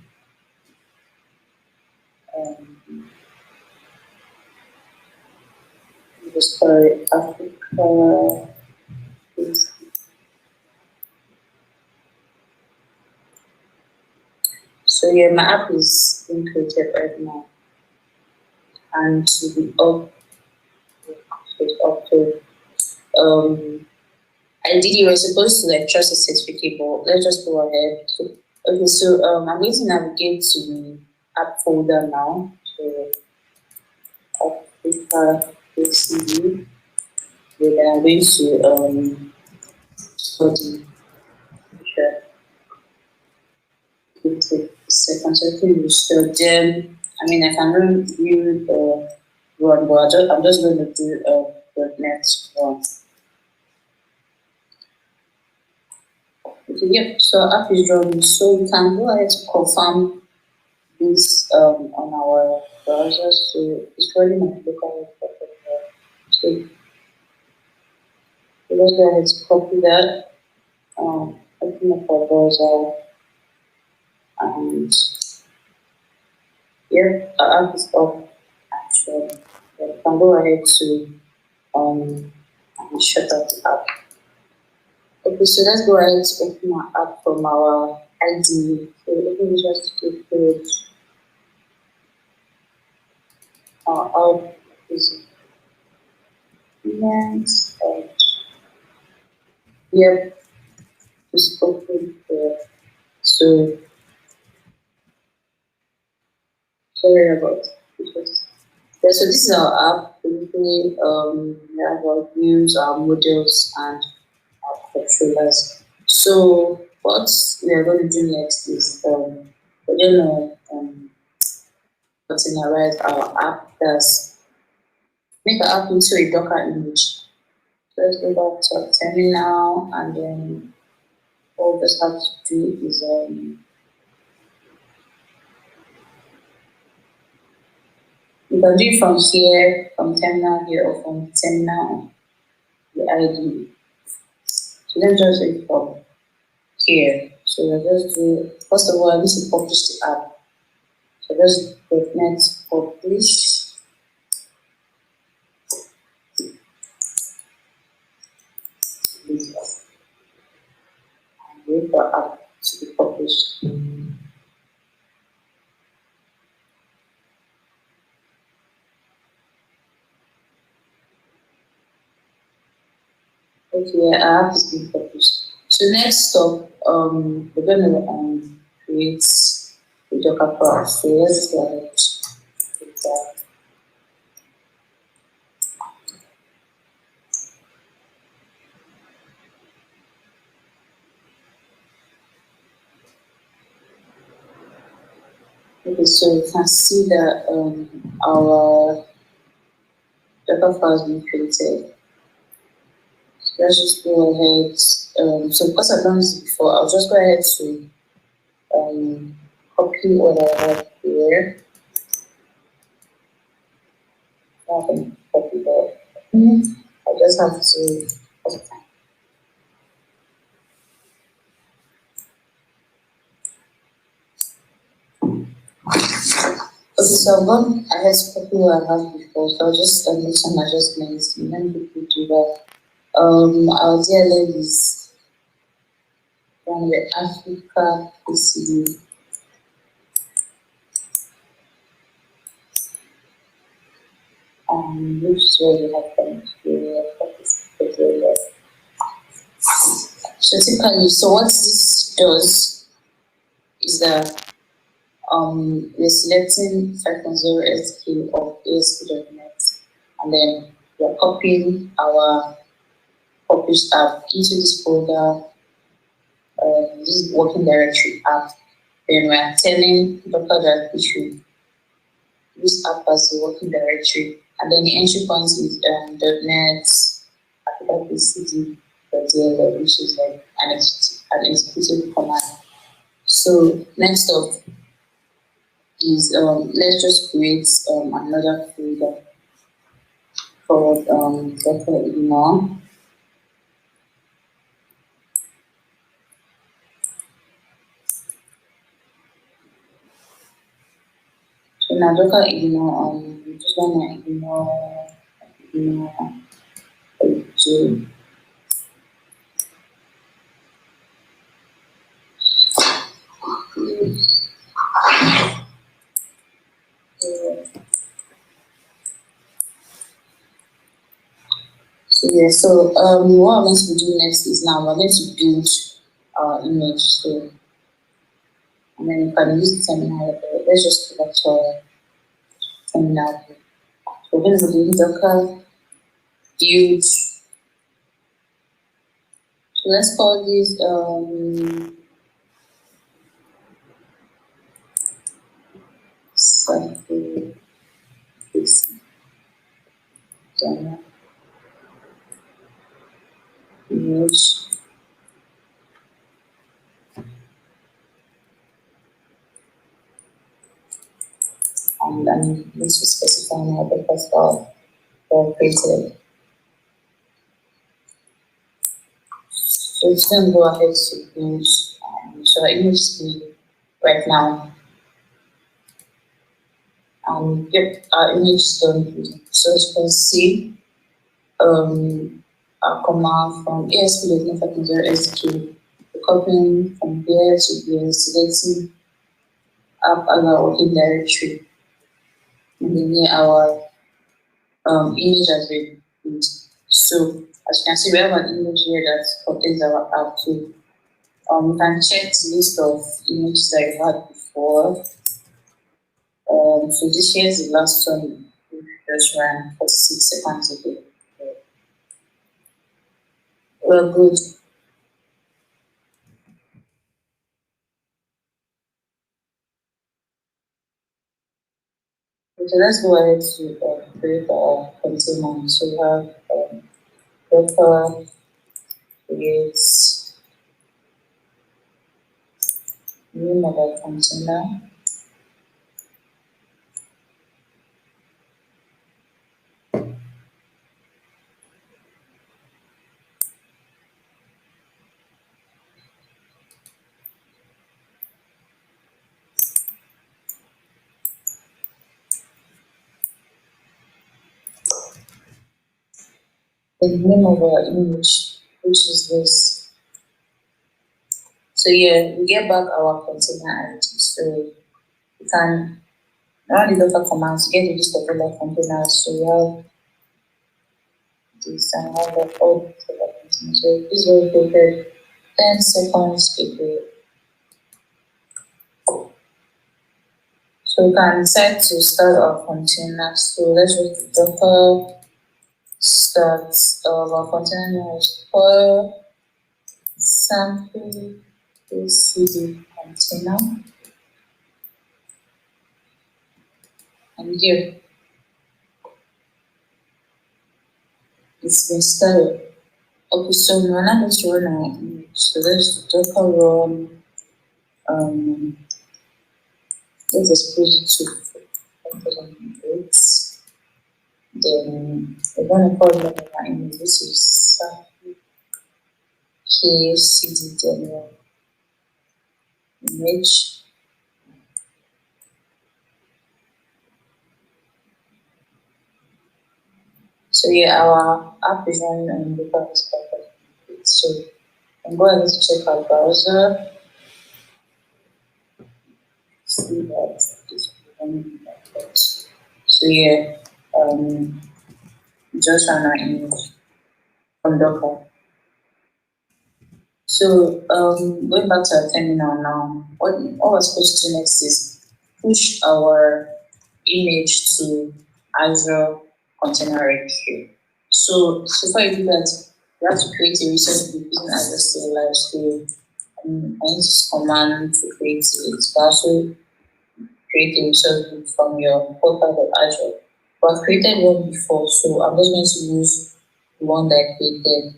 Just call it Africa. So yeah, my app is being created right now, and to be up to ideally we're supposed to like trust a certificate, but let's just go ahead. Okay, so I'm going to navigate to the app folder now. So Africa KCD. Then I'm going to study. Sure. It take a second, so I think we should then. I mean, I can run but I'm just going to do the next one. Okay, yep, so app is running. So you can go ahead to confirm this on our browser. So it's running on local. So let's go ahead to copy that. Open up our browser, and yeah, our app is up. Actually, you can go ahead to and shut out the app. Okay, so let's go ahead to open our app from our ID. So let me just click it. Our app is next. Yep, just open there. So sorry about this. Yeah, so this is our app. Basically, we have our views, our models, and our controllers. So what we are going to do next is we're going to containerize our app. That's make our app into a Docker image. So let's go back to our terminal, and then all we just have to do is you can do it from here, from terminal here, or from terminal the ID. So let's just do it from here. So we'll just do, first of all, I need to publish the app. So let's .NET publish. And wait for app to be published. Okay, our app is being published. So next stop, we're going to create the Docker path. So let's go ahead with that. Okay, so you can see that our Docker file has been created. So let's just go ahead. So because I've done this before, I'll just go ahead to copy what I have here. I can copy that. I just have to. Okay, so I've gone ahead to copy what I have before, so I'll just make some adjustments and then quickly do that. Our DLL is from the Africa KCD. Which is where we have come to. So typically, so what this does is that we're selecting 5.0 SK of ASP.NET, and then we're copying our published app into this folder, this working directory app. Then we're telling Docker that we should use app as the working directory, and then the entry point is .NET Africa KCD which is like an executable command. So next up is let's just create another folder for Docker ignore. So now Docker ignore just wanna ignore J. So yeah, so what I'm going to do next is now we're going to build our image. So and then you can use the terminal. Let's just go back to our terminal. So we're going to do Docker build. So let's call this sample image. And then this will specify now the first file for created. So it's going to go ahead to build. So our image speed right now. Yep, our image is done. So as you can see, our command from ASP.NET SQ, copying from here to here, selecting app as our working directory. And then here our image has been built. So as you can see, we have an image here that contains our app too. You can check the list of images that you had before. So this here is the last one we just ran 46 seconds ago. Well, good. So let's go ahead to create our container. So we have Docker creates new mobile container. The name of our image, which is this. So yeah, we get back our container ID. So you can run the Docker commands to get the list of all the containers. So we have this and all the code for the container. So this will be created 10 seconds ago. So we can decide to start our container. So let's just Docker start our container is for sample KCD container. I'm here. It's been started. Okay, so we're not going to run our image. So let's just run, let's expose it to 1008. Then we're going to call it our image. This is KCD demo image. So yeah, our app is running on the device. So I'm going to check our browser. See that it's running like that. So yeah, just run our image from Docker. So going back to our terminal now, what we're supposed to do next is push our image to Azure Container Registry. So far you do that, you have to create a resource group using Azure Still Live. So I use command to create it. You can also create a resource group from your portal.azure. But I've created one before, so I'm just going to use the one that I created.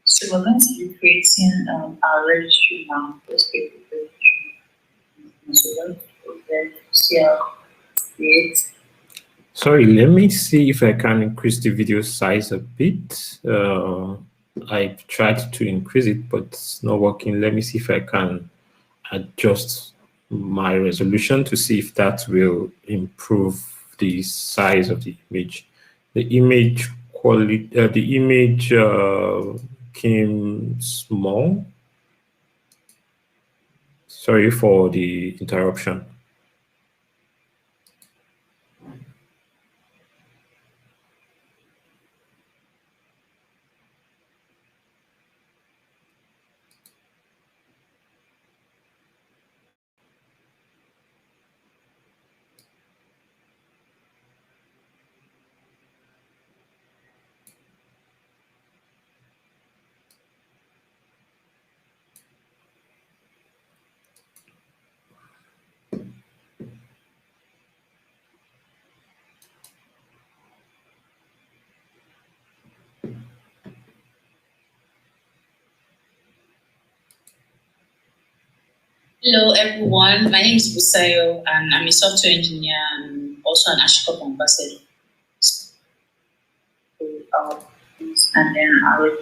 So we're going to be creating our registry now. Let's create the registry. So let's go there, see how create. Sorry, let me see if I can increase the video size a bit. I've tried to increase it, but it's not working. Let me see if I can adjust my resolution to see if that will improve the size of the image. The image quality, the image came small. Sorry for the interruption. Hello everyone, my name is Busayo and I'm a software engineer and also an Ashiko ambassador. And then I will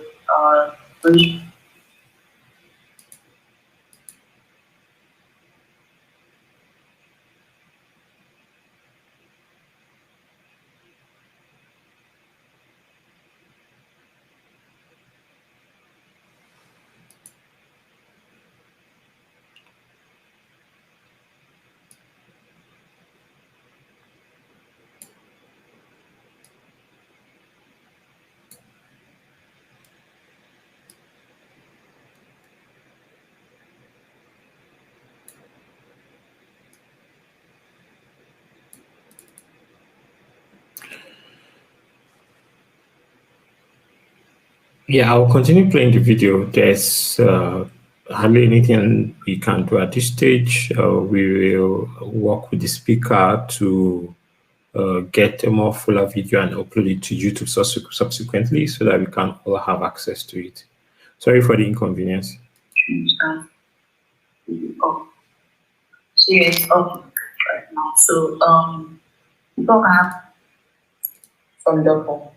Yeah, I'll continue playing the video. There's hardly anything we can do at this stage. We will work with the speaker to get a more fuller video and upload it to YouTube subsequently so that we can all have access to it. Sorry for the inconvenience. So yes, right now. So we don't have from Docker.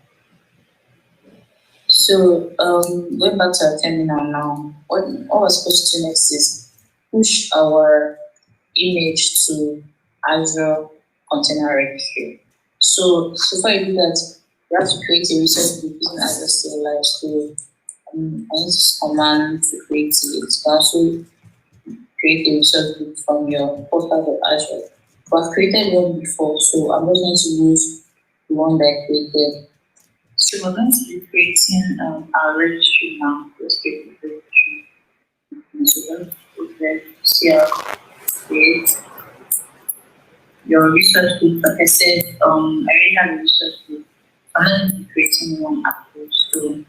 So going back to our terminal now, what we're supposed to do next is push our image to Azure Container Registry. So far you do that, you have to create a resource group using Azure Still Live. So I use command to create it. You can also create a resource group from your portal.azure. But I've created one before, so I'm just going to use the one that I created. So we're going to be creating our registry now. Let's create the registry. So let's go there, see how create your resource group. Like I said, I already have a resource group. I'm not going to be creating one approach. So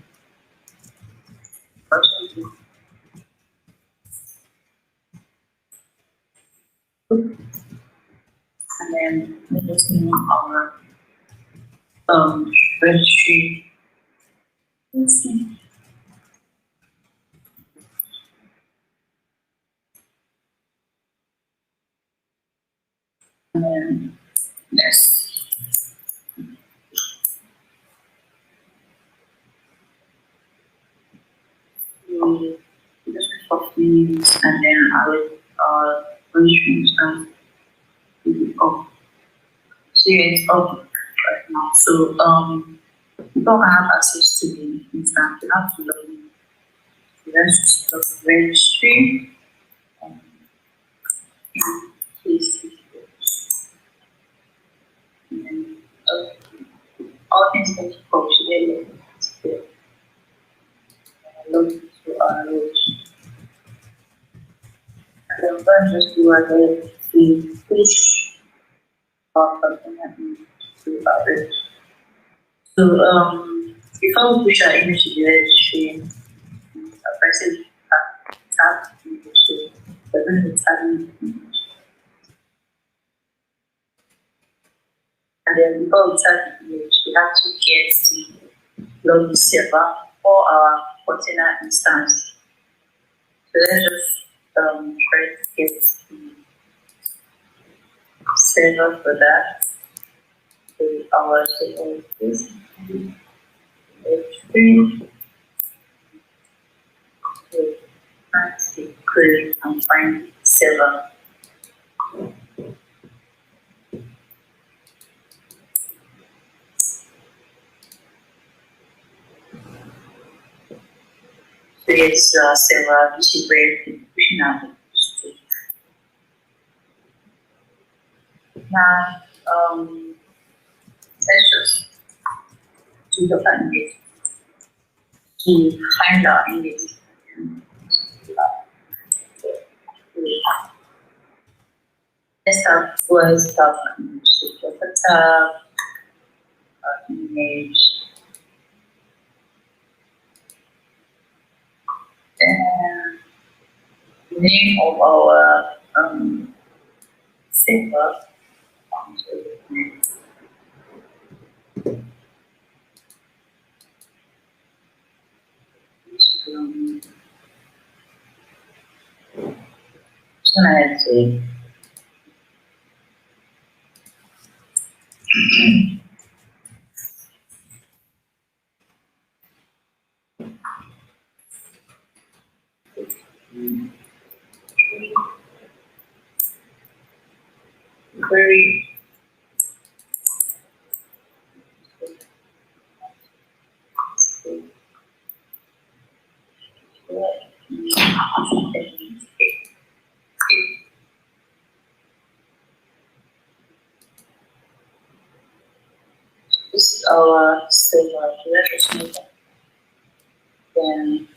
and then let us know our registry. Let's see. And then next. We just for things, and then I will registry and off. So yeah, it's up right now. So people can have access to the instance. You have to log in. So let's just registry. KCD. And then all things that you coach today. Log into our registry. And then we'll just do the push to our registry. So before we push our image to the registry, a person tap image. So we're going to tap image. And then before we tap image, we have to get the login server for our container instance. So let's just create get the server for that. So our server is H3. So let's create and find server. Create server, which is where the pushing out the now, let's just do the image to find our image. Let's start with the image. So the tab, image, and name of our server. So let's see. Query. This is our server. Let us know that. Then,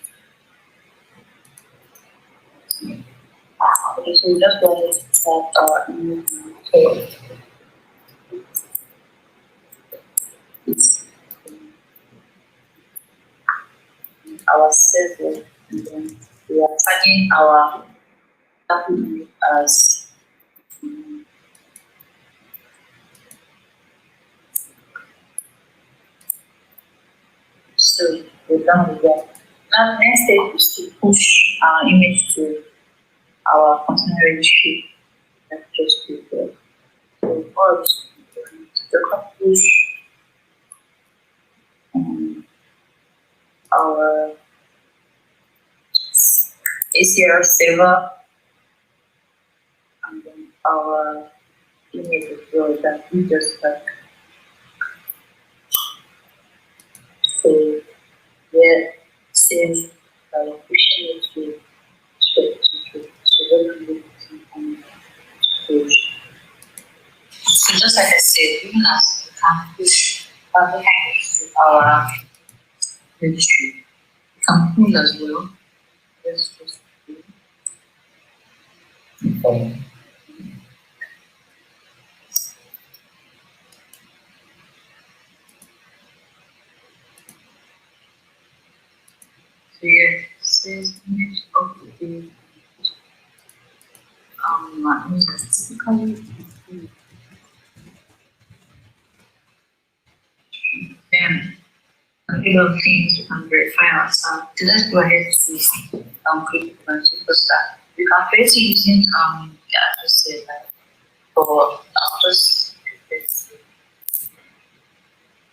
okay, so we just want to start our new code. It's our server, and then we are tagging our document as so we're done with that. Now the next step is to push our image to our container registry. Let's just do that. So first, the push our ACR server and then our image as well that we just got. So yeah, since pushing it to so just like I said, even as we can push to our registry, we can pull as well. Let's just so yeah, says image of the specifically a lot of things you can verify ourselves. So let's go ahead to create a cluster. We can create it using just say like for I'll just let's see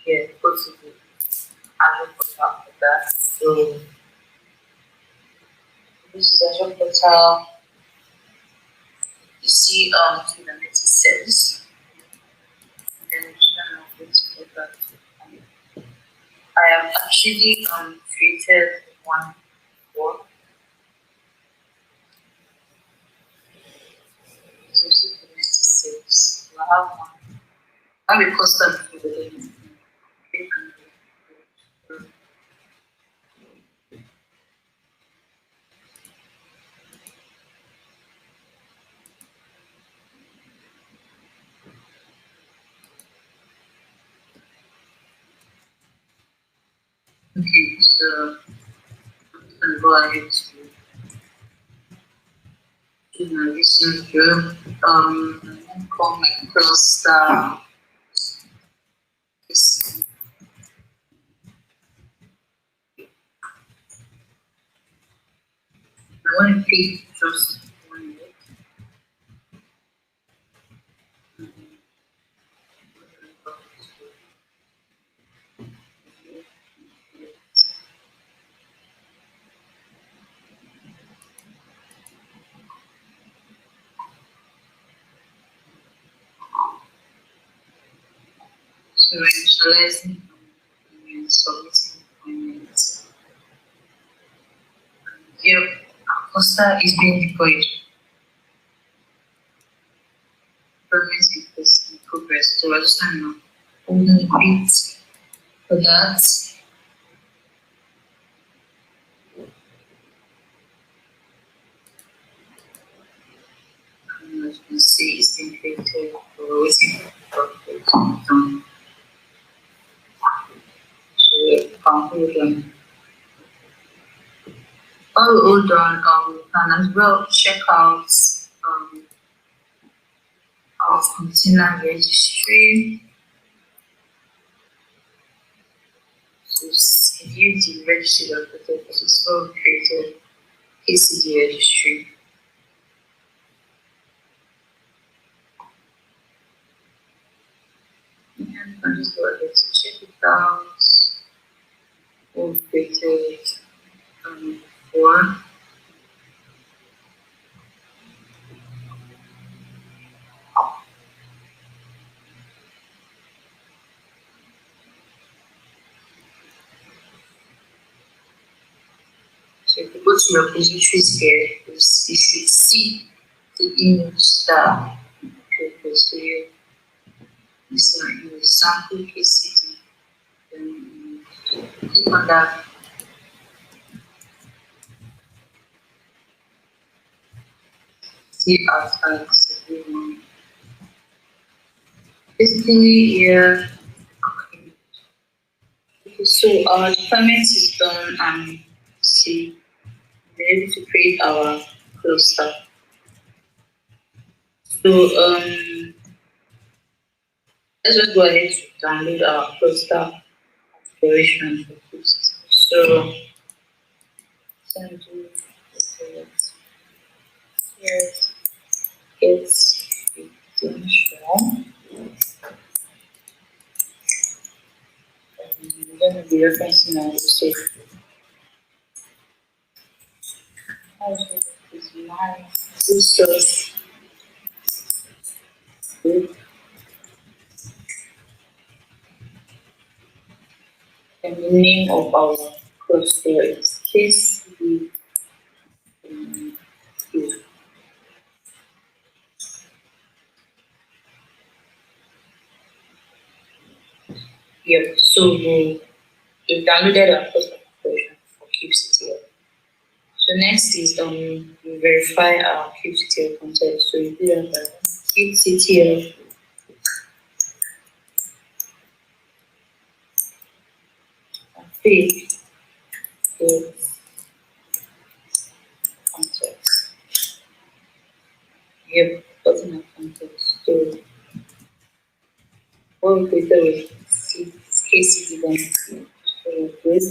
here go to the Azure portal for that. So this is Azure portal. You see Kubernetes cells. And then you can go that. I have actually created one for so Kubernetes cells. You have one. I will custom Kubernetes. Okay, so I'm gonna go ahead to do my research here. Call my cluster. I want to pick just one minute. So initializing and submitting appointments. Here, our cluster is being deployed. Deployment is in progress. So I just kind of holding a bit for that. And as you can see, it's been created. We're waiting for it to come down. So we can hold on. Hold on, and as well check out our container registry. So view the registry.protect because it's all created KCD registry. And I'm just go ahead to check it out. All created before. So if you go to your repositories here, you should see the image that goes to you. This is your sample KCD. Then click on that. See as everyone. Basically, here. Okay, so our deployment is done and see we're able to create our cluster. So let's just go ahead to download our cluster configuration for this. So send to yes, it's potential. I'm going to be referencing now to say is my resource group. And the name of our cluster is KCD. Yeah, so we downloaded our cluster configuration for kubectl. So next is we verify our kubectl content. So we do that kubectl config context. Yep, button of context. So what we do is KCD then. So good.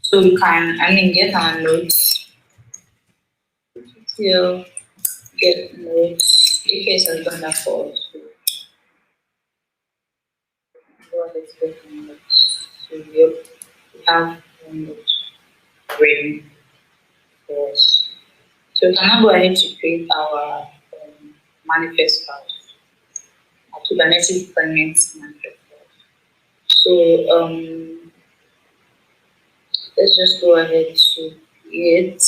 So we can, get our notes. Still get notes. AKS has done that for us. So go ahead to get notes. So we have one note ready for us. So we can now go ahead to create our manifest file, our Kubernetes deployment manifest file. So let's just go ahead to create.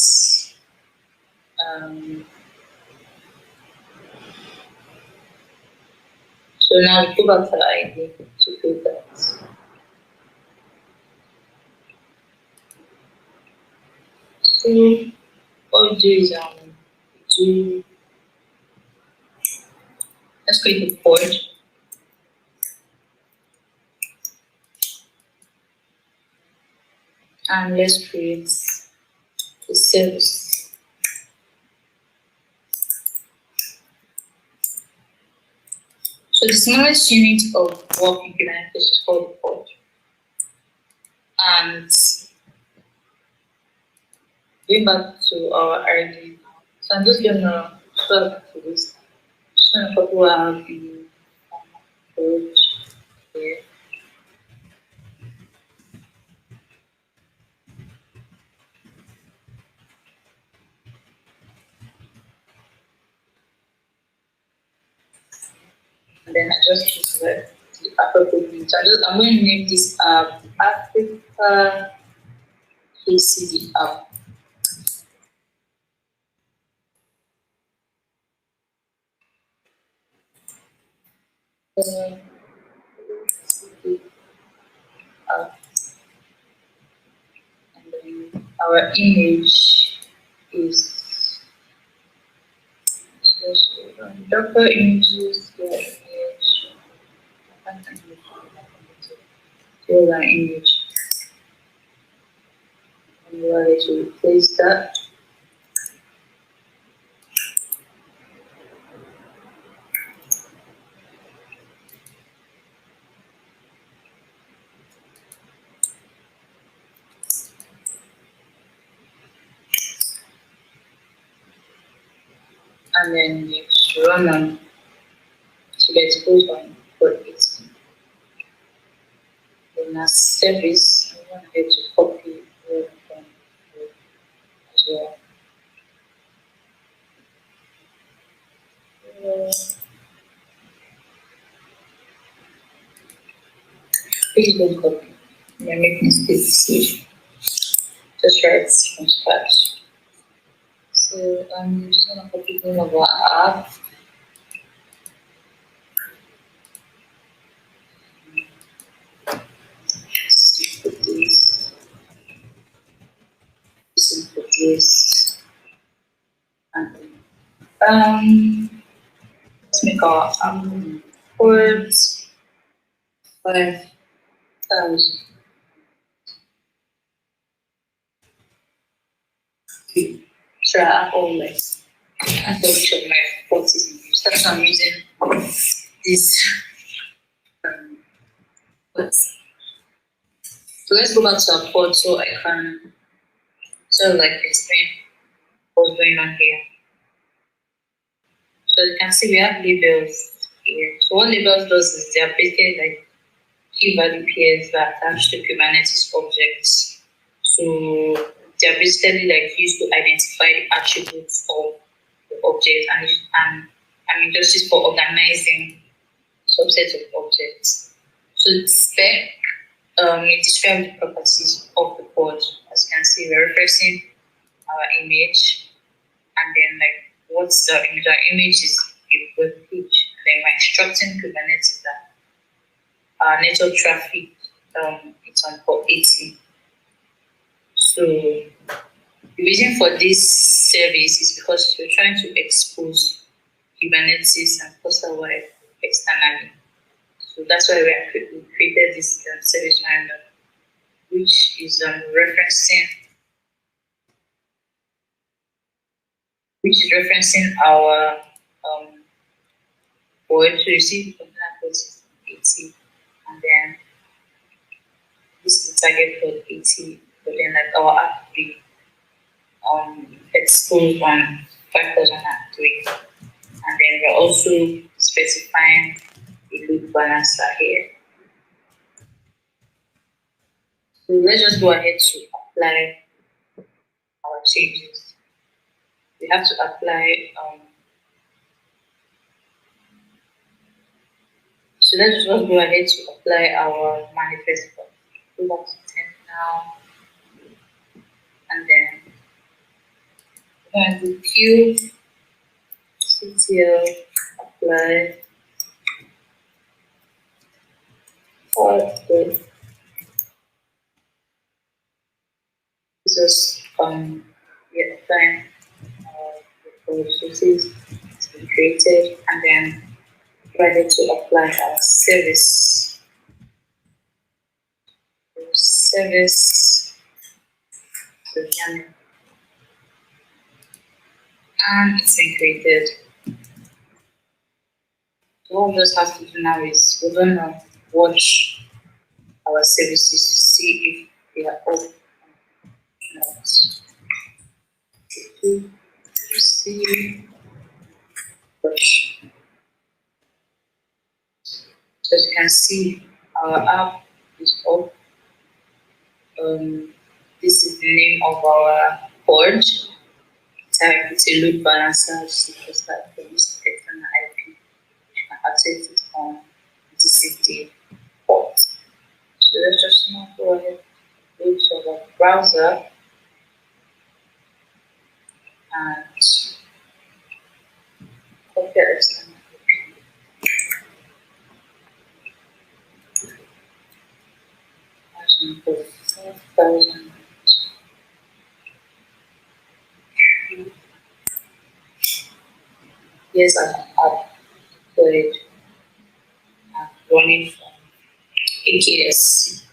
So now we go back to the ID to create that. So what we do is let's create a pod. And let's create the service. So the smallest unit of work in Kubernetes is called the pod. And going back to our ID, so I'm just gonna swap to this. Just gonna copy what I have in code here. And then I just select the appropriate name. So I'm going to name this app Africa KCD app. And then our image is Docker images, the image, the image. And we're ready to replace that. And then it's run on to the expose on port 18. Then as service, I'm going to copy the from as well. Please don't copy. You're making mistakes. Just write from scratch. So I'm just going to copy the name of our app. Simple this. And let's make our ports 5,000. Try always. I don't check my ports is in use. That's why I'm using this ports. So let's go back to our port so I can sort of like explain what's going on here. So you can see we have labels here. So what labels does is they're basically like key value pairs that attach to Kubernetes objects. So they're basically like used to identify the attributes of the object and just used for organizing subsets of objects. So the spec it describes the properties of the pod. As you can see, we're referencing our image, and then like what's the image? Our image is a web page, and then we're instructing Kubernetes that network traffic it's on port 80. So the reason for this service is because we're trying to expose Kubernetes and cluster-wide externally. So that's why we created this service finder, which is referencing our board to receive target for 80, but then like our app we exposed on 5003, and then we're also specifying the load balancer here. So let's just go ahead to apply our changes. We have to apply. So let's just go ahead to apply our manifest. Go back to 10 now, and then we're going to queue CTL apply the just yeah, applying the resources to be created, and then ready to apply our service. Service to YAML. And it's been created. So what we just have to do now is we're gonna watch our services to see if they are all not. See, watch. So as you can see, our app is up. This is the name of our board. It's a load balancer, because that produces external IP. You can access it on TCD port. So let's just now go ahead and go to our browser and copy our external IP. Yes, I've played running from AKS.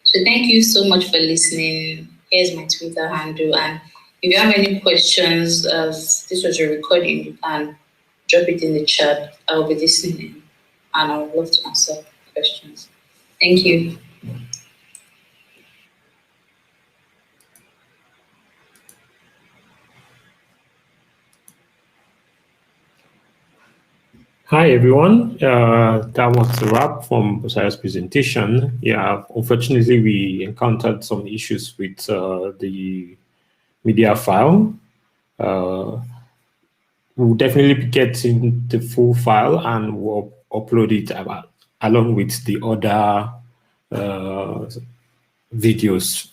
So thank you so much for listening. Here's my Twitter handle, and if you have any questions, as this was a recording, you can drop it in the chat. I'll be listening, and I would love to answer questions. Thank you. Hi, everyone. That was the wrap from Bosai's presentation. Yeah, unfortunately, we encountered some issues with the media file. We'll definitely be getting the full file, and we'll upload it along with the other videos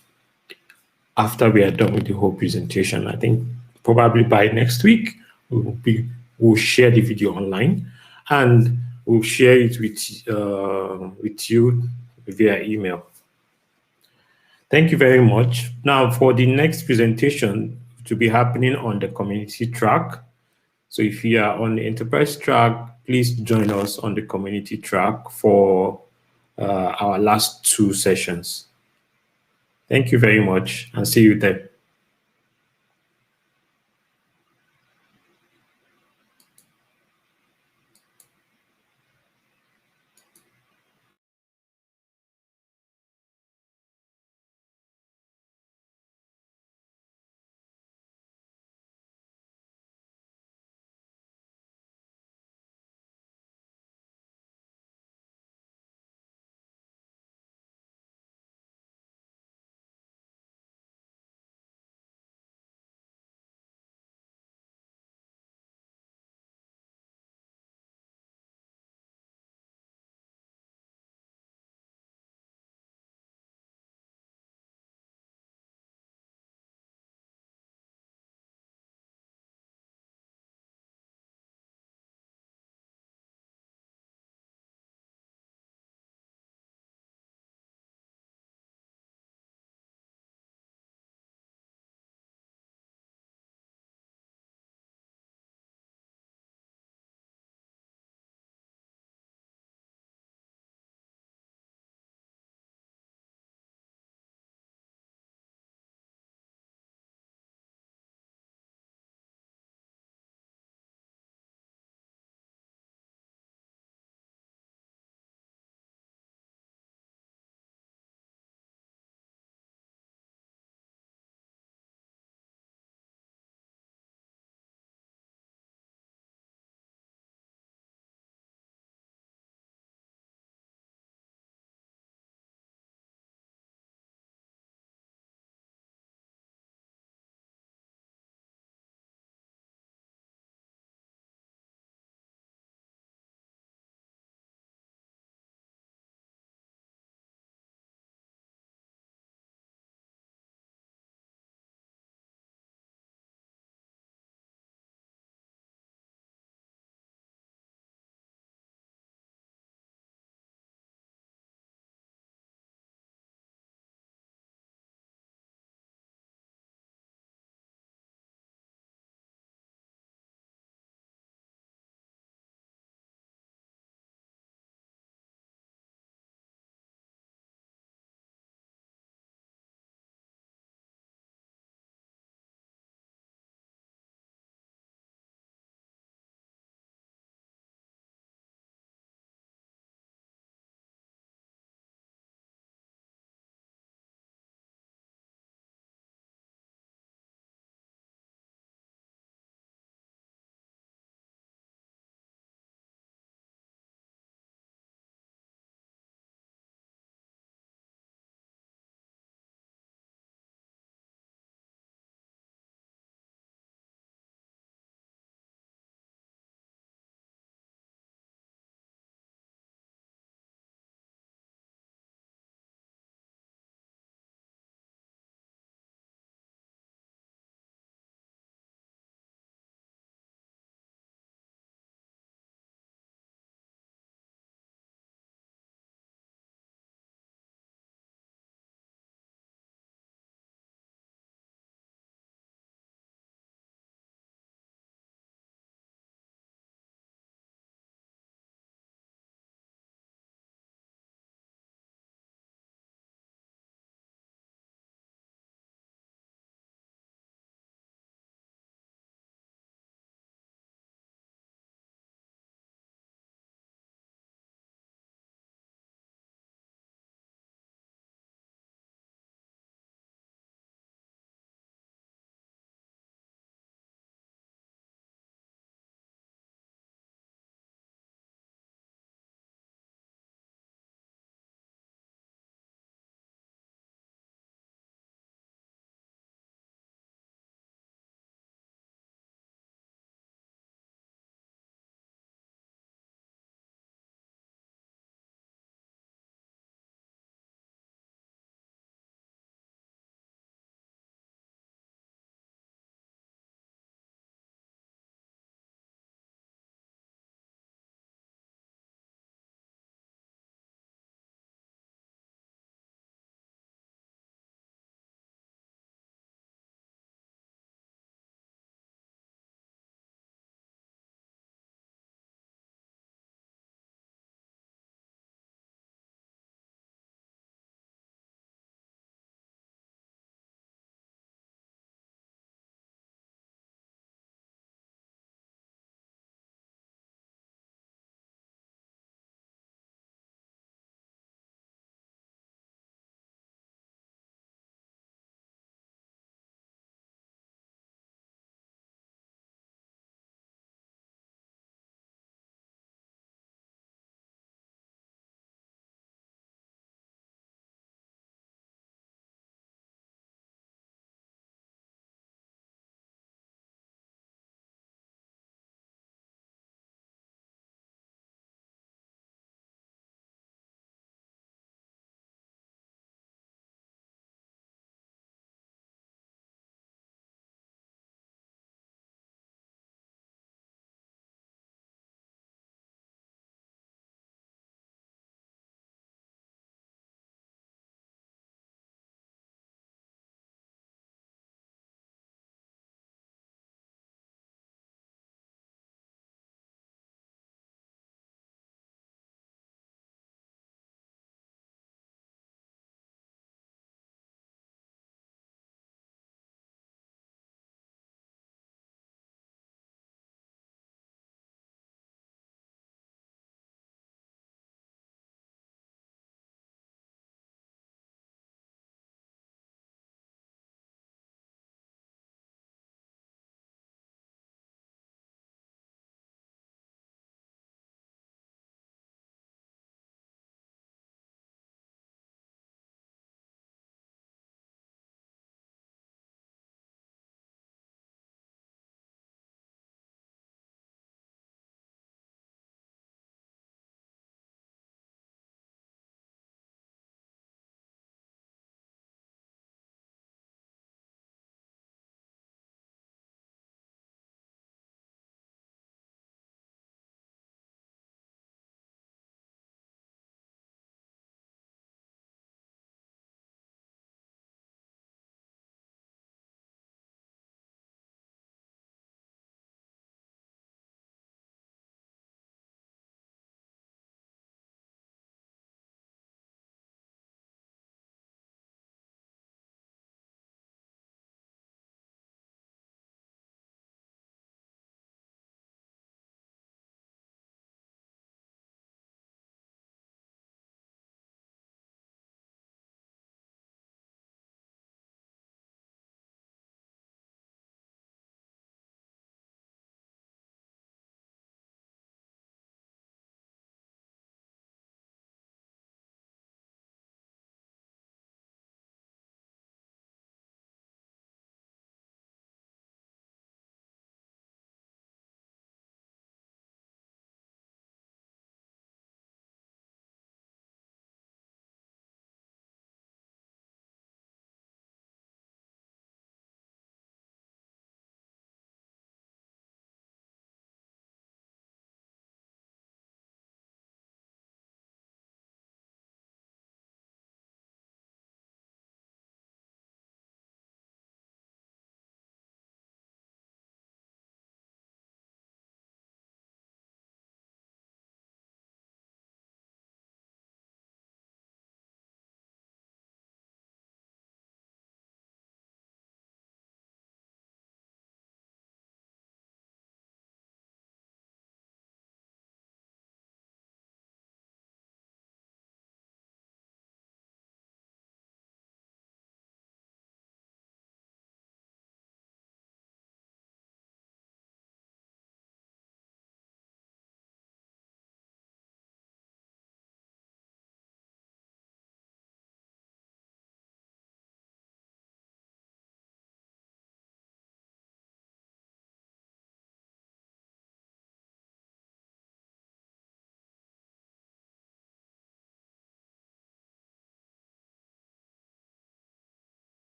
after we are done with the whole presentation. I think probably by next week, we'll share the video online, and we'll share it with you via email. Thank you very much. Now, for the next presentation to be happening on the community track. So if you are on the enterprise track, please join us on the community track for our last 2 sessions. Thank you very much, and see you there.